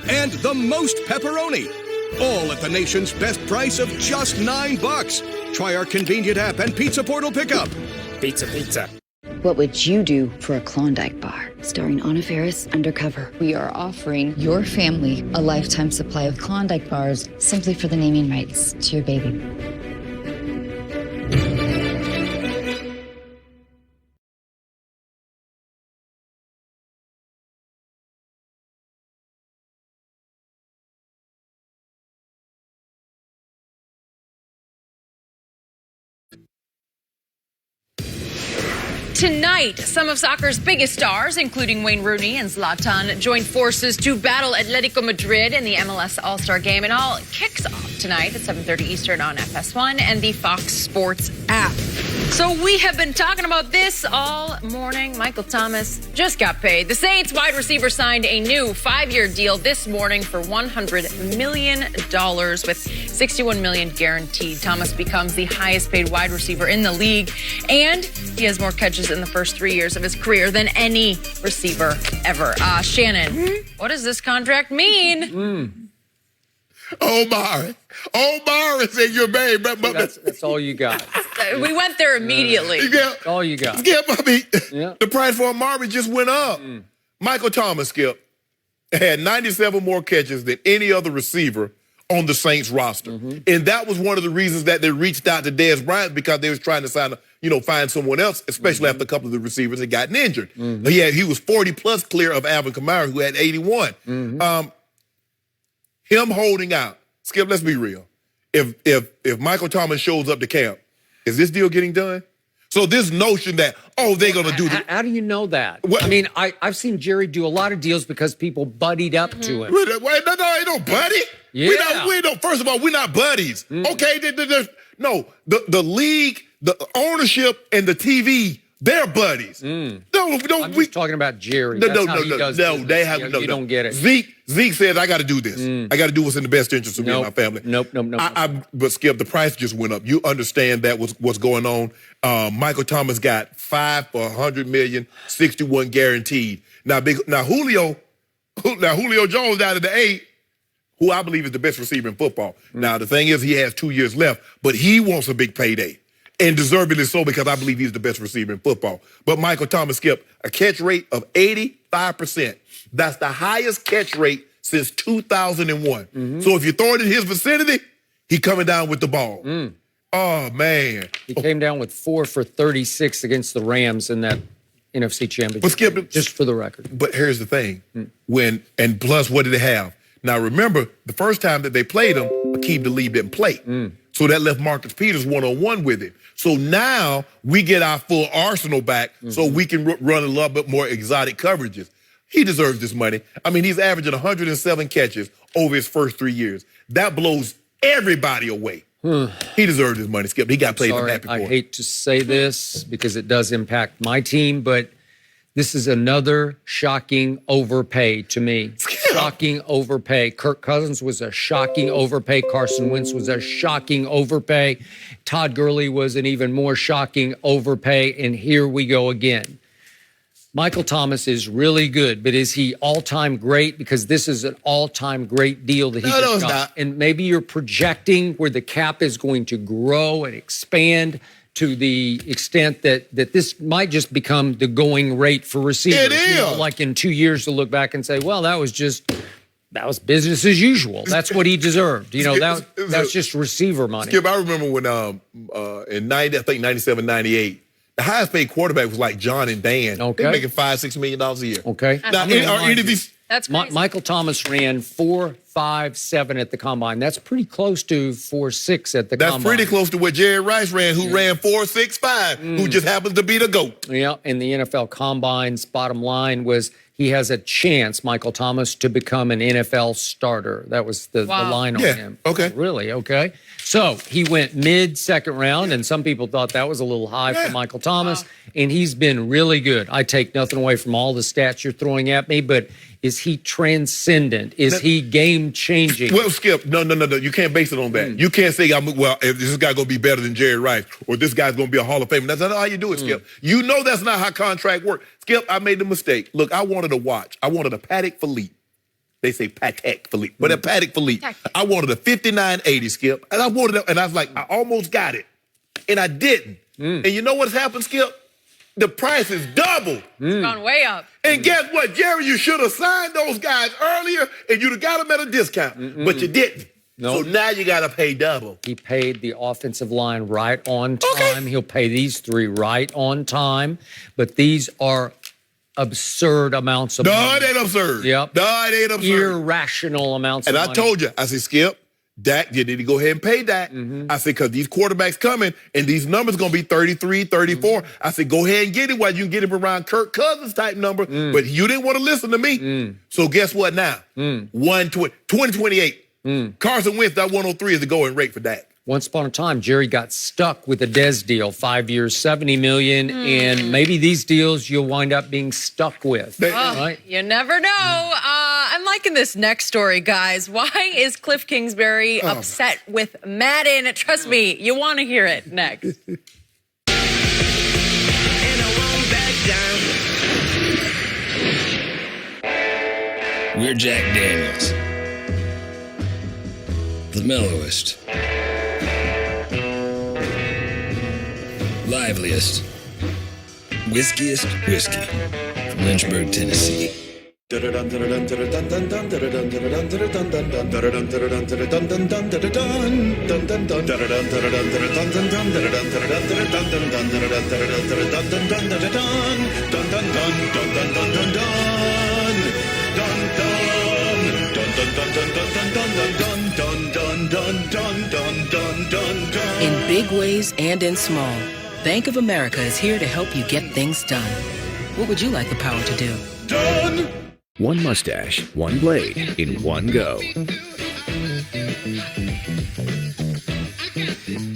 and the most pepperoni. All at the nation's best price of just $9. Try our convenient app and Pizza Portal pickup. Pizza. What would you do for a Klondike bar? Starring Anna Faris, Undercover. We are offering your family a lifetime supply of Klondike bars simply for the naming rights to your baby. Tonight, some of soccer's biggest stars, including Wayne Rooney and Zlatan, join forces to battle Atletico Madrid in the MLS All-Star Game. And all kicks off tonight at 7:30 Eastern on FS1 and the Fox Sports app. So we have been talking about this all morning. Michael Thomas just got paid. The Saints wide receiver signed a new 5-year deal this morning for $100 million with $61 million guaranteed. Thomas becomes the highest paid wide receiver in the league, and he has more catches in the first 3 years of his career than any receiver ever. Shannon, what does this contract mean? Omar said you're married. That's all you got. We went there immediately. That's all you got. Skip, the price for Amari just went up. Michael Thomas, Skip, had 97 more catches than any other receiver on the Saints roster. And that was one of the reasons that they reached out to Dez Bryant, because they was trying to find someone else, especially after a couple of the receivers had gotten injured. He was 40 plus clear of Alvin Kamara, who had 81. Him holding out. Skip, let's be real. If Michael Thomas shows up to camp, is this deal getting done? So this notion that, they're going to do this. How do you know that? I mean, I've seen Jerry do a lot of deals because people buddied up to him. Wait, no, ain't no buddy. Yeah. We don't, first of all, we're not buddies. Okay? No, the league, the ownership, and the TV, they're buddies. I'm just talking about Jerry. No, They have you don't get it. Zeke says, I got to do this. I got to do what's in the best interest of me and my family. Nope. But Skip, the price just went up. You understand that what's going on. Michael Thomas got 5 for $100 million, 61 guaranteed. Now Julio Jones out of the 8, who I believe is the best receiver in football. Now the thing is, he has 2 years left, but he wants a big payday. And deservedly so, because I believe he's the best receiver in football. But Michael Thomas, Skip, a catch rate of 85%. That's the highest catch rate since 2001. So if you throw it in his vicinity, he coming down with the ball. Oh, man. He came down with 4 for 36 against the Rams in that NFC Championship. But Skip, just for the record. But here's the thing. And plus, what did they have? Now, remember, the first time that they played him, Aqib Talib didn't play. So that left Marcus Peters one-on-one with him. So now we get our full arsenal back so we can run a little bit more exotic coverages. He deserves this money. I mean, he's averaging 107 catches over his first 3 years. That blows everybody away. He deserves his money, Skip. He got played in that before. I hate to say this because it does impact my team, but this is another shocking overpay to me. Shocking overpay. Kirk Cousins was a shocking overpay. Carson Wentz was a shocking overpay. Todd Gurley was an even more shocking overpay. And here we go again. Michael Thomas is really good, but is he all-time great? Because this is an all-time great deal that he just got. Not. And maybe you're projecting where the cap is going to grow and expand to the extent that this might just become the going rate for receivers. It is. You know, like in 2 years to look back and say, well, that was business as usual. That's what he deserved. You know, that's just receiver money. Skip, I remember when in 90, I think 97, 98, the highest paid quarterback was like John and Dan. Okay. They're making $5-6 million a year. Okay. Now, are any of these? That's crazy. Michael Thomas ran 4.57 at the combine. That's pretty close to 4.6 at the combine. That's pretty close to what Jerry Rice ran, who ran 4.65, who just happens to be the GOAT. Yeah, and the NFL Combine's bottom line was he has a chance, Michael Thomas, to become an NFL starter. That was the line on him. Okay. Really? Okay. So he went mid-second round, and some people thought that was a little high for Michael Thomas, and he's been really good. I take nothing away from all the stats you're throwing at me, but is he transcendent? Is he game-changing? Well, Skip, no. You can't base it on that. You can't say, if this guy going to be better than Jerry Rice, or this guy's going to be a Hall of Famer. That's not how you do it, Skip. You know that's not how contract works. Skip, I made the mistake. Look, I wanted a watch. I wanted a Patek Philippe. They say Patek Philippe, but a Patek Philippe. I wanted a 5980, Skip, and I wanted it, and I was like, I almost got it, and I didn't. And you know what's happened, Skip? The price is doubled. It's gone way up. And guess what, Jerry? You should have signed those guys earlier, and you'd have got them at a discount, but you didn't. Nope. So now you got to pay double. He paid the offensive line right on time. He'll pay these three right on time, but these are absurd amounts of money. No, it ain't absurd. Yep. No, it ain't absurd. Irrational amounts of money. money. And I told you, I said, Skip, Dak, you need to go ahead and pay Dak. I said, because these quarterbacks coming, and these numbers going to be 33, 34. I said, go ahead and get it while you can get him around Kirk Cousins type number. But you didn't want to listen to me. So guess what now? 2028. Carson Wentz, that 103 is the going rate for Dak. Once upon a time, Jerry got stuck with the Dez deal, 5 years, $70 million, and maybe these deals you'll wind up being stuck with. Right? You never know. I'm liking this next story, guys. Why is Cliff Kingsbury upset with Madden? Trust me, you want to hear it next. We're Jack Daniels, the mellowest, liveliest, whiskiest whiskey from Lynchburg, Tennessee. In big ways and in small, Bank of America is here to help you get things done. What would you like the power to do? Done! One mustache, one blade, in one go.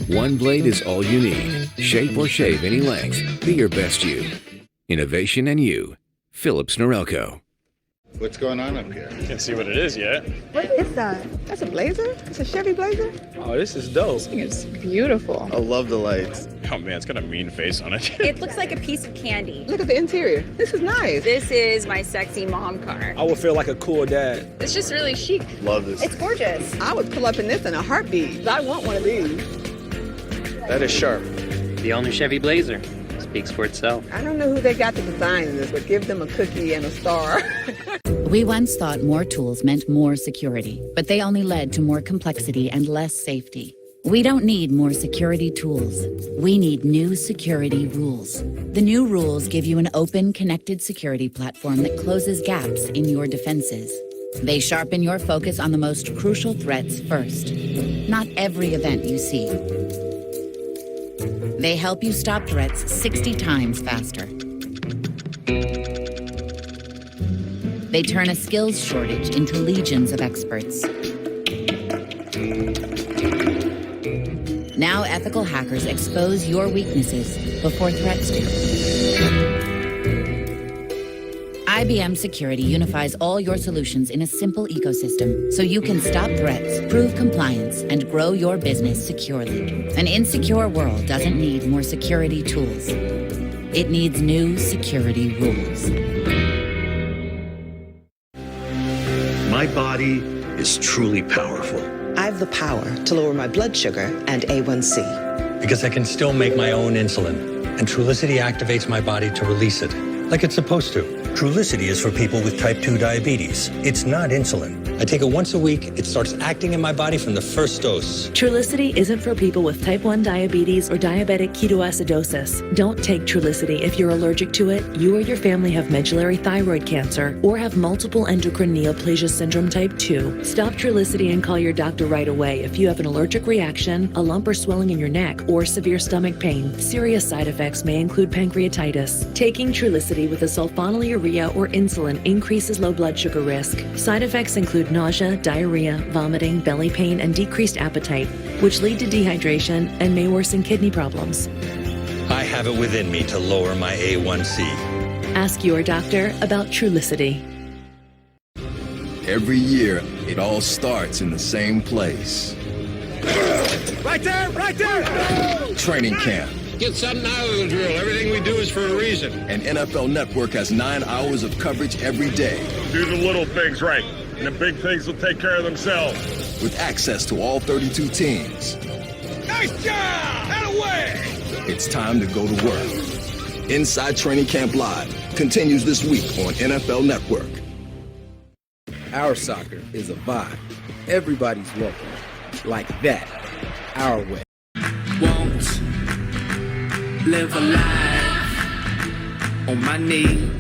One blade is all you need. Shape or shave any length. Be your best you. Innovation and you. Phillips Norelco. What's going on up here? Can't see what it is yet. What is that? That's a Blazer? It's a Chevy Blazer? Oh, this is dope. This thing is beautiful. I love the lights. Oh man, it's got a mean face on it. It looks like a piece of candy. Look at the interior. This is nice. This is my sexy mom car. I would feel like a cool dad. It's just really chic. Love this. It's gorgeous. I would pull up in this in a heartbeat. I want one of these. That is sharp. The all-new Chevy Blazer speaks for itself. I don't know who they got to design this, but give them a cookie and a star. We once thought more tools meant more security, but they only led to more complexity and less safety. We don't need more security tools. We need new security rules. The new rules give you an open, connected security platform that closes gaps in your defenses. They sharpen your focus on the most crucial threats first. Not every event you see. They help you stop threats 60 times faster. They turn a skills shortage into legions of experts. Now ethical hackers expose your weaknesses before threats do. IBM Security unifies all your solutions in a simple ecosystem so you can stop threats, prove compliance, and grow your business securely. An insecure world doesn't need more security tools. It needs new security rules. My body is truly powerful. I have the power to lower my blood sugar and A1C. Because I can still make my own insulin, and Trulicity activates my body to release it, like it's supposed to. Trulicity is for people with type 2 diabetes. It's not insulin. I take it once a week. It starts acting in my body from the first dose. Trulicity isn't for people with type 1 diabetes or diabetic ketoacidosis. Don't take Trulicity if you're allergic to it, you or your family have medullary thyroid cancer, or have multiple endocrine neoplasia syndrome type 2. Stop Trulicity and call your doctor right away if you have an allergic reaction, a lump or swelling in your neck, or severe stomach pain. Serious side effects may include pancreatitis. Taking Trulicity with a sulfonylurea or insulin increases low blood sugar risk. Side effects include nausea, diarrhea, vomiting, belly pain, and decreased appetite, which lead to dehydration and may worsen kidney problems. I have it within me to lower my A1C. Ask your doctor about Trulicity. Every year, it all starts in the same place. Right there! Right there! Training camp. Get something out of the drill. Everything we do is for a reason. And NFL Network has 9 hours of coverage every day. Do the little things right, and the big things will take care of themselves. With access to all 32 teams. Nice job! And away! It's time to go to work. Inside Training Camp Live continues this week on NFL Network. Our soccer is a vibe. Everybody's welcome. Like that. Our way. Won't live a life on my knees.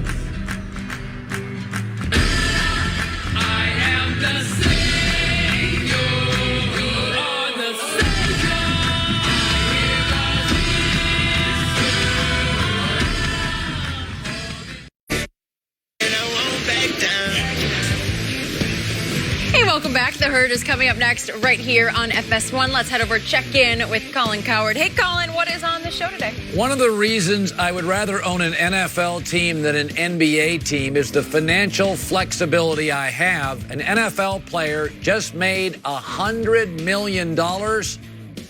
I am the Savior, or the Savior. And I won't back down. Hey, welcome back. The Herd is coming up next right here on FS1. Let's head over check in with Colin Cowherd. Hey, Colin, what is on the show today? One of the reasons I would rather own an NFL team than an NBA team is the financial flexibility I have. An NFL player just made $100 million.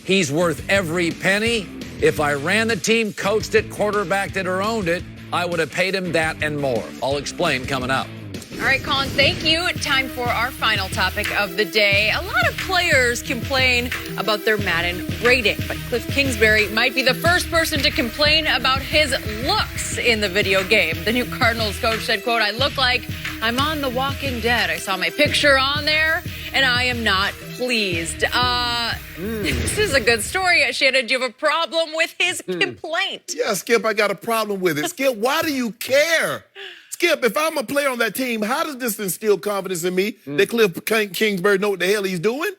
He's worth every penny. If I ran the team, coached it, quarterbacked it, or owned it, I would have paid him that and more. I'll explain coming up. All right, Colin, thank you. Time for our final topic of the day. A lot of players complain about their Madden rating, but Cliff Kingsbury might be the first person to complain about his looks in the video game. The new Cardinals coach said, quote, "I look like I'm on The Walking Dead. I saw my picture on there, and I am not pleased." This is a good story. Shannon, do you have a problem with his complaint? Yeah, Skip, I got a problem with it. Skip, why do you care? Skip, if I'm a player on that team, how does this instill confidence in me that Cliff Kingsbury know what the hell he's doing?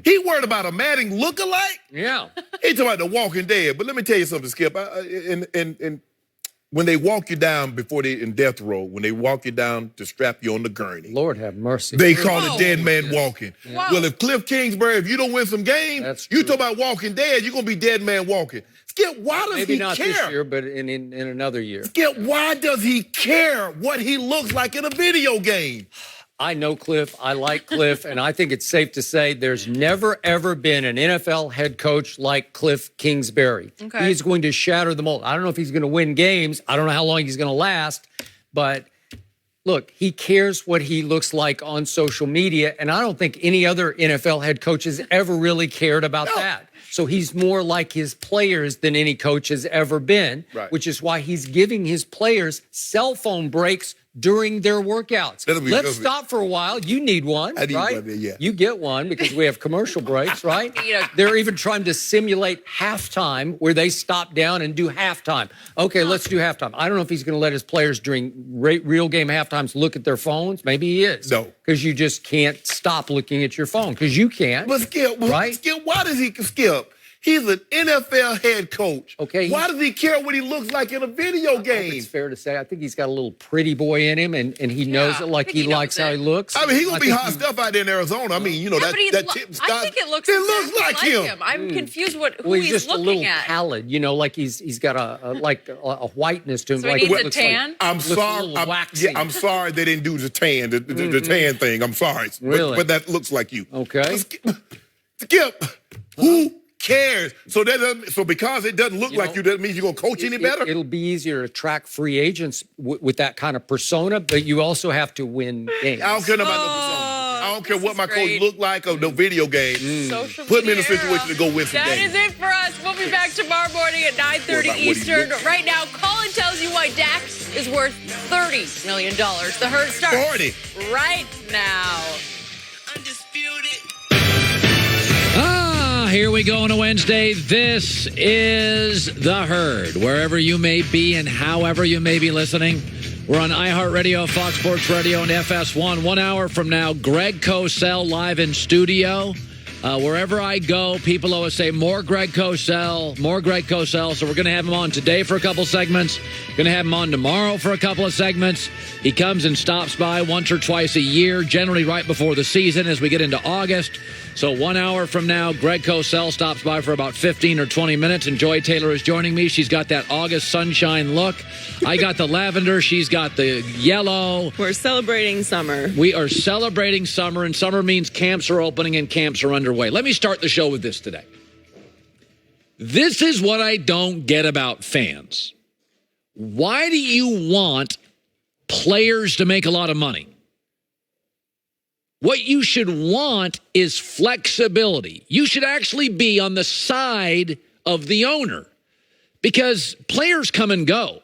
He worried about a Manning lookalike? Yeah. He talking about The Walking Dead. But let me tell you something, Skip. When they walk you down before they in death row, when they walk you down to strap you on the gurney, Lord have mercy. they call it dead man walking. Yeah. Well, if Cliff Kingsbury, if you don't win some games, you talk about walking dead, you're going to be dead man walking. Skip, why does Maybe he not care? this year, but in another year. Skip, why does he care what he looks like in a video game? I know Cliff. I like Cliff. And I think it's safe to say there's never, ever been an NFL head coach like Cliff Kingsbury. Okay. He's going to shatter the mold. I don't know if he's going to win games. I don't know how long he's going to last. But look, he cares what he looks like on social media. And I don't think any other NFL head coach has ever really cared about that. So he's more like his players than any coach has ever been, which is why he's giving his players cell phone breaks during their workouts. That'll be Let's good. stop for a while. You need one, I need right? one, yeah. You get one because we have commercial breaks, right? They're even trying to simulate halftime where they stop down and do halftime. Okay, let's do halftime. I don't know if he's going to let his players during real game halftimes look at their phones. Maybe he is. No. Because you just can't stop looking at your phone because you can't. But Skip, right? Skip, why does he skip? He's an NFL head coach. Okay. Why does he care what he looks like in a video game? It's fair to say. I think he's got a little pretty boy in him, and he knows it like he likes how he looks. I mean, he's going to be hot stuff out there in Arizona. I mean, you know, Yeah, but he that lo- Chip I Scott. think it looks looks exactly like him. I'm confused who Well, he's just a looking little at. pallid, you know, like he's got a whiteness to him. So he like needs it a looks tan? Like, I'm looks a sorry. little waxy. I'm sorry they didn't do the tan, the tan thing. I'm sorry. Really? But that looks like you. Okay. Skip, who cares? So because it doesn't look like you, that means you're going to coach any better? It'll be easier to attract free agents with that kind of persona, but you also have to win games. I don't care about no persona. I don't care what my coach look like or no video game. Social Put me in a media situation to go win some That games. is it for us. We'll be back tomorrow morning at 9:30 What about what he Eastern. looks- Right now, Colin tells you why Dax is worth $30 million. The Herd starts 40. right now. Here we go on a Wednesday. This is The Herd. Wherever you may be and however you may be listening, we're on iHeartRadio, Fox Sports Radio, and FS1. 1 hour from now, Greg Cosell live in studio. Wherever I go, people always say, more Greg Cosell, more Greg Cosell. So we're going to have him on today for a couple segments. Going to have him on tomorrow for a couple of segments. He comes and stops by once or twice a year, generally right before the season as we get into August. So 1 hour from now, Greg Cosell stops by for about 15 or 20 minutes, and Joy Taylor is joining me. She's got that August sunshine look. I got the lavender. She's got the yellow. We're celebrating summer. We are celebrating summer, and summer means camps are opening and camps are underway. Let me start the show with this today. This is what I don't get about fans. Why do you want players to make a lot of money? What you should want is flexibility. You should actually be on the side of the owner because players come and go.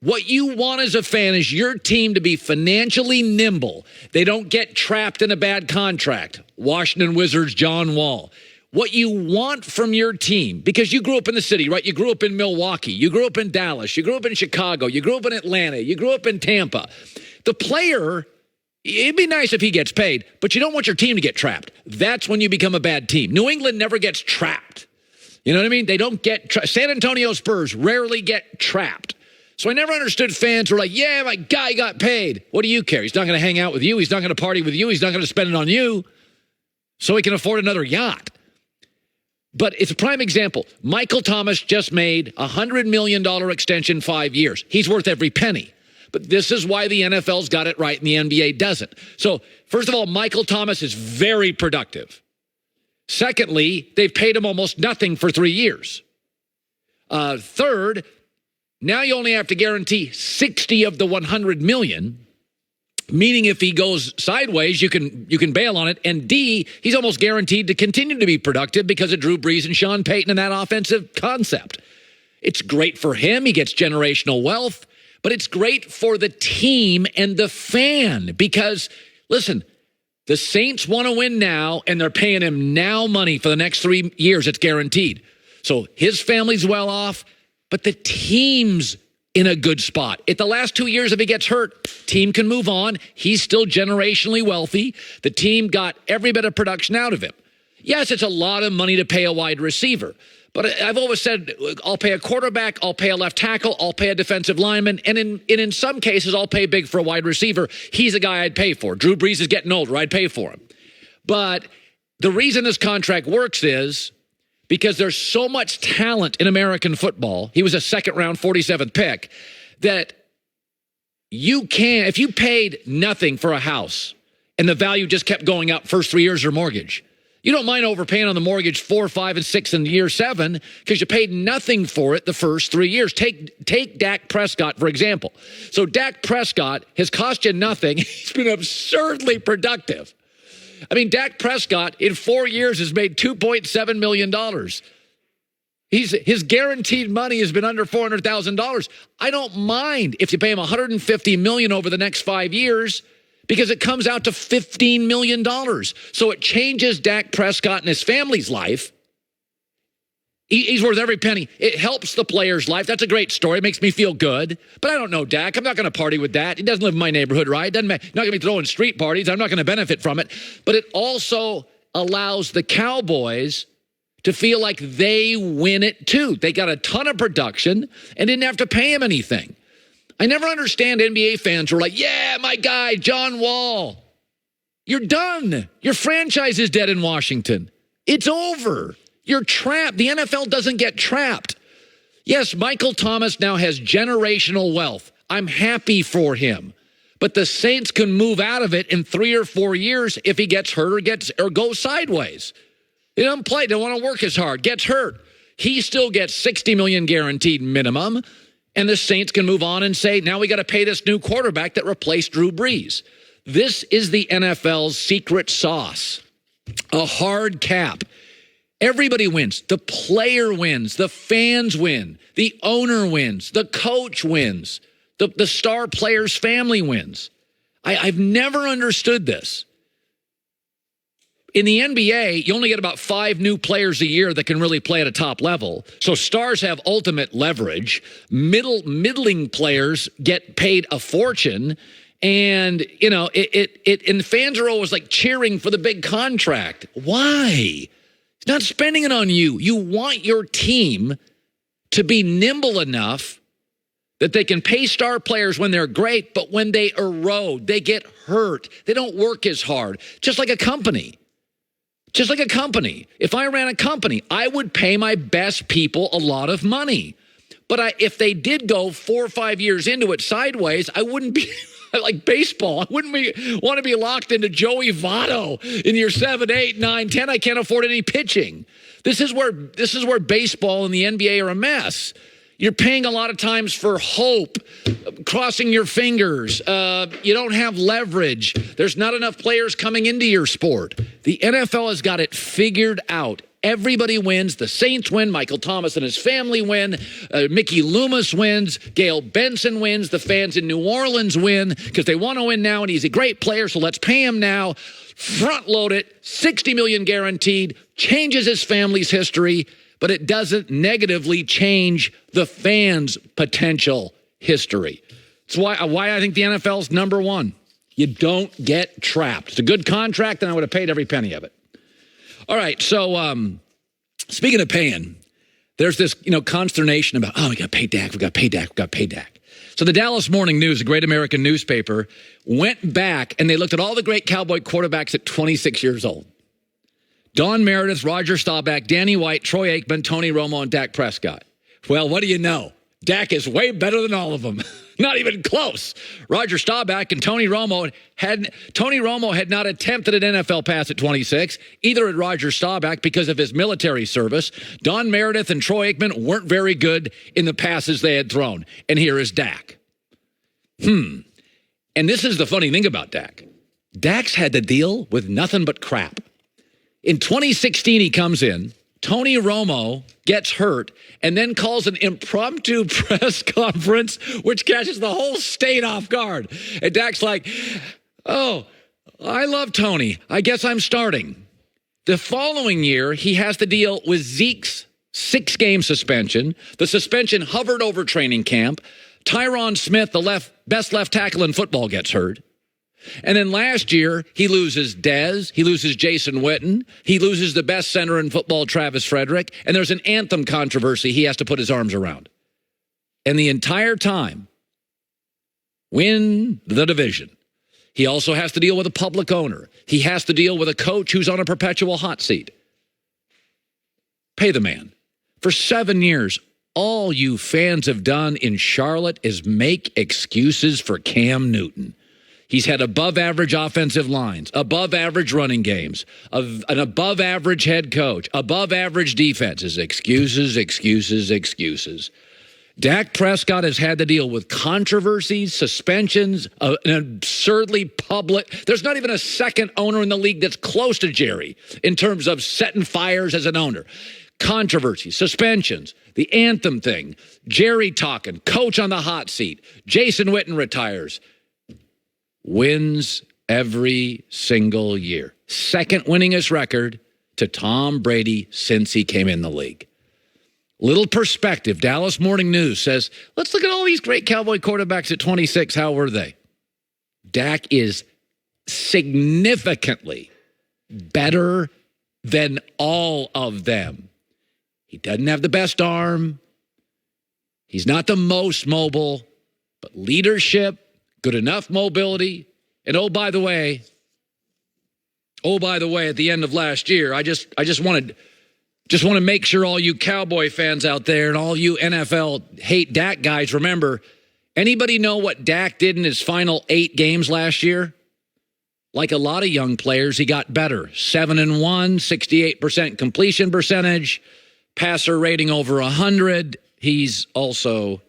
What you want as a fan is your team to be financially nimble. They don't get trapped in a bad contract. Washington Wizards, John Wall. What you want from your team, because you grew up in the city, right? You grew up in Milwaukee. You grew up in Dallas. You grew up in Chicago. You grew up in Atlanta. You grew up in Tampa. The player, it'd be nice if he gets paid, but you don't want your team to get trapped. That's when you become a bad team. New England never gets trapped. You know what I mean? They don't get trapped. San Antonio Spurs rarely get trapped. So I never understood fans who were like, yeah, my guy got paid. What do you care? He's not going to hang out with you. He's not going to party with you. He's not going to spend it on you so he can afford another yacht. But it's a prime example. Michael Thomas just made a $100 million extension 5 years. He's worth every penny. But this is why the NFL's got it right and the NBA doesn't. So, first of all, Michael Thomas is very productive. Secondly, they've paid him almost nothing for 3 years. Third, now you only have to guarantee 60 of the 100 million, meaning if he goes sideways, you can bail on it. And D, he's almost guaranteed to continue to be productive because of Drew Brees and Sean Payton and that offensive concept. It's great for him. He gets generational wealth. But it's great for the team and the fan because, listen, the Saints want to win now, and they're paying him now money for the next 3 years. It's guaranteed. So his family's well off, but the team's in a good spot. If the last 2 years, if he gets hurt, team can move on. He's still generationally wealthy. The team got every bit of production out of him. Yes, it's a lot of money to pay a wide receiver. But I've always said, I'll pay a quarterback, I'll pay a left tackle, I'll pay a defensive lineman, and in some cases, I'll pay big for a wide receiver. He's a guy I'd pay for. Drew Brees is getting older. I'd pay for him. But the reason this contract works is because there's so much talent in American football. He was a second-round, 47th pick, that you can, if you paid nothing for a house and the value just kept going up first 3 years of your mortgage, you don't mind overpaying on the mortgage 4, 5, and 6 in year 7 because you paid nothing for it the first 3 years. Take Dak Prescott, for example. So Dak Prescott has cost you nothing. He's been absurdly productive. I mean, Dak Prescott in 4 years has made $2.7 million. His guaranteed money has been under $400,000. I don't mind if you pay him $150 million over the next 5 years because it comes out to $15 million. So it changes Dak Prescott and his family's life. He's worth every penny. It helps the player's life. That's a great story. It makes me feel good. But I don't know Dak. I'm not going to party with that. He doesn't live in my neighborhood, right? Not going to be throwing street parties. I'm not going to benefit from it. But it also allows the Cowboys to feel like they win it too. They got a ton of production and didn't have to pay him anything. I never understand NBA fans who are like, yeah, my guy, John Wall. You're done. Your franchise is dead in Washington. It's over. You're trapped. The NFL doesn't get trapped. Yes, Michael Thomas now has generational wealth. I'm happy for him. But the Saints can move out of it in 3 or 4 years if he gets hurt or goes sideways. He doesn't play, don't want to work as hard, gets hurt. He still gets $60 million guaranteed minimum, and the Saints can move on and say, now we got to pay this new quarterback that replaced Drew Brees. This is the NFL's secret sauce. A hard cap. Everybody wins. The player wins. The fans win. The owner wins. The coach wins. The star player's family wins. I've never understood this. In the NBA, you only get about 5 new players a year that can really play at a top level. So stars have ultimate leverage. Middling players get paid a fortune. And, you know, and fans are always like cheering for the big contract. Why? He's not spending it on you. You want your team to be nimble enough that they can pay star players when they're great, but when they erode, they get hurt. They don't work as hard. Just like a company. Just like a company. If I ran a company, I would pay my best people a lot of money. But if they did go 4 or 5 years into it sideways, I wouldn't be like baseball. I wouldn't want to be locked into Joey Votto in year 7, 8, 9, 10. I can't afford any pitching. This is where baseball and the NBA are a mess. You're paying a lot of times for hope, crossing your fingers. You don't have leverage. There's not enough players coming into your sport. The NFL has got it figured out. Everybody wins. The Saints win. Michael Thomas and his family win. Mickey Loomis wins. Gail Benson wins. The fans in New Orleans win because they want to win now, and he's a great player, so let's pay him now. Front load it. $60 million guaranteed. Changes his family's history. But it doesn't negatively change the fans' potential history. It's why I think the NFL's number one. You don't get trapped. It's a good contract, and I would have paid every penny of it. All right, so speaking of paying, there's this consternation about, we got to pay Dak, we got to pay Dak, we got to pay Dak. So the Dallas Morning News, a great American newspaper, went back and they looked at all the great Cowboy quarterbacks at 26 years old. Don Meredith, Roger Staubach, Danny White, Troy Aikman, Tony Romo, and Dak Prescott. Well, what do you know? Dak is way better than all of them. Not even close. Roger Staubach and Tony Romo had not attempted an NFL pass at 26. Either had Roger Staubach because of his military service. Don Meredith and Troy Aikman weren't very good in the passes they had thrown. And here is Dak. And this is the funny thing about Dak. Dak's had to deal with nothing but crap. In 2016, he comes in, Tony Romo gets hurt, and then calls an impromptu press conference, which catches the whole state off guard. And Dak's like, oh, I love Tony. I guess I'm starting. The following year, he has to deal with Zeke's 6-game suspension. The suspension hovered over training camp. Tyron Smith, the best left tackle in football, gets hurt. And then last year, he loses Dez, he loses Jason Witten, he loses the best center in football, Travis Frederick, and there's an anthem controversy he has to put his arms around. And the entire time, win the division. He also has to deal with a public owner. He has to deal with a coach who's on a perpetual hot seat. Pay the man. For 7 years, all you fans have done in Charlotte is make excuses for Cam Newton. He's had above-average offensive lines, above-average running games, an above-average head coach, above-average defenses. Excuses, excuses, excuses. Dak Prescott has had to deal with controversies, suspensions, an absurdly public. There's not even a second owner in the league that's close to Jerry in terms of setting fires as an owner. controversy, suspensions, the anthem thing, Jerry talking, coach on the hot seat, Jason Witten retires. Wins every single year. Second winningest record to Tom Brady since he came in the league. Little perspective. Dallas Morning News says, let's look at all these great Cowboy quarterbacks at 26. How were they? Dak is significantly better than all of them. He doesn't have the best arm. He's not the most mobile, but leadership, good enough mobility. And oh, by the way, at the end of last year, I just want to make sure all you Cowboy fans out there and all you NFL hate Dak guys remember, anybody know what Dak did in his final 8 games last year? Like a lot of young players, he got better. 7-1, 68% completion percentage, passer rating over 100. He's also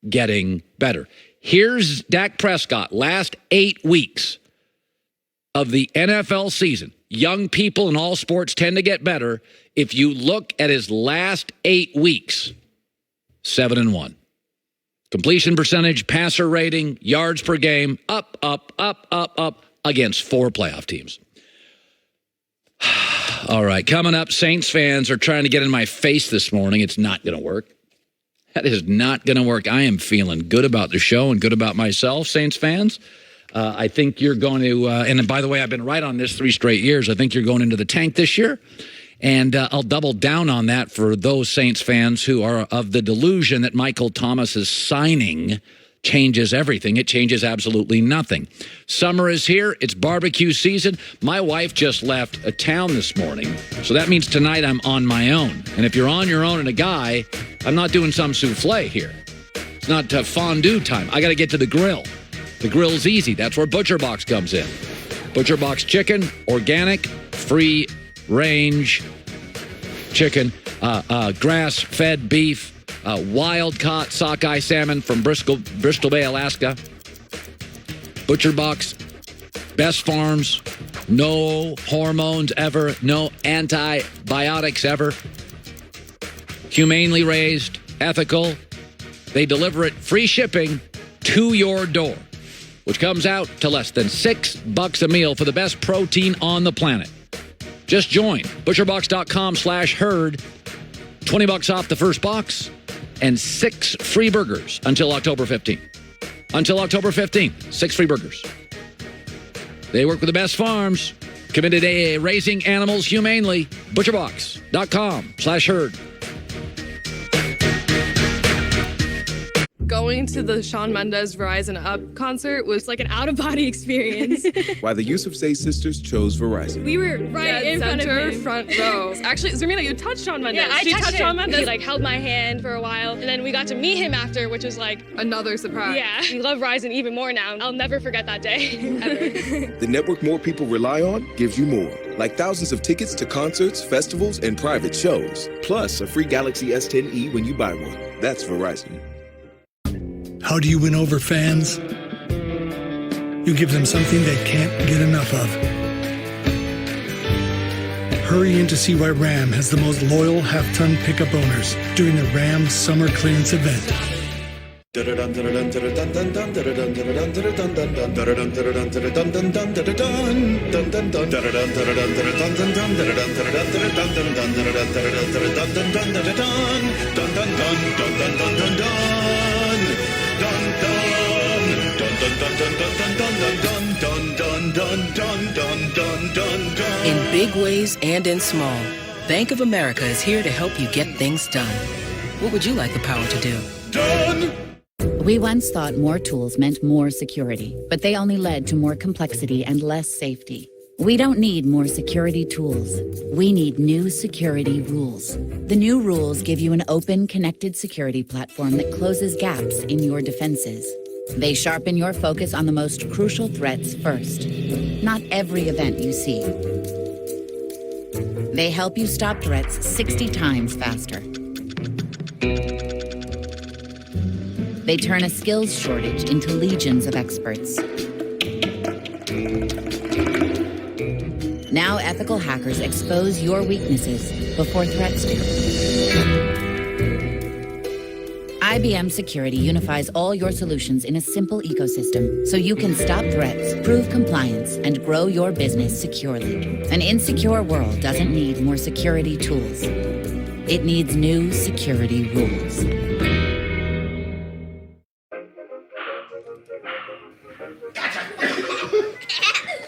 getting better. Here's Dak Prescott, last 8 weeks of the NFL season. Young people in all sports tend to get better. If you look at his last 8 weeks, 7-1. Completion percentage, passer rating, yards per game, up against 4 playoff teams. All right, coming up, Saints fans are trying to get in my face this morning. It's not going to work. That is not going to work. I am feeling good about the show and good about myself, Saints fans. I think you're going to, and by the way, I've been right on this 3 straight years. I think you're going into the tank this year. And I'll double down on that for those Saints fans who are of the delusion that Michael Thomas's signing changes everything. It changes absolutely nothing. Summer is here. It's barbecue season. My wife just left a town this morning, so that means tonight I'm on my own. And if you're on your own and a guy, I'm not doing some souffle here. It's not fondue time. I got to get to the grill. The grill's easy. That's where Butcher Box comes in. Butcher Box chicken, organic, free range chicken, grass-fed beef, wild-caught sockeye salmon from Bristol Bay, Alaska. Butcher Box, best farms, no hormones ever, no antibiotics ever. Humanely raised, ethical. They deliver it free shipping to your door, which comes out to less than $6 a meal for the best protein on the planet. Just join butcherbox.com/herd. $20 off the first box and 6 free burgers until October 15th. Until October 15th, 6 free burgers. They work with the best farms, committed to raising animals humanely. Butcherbox.com/herd. Going to the Shawn Mendes Verizon Up concert was like an out-of-body experience. Why the Yusufzai sisters chose Verizon. We were right in front of him. Front row. Actually, Zarmina, you touched Shawn Mendes. Yeah, I touched him. Shawn Mendes. He like held my hand for a while, and then we got to meet him after, which was like another surprise. Yeah, we love Verizon even more now. I'll never forget that day, ever. The network more people rely on gives you more. Like thousands of tickets to concerts, festivals, and private shows. Plus, a free Galaxy S10e when you buy one. That's Verizon. How do you win over fans? You give them something they can't get enough of. Hurry in to see why Ram has the most loyal half-ton pickup owners during the Ram Summer Clearance event. In big ways and in small, Bank of America is here to help you get things done. What would you like the power to do? Done! We once thought more tools meant more security, but they only led to more complexity and less safety. We don't need more security tools. We need new security rules. The new rules give you an open, connected security platform that closes gaps in your defenses. They sharpen your focus on the most crucial threats first. Not every event you see. They help you stop threats 60 times faster. They turn a skills shortage into legions of experts. Now ethical hackers expose your weaknesses before threats do. IBM Security unifies all your solutions in a simple ecosystem so you can stop threats, prove compliance, and grow your business securely. An insecure world doesn't need more security tools. It needs new security rules.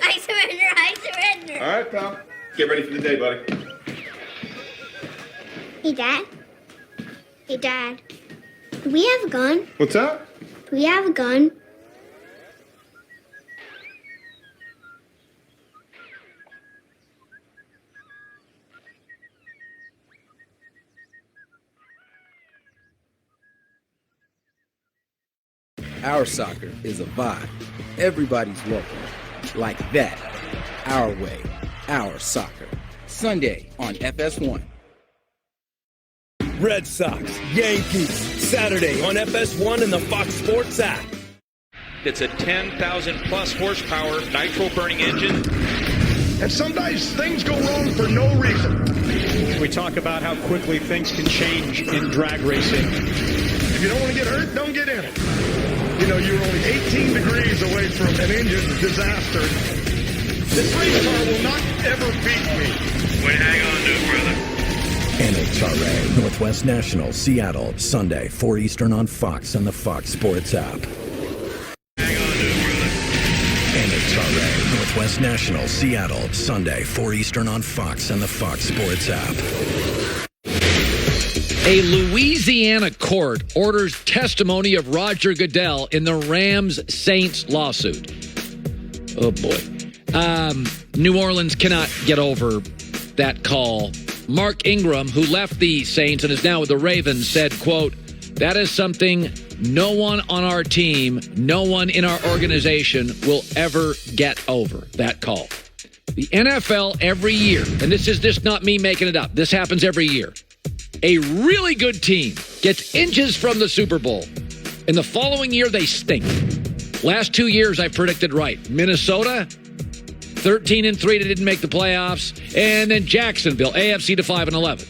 I surrender. All right, pal. Get ready for the day, buddy. Hey, Dad. Hey, Dad. Do we have a gun? What's up? Do we have a gun? Our soccer is a vibe. Everybody's welcome. Like that. Our way. Our soccer. Sunday on FS1. Red Sox, Yankees, Saturday on FS1 and the Fox Sports app. It's a 10,000 plus horsepower nitro burning engine. And sometimes things go wrong for no reason. We talk about how quickly things can change in drag racing. If you don't want to get hurt, don't get in it. You know, you're only 18 degrees away from an engine disaster. This race car will not ever beat me. Wait, hang on, new brother. NHRA, Northwest National, Seattle, Sunday, 4 Eastern on Fox and the Fox Sports app. NHRA, Northwest National, Seattle, Sunday, 4 Eastern on Fox and the Fox Sports app. A Louisiana court orders testimony of Roger Goodell in the Rams-Saints lawsuit. Oh, boy. New Orleans cannot get over that call. Mark Ingram, who left the Saints and is now with the Ravens, said, quote, "That is something no one on our team, no one in our organization will ever get over, that call." The NFL every year, and this is just not me making it up, this happens every year. A really good team gets inches from the Super Bowl. In the following year, they stink. Last 2 years, I predicted right. Minnesota, 13-3, they didn't make the playoffs. And then Jacksonville, AFC to 5-11.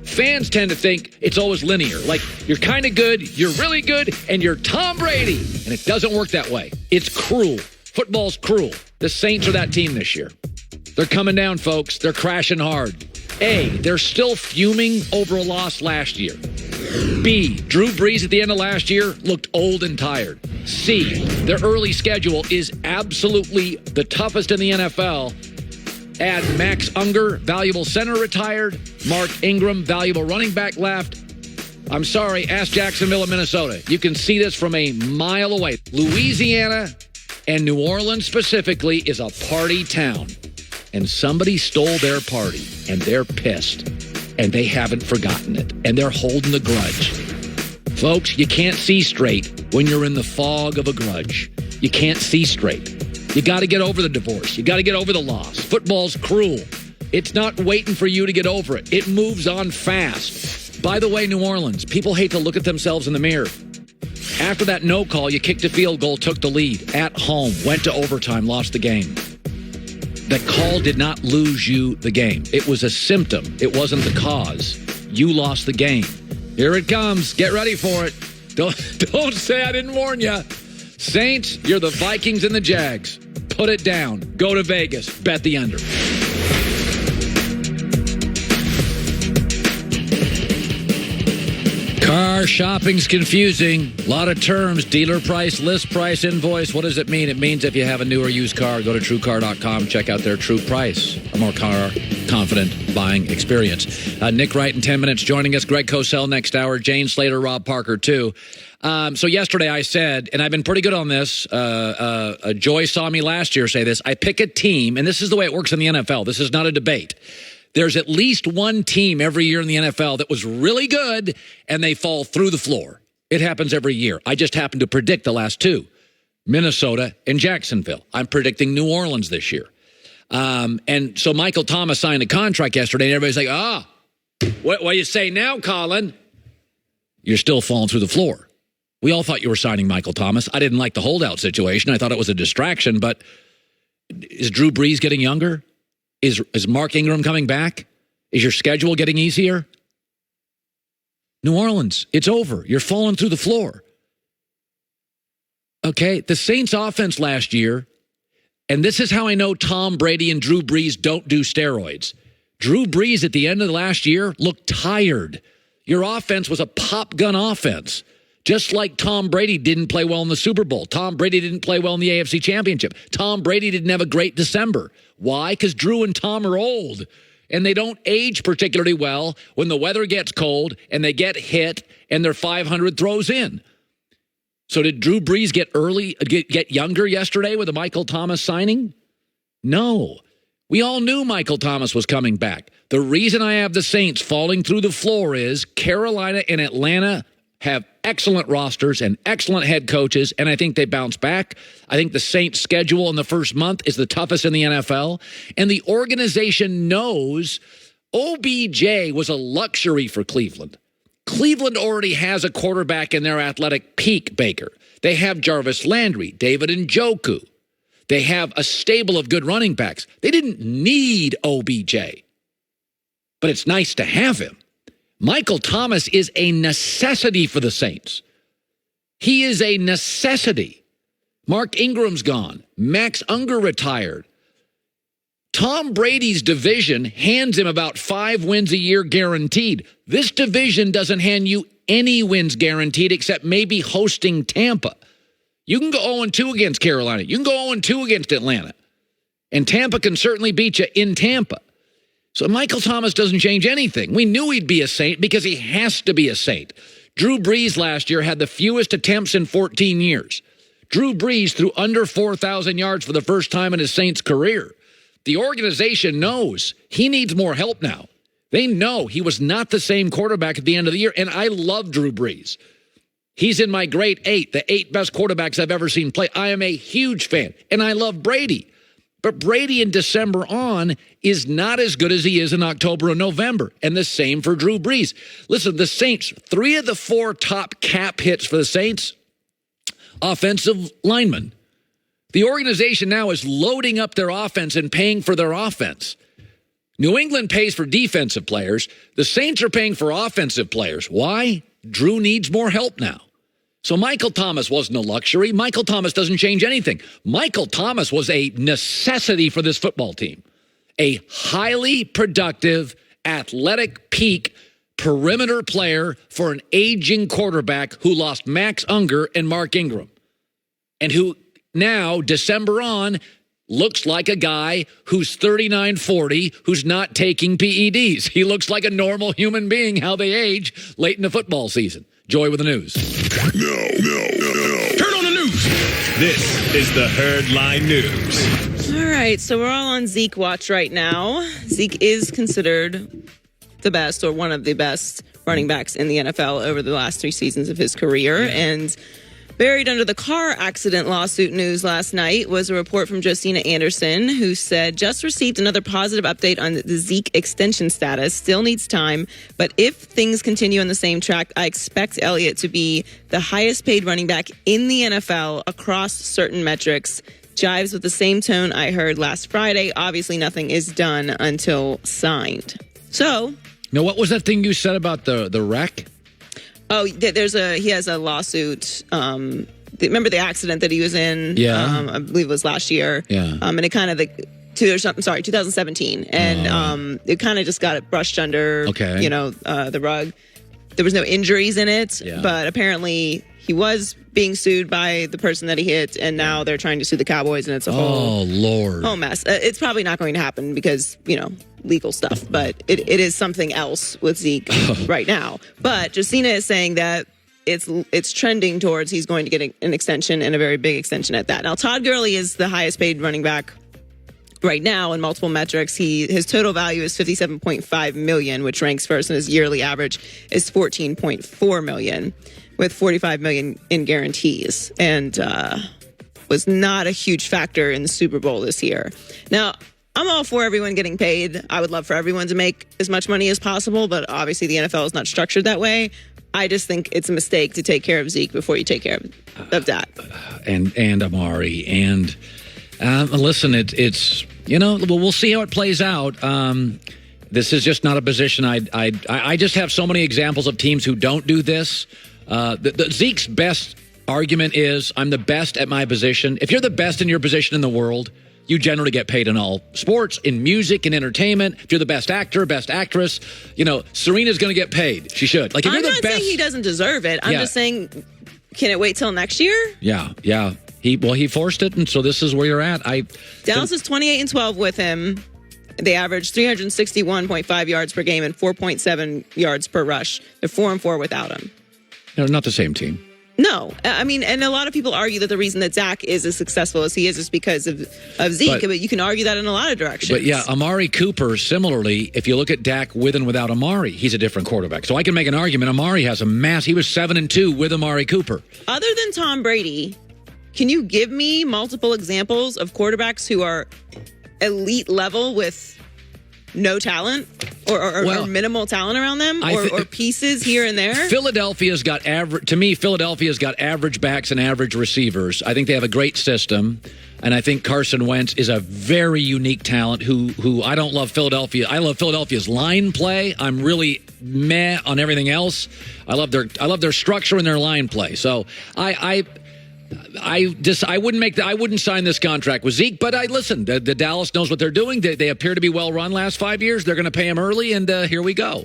Fans tend to think it's always linear. Like, you're kind of good, you're really good, and you're Tom Brady. And it doesn't work that way. It's cruel. Football's cruel. The Saints are that team this year. They're coming down, folks. They're crashing hard. A, they're still fuming over a loss last year. B, Drew Brees at the end of last year looked old and tired. C, their early schedule is absolutely the toughest in the NFL. Add Max Unger, valuable center retired. Mark Ingram, valuable running back left. I'm sorry, ask Jacksonville and Minnesota. You can see this from a mile away. Louisiana and New Orleans specifically is a party town. And somebody stole their party, and they're pissed. And they haven't forgotten it. And they're holding the grudge. Folks, you can't see straight when you're in the fog of a grudge. You can't see straight. You got to get over the divorce. You got to get over the loss. Football's cruel. It's not waiting for you to get over it. It moves on fast. By the way, New Orleans, people hate to look at themselves in the mirror. After that no call, you kicked a field goal, took the lead at home, went to overtime, lost the game. The call did not lose you the game. It was a symptom. It wasn't the cause. You lost the game. Here it comes. Get ready for it. Don't say I didn't warn you. Saints, you're the Vikings and the Jags. Put it down. Go to Vegas. Bet the under. Car shopping's confusing. A lot of terms. Dealer price, list price, invoice. What does it mean? It means if you have a new or used car, go to TrueCar.com. Check out their true price. A more car confident buying experience. Nick Wright in 10 minutes joining us. Greg Cosell next hour. Jane Slater, Rob Parker too. So yesterday I said, and I've been pretty good on this. Joy saw me last year say this. I pick a team, and this is the way it works in the NFL. This is not a debate. There's at least one team every year in the NFL that was really good, and they fall through the floor. It happens every year. I just happened to predict the last two, Minnesota and Jacksonville. I'm predicting New Orleans this year. And so Michael Thomas signed a contract yesterday, and everybody's like, what do you say now, Colin? You're still falling through the floor. We all thought you were signing Michael Thomas. I didn't like the holdout situation. I thought it was a distraction, but is Drew Brees getting younger? Is Mark Ingram coming back? Is your schedule getting easier? New Orleans, it's over. You're falling through the floor. Okay, the Saints offense last year, and this is how I know Tom Brady and Drew Brees don't do steroids. Drew Brees at the end of the last year looked tired. Your offense was a pop gun offense. Just like Tom Brady didn't play well in the Super Bowl. Tom Brady didn't play well in the AFC Championship. Tom Brady didn't have a great December. Why? Because Drew and Tom are old. And they don't age particularly well when the weather gets cold and they get hit and their 500 throws in. So did Drew Brees get younger yesterday with the Michael Thomas signing? No. We all knew Michael Thomas was coming back. The reason I have the Saints falling through the floor is Carolina and Atlanta have excellent rosters and excellent head coaches, and I think they bounce back. I think the Saints' schedule in the first month is the toughest in the NFL, and the organization knows OBJ was a luxury for Cleveland. Cleveland already has a quarterback in their athletic peak, Baker. They have Jarvis Landry, David Njoku. They have a stable of good running backs. They didn't need OBJ, but it's nice to have him. Michael Thomas is a necessity for the Saints. He is a necessity. Mark Ingram's gone. Max Unger retired. Tom Brady's division hands him about 5 wins a year guaranteed. This division doesn't hand you any wins guaranteed except maybe hosting Tampa. You can go 0-2 against Carolina. You can go 0-2 against Atlanta. And Tampa can certainly beat you in Tampa. So Michael Thomas doesn't change anything. We knew he'd be a Saint because he has to be a Saint. Drew Brees last year had the fewest attempts in 14 years. Drew Brees threw under 4,000 yards for the first time in his Saints career. The organization knows he needs more help now. They know he was not the same quarterback at the end of the year, and I love Drew Brees. He's in my great 8, the 8 best quarterbacks I've ever seen play. I am a huge fan, and I love Brady. But Brady in December on is not as good as he is in October and November. And the same for Drew Brees. Listen, the Saints, 3 of the 4 top cap hits for the Saints, offensive linemen. The organization now is loading up their offense and paying for their offense. New England pays for defensive players. The Saints are paying for offensive players. Why? Drew needs more help now. So Michael Thomas wasn't a luxury. Michael Thomas doesn't change anything. Michael Thomas was a necessity for this football team. A highly productive, athletic peak perimeter player for an aging quarterback who lost Max Unger and Mark Ingram. And who now, December on, looks like a guy who's 39, 40, who's not taking PEDs. He looks like a normal human being, how they age late in the football season. Joy with the news. No. Turn on the news. This is the Herdline News. All right, so we're all on Zeke watch right now. Zeke is considered the best or one of the best running backs in the NFL over the last 3 seasons of his career. And buried under the car accident lawsuit news last night was a report from Josina Anderson, who said, just received another positive update on the Zeke extension status. Still needs time, but if things continue on the same track, I expect Elliott to be the highest paid running back in the NFL across certain metrics. Jives with the same tone I heard last Friday. Obviously, nothing is done until signed. So, now, what was that thing you said about the wreck? Oh, he has a lawsuit. Remember the accident that he was in? Yeah. I believe it was last year. Yeah. And it kind of 2017. And it kind of just got brushed under, the rug. There was no injuries in it, but apparently he was being sued by the person that he hit, and now they're trying to sue the Cowboys, and it's a whole mess. It's probably not going to happen because, legal stuff, but it is something else with Zeke right now. But Josina is saying that it's trending towards he's going to get an extension, and a very big extension at that. Now, Todd Gurley is the highest paid running back right now in multiple metrics. His total value is $57.5 million, which ranks first, and his yearly average is $14.4 million, with $45 million in guarantees, and was not a huge factor in the Super Bowl this year. Now, I'm all for everyone getting paid. I would love for everyone to make as much money as possible, but obviously the NFL is not structured that way. I just think it's a mistake to take care of Zeke before you take care of that. And Amari. And listen, it's Well, we'll see how it plays out. This is just not a position I just have so many examples of teams who don't do this. Zeke's best argument is, I'm the best at my position. If you're the best in your position in the world, you generally get paid in all sports, in music, and entertainment. If you're the best actor, best actress, Serena's going to get paid. She should. Like, if I'm you're the not best, saying he doesn't deserve it. I'm just saying, can it wait till next year? Yeah. He forced it, and so this is where you're at. Dallas is 28-12 with him. They average 361.5 yards per game and 4.7 yards per rush. They're 4-4 without him. They're not the same team. No, I mean, and a lot of people argue that the reason that Dak is as successful as he is because of Zeke, but you can argue that in a lot of directions. But yeah, Amari Cooper, similarly, if you look at Dak with and without Amari, he's a different quarterback. So I can make an argument. Amari has he was 7-2 with Amari Cooper. Other than Tom Brady, can you give me multiple examples of quarterbacks who are elite level with no talent or minimal talent around them or pieces here and there? Philadelphia's got average backs and average receivers. I think they have a great system. And I think Carson Wentz is a very unique talent who I don't love Philadelphia. I love Philadelphia's line play. I'm really meh on everything else. I love their structure and their line play. So I wouldn't sign this contract with Zeke, but listen, the Dallas knows what they're doing. They appear to be well run last 5 years. They're going to pay him early, and here we go.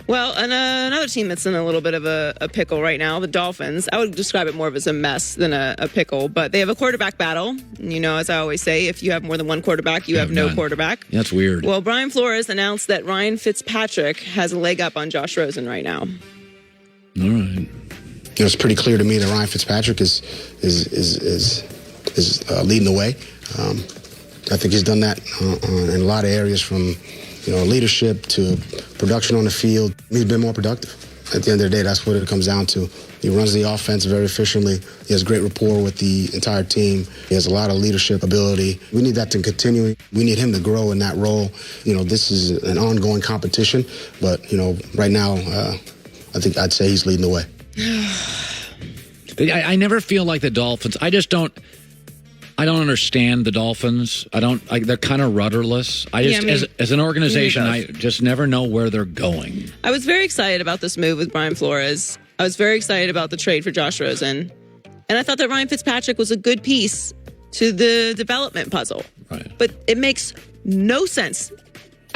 Well, and another team that's in a little bit of a pickle right now, the Dolphins. I would describe it more of as a mess than a pickle, but they have a quarterback battle. As I always say, if you have more than one quarterback, you have no quarterback. That's weird. Well, Brian Flores announced that Ryan Fitzpatrick has a leg up on Josh Rosen right now. All right. It's pretty clear to me that Ryan Fitzpatrick is leading the way. I think he's done that in a lot of areas, from leadership to production on the field. He's been more productive. At the end of the day, that's what it comes down to. He runs the offense very efficiently. He has great rapport with the entire team. He has a lot of leadership ability. We need that to continue. We need him to grow in that role. This is an ongoing competition, but right now, I think I'd say he's leading the way. I never feel like the Dolphins. I don't understand the Dolphins. They're kind of rudderless. As an organization, I just never know where they're going. I was very excited about this move with Brian Flores. I was very excited about the trade for Josh Rosen. And I thought that Ryan Fitzpatrick was a good piece to the development puzzle. Right. But it makes no sense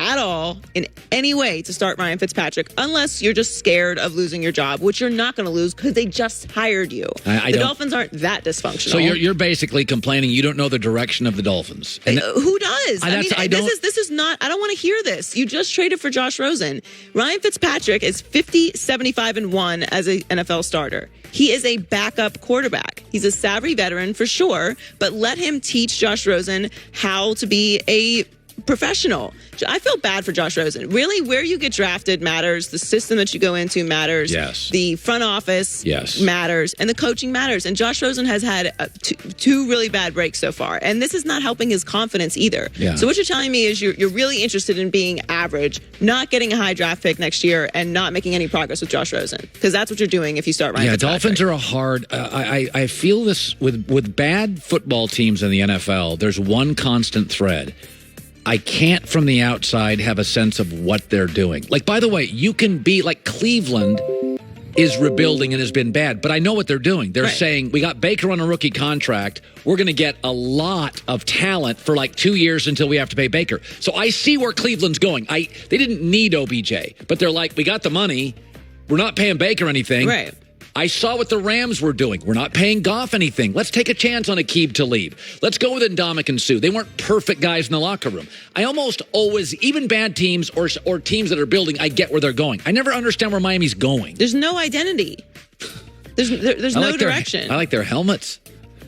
at all in any way to start Ryan Fitzpatrick unless you're just scared of losing your job, which you're not going to lose because they just hired you. The Dolphins aren't that dysfunctional. So you're basically complaining you don't know the direction of the Dolphins. And who does? This is not. I don't want to hear this. You just traded for Josh Rosen. Ryan Fitzpatrick is 50-75-1 as an NFL starter. He is a backup quarterback. He's a savvy veteran for sure, but let him teach Josh Rosen how to be a professional. I feel bad for Josh Rosen. Really, where you get drafted matters. The system that you go into matters. Yes. The front office matters. And the coaching matters. And Josh Rosen has had two really bad breaks so far. And this is not helping his confidence either. Yeah. So what you're telling me is you're really interested in being average, not getting a high draft pick next year, and not making any progress with Josh Rosen. Because that's what you're doing if you start Ryan Fitzpatrick. Dolphins are a hard... I feel this with bad football teams in the NFL, there's one constant thread. I can't, from the outside, have a sense of what they're doing. Like, by the way, you can be like Cleveland is rebuilding and has been bad, but I know what they're doing. They're saying, we got Baker on a rookie contract. We're going to get a lot of talent for like 2 years until we have to pay Baker. So I see where Cleveland's going. They didn't need OBJ, but they're like, we got the money. We're not paying Baker anything. Right. I saw what the Rams were doing. We're not paying Goff anything. Let's take a chance on Aqib Talib. Let's go with Ndamukong Suh. They weren't perfect guys in the locker room. I almost always, even bad teams or teams that are building, I get where they're going. I never understand where Miami's going. There's no identity. There's no direction. I like their helmets.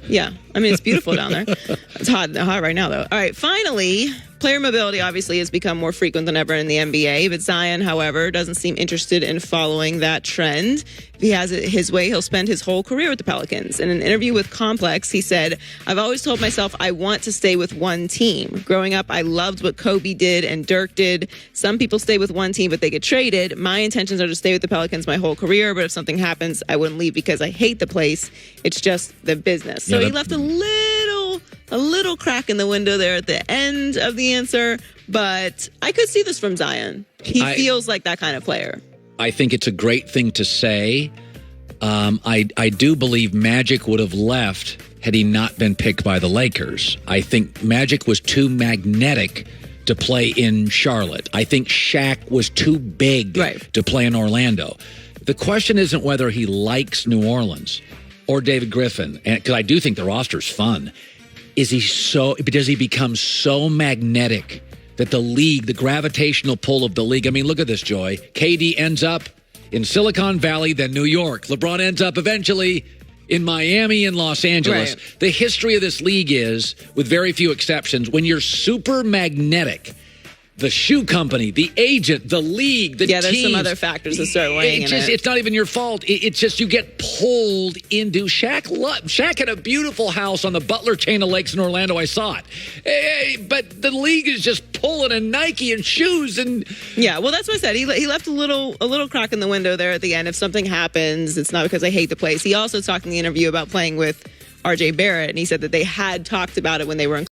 Yeah. I mean, it's beautiful down there. It's hot right now, though. All right. Finally, player mobility obviously has become more frequent than ever in the NBA. But Zion, however, doesn't seem interested in following that trend. If he has it his way, he'll spend his whole career with the Pelicans. In an interview with Complex, he said, I've always told myself I want to stay with one team. Growing up, I loved what Kobe did and Dirk did. Some people stay with one team, but they get traded. My intentions are to stay with the Pelicans my whole career. But if something happens, I wouldn't leave because I hate the place. It's just the business. So he left a little little crack in the window there at the end of the answer, but I could see this from Zion. He feels like that kind of player. I think it's a great thing to say. I do believe Magic would have left had he not been picked by the Lakers. I think Magic was too magnetic to play in Charlotte. I think Shaq was too big to play in Orlando. The question isn't whether he likes New Orleans or David Griffin, because I do think the roster's fun. Does he become so magnetic that the league, the gravitational pull of the league, I mean, look at this, Joy. KD ends up in Silicon Valley, then New York. LeBron ends up eventually in Miami and Los Angeles. Right. The history of this league is, with very few exceptions, when you're super magnetic, the shoe company, the agent, the league, the teams. There's some other factors that start weighing in it. It's not even your fault. It's just you get pulled into Shaq had a beautiful house on the Butler chain of lakes in Orlando. I saw it. But the league is just pulling in Nike and shoes. And yeah, well, that's what I said. He left a little crack in the window there at the end. If something happens, it's not because I hate the place. He also talked in the interview about playing with RJ Barrett, and he said that they had talked about it when they were in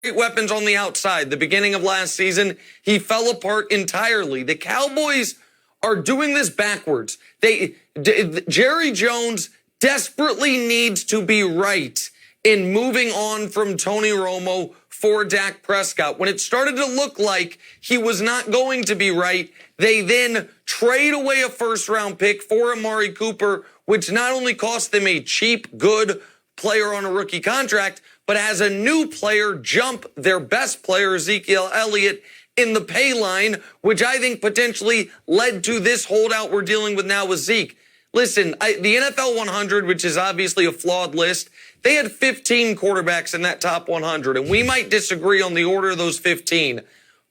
great weapons on the outside. The beginning of last season, he fell apart entirely. The Cowboys are doing this backwards. Jerry Jones desperately needs to be right in moving on from Tony Romo for Dak Prescott. When it started to look like he was not going to be right, they then trade away a first-round pick for Amari Cooper, which not only cost them a cheap, good player on a rookie contract, but has a new player jump their best player, Ezekiel Elliott, in the pay line, which I think potentially led to this holdout we're dealing with now with Zeke. Listen, the NFL 100, which is obviously a flawed list, they had 15 quarterbacks in that top 100, and we might disagree on the order of those 15.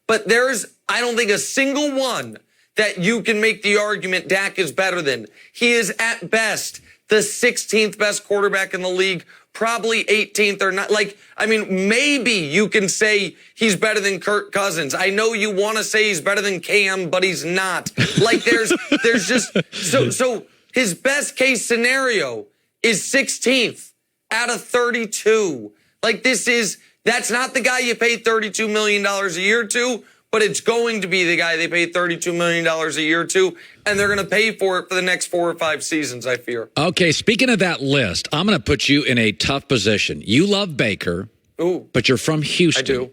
But there's, I don't think, a single one that you can make the argument Dak is better than. He is at best the 16th best quarterback in the league, probably 18th or not. Maybe you can say he's better than Kirk Cousins. I know you want to say he's better than Cam, but he's not. There's just, so his best case scenario is 16th out of 32. That's not the guy you pay $32 million a year to, but it's going to be the guy they pay $32 million a year to, and they're going to pay for it for the next 4 or 5 seasons, I fear. Okay, speaking of that list, I'm going to put you in a tough position. You love Baker, but you're from Houston. I do.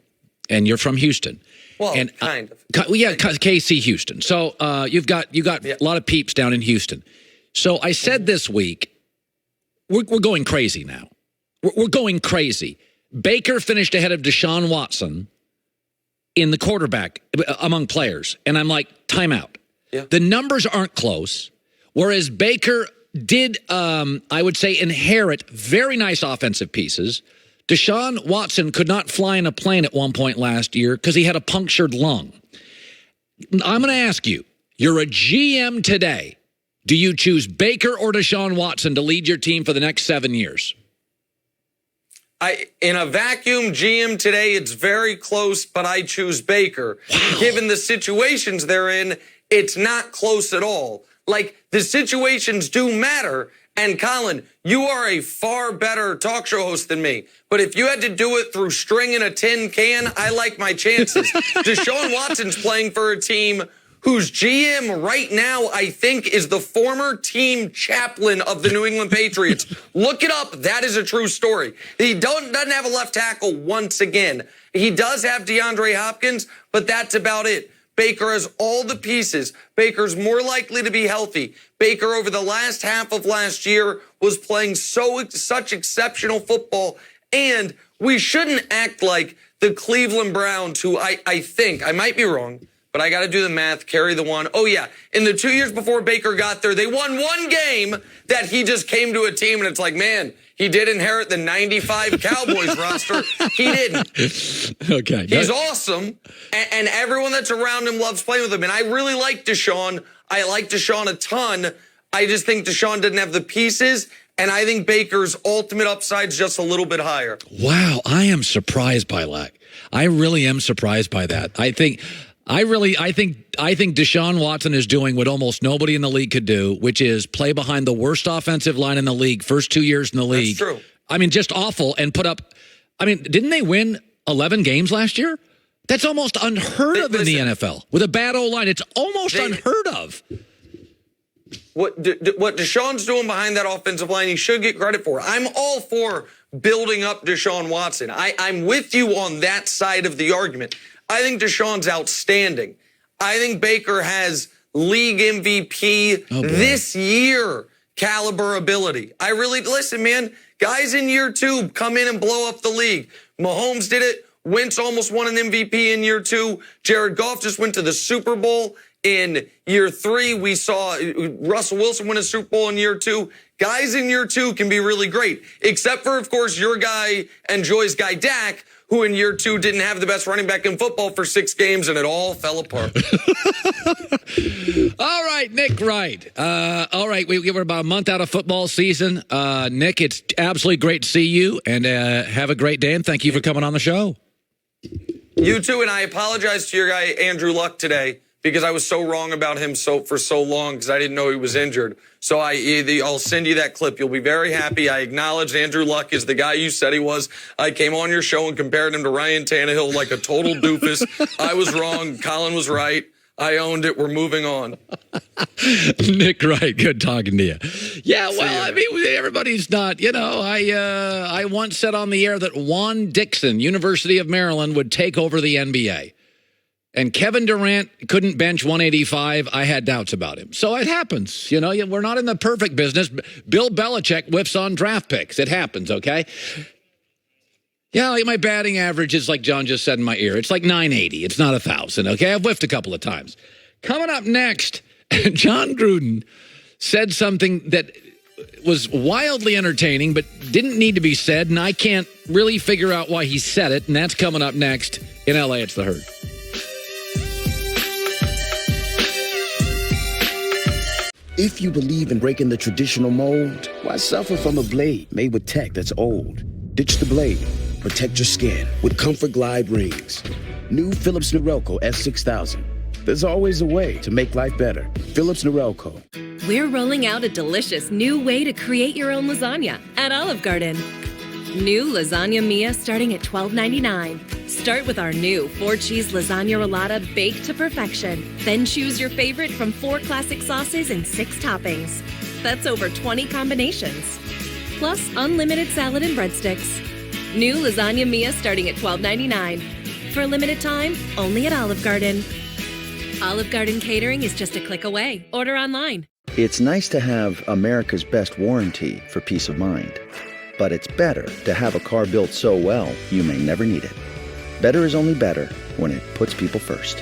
And you're from Houston. Well, kind of. KC Houston. So you got a lot of peeps down in Houston. So I said this week, we're going crazy now. We're going crazy. Baker finished ahead of Deshaun Watson in the quarterback among players. And I'm like, timeout. Yeah. The numbers aren't close. Whereas Baker did, I would say, inherit very nice offensive pieces. Deshaun Watson could not fly in a plane at one point last year because he had a punctured lung. I'm going to ask you, you're a GM today. Do you choose Baker or Deshaun Watson to lead your team for the next 7 years? In a vacuum GM today, it's very close, but I choose Baker. Wow. Given the situations they're in, it's not close at all. The situations do matter. And Colin, you are a far better talk show host than me. But if you had to do it through string in a tin can, I like my chances. Deshaun Watson's playing for a team whose GM right now, I think, is the former team chaplain of the New England Patriots. Look it up. That is a true story. He doesn't have a left tackle once again. He does have DeAndre Hopkins, but that's about it. Baker has all the pieces. Baker's more likely to be healthy. Baker, over the last half of last year, was playing such exceptional football. And we shouldn't act like the Cleveland Browns, who I think, I might be wrong, but I got to do the math, carry the one. Oh, yeah. In the 2 years before Baker got there, they won one game that he just came to a team, and it's like, man, he did inherit the 95 Cowboys roster. He didn't. Okay. He's awesome, and everyone that's around him loves playing with him. And I really like Deshaun. I like Deshaun a ton. I just think Deshaun didn't have the pieces, and I think Baker's ultimate upside is just a little bit higher. Wow, I am surprised by that. I really am surprised by that. I think Deshaun Watson is doing what almost nobody in the league could do, which is play behind the worst offensive line in the league, first 2 years in the league. That's true. I mean, just awful, and put up, didn't they win 11 games last year? That's almost unheard of in the NFL. With a bad O-line, it's almost unheard of. What Deshaun's doing behind that offensive line, he should get credit for. I'm all for building up Deshaun Watson. I'm with you on that side of the argument. I think Deshaun's outstanding. I think Baker has league MVP this year caliber ability. Listen, man, guys in year 2 come in and blow up the league. Mahomes did it. Wentz almost won an MVP in year 2. Jared Goff just went to the Super Bowl in year 3. We saw Russell Wilson win a Super Bowl in year 2. Guys in year 2 can be really great, except for, of course, your guy and Joy's guy, Dak, who in year 2 didn't have the best running back in football for 6 games, and it all fell apart. All right, Nick Wright. All right, we're about a month out of football season. Nick, it's absolutely great to see you, and have a great day, and thank you for coming on the show. You too, and I apologize to your guy, Andrew Luck, today because I was so wrong about him for so long because I didn't know he was injured. So I'll send you that clip. You'll be very happy. I acknowledged Andrew Luck is the guy you said he was. I came on your show and compared him to Ryan Tannehill like a total doofus. I was wrong. Colin was right. I owned it. We're moving on. Nick Wright, good talking to you. Yeah, well, I mean, everybody's not, I once said on the air that Juan Dixon, University of Maryland, would take over the NBA. And Kevin Durant couldn't bench 185. I had doubts about him. So it happens. We're not in the perfect business. Bill Belichick whiffs on draft picks. It happens, okay? Yeah, like my batting average is, like John just said in my ear, it's like 980. It's not 1,000, okay? I've whiffed a couple of times. Coming up next, John Gruden said something that was wildly entertaining but didn't need to be said, and I can't really figure out why he said it, and that's coming up next in LA. It's The Herd. If you believe in breaking the traditional mold, why suffer from a blade made with tech that's old? Ditch the blade. Protect your skin with Comfort Glide rings. New Philips Norelco S6000. There's always a way to make life better. Philips Norelco. We're rolling out a delicious new way to create your own lasagna at Olive Garden. New Lasagna Mia starting at $12.99. Start with our new 4-cheese lasagna rollata baked to perfection. Then choose your favorite from 4 classic sauces and 6 toppings. That's over 20 combinations. Plus unlimited salad and breadsticks. New Lasagna Mia starting at $12.99. For a limited time, only at Olive Garden. Olive Garden catering is just a click away. Order online. It's nice to have America's best warranty for peace of mind. But it's better to have a car built so well you may never need it. Better is only better when it puts people first.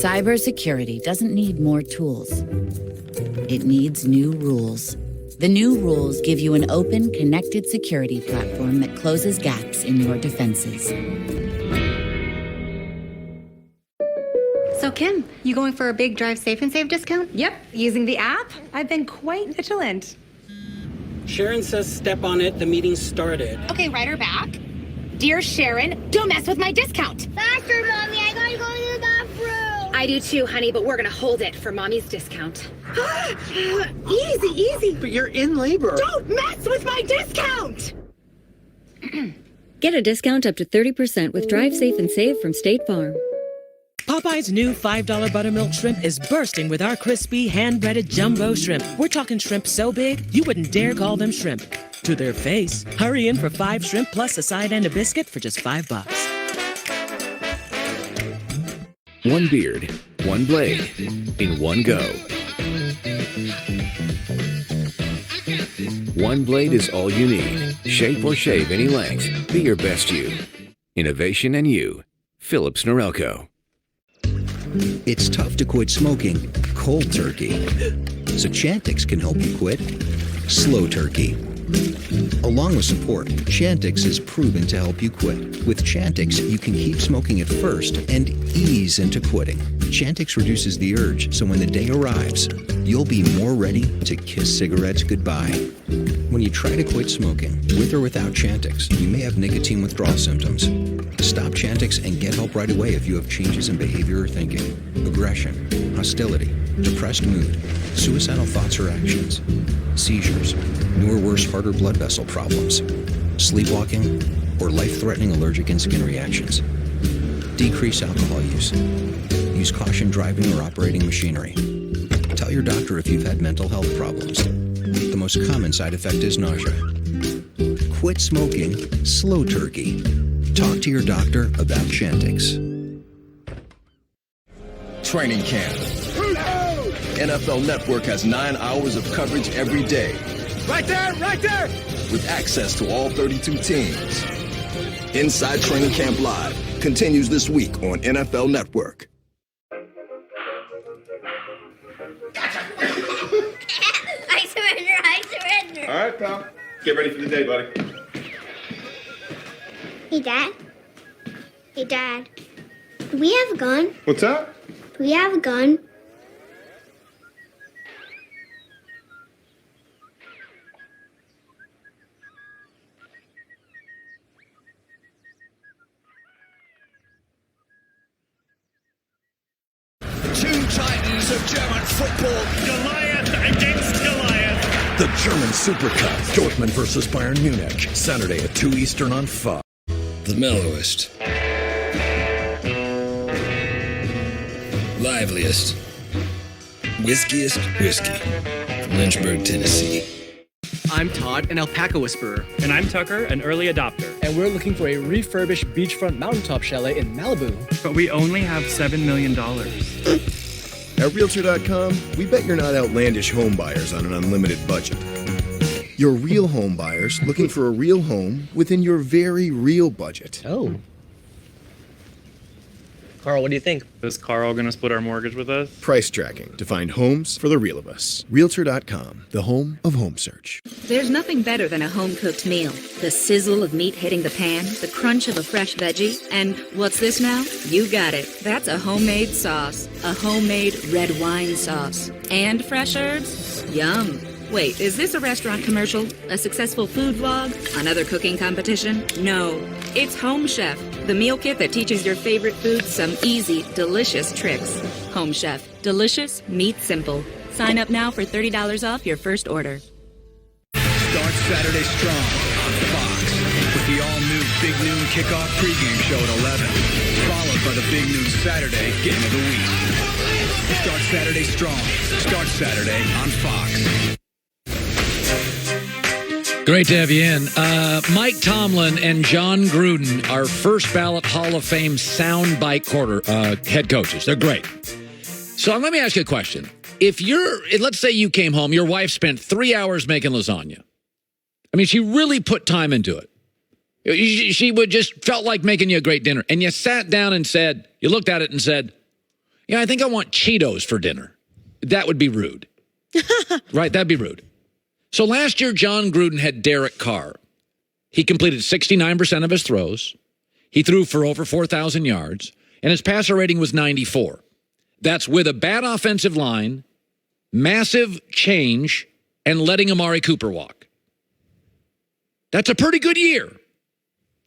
Cybersecurity doesn't need more tools. It needs new rules. The new rules give you an open, connected security platform that closes gaps in your defenses. So Kim, you going for a big Drive Safe and Save discount? Yep, using the app. I've been quite vigilant. Sharon says step on it, the meeting started. Okay, write her back. Dear Sharon, don't mess with my discount. Faster, Mommy, I gotta go to the bathroom. I do too, honey, but we're gonna hold it for Mommy's discount. Easy, easy. But you're in labor. Don't mess with my discount! Get a discount up to 30% with Drive Safe and Save from State Farm. Popeye's new $5 buttermilk shrimp is bursting with our crispy, hand-breaded jumbo shrimp. We're talking shrimp so big, you wouldn't dare call them shrimp. To their face. Hurry in for 5 shrimp plus a side and a biscuit for just $5. One beard, one blade, in one go. One blade is all you need. Shape or shave any length. Be your best you. Innovation and you. Philips Norelco. It's tough to quit smoking cold turkey. So Chantix can help you quit slow turkey. Along with support, Chantix is proven to help you quit. With Chantix, you can keep smoking at first and ease into quitting. Chantix reduces the urge, so when the day arrives, you'll be more ready to kiss cigarettes goodbye. When you try to quit smoking, with or without Chantix, you may have nicotine withdrawal symptoms. Stop Chantix and get help right away if you have changes in behavior or thinking, aggression, hostility, depressed mood, suicidal thoughts or actions, seizures, new or worse heart or blood vessel problems, sleepwalking, or life-threatening allergic and skin reactions. Decrease alcohol use. Use caution driving or operating machinery. Tell your doctor if you've had mental health problems. The most common side effect is nausea. Quit smoking slow turkey. Talk to your doctor about Chantix. Training camp. NFL Network has 9 hours of coverage every day. Right there, right there! With access to all 32 teams. Inside Training Camp Live continues this week on NFL Network. I surrender. All right, pal. Get ready for the day, buddy. Hey, Dad. Hey, Dad. Do we have a gun? What's up? Do we have a gun? Titans of German football. Goliath against Goliath. The German Super Cup. Dortmund versus Bayern Munich. Saturday at 2 Eastern on Fox. The mellowest. Liveliest. Whiskiest whiskey. From Lynchburg, Tennessee. I'm Todd, an alpaca whisperer. And I'm Tucker, an early adopter. And we're looking for a refurbished beachfront mountaintop chalet in Malibu. But we only have $7 million. At Realtor.com, we bet you're not outlandish home buyers on an unlimited budget. You're real home buyers looking for a real home within your very real budget. Oh. Carl, what do you think? Is Carl going to split our mortgage with us? Price tracking to find homes for the real of us. Realtor.com, the home of home search. There's nothing better than a home-cooked meal. The sizzle of meat hitting the pan, the crunch of a fresh veggie, and what's this now? You got it. That's a homemade sauce. A homemade red wine sauce. And fresh herbs? Yum. Wait, is this a restaurant commercial? A successful food vlog? Another cooking competition? No. It's Home Chef, the meal kit that teaches your favorite foods some easy, delicious tricks. Home Chef. Delicious, meat simple. Sign up now for $30 off your first order. Start Saturday strong on Fox with the all-new Big Noon kickoff pregame show at 11, followed by the Big Noon Saturday game of the week. Start Saturday strong. Start Saturday on Fox. Great to have you in. Mike Tomlin and John Gruden are first ballot Hall of Fame soundbite head coaches. They're great. So let me ask you a question. Let's say you came home, your wife spent 3 hours making lasagna. I mean, she really put time into it. She would just felt like making you a great dinner. And you sat down and you looked at it and said, I think I want Cheetos for dinner. That would be rude. Right? That'd be rude. So last year, John Gruden had Derek Carr. He completed 69% of his throws. He threw for over 4,000 yards, and his passer rating was 94. That's with a bad offensive line, massive change, and letting Amari Cooper walk. That's a pretty good year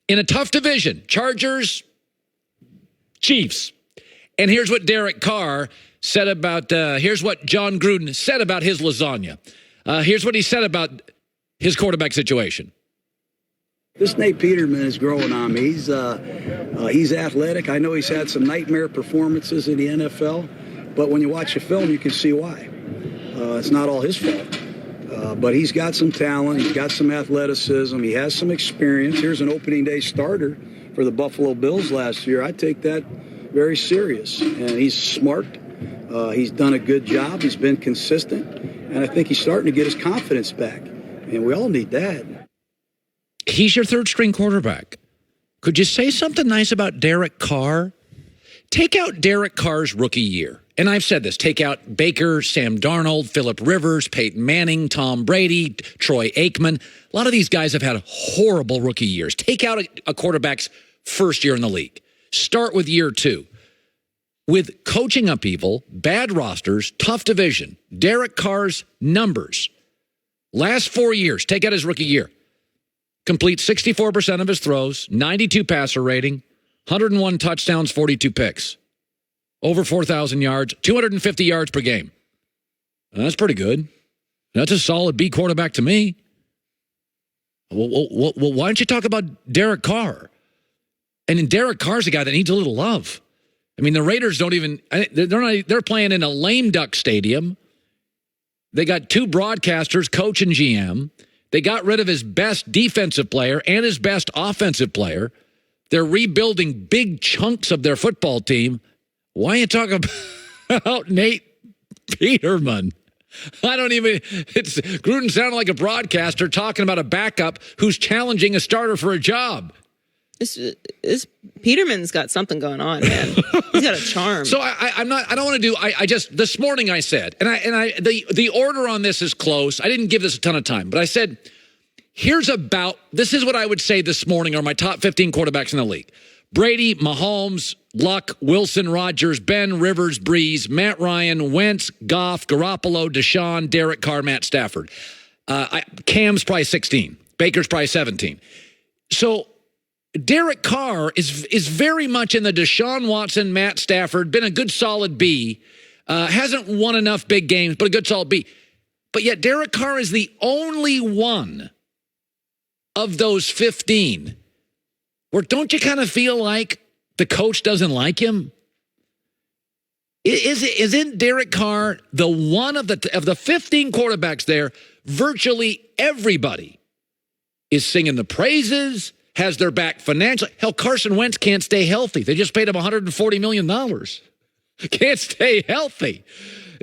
in a tough division. Chargers, Chiefs. And here's what Derek Carr said about, here's what John Gruden said about his lasagna. Here's what he said about his quarterback situation. This Nate Peterman is growing on me. He's athletic. I know he's had some nightmare performances in the NFL, but when you watch the film, you can see why. It's not all his fault. But he's got some talent. He's got some athleticism. He has some experience. Here's an opening day starter for the Buffalo Bills last year. I take that very serious. And he's smart. He's done a good job. He's been consistent. And I think he's starting to get his confidence back. And we all need that. He's your third-string quarterback. Could you say something nice about Derek Carr? Take out Derek Carr's rookie year. And I've said this. Take out Baker, Sam Darnold, Phillip Rivers, Peyton Manning, Tom Brady, Troy Aikman. A lot of these guys have had horrible rookie years. Take out a quarterback's first year in the league. Start with year two. With coaching upheaval, bad rosters, tough division, Derek Carr's numbers, last 4 years, take out his rookie year, complete 64% of his throws, 92 passer rating, 101 touchdowns, 42 picks, over 4,000 yards, 250 yards per game. That's pretty good. That's a solid B quarterback to me. Well, why don't you talk about Derek Carr? And Derek Carr's a guy that needs a little love. I mean, the Raiders don't even, they're playing in a lame duck stadium. They got two broadcasters, coach and GM. They got rid of his best defensive player and his best offensive player. They're rebuilding big chunks of their football team. Why are you talking about Nate Peterman? Gruden sounded like a broadcaster talking about a backup who's challenging a starter for a job. This Peterman's got something going on, man. He's got a charm. So this morning I said, the order on this is close. I didn't give this a ton of time, but I said, this is what I would say this morning are my top 15 quarterbacks in the league. Brady, Mahomes, Luck, Wilson, Rodgers, Ben, Rivers, Breeze, Matt Ryan, Wentz, Goff, Garoppolo, Deshaun, Derek Carr, Matt Stafford. Cam's probably 16. Baker's probably 17. So Derek Carr is very much in the Deshaun Watson, Matt Stafford, been a good solid B. Hasn't won enough big games, but a good solid B. But yet Derek Carr is the only one of those 15 where don't you kind of feel like the coach doesn't like him? Isn't Derek Carr the one of the 15 quarterbacks there, virtually everybody is singing the praises, has their back financially. Hell, Carson Wentz can't stay healthy. They just paid him $140 million. Can't stay healthy.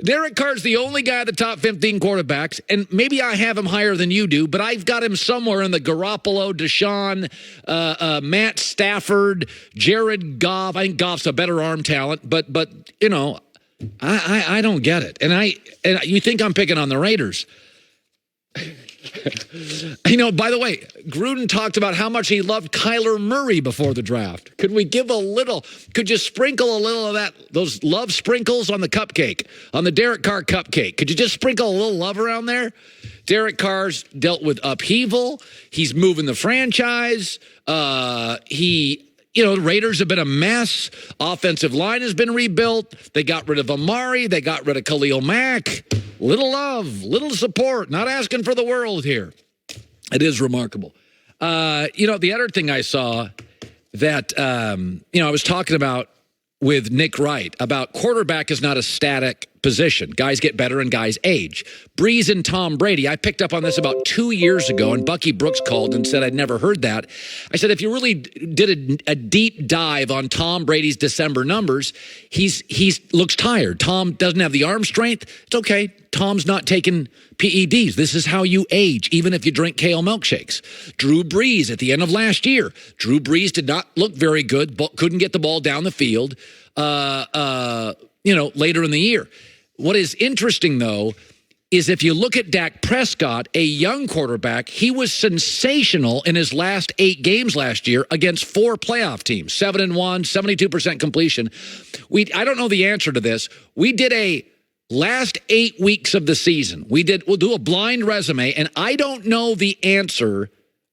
Derek Carr's the only guy of the top 15 quarterbacks, and maybe I have him higher than you do, but I've got him somewhere in the Garoppolo, Deshaun, Matt Stafford, Jared Goff. I think Goff's a better arm talent, but you know, I don't get it. And you think I'm picking on the Raiders. You know, by the way, Gruden talked about how much he loved Kyler Murray before the draft. Could you sprinkle a little of those love sprinkles on the cupcake, on the Derek Carr cupcake? Could you just sprinkle a little love around there? Derek Carr's dealt with upheaval. He's moving the franchise. The Raiders have been a mess. Offensive line has been rebuilt. They got rid of Amari. They got rid of Khalil Mack. Little love, little support. Not asking for the world here. It is remarkable. The other thing I saw that, I was talking about with Nick Wright about quarterback is not a static position. Guys get better and guys age. Breeze and Tom Brady, I picked up on this about 2 years ago, and Bucky Brooks called and said I'd never heard that. I said, if you really did a deep dive on Tom Brady's December numbers, he's looks tired. Tom doesn't have the arm strength. It's okay. Tom's not taking PEDs. This is how you age, even if you drink kale milkshakes. Drew Brees at the end of last year. Drew Brees did not look very good, but couldn't get the ball down the field, later in the year. What is interesting, though, is if you look at Dak Prescott, a young quarterback, he was sensational in his last 8 games last year against 4 playoff teams, 7-1, 72% completion. I don't know the answer to this. We did a last 8 weeks of the season. We'll do a blind resume, and I don't know the answer.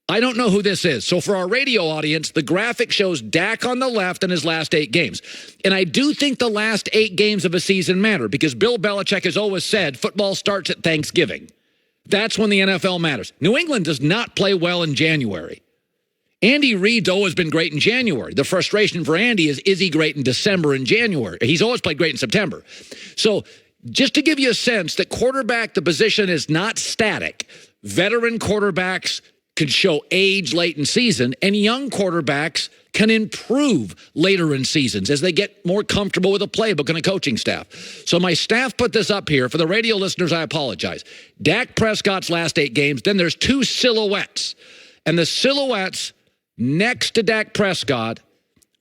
I don't know who this is. So for our radio audience, the graphic shows Dak on the left in his last 8 games. And I do think the last 8 games of a season matter because Bill Belichick has always said football starts at Thanksgiving. That's when the NFL matters. New England does not play well in January. Andy Reid's always been great in January. The frustration for Andy is he great in December and January? He's always played great in September. So just to give you a sense that quarterback, the position is not static. Veteran quarterbacks can show age late in season, and young quarterbacks can improve later in seasons as they get more comfortable with a playbook and a coaching staff. So my staff put this up here. For the radio listeners, I apologize. Dak Prescott's last 8 games, then there's 2 silhouettes. And the silhouettes next to Dak Prescott,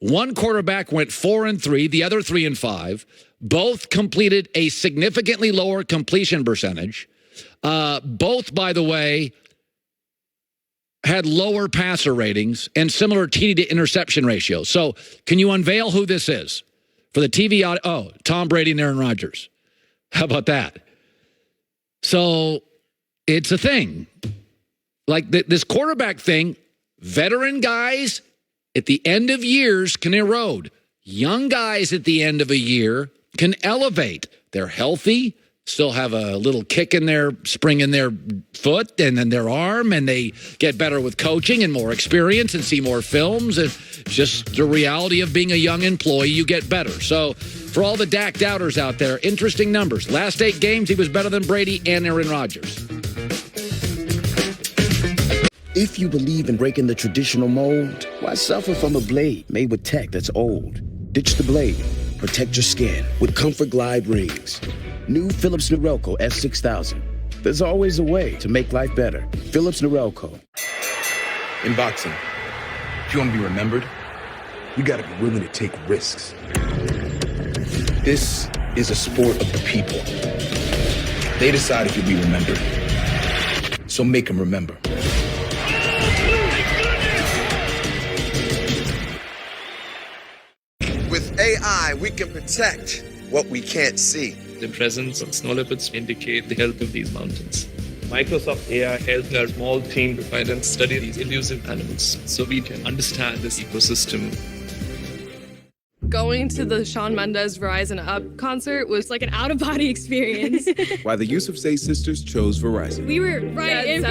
one quarterback went 4-3, the other 3-5. Both completed a significantly lower completion percentage. Both, by the way, had lower passer ratings and similar TD to interception ratios. So can you unveil who this is? For the TV audience, Tom Brady and Aaron Rodgers. How about that? So it's a thing. Like this quarterback thing, veteran guys at the end of years can erode. Young guys at the end of a year can elevate. They're healthy, still have a little kick in their spring in their foot and then their arm, and they get better with coaching and more experience and see more films. And just the reality of being a young employee, you get better. So for all the Dak doubters out there, interesting numbers. Last 8 games, he was better than Brady and Aaron Rodgers. If you believe in breaking the traditional mold, why suffer from a blade made with tech that's old? Ditch the blade. Protect your skin with Comfort Glide rings. New Philips Norelco S6000. There's always a way to make life better. Philips Norelco. In boxing, if you want to be remembered, you got to be willing to take risks. This is a sport of the people. They decide if you'll be remembered. So make them remember. With AI, we can protect what we can't see. The presence of snow leopards indicate the health of these mountains. Microsoft AI helped our small team to find and study these elusive animals so we can understand this ecosystem. going to the Shawn Mendes Verizon Up concert was like an out-of-body experience. Why the Yusuf Say sisters chose Verizon. We were right in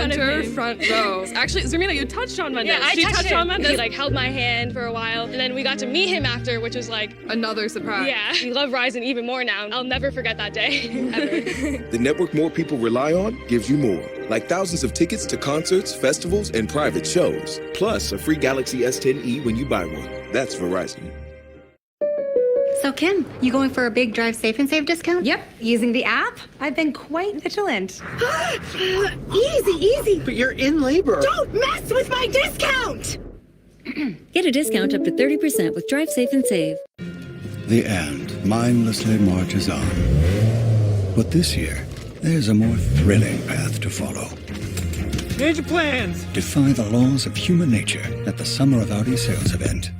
front row. Actually, Zarmina, you touched Shawn Mendes. Yeah, I touched Shawn him. Mendes. He like held my hand for a while, and then we got to meet him after, which was like another surprise. Yeah, we love Verizon even more now. I'll never forget that day, ever. The network more people rely on gives you more. Like thousands of tickets to concerts, festivals, and private shows. Plus, a free Galaxy S10e when you buy one. That's Verizon. So Kim, you going for a big Drive Safe and Save discount? Yep, using the app. I've been quite vigilant. Easy. But you're in labor. Don't mess with my discount! Get a discount up to 30% with Drive Safe and Save. The end mindlessly marches on. But this year, there's a more thrilling path to follow. Major plans! Defy the laws of human nature at the Summer of Audi sales event.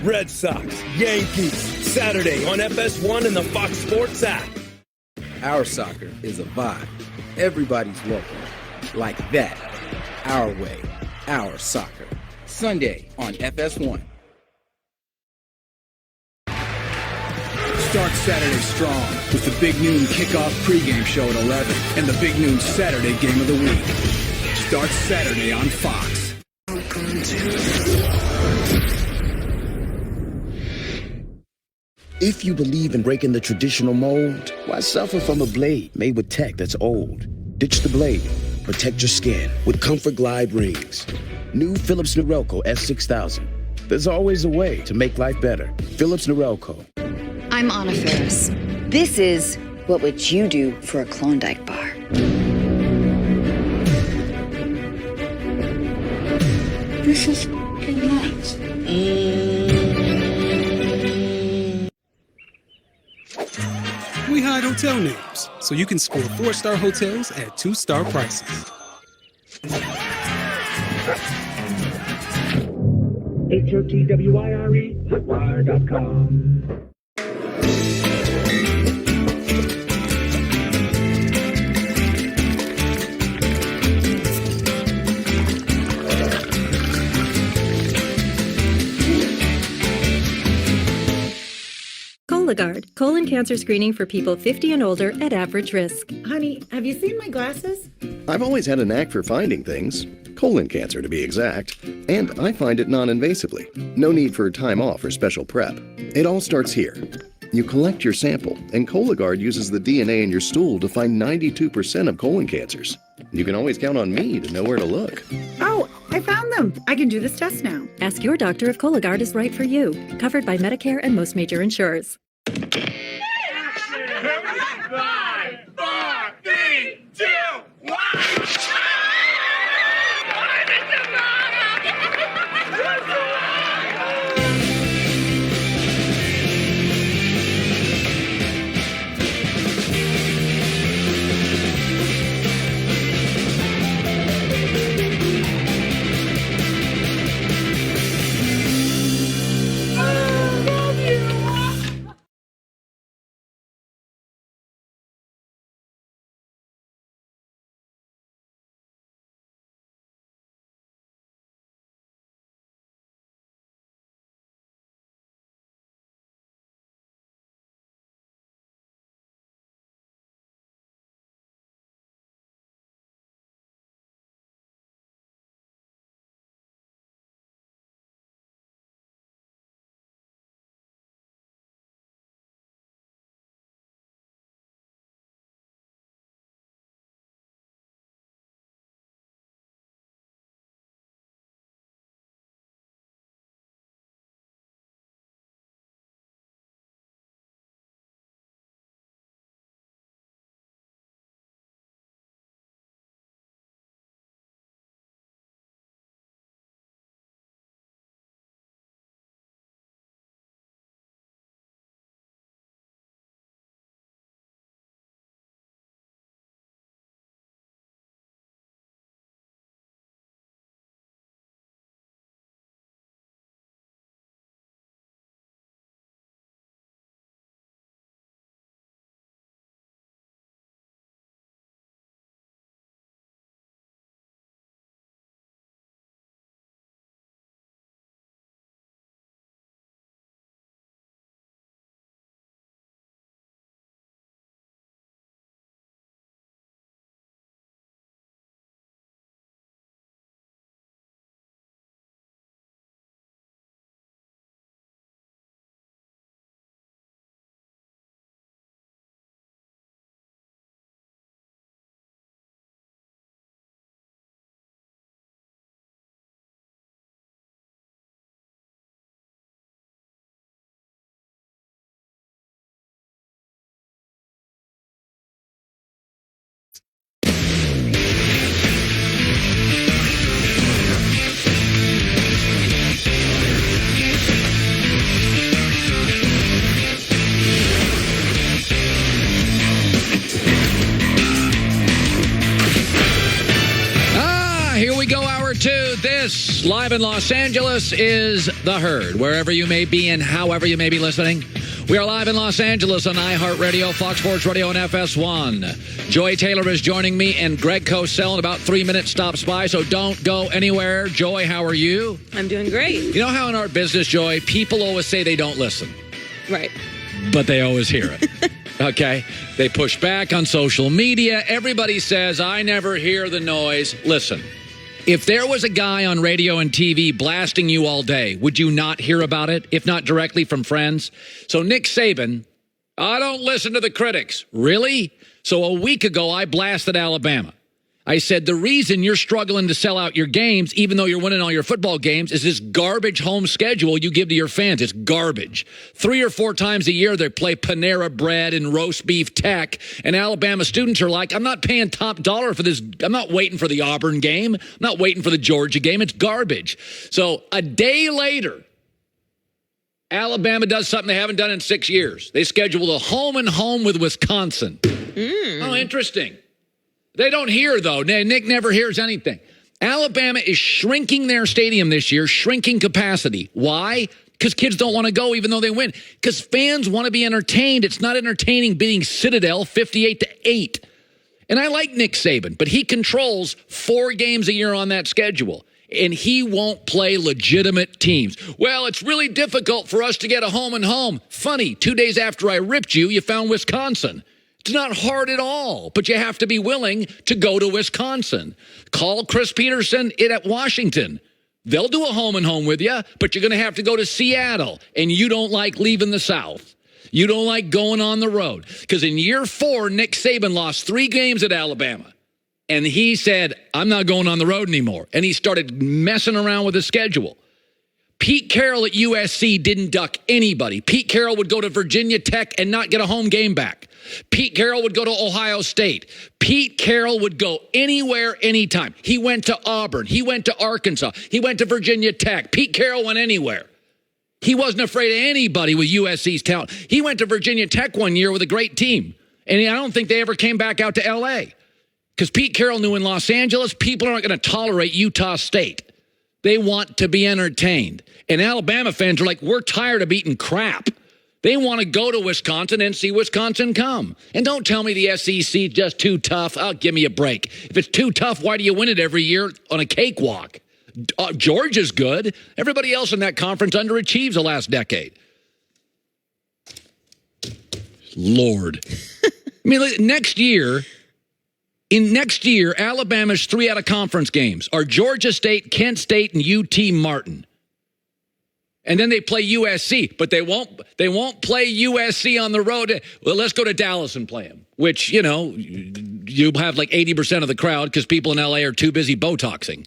Red Sox, Yankees, Saturday on FS1 and the Fox Sports app. Our soccer is a vibe. Everybody's welcome. Like that. Our way. Our soccer. Sunday on FS1. Start Saturday strong with the Big Noon kickoff pregame show at 11 and the Big Noon Saturday game of the week. Start Saturday on Fox. If you believe in breaking the traditional mold, why suffer from a blade made with tech that's old? Ditch the blade. Protect your skin with Comfort Glide rings. New Philips Norelco S6000. There's always a way to make life better. Philips Norelco. I'm Anna Ferris. This is What Would You Do for a Klondike Bar? This is pretty nice. We hide hotel names, so you can score 4-star hotels at 2-star prices. HOTWIRE, Hotwire.com. Cologuard, colon cancer screening for people 50 and older at average risk. Honey, have you seen my glasses? I've always had a knack for finding things, colon cancer to be exact, and I find it non-invasively. No need for time off or special prep. It all starts here. You collect your sample, and Cologuard uses the DNA in your stool to find 92% of colon cancers. You can always count on me to know where to look. Oh, I found them. I can do this test now. Ask your doctor if Cologuard is right for you. Covered by Medicare and most major insurers. This, live in Los Angeles, is The Herd. Wherever you may be and however you may be listening, we are live in Los Angeles on iHeartRadio, Fox Sports Radio, and FS1. Joy Taylor is joining me, and Greg Cosell in about 3 minutes stops by, so don't go anywhere. Joy, how are you? I'm doing great. You know how in our business, Joy, people always say they don't listen. Right. But they always hear it. Okay? They push back on social media. Everybody says, I never hear the noise. Listen, if there was a guy on radio and TV blasting you all day, would you not hear about it, if not directly from friends? So Nick Saban, I don't listen to the critics. Really? So a week ago, I blasted Alabama. I said, the reason you're struggling to sell out your games, even though you're winning all your football games, is this garbage home schedule you give to your fans. It's garbage. 3 or 4 times a year, they play Panera Bread and roast beef tech, and Alabama students are like, I'm not paying top dollar for this. I'm not waiting for the Auburn game. I'm not waiting for the Georgia game. It's garbage. So a day later, Alabama does something they haven't done in 6 years. They scheduled a home-and-home with Wisconsin. Oh, interesting. They don't hear, though. Nick never hears anything. Alabama is shrinking their stadium this year, shrinking capacity. Why? Because kids don't want to go even though they win. Because fans want to be entertained. It's not entertaining beating Citadel 58-8. And I like Nick Saban, but he controls 4 games a year on that schedule. And he won't play legitimate teams. Well, it's really difficult for us to get a home-and-home. Funny, 2 days after I ripped you, you found Wisconsin. It's not hard at all, but you have to be willing to go to Wisconsin. Call Chris Peterson at Washington. They'll do a home-and-home with you, but you're going to have to go to Seattle, and you don't like leaving the South. You don't like going on the road. Because in year 4, Nick Saban lost 3 games at Alabama, and he said, I'm not going on the road anymore. And he started messing around with the schedule. Pete Carroll at USC didn't duck anybody. Pete Carroll would go to Virginia Tech and not get a home game back. Pete Carroll would go to Ohio State. Pete Carroll would go anywhere, anytime. He went to Auburn. He went to Arkansas. He went to Virginia Tech. Pete Carroll went anywhere. He wasn't afraid of anybody with USC's talent. He went to Virginia Tech one year with a great team. And I don't think they ever came back out to L.A. Because Pete Carroll knew in Los Angeles, people aren't going to tolerate Utah State. They want to be entertained. And Alabama fans are like, we're tired of eating crap. They want to go to Wisconsin and see Wisconsin come. And don't tell me the SEC is just too tough. Oh, give me a break. If it's too tough, why do you win it every year on a cakewalk? Georgia's good. Everybody else in that conference underachieves the last decade. Lord. I mean, next year, Alabama's 3 out of conference games are Georgia State, Kent State, and UT Martin. And then they play USC, but they won't play USC on the road. Well, let's go to Dallas and play them, which, you know, you have like 80% of the crowd because people in LA are too busy Botoxing.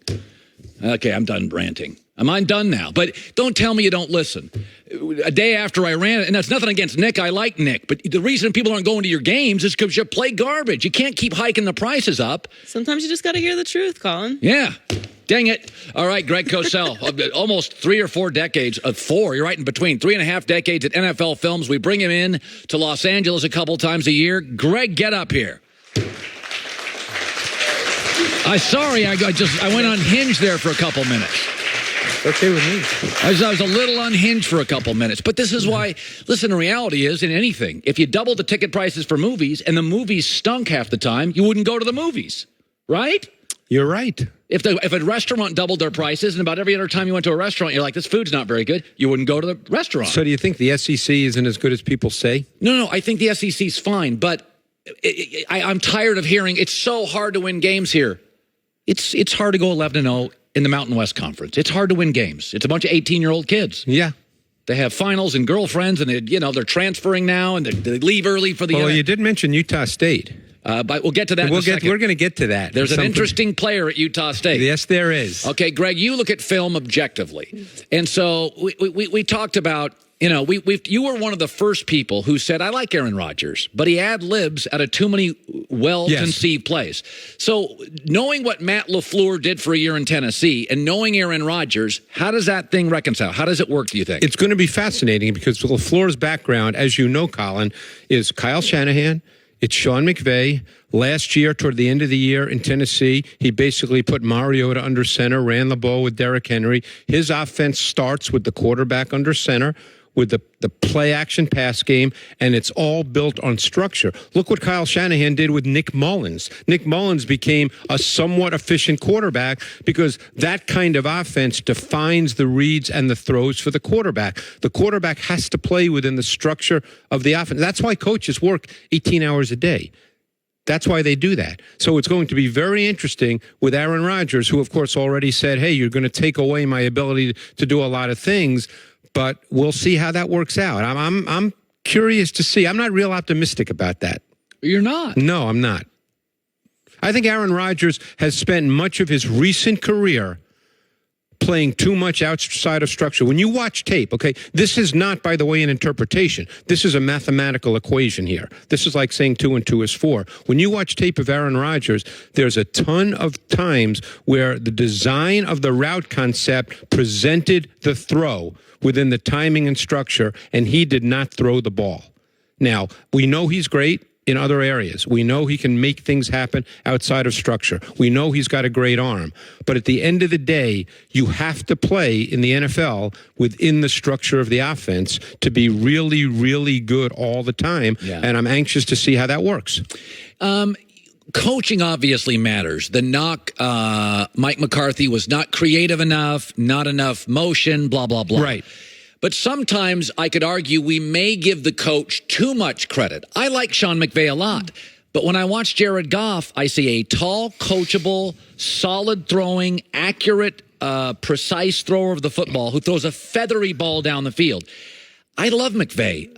Okay, I'm done ranting. I'm done now. But don't tell me you don't listen. A day after I ran it, and that's nothing against Nick. I like Nick. But the reason people aren't going to your games is because you play garbage. You can't keep hiking the prices up. Sometimes you just got to hear the truth, Colin. Yeah. Dang it. All right, Greg Cosell, almost 3 or 4 decades of 4. You're right in between. 3.5 decades at NFL Films. We bring him in to Los Angeles a couple times a year. Greg, get up here. I went unhinged there for a couple minutes. Okay with me. I was a little unhinged for a couple minutes. But this is why, listen, the reality is in anything, if you double the ticket prices for movies and the movies stunk half the time, you wouldn't go to the movies, right? You're right. If a restaurant doubled their prices and about every other time you went to a restaurant, you're like, this food's not very good, you wouldn't go to the restaurant. So do you think the SEC isn't as good as people say? No, I think the SEC's fine, but I'm tired of hearing it's so hard to win games here. It's hard to go 11-0 in the Mountain West Conference. It's hard to win games. It's a bunch of 18-year-old kids. Yeah. They have finals and girlfriends, and they're transferring now, and they leave early for the. Well, you did mention Utah State. But we'll get to that in a second. We're going to get to that. There's an interesting player at Utah State. Yes, there is. Okay, Greg, you look at film objectively. And so we talked about, you were one of the first people who said, I like Aaron Rodgers, but he ad-libs out of too many well-conceived plays. So knowing what Matt LaFleur did for a year in Tennessee and knowing Aaron Rodgers, how does that thing reconcile? How does it work, do you think? It's going to be fascinating because LaFleur's background, as you know, Colin, is Kyle Shanahan, It's Sean McVay. Last year, toward the end of the year in Tennessee, he basically put Mariota under center, ran the ball with Derrick Henry. His offense starts with the quarterback under center, with the play-action pass game, and it's all built on structure. Look what Kyle Shanahan did with Nick Mullins. Nick Mullins became a somewhat efficient quarterback because that kind of offense defines the reads and the throws for the quarterback. The quarterback has to play within the structure of the offense. That's why coaches work 18 hours a day. That's why they do that. So it's going to be very interesting with Aaron Rodgers, who, of course, already said, hey, you're going to take away my ability to do a lot of things. But we'll see how that works out. I'm curious to see. I'm not real optimistic about that. You're not? No, I'm not. I think Aaron Rodgers has spent much of his recent career playing too much outside of structure. When you watch tape, okay, this is not, by the way, an interpretation. This is a mathematical equation here. This is like saying 2 and 2 is 4. When you watch tape of Aaron Rodgers, there's a ton of times where the design of the route concept presented the throw within the timing and structure, and he did not throw the ball. Now, we know he's great in other areas. We know he can make things happen outside of structure. We know he's got a great arm. But at the end of the day, you have to play in the NFL within the structure of the offense to be really, really good all the time. Yeah. And I'm anxious to see how that works. Coaching obviously matters. The knock, Mike McCarthy was not creative enough, not enough motion, blah, blah, blah. Right. But sometimes I could argue we may give the coach too much credit. I like Sean McVay a lot. But when I watch Jared Goff, I see a tall, coachable, solid throwing, accurate, precise thrower of the football who throws a feathery ball down the field. I love McVay,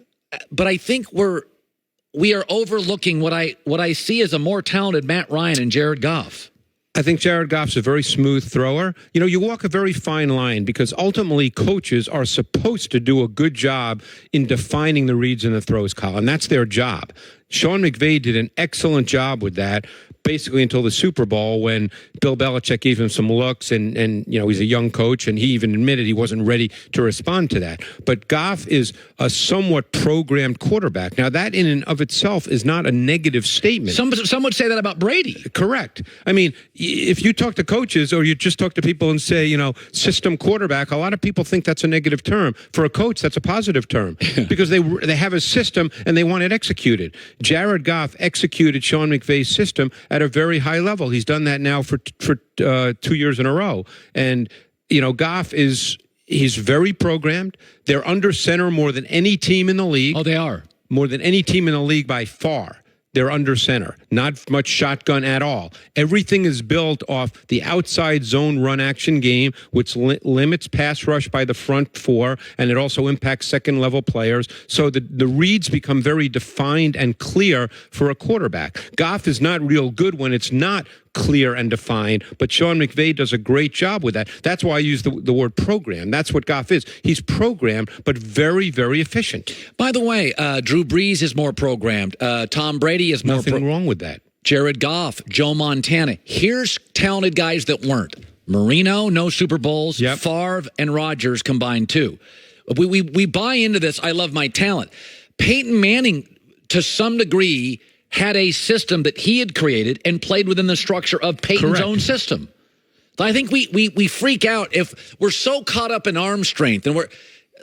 but I think we are overlooking what I see as a more talented Matt Ryan and Jared Goff. I think Jared Goff's a very smooth thrower. You know, you walk a very fine line because ultimately coaches are supposed to do a good job in defining the reads and the throws, Colin. That's their job. Sean McVay did an excellent job with that, basically until the Super Bowl when Bill Belichick gave him some looks and you know, he's a young coach and he even admitted he wasn't ready to respond to that. But Goff is a somewhat programmed quarterback. Now, that in and of itself is not a negative statement. Some would say that about Brady. Correct. I mean, if you talk to coaches or you just talk to people and say, you know, system quarterback, a lot of people think that's a negative term. For a coach, that's a positive term because they have a system and they want it executed. Jared Goff executed Sean McVay's system at a very high level. He's done that now for 2 years in a row. And, you know, Goff he's very programmed. They're under center more than any team in the league. Oh, they are. More than any team in the league by far. They're under center. Not much shotgun at all. Everything is built off the outside zone run action game, which limits pass rush by the front four, and it also impacts second-level players. So the reads become very defined and clear for a quarterback. Goff is not real good when it's not clear and defined, but Sean McVay does a great job with that. That's why I use the word program. That's what Goff is. He's programmed, but very, very efficient. By the way, Drew Brees is more programmed. Tom Brady is more Nothing wrong with that. Jared Goff, Joe Montana. Here's talented guys that weren't. Marino, no Super Bowls. Yep. Favre and Rodgers combined too. We buy into this. I love my talent. Peyton Manning, to some degree, had a system that he had created and played within the structure of Peyton's own system. I think we freak out if we're so caught up in arm strength and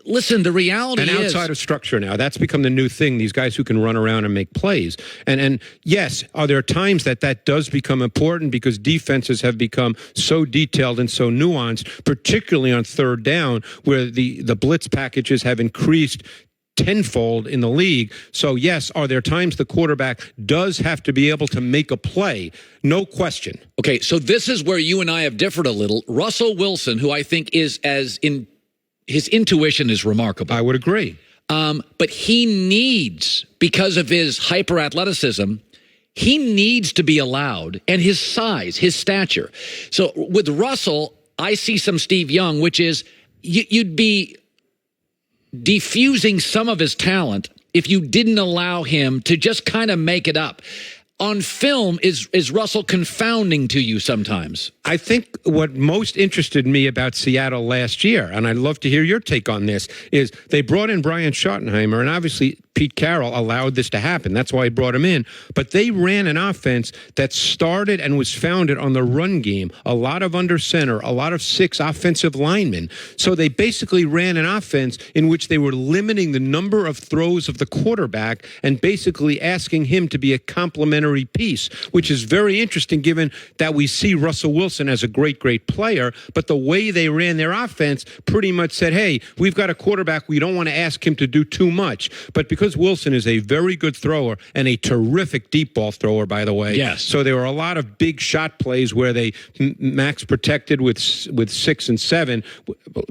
listen, the reality is... And outside of structure now, that's become the new thing, these guys who can run around and make plays. And yes, are there times that does become important because defenses have become so detailed and so nuanced, particularly on third down, where the blitz packages have increased tenfold in the league. So yes, are there times the quarterback does have to be able to make a play? No question. Okay, so this is where you and I have differed a little. Russell Wilson, who I think is his intuition is remarkable. I would agree. But he needs, because of his hyper athleticism, he needs to be allowed, and his size, his stature. So with Russell, I see some Steve Young, which is you'd be defusing some of his talent if you didn't allow him to just kind of make it up. On film, is Russell confounding to you sometimes? I think what most interested me about Seattle last year, and I'd love to hear your take on this, is they brought in Brian Schottenheimer, and obviously Pete Carroll allowed this to happen. That's why he brought him in. But they ran an offense that started and was founded on the run game. A lot of under center, a lot of 6 offensive linemen. So they basically ran an offense in which they were limiting the number of throws of the quarterback and basically asking him to be a complementary piece, which is very interesting given that we see Russell Wilson as a great, great player, but the way they ran their offense pretty much said, hey, we've got a quarterback, we don't want to ask him to do too much. But because Wilson is a very good thrower and a terrific deep ball thrower, by the way, yes. So there were a lot of big shot plays where they max protected with 6 and 7,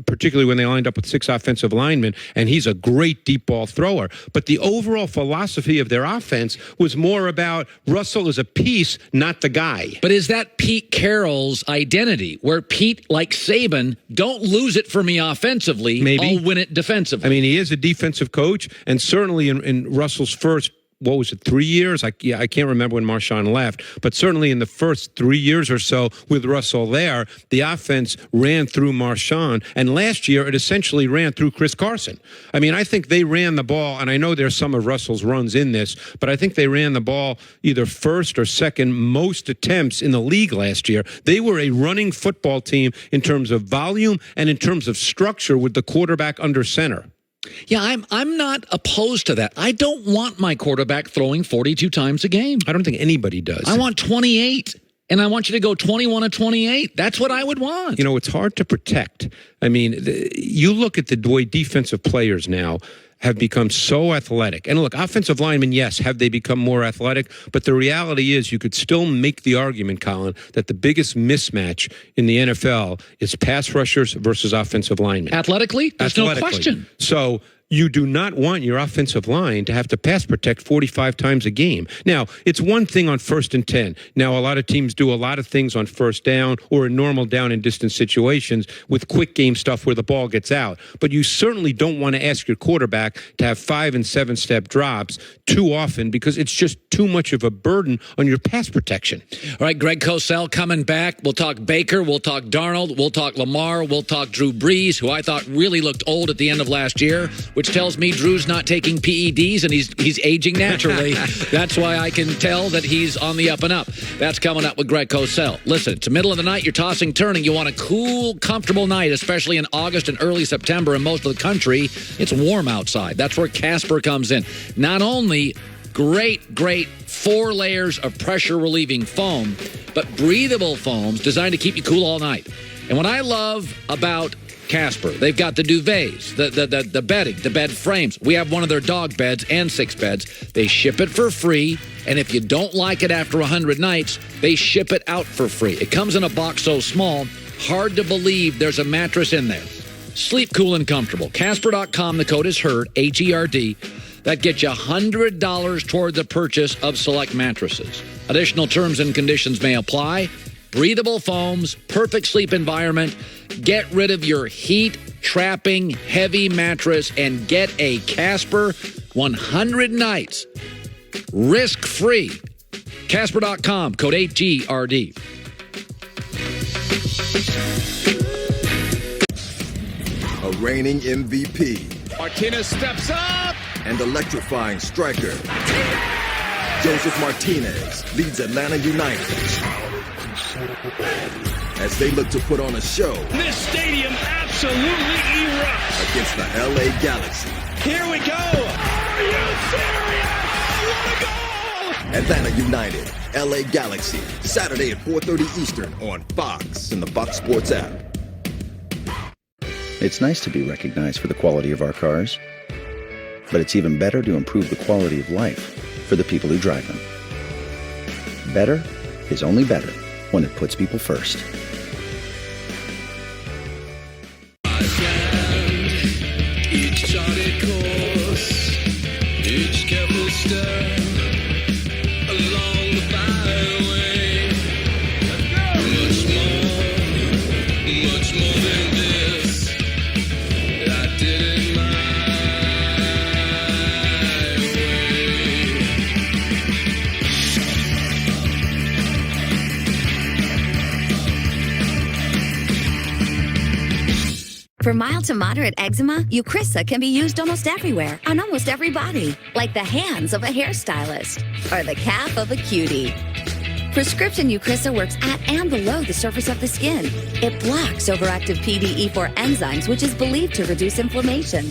particularly when they lined up with 6 offensive linemen, and he's a great deep ball thrower. But the overall philosophy of their offense was more about Russell as a piece, not the guy. But is that Pete Carroll's identity, where Pete, like Saban, don't lose it for me offensively, Maybe. I'll win it defensively? I mean, he is a defensive coach, and certainly in Russell's first, 3 years? I can't remember when Marshawn left, but certainly in the first 3 years or so with Russell there, the offense ran through Marshawn, and last year it essentially ran through Chris Carson. I mean, I think they ran the ball, and I know there's some of Russell's runs in this, but I think they ran the ball either first or second most attempts in the league last year. They were a running football team in terms of volume and in terms of structure with the quarterback under center. Yeah, I'm not opposed to that. I don't want my quarterback throwing 42 times a game. I don't think anybody does. I want 28, and I want you to go 21 to 28. That's what I would want. You know, it's hard to protect. I mean, you look at the way defensive players now have become so athletic. And look, offensive linemen, yes, have they become more athletic? But the reality is you could still make the argument, Colin, that the biggest mismatch in the NFL is pass rushers versus offensive linemen. Athletically? There's no question. So you do not want your offensive line to have to pass protect 45 times a game. Now, it's one thing on 1st and 10. Now, a lot of teams do a lot of things on 1st down or in normal down and distance situations with quick game stuff where the ball gets out. But you certainly don't want to ask your quarterback to have 5 and 7 step drops too often because it's just too much of a burden on your pass protection. All right, Greg Cosell coming back. We'll talk Baker, we'll talk Darnold, we'll talk Lamar, we'll talk Drew Brees, who I thought really looked old at the end of last year, which tells me Drew's not taking PEDs and he's aging naturally. That's why I can tell that he's on the up and up. That's coming up with Greg Cosell. Listen, it's the middle of the night. You're tossing, turning. You want a cool, comfortable night, especially in August and early September in most of the country. It's warm outside. That's where Casper comes in. Not only great 4 layers of pressure-relieving foam, but breathable foams designed to keep you cool all night. And what I love about Casper, they've got the duvets, the bedding, the bed frames. We have one of their dog beds and 6 beds. They ship it for free, and if you don't like it after 100 nights, they ship it out for free. It comes in a box so small, hard to believe there's a mattress in there. Sleep cool and comfortable. Casper.com, the code is HERD, H-E-R-D. That gets you $100 toward the purchase of select mattresses. Additional terms and conditions may apply. Breathable foams, perfect sleep environment. Get rid of your heat-trapping heavy mattress and get a Casper 100 nights. Risk-free. Casper.com, code HERD. A reigning MVP. Martinez steps up. And electrifying striker. Joseph Martinez leads Atlanta United as they look to put on a show. This stadium absolutely erupts Against the LA Galaxy. Here we go. Are you serious? What a goal! Atlanta United, LA Galaxy, Saturday at 4:30 Eastern on Fox and the Fox Sports app. It's nice to be recognized for the quality of our cars, but it's even better to improve the quality of life for the people who drive them. Better is only better when it puts people first. Each charted course, each careful step along the byway. Much more than this. I did it my way. For mild to moderate eczema, Eucrisa can be used almost everywhere, on almost every body, like the hands of a hairstylist or the calf of a cutie. Prescription Eucrisa works at and below the surface of the skin. It blocks overactive PDE4 enzymes, which is believed to reduce inflammation.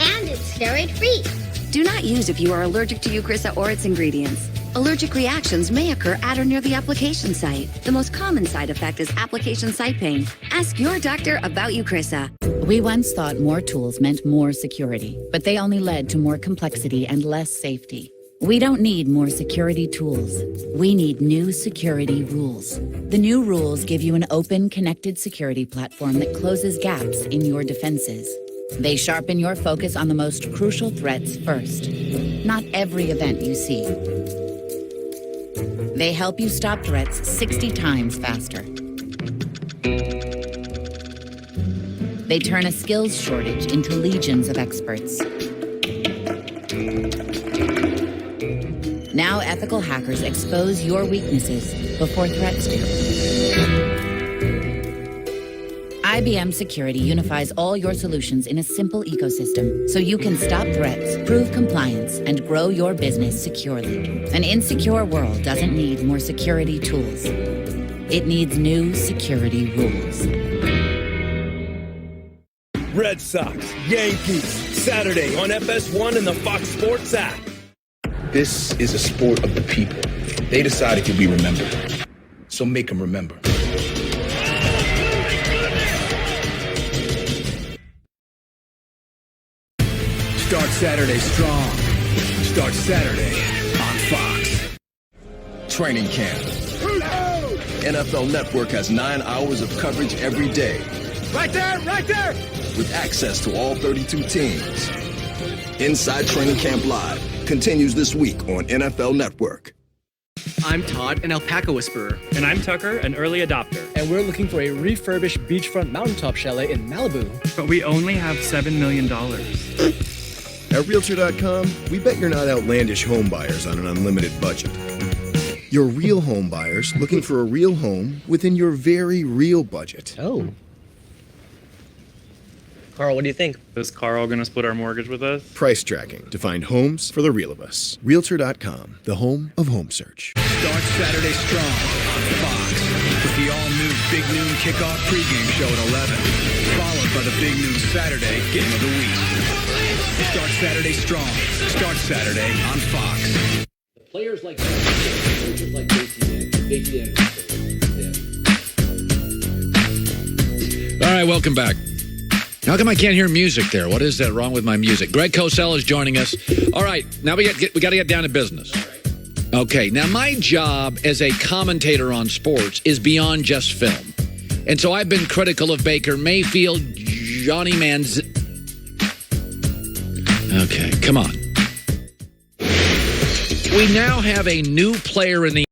And it's steroid-free. Do not use if you are allergic to Eucrisa or its ingredients. Allergic reactions may occur at or near the application site. The most common side effect is application site pain. Ask your doctor about Eucrisa. We once thought more tools meant more security, but they only led to more complexity and less safety. We don't need more security tools. We need new security rules. The new rules give you an open, connected security platform that closes gaps in your defenses. They sharpen your focus on the most crucial threats first. Not every event you see. They help you stop threats 60 times faster. They turn a skills shortage into legions of experts. Now ethical hackers expose your weaknesses before threats do. IBM Security unifies all your solutions in a simple ecosystem so you can stop threats, prove compliance, and grow your business securely. An insecure world doesn't need more security tools. It needs new security rules. Red Sox, Yankees, Saturday on FS1 and the Fox Sports app. This is a sport of the people. They decide it can be remembered. So make them remember. Start Saturday strong. Start Saturday on Fox. Training camp. NFL Network has 9 hours of coverage every day. Right there, right there! With access to all 32 teams. Inside Training Camp Live continues this week on NFL Network. I'm Todd, an alpaca whisperer. And I'm Tucker, an early adopter. And we're looking for a refurbished beachfront mountaintop chalet in Malibu. But we only have $7 million. At Realtor.com, we bet you're not outlandish home buyers on an unlimited budget. You're real home buyers looking for a real home within your very real budget. Oh. Carl, what do you think? Is Carl going to split our mortgage with us? Price tracking to find homes for the real of us. Realtor.com, the home of home search. Start Saturday strong on Fox with the all-new Big Noon Kickoff pregame show at 11, followed by the Big Noon Saturday Game of the Week. Start Saturday strong. Start Saturday on Fox. Players like JT. All right, welcome back. How come I can't hear music there? What is that wrong with my music? Greg Cosell is joining us. All right, now we got to get down to business. Okay, now my job as a commentator on sports is beyond just film. And so I've been critical of Baker Mayfield, Johnny Manziel. Okay, come on. We now have a new player in the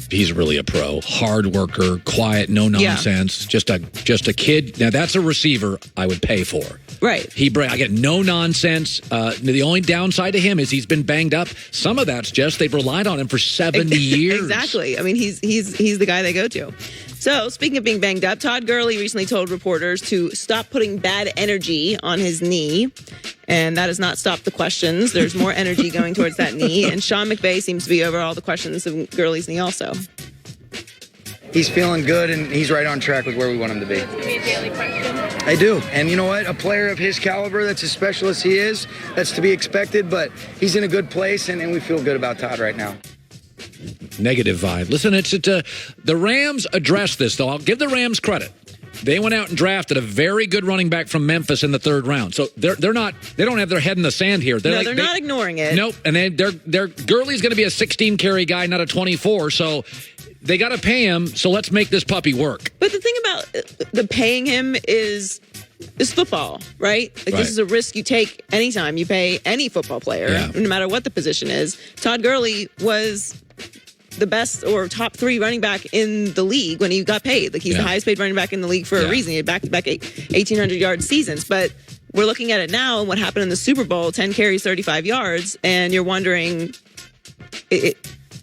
He's really a pro. Hard worker, quiet, no nonsense. Just a kid. Now, that's a receiver I would pay for. Right. I get no nonsense. The only downside to him is he's been banged up. Some of that's just they've relied on him for 7 years. Exactly. I mean, he's the guy they go to. So, speaking of being banged up, Todd Gurley recently told reporters to stop putting bad energy on his knee. And that has not stopped the questions. There's more energy going towards that knee. And Sean McVay seems to be over all the questions of Gurley's knee also. He's feeling good, and he's right on track with where we want him to be. I do. And you know what? A player of his caliber, that's as special as he is, that's to be expected. But he's in a good place, and we feel good about Todd right now. Negative vibe. Listen, the Rams addressed this, though. I'll give the Rams credit. They went out and drafted a very good running back from Memphis in the 3rd round. So they don't have their head in the sand here. They're not ignoring it. Nope. And they're Gurley's going to be a 16 carry guy, not a 24. So they got to pay him. So let's make this puppy work. But the thing about the paying him is football, right? This is a risk you take anytime you pay any football player, no matter what the position is. Todd Gurley was the best or top 3 running back in the league when he got paid. He's the highest paid running back in the league for a reason. He had back-to-back 1,800-yard seasons. But we're looking at it now and what happened in the Super Bowl, 10 carries, 35 yards, and you're wondering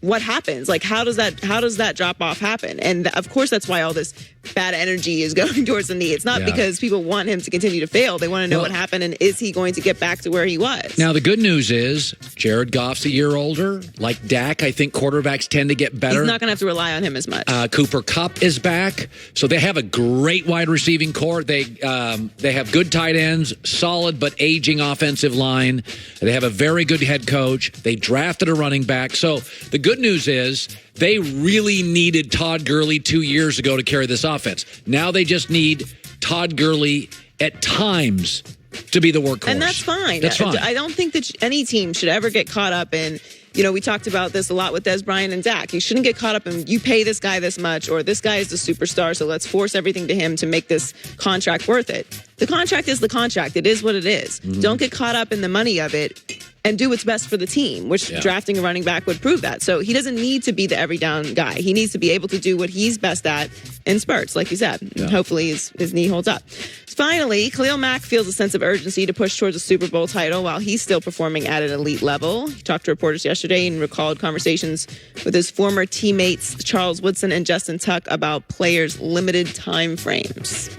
what happens? How does that drop-off happen? And, of course, that's why all this bad energy is going towards the knee. It's not because people want him to continue to fail. They want to know what happened, and is he going to get back to where he was? Now, the good news is Jared Goff's a year older. Like Dak, I think quarterbacks tend to get better. He's not going to have to rely on him as much. Cooper Kupp is back. So they have a great wide receiving core. They have good tight ends, solid but aging offensive line. They have a very good head coach. They drafted a running back. So the good news is they really needed Todd Gurley 2 years ago to carry this offense. Now they just need Todd Gurley at times to be the workhorse. And that's fine. That's fine. I don't think that any team should ever get caught up in, we talked about this a lot with Des Bryant and Dak. You shouldn't get caught up in, you pay this guy this much, or this guy is the superstar, so let's force everything to him to make this contract worth it. The contract is the contract. It is what it is. Mm-hmm. Don't get caught up in the money of it. And do what's best for the team, which drafting a running back would prove that. So he doesn't need to be the every down guy. He needs to be able to do what he's best at in spurts, like you said. Yeah. Hopefully his knee holds up. Finally, Khalil Mack feels a sense of urgency to push towards a Super Bowl title while he's still performing at an elite level. He talked to reporters yesterday and recalled conversations with his former teammates Charles Woodson and Justin Tuck about players' limited time frames.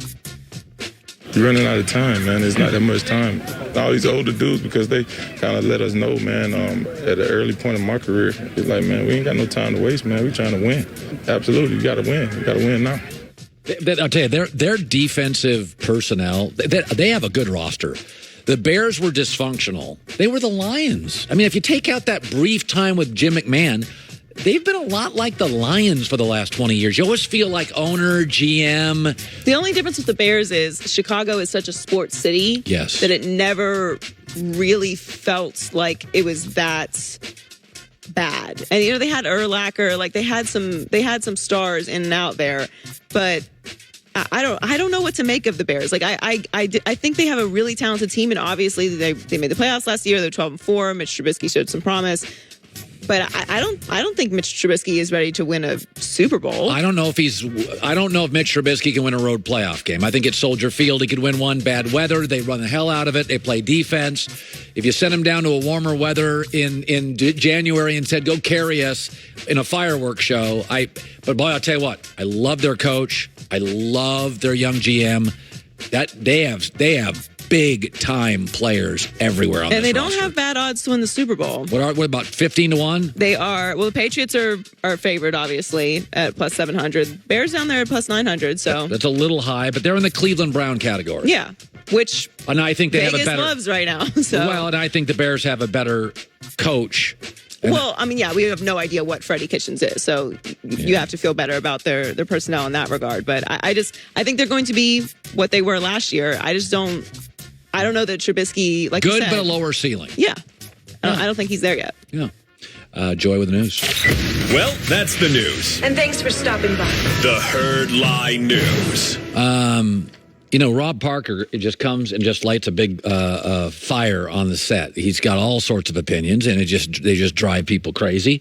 You're running out of time, man. There's not that much time. All these older dudes, because they kind of let us know, man, at an early point in my career, it's like, man, we ain't got no time to waste, man. We're trying to win. Absolutely, you got to win. You got to win now. I'll tell you, their defensive personnel, they have a good roster. The Bears were dysfunctional. They were the Lions. I mean, if you take out that brief time with Jim McMahon, they've been a lot like the Lions for the last 20 years. You always feel like owner, GM. The only difference with the Bears is Chicago is such a sports city that it never really felt like it was that bad. And they had Urlacher, they had some stars in and out there, but I don't know what to make of the Bears. I think they have a really talented team, and obviously they made the playoffs last year. They're 12-4. Mitch Trubisky showed some promise. But I don't think Mitch Trubisky is ready to win a Super Bowl. I don't know if Mitch Trubisky can win a road playoff game. I think at Soldier Field he could win one. Bad weather, they run the hell out of it. They play defense. If you send him down to a warmer weather in January and said, go carry us in a fireworks show, but boy, I'll tell you what, I love their coach. I love their young GM. That they have big time players everywhere on this and they don't roster. have bad odds to win the Super Bowl. What about 15-1? They are. Well, the Patriots are favored obviously at plus 700. Bears down there at plus 900. So that's a little high, but they're in the Cleveland Brown category. Yeah, which and I think they Vegas have a better loves right now. So well, and I think the Bears have a better coach. Well, I mean, we have no idea what Freddie Kitchens is, so you have to feel better about their personnel in that regard. But I think they're going to be what they were last year. I don't know that Trubisky, like good, you said, but a lower ceiling. Yeah, I don't think he's there yet. Yeah. Joy with the news. Well, that's the news. And thanks for stopping by. The Herd Lie News. Rob Parker just comes and just lights a big fire on the set. He's got all sorts of opinions, and they just drive people crazy.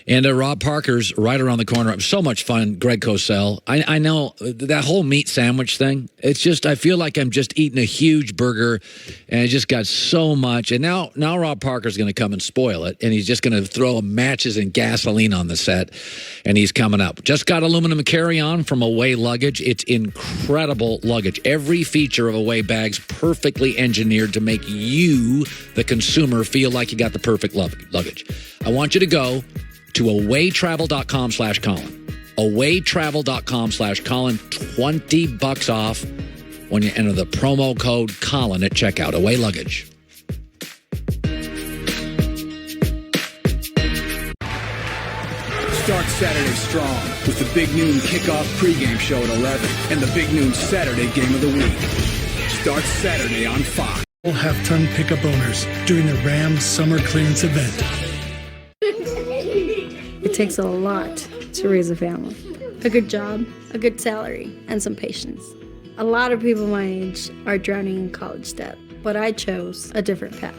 And Rob Parker's right around the corner. So much fun. Greg Cosell. I know that whole meat sandwich thing. It's just, I feel like I'm just eating a huge burger and I just got so much. And now Rob Parker's going to come and spoil it. And he's just going to throw matches and gasoline on the set. And he's coming up. Just got aluminum carry-on from Away Luggage. It's incredible luggage. Every feature of Away bags perfectly engineered to make you, the consumer, feel like you got the perfect luggage. I want you to go to awaytravel.com/Colin. Awaytravel.com/Colin. $20 off when you enter the promo code Colin at checkout. Away Luggage. Start Saturday strong with the Big Noon Kickoff pregame show at 11 and the Big Noon Saturday Game of the Week. Start Saturday on Fox. Half-ton pickup owners during the Rams summer clearance event. It takes a lot to raise a family. A good job, a good salary, and some patience. A lot of people my age are drowning in college debt, but I chose a different path.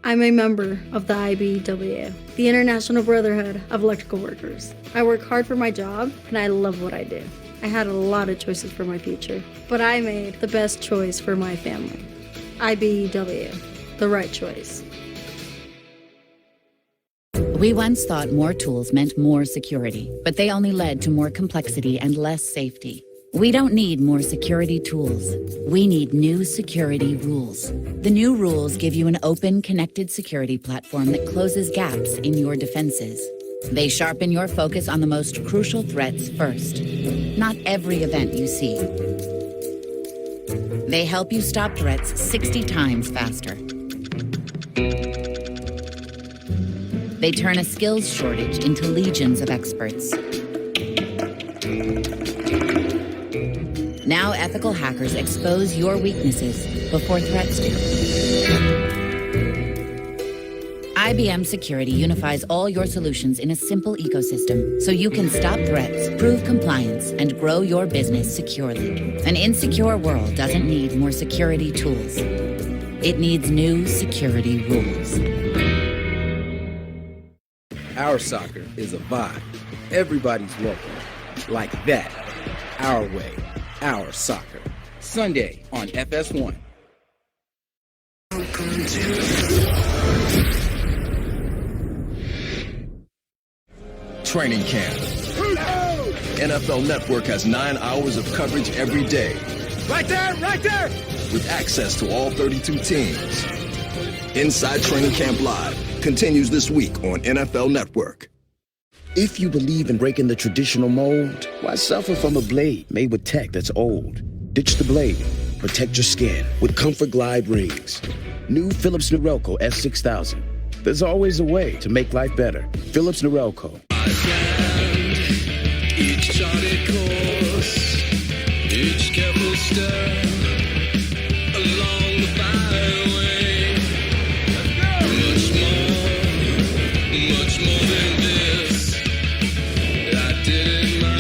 I'm a member of the IBEW, the International Brotherhood of Electrical Workers. I work hard for my job, and I love what I do. I had a lot of choices for my future, but I made the best choice for my family. IBEW, the right choice. We once thought more tools meant more security, but they only led to more complexity and less safety. We don't need more security tools. We need new security rules. The new rules give you an open, connected security platform that closes gaps in your defenses. They sharpen your focus on the most crucial threats first. Not every event you see. They help you stop threats 60 times faster. They turn a skills shortage into legions of experts. Now ethical hackers expose your weaknesses before threats do. IBM Security unifies all your solutions in a simple ecosystem so you can stop threats, prove compliance, and grow your business securely. An insecure world doesn't need more security tools. It needs new security rules. Our soccer is a vibe. Everybody's welcome. Like that. Our way. Our soccer. Sunday on FS1. Training camp. NFL Network has 9 hours of coverage every day. Right there, right there! With access to all 32 teams. Inside Training Camp Live continues this week on NFL Network. If you believe in breaking the traditional mold, why suffer from a blade made with tech that's old? Ditch the blade. Protect your skin with Comfort Glide rings. New Philips Norelco S6000. There's always a way to make life better. Philips Norelco. Each charted course, each careful step along the byway. Much more than this. I did it my way.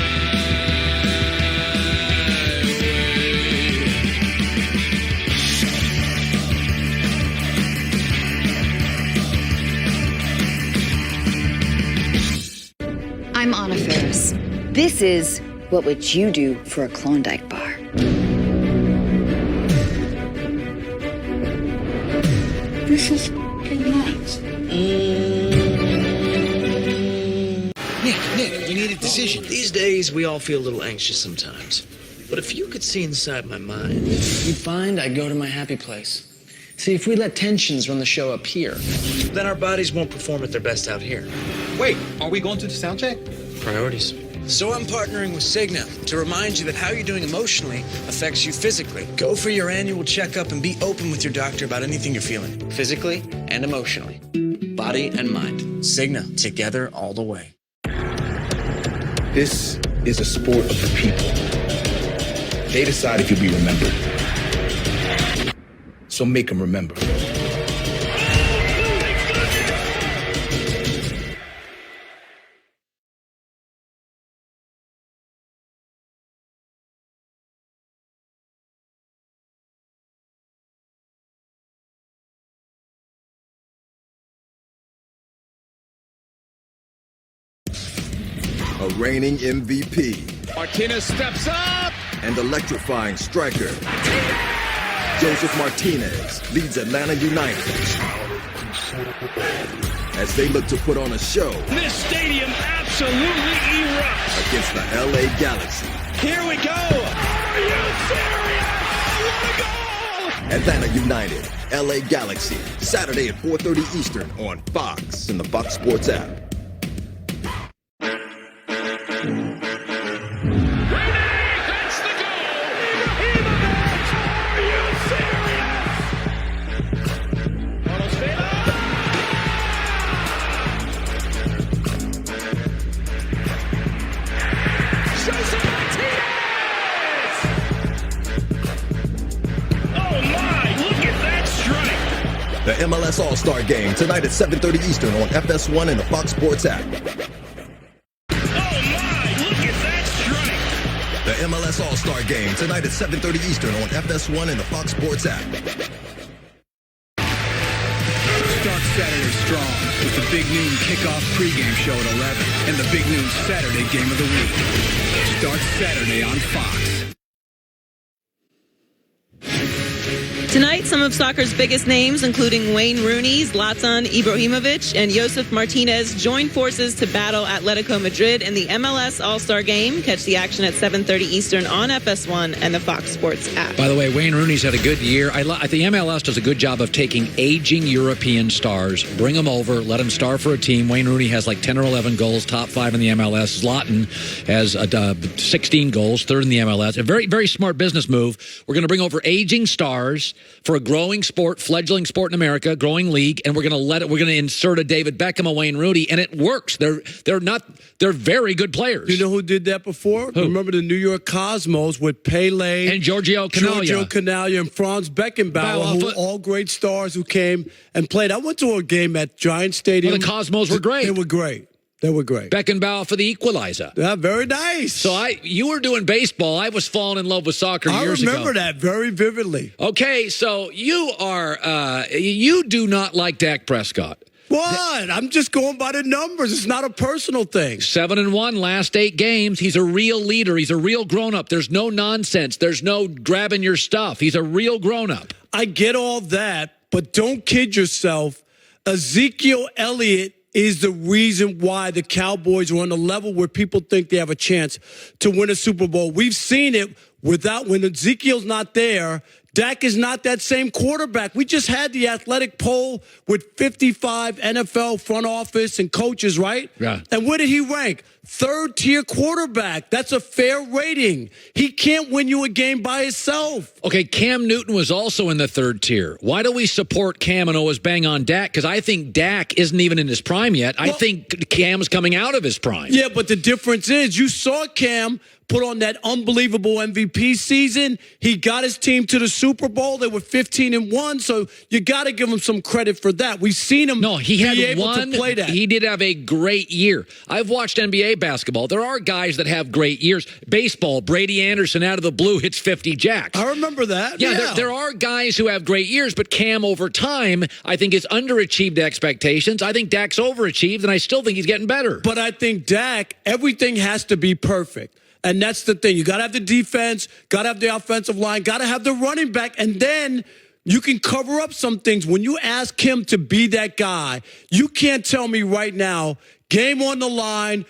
I'm Anna Ferris. This is What Would You Do for a Klondike Bar? This is nuts. Nick, we need a decision. These days, we all feel a little anxious sometimes. But if you could see inside my mind, you'd find I go to my happy place. See, if we let tensions run the show up here, then our bodies won't perform at their best out here. Wait, are we going to the sound check? Priorities. So I'm partnering with Cigna to remind you that how you're doing emotionally affects you physically. Go for your annual checkup and be open with your doctor about anything you're feeling, physically and emotionally. Body and mind. Cigna, together all the way. This is a sport of the people. They decide if you'll be remembered. So make them remember. a reigning MVP. Martinez steps up. And electrifying striker. Joseph Martinez leads Atlanta United as they look to put on a show. This stadium absolutely erupts Against the LA Galaxy. Here we go. Are you serious? What a goal! Atlanta United, LA Galaxy, Saturday at 4:30 Eastern on Fox and the Fox Sports app. The MLS All-Star Game tonight at 7:30 Eastern on FS1 and the Fox Sports app. The MLS All-Star Game tonight at 7:30 Eastern on FS1 and the Fox Sports app. Start Saturday strong with the Big Noon Kickoff pregame show at 11 and the Big Noon Saturday Game of the Week. Start Saturday on Fox. Tonight, some of soccer's biggest names, including Wayne Rooney, Zlatan Ibrahimovic, and Josef Martinez, join forces to battle Atletico Madrid in the MLS All-Star Game. Catch the action at 7:30 Eastern on FS1 and the Fox Sports app. By the way, Wayne Rooney's had a good year. I think the MLS does a good job of taking aging European stars, bring them over, let them star for a team. Wayne Rooney has like 10 or 11 goals, top 5 in the MLS. Zlatan has 16 goals, third in the MLS. A very, very smart business move. We're going to bring over aging stars for a growing sport, fledgling sport in America, growing league, and we're going to insert a David Beckham, a Wayne Rooney, and it works. They're very good players. You know who did that before? Who? Remember the New York Cosmos with Pele and Giorgio Canaglia and Franz Beckenbauer, who were all great stars who came and played. I went to a game at Giant Stadium. Well, the Cosmos were great. They were great. They were great. Beckenbauer for the equalizer. Yeah, very nice. So you were doing baseball. I was falling in love with soccer years ago. I remember that very vividly. Okay, so you do not like Dak Prescott. What? I'm just going by the numbers. It's not a personal thing. 7-1 last 8 games. He's a real leader. He's a real grown-up. There's no nonsense. There's no grabbing your stuff. He's a real grown-up. I get all that, but don't kid yourself. Ezekiel Elliott is the reason why the Cowboys are on the level where people think they have a chance to win a Super Bowl. We've seen it when Ezekiel's not there. Dak is not that same quarterback. We just had the athletic poll with 55 NFL front office and coaches, right? Yeah. And where did he rank? 3rd-tier quarterback. That's a fair rating. He can't win you a game by himself. Okay, Cam Newton was also in the 3rd tier. Why do we support Cam and always bang on Dak? Because I think Dak isn't even in his prime yet. I think Cam's coming out of his prime. Yeah, but the difference is you saw Cam put on that unbelievable MVP season. He got his team to the Super Bowl. They were 15-1, so you got to give him some credit for that. We've seen him he had able one, to play that. He did have a great year. I've watched NBA basketball. There are guys that have great years. Baseball, Brady Anderson out of the blue hits 50 jacks. I remember that. Yeah, there are guys who have great years, but Cam over time, I think, has underachieved expectations. I think Dak's overachieved, and I still think he's getting better. But I think Dak, everything has to be perfect. And that's the thing. You got to have the defense, got to have the offensive line, got to have the running back, and then you can cover up some things. When you ask him to be that guy, you can't tell me right now, game on the line,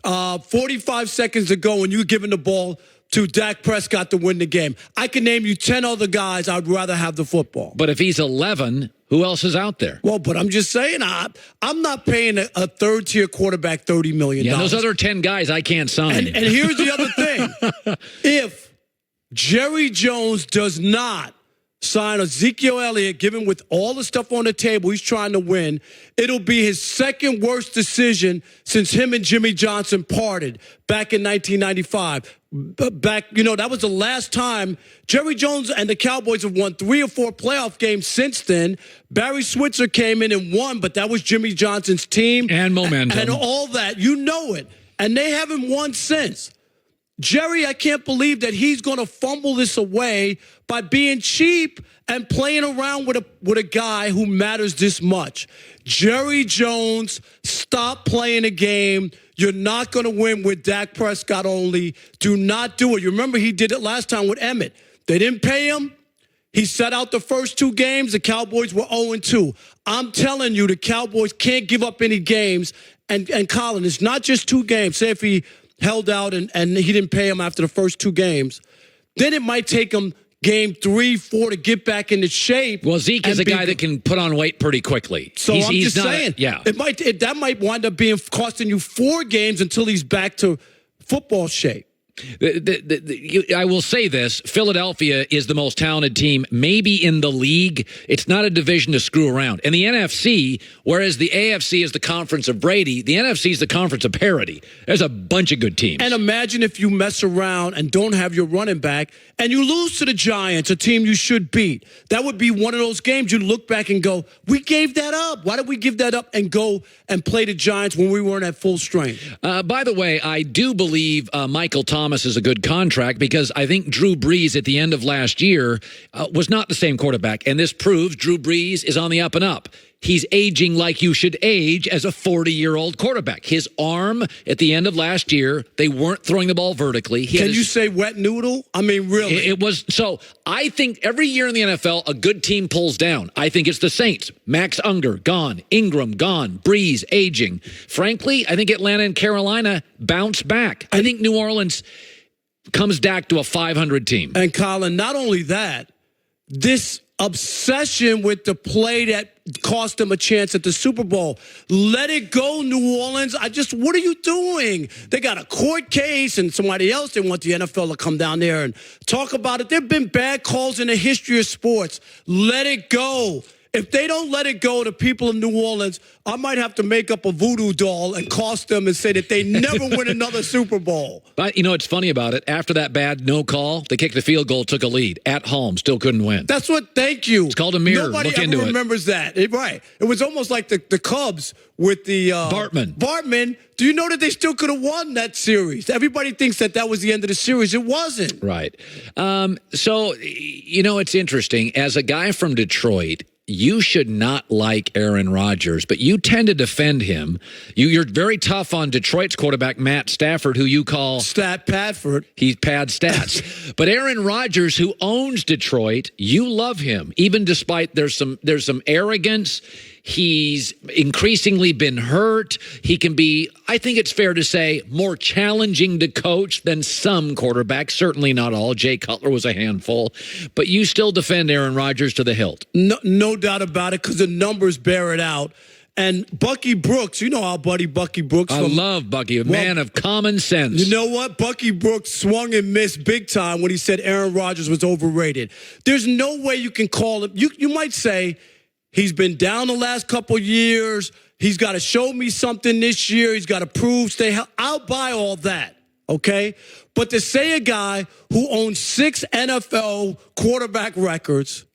45 seconds to go, and you're giving the ball to Dak Prescott to win the game. I can name you 10 other guys I'd rather have the football. But if he's 11, who else is out there? Well, but I'm just saying, I'm not paying a 3rd-tier quarterback $30 million. Yeah, those other 10 guys I can't sign. And here's the other thing. If Jerry Jones does not sign Ezekiel Elliott, given with all the stuff on the table, he's trying to win, it'll be his 2nd worst decision since him and Jimmy Johnson parted back in 1995. That was the last time Jerry Jones and the Cowboys have won 3 or 4 playoff games since then. Barry Switzer came in and won, but that was Jimmy Johnson's team. And momentum. And all that. You know it. And they haven't won since. Jerry, I can't believe that he's going to fumble this away by being cheap and playing around with a guy who matters this much. Jerry Jones, stop playing a game. You're not going to win with Dak Prescott only. Do not do it. You remember he did it last time with Emmett. They didn't pay him. He sat out the first 2 games. The Cowboys were 0-2. I'm telling you, the Cowboys can't give up any games. And Colin, it's not just 2 games. Say if he held out and he didn't pay him after the first 2 games, then it might take him game 3, 4 to get back into shape. Well, Zeke is a guy that can put on weight pretty quickly. So I'm just saying, that might wind up costing you 4 games until he's back to football shape. I will say this, Philadelphia is the most talented team maybe in the league. It's not a division to screw around. And the NFC, whereas the AFC is the conference of Brady, the NFC is the conference of parity. There's a bunch of good teams. And imagine if you mess around and don't have your running back and you lose to the Giants, a team you should beat. That would be one of those games you look back and go, we gave that up. Why did we give that up and go and play the Giants when we weren't at full strength? By the way, I do believe Michael Thomas is a good contract because I think Drew Brees at the end of last year was not the same quarterback. And this proves Drew Brees is on the up and up. He's aging like you should age as a 40-year-old quarterback. His arm at the end of last year, they weren't throwing the ball vertically. Can you say wet noodle? I mean, really? It was. So I think every year in the NFL, a good team pulls down. I think it's the Saints. Max Unger, gone. Ingram, gone. Brees, aging. Frankly, I think Atlanta and Carolina bounce back. I think New Orleans comes back to a 500 team. And Colin, not only that, this obsession with the play that cost them a chance at the Super Bowl. Let it go, New Orleans. What are you doing? They got a court case and somebody else. They want the NFL to come down there and talk about it. There have been bad calls in the history of sports. Let it go. If they don't let it go, the people of New Orleans, I might have to make up a voodoo doll and cost them and say that they never win another Super Bowl. But you know what's funny about it? After that bad no call, they kicked the field goal, took a lead at home, still couldn't win. Thank you. It's called a mirror. Nobody Look into ever remembers that. Right. It was almost like the Cubs with the Bartman. Do you know that they still could have won that series? Everybody thinks that was the end of the series. It wasn't. Right. So, it's interesting. As a guy from Detroit, you should not like Aaron Rodgers, but you tend to defend him. You're very tough on Detroit's quarterback, Matt Stafford, who you call Stat Padford. He's pad stats. But Aaron Rodgers, who owns Detroit, you love him, even despite there's some arrogance. He's increasingly been hurt. He can be, I think it's fair to say, more challenging to coach than some quarterbacks. Certainly not all. Jay Cutler was a handful. But you still defend Aaron Rodgers to the hilt. No doubt about it, because the numbers bear it out. And Bucky Brooks, you know our buddy Bucky Brooks. I love Bucky, a man of common sense. You know what? Bucky Brooks swung and missed big time when he said Aaron Rodgers was overrated. There's no way you can call him. You might say, he's been down the last couple years. He's got to show me something this year. He's got to prove, I'll buy all that, okay? But to say a guy who owns 6 NFL quarterback records,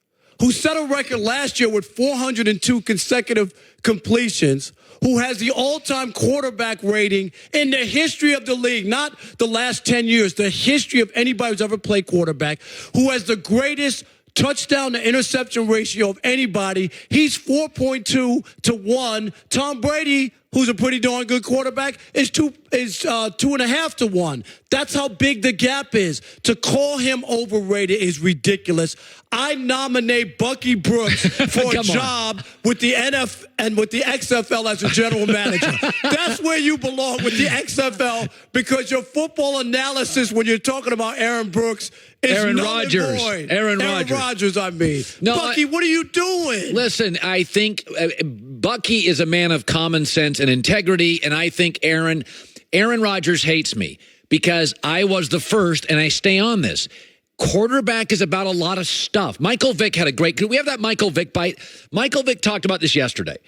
who set a record last year with 402 consecutive completions, who has the all-time quarterback rating in the history of the league, not the last 10 years, the history of anybody who's ever played quarterback, who has the greatest touchdown to interception ratio of anybody. He's 4.2 to 1. Tom Brady, who's a pretty darn good quarterback, is 2.5 to 1. That's how big the gap is. To call him overrated is ridiculous. I nominate Bucky Brooks for a job with the NFL and with the XFL as a general manager. That's where you belong, with the XFL, because your football analysis when you're talking about Aaron Brooks is Aaron Rodgers. Aaron Rodgers, I mean. No, Bucky, what are you doing? Listen, I think Bucky is a man of common sense and integrity, and I think Aaron Rodgers hates me because I was the first, and I stay on this. Quarterback is about a lot of stuff. Michael Vick had a great... Could we have that Michael Vick bite? Michael Vick talked about this yesterday.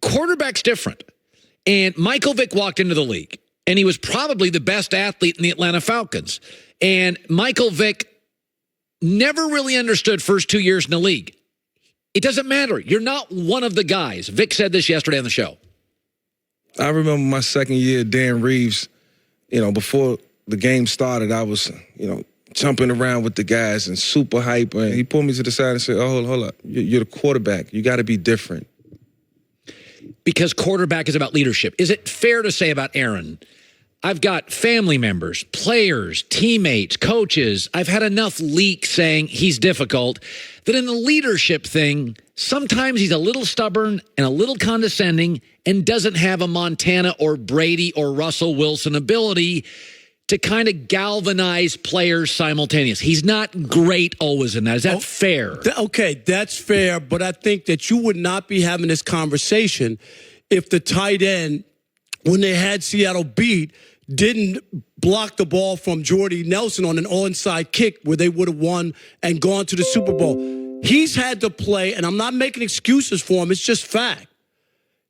Quarterback's different. And Michael Vick walked into the league, and he was probably the best athlete in the Atlanta Falcons. And Michael Vick never really understood first 2 years in the league. It doesn't matter. You're not one of the guys. Vic said this yesterday on the show. I remember my second year, Dan Reeves, before the game started, I was, jumping around with the guys and super hyper. And he pulled me to the side and said, "Oh, hold up. You're the quarterback. You got to be different." Because quarterback is about leadership. Is it fair to say about Aaron, I've got family members, players, teammates, coaches. I've had enough leaks saying he's difficult that in the leadership thing, sometimes he's a little stubborn and a little condescending and doesn't have a Montana or Brady or Russell Wilson ability to kind of galvanize players simultaneously. He's not great always in that. Is that fair? Okay, that's fair, but I think that you would not be having this conversation if the tight end, when they had Seattle beat, didn't block the ball from Jordy Nelson on an onside kick where they would have won and gone to the Super Bowl. He's had to play, and I'm not making excuses for him, it's just fact.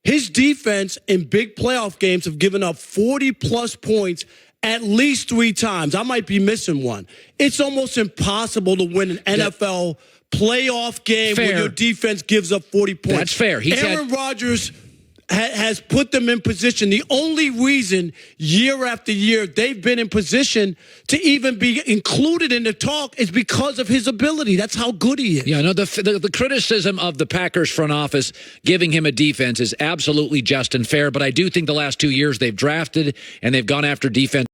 His defense in big playoff games have given up 40-plus points at least 3 times. I might be missing one. It's almost impossible to win an NFL playoff game where your defense gives up 40 points. That's fair. Aaron Rodgers has put them in position. The only reason year after year they've been in position to even be included in the talk is because of his ability. That's how good he is. Yeah, no, the criticism of the Packers front office giving him a defense is absolutely just and fair, but I do think the last 2 years they've drafted and they've gone after defense.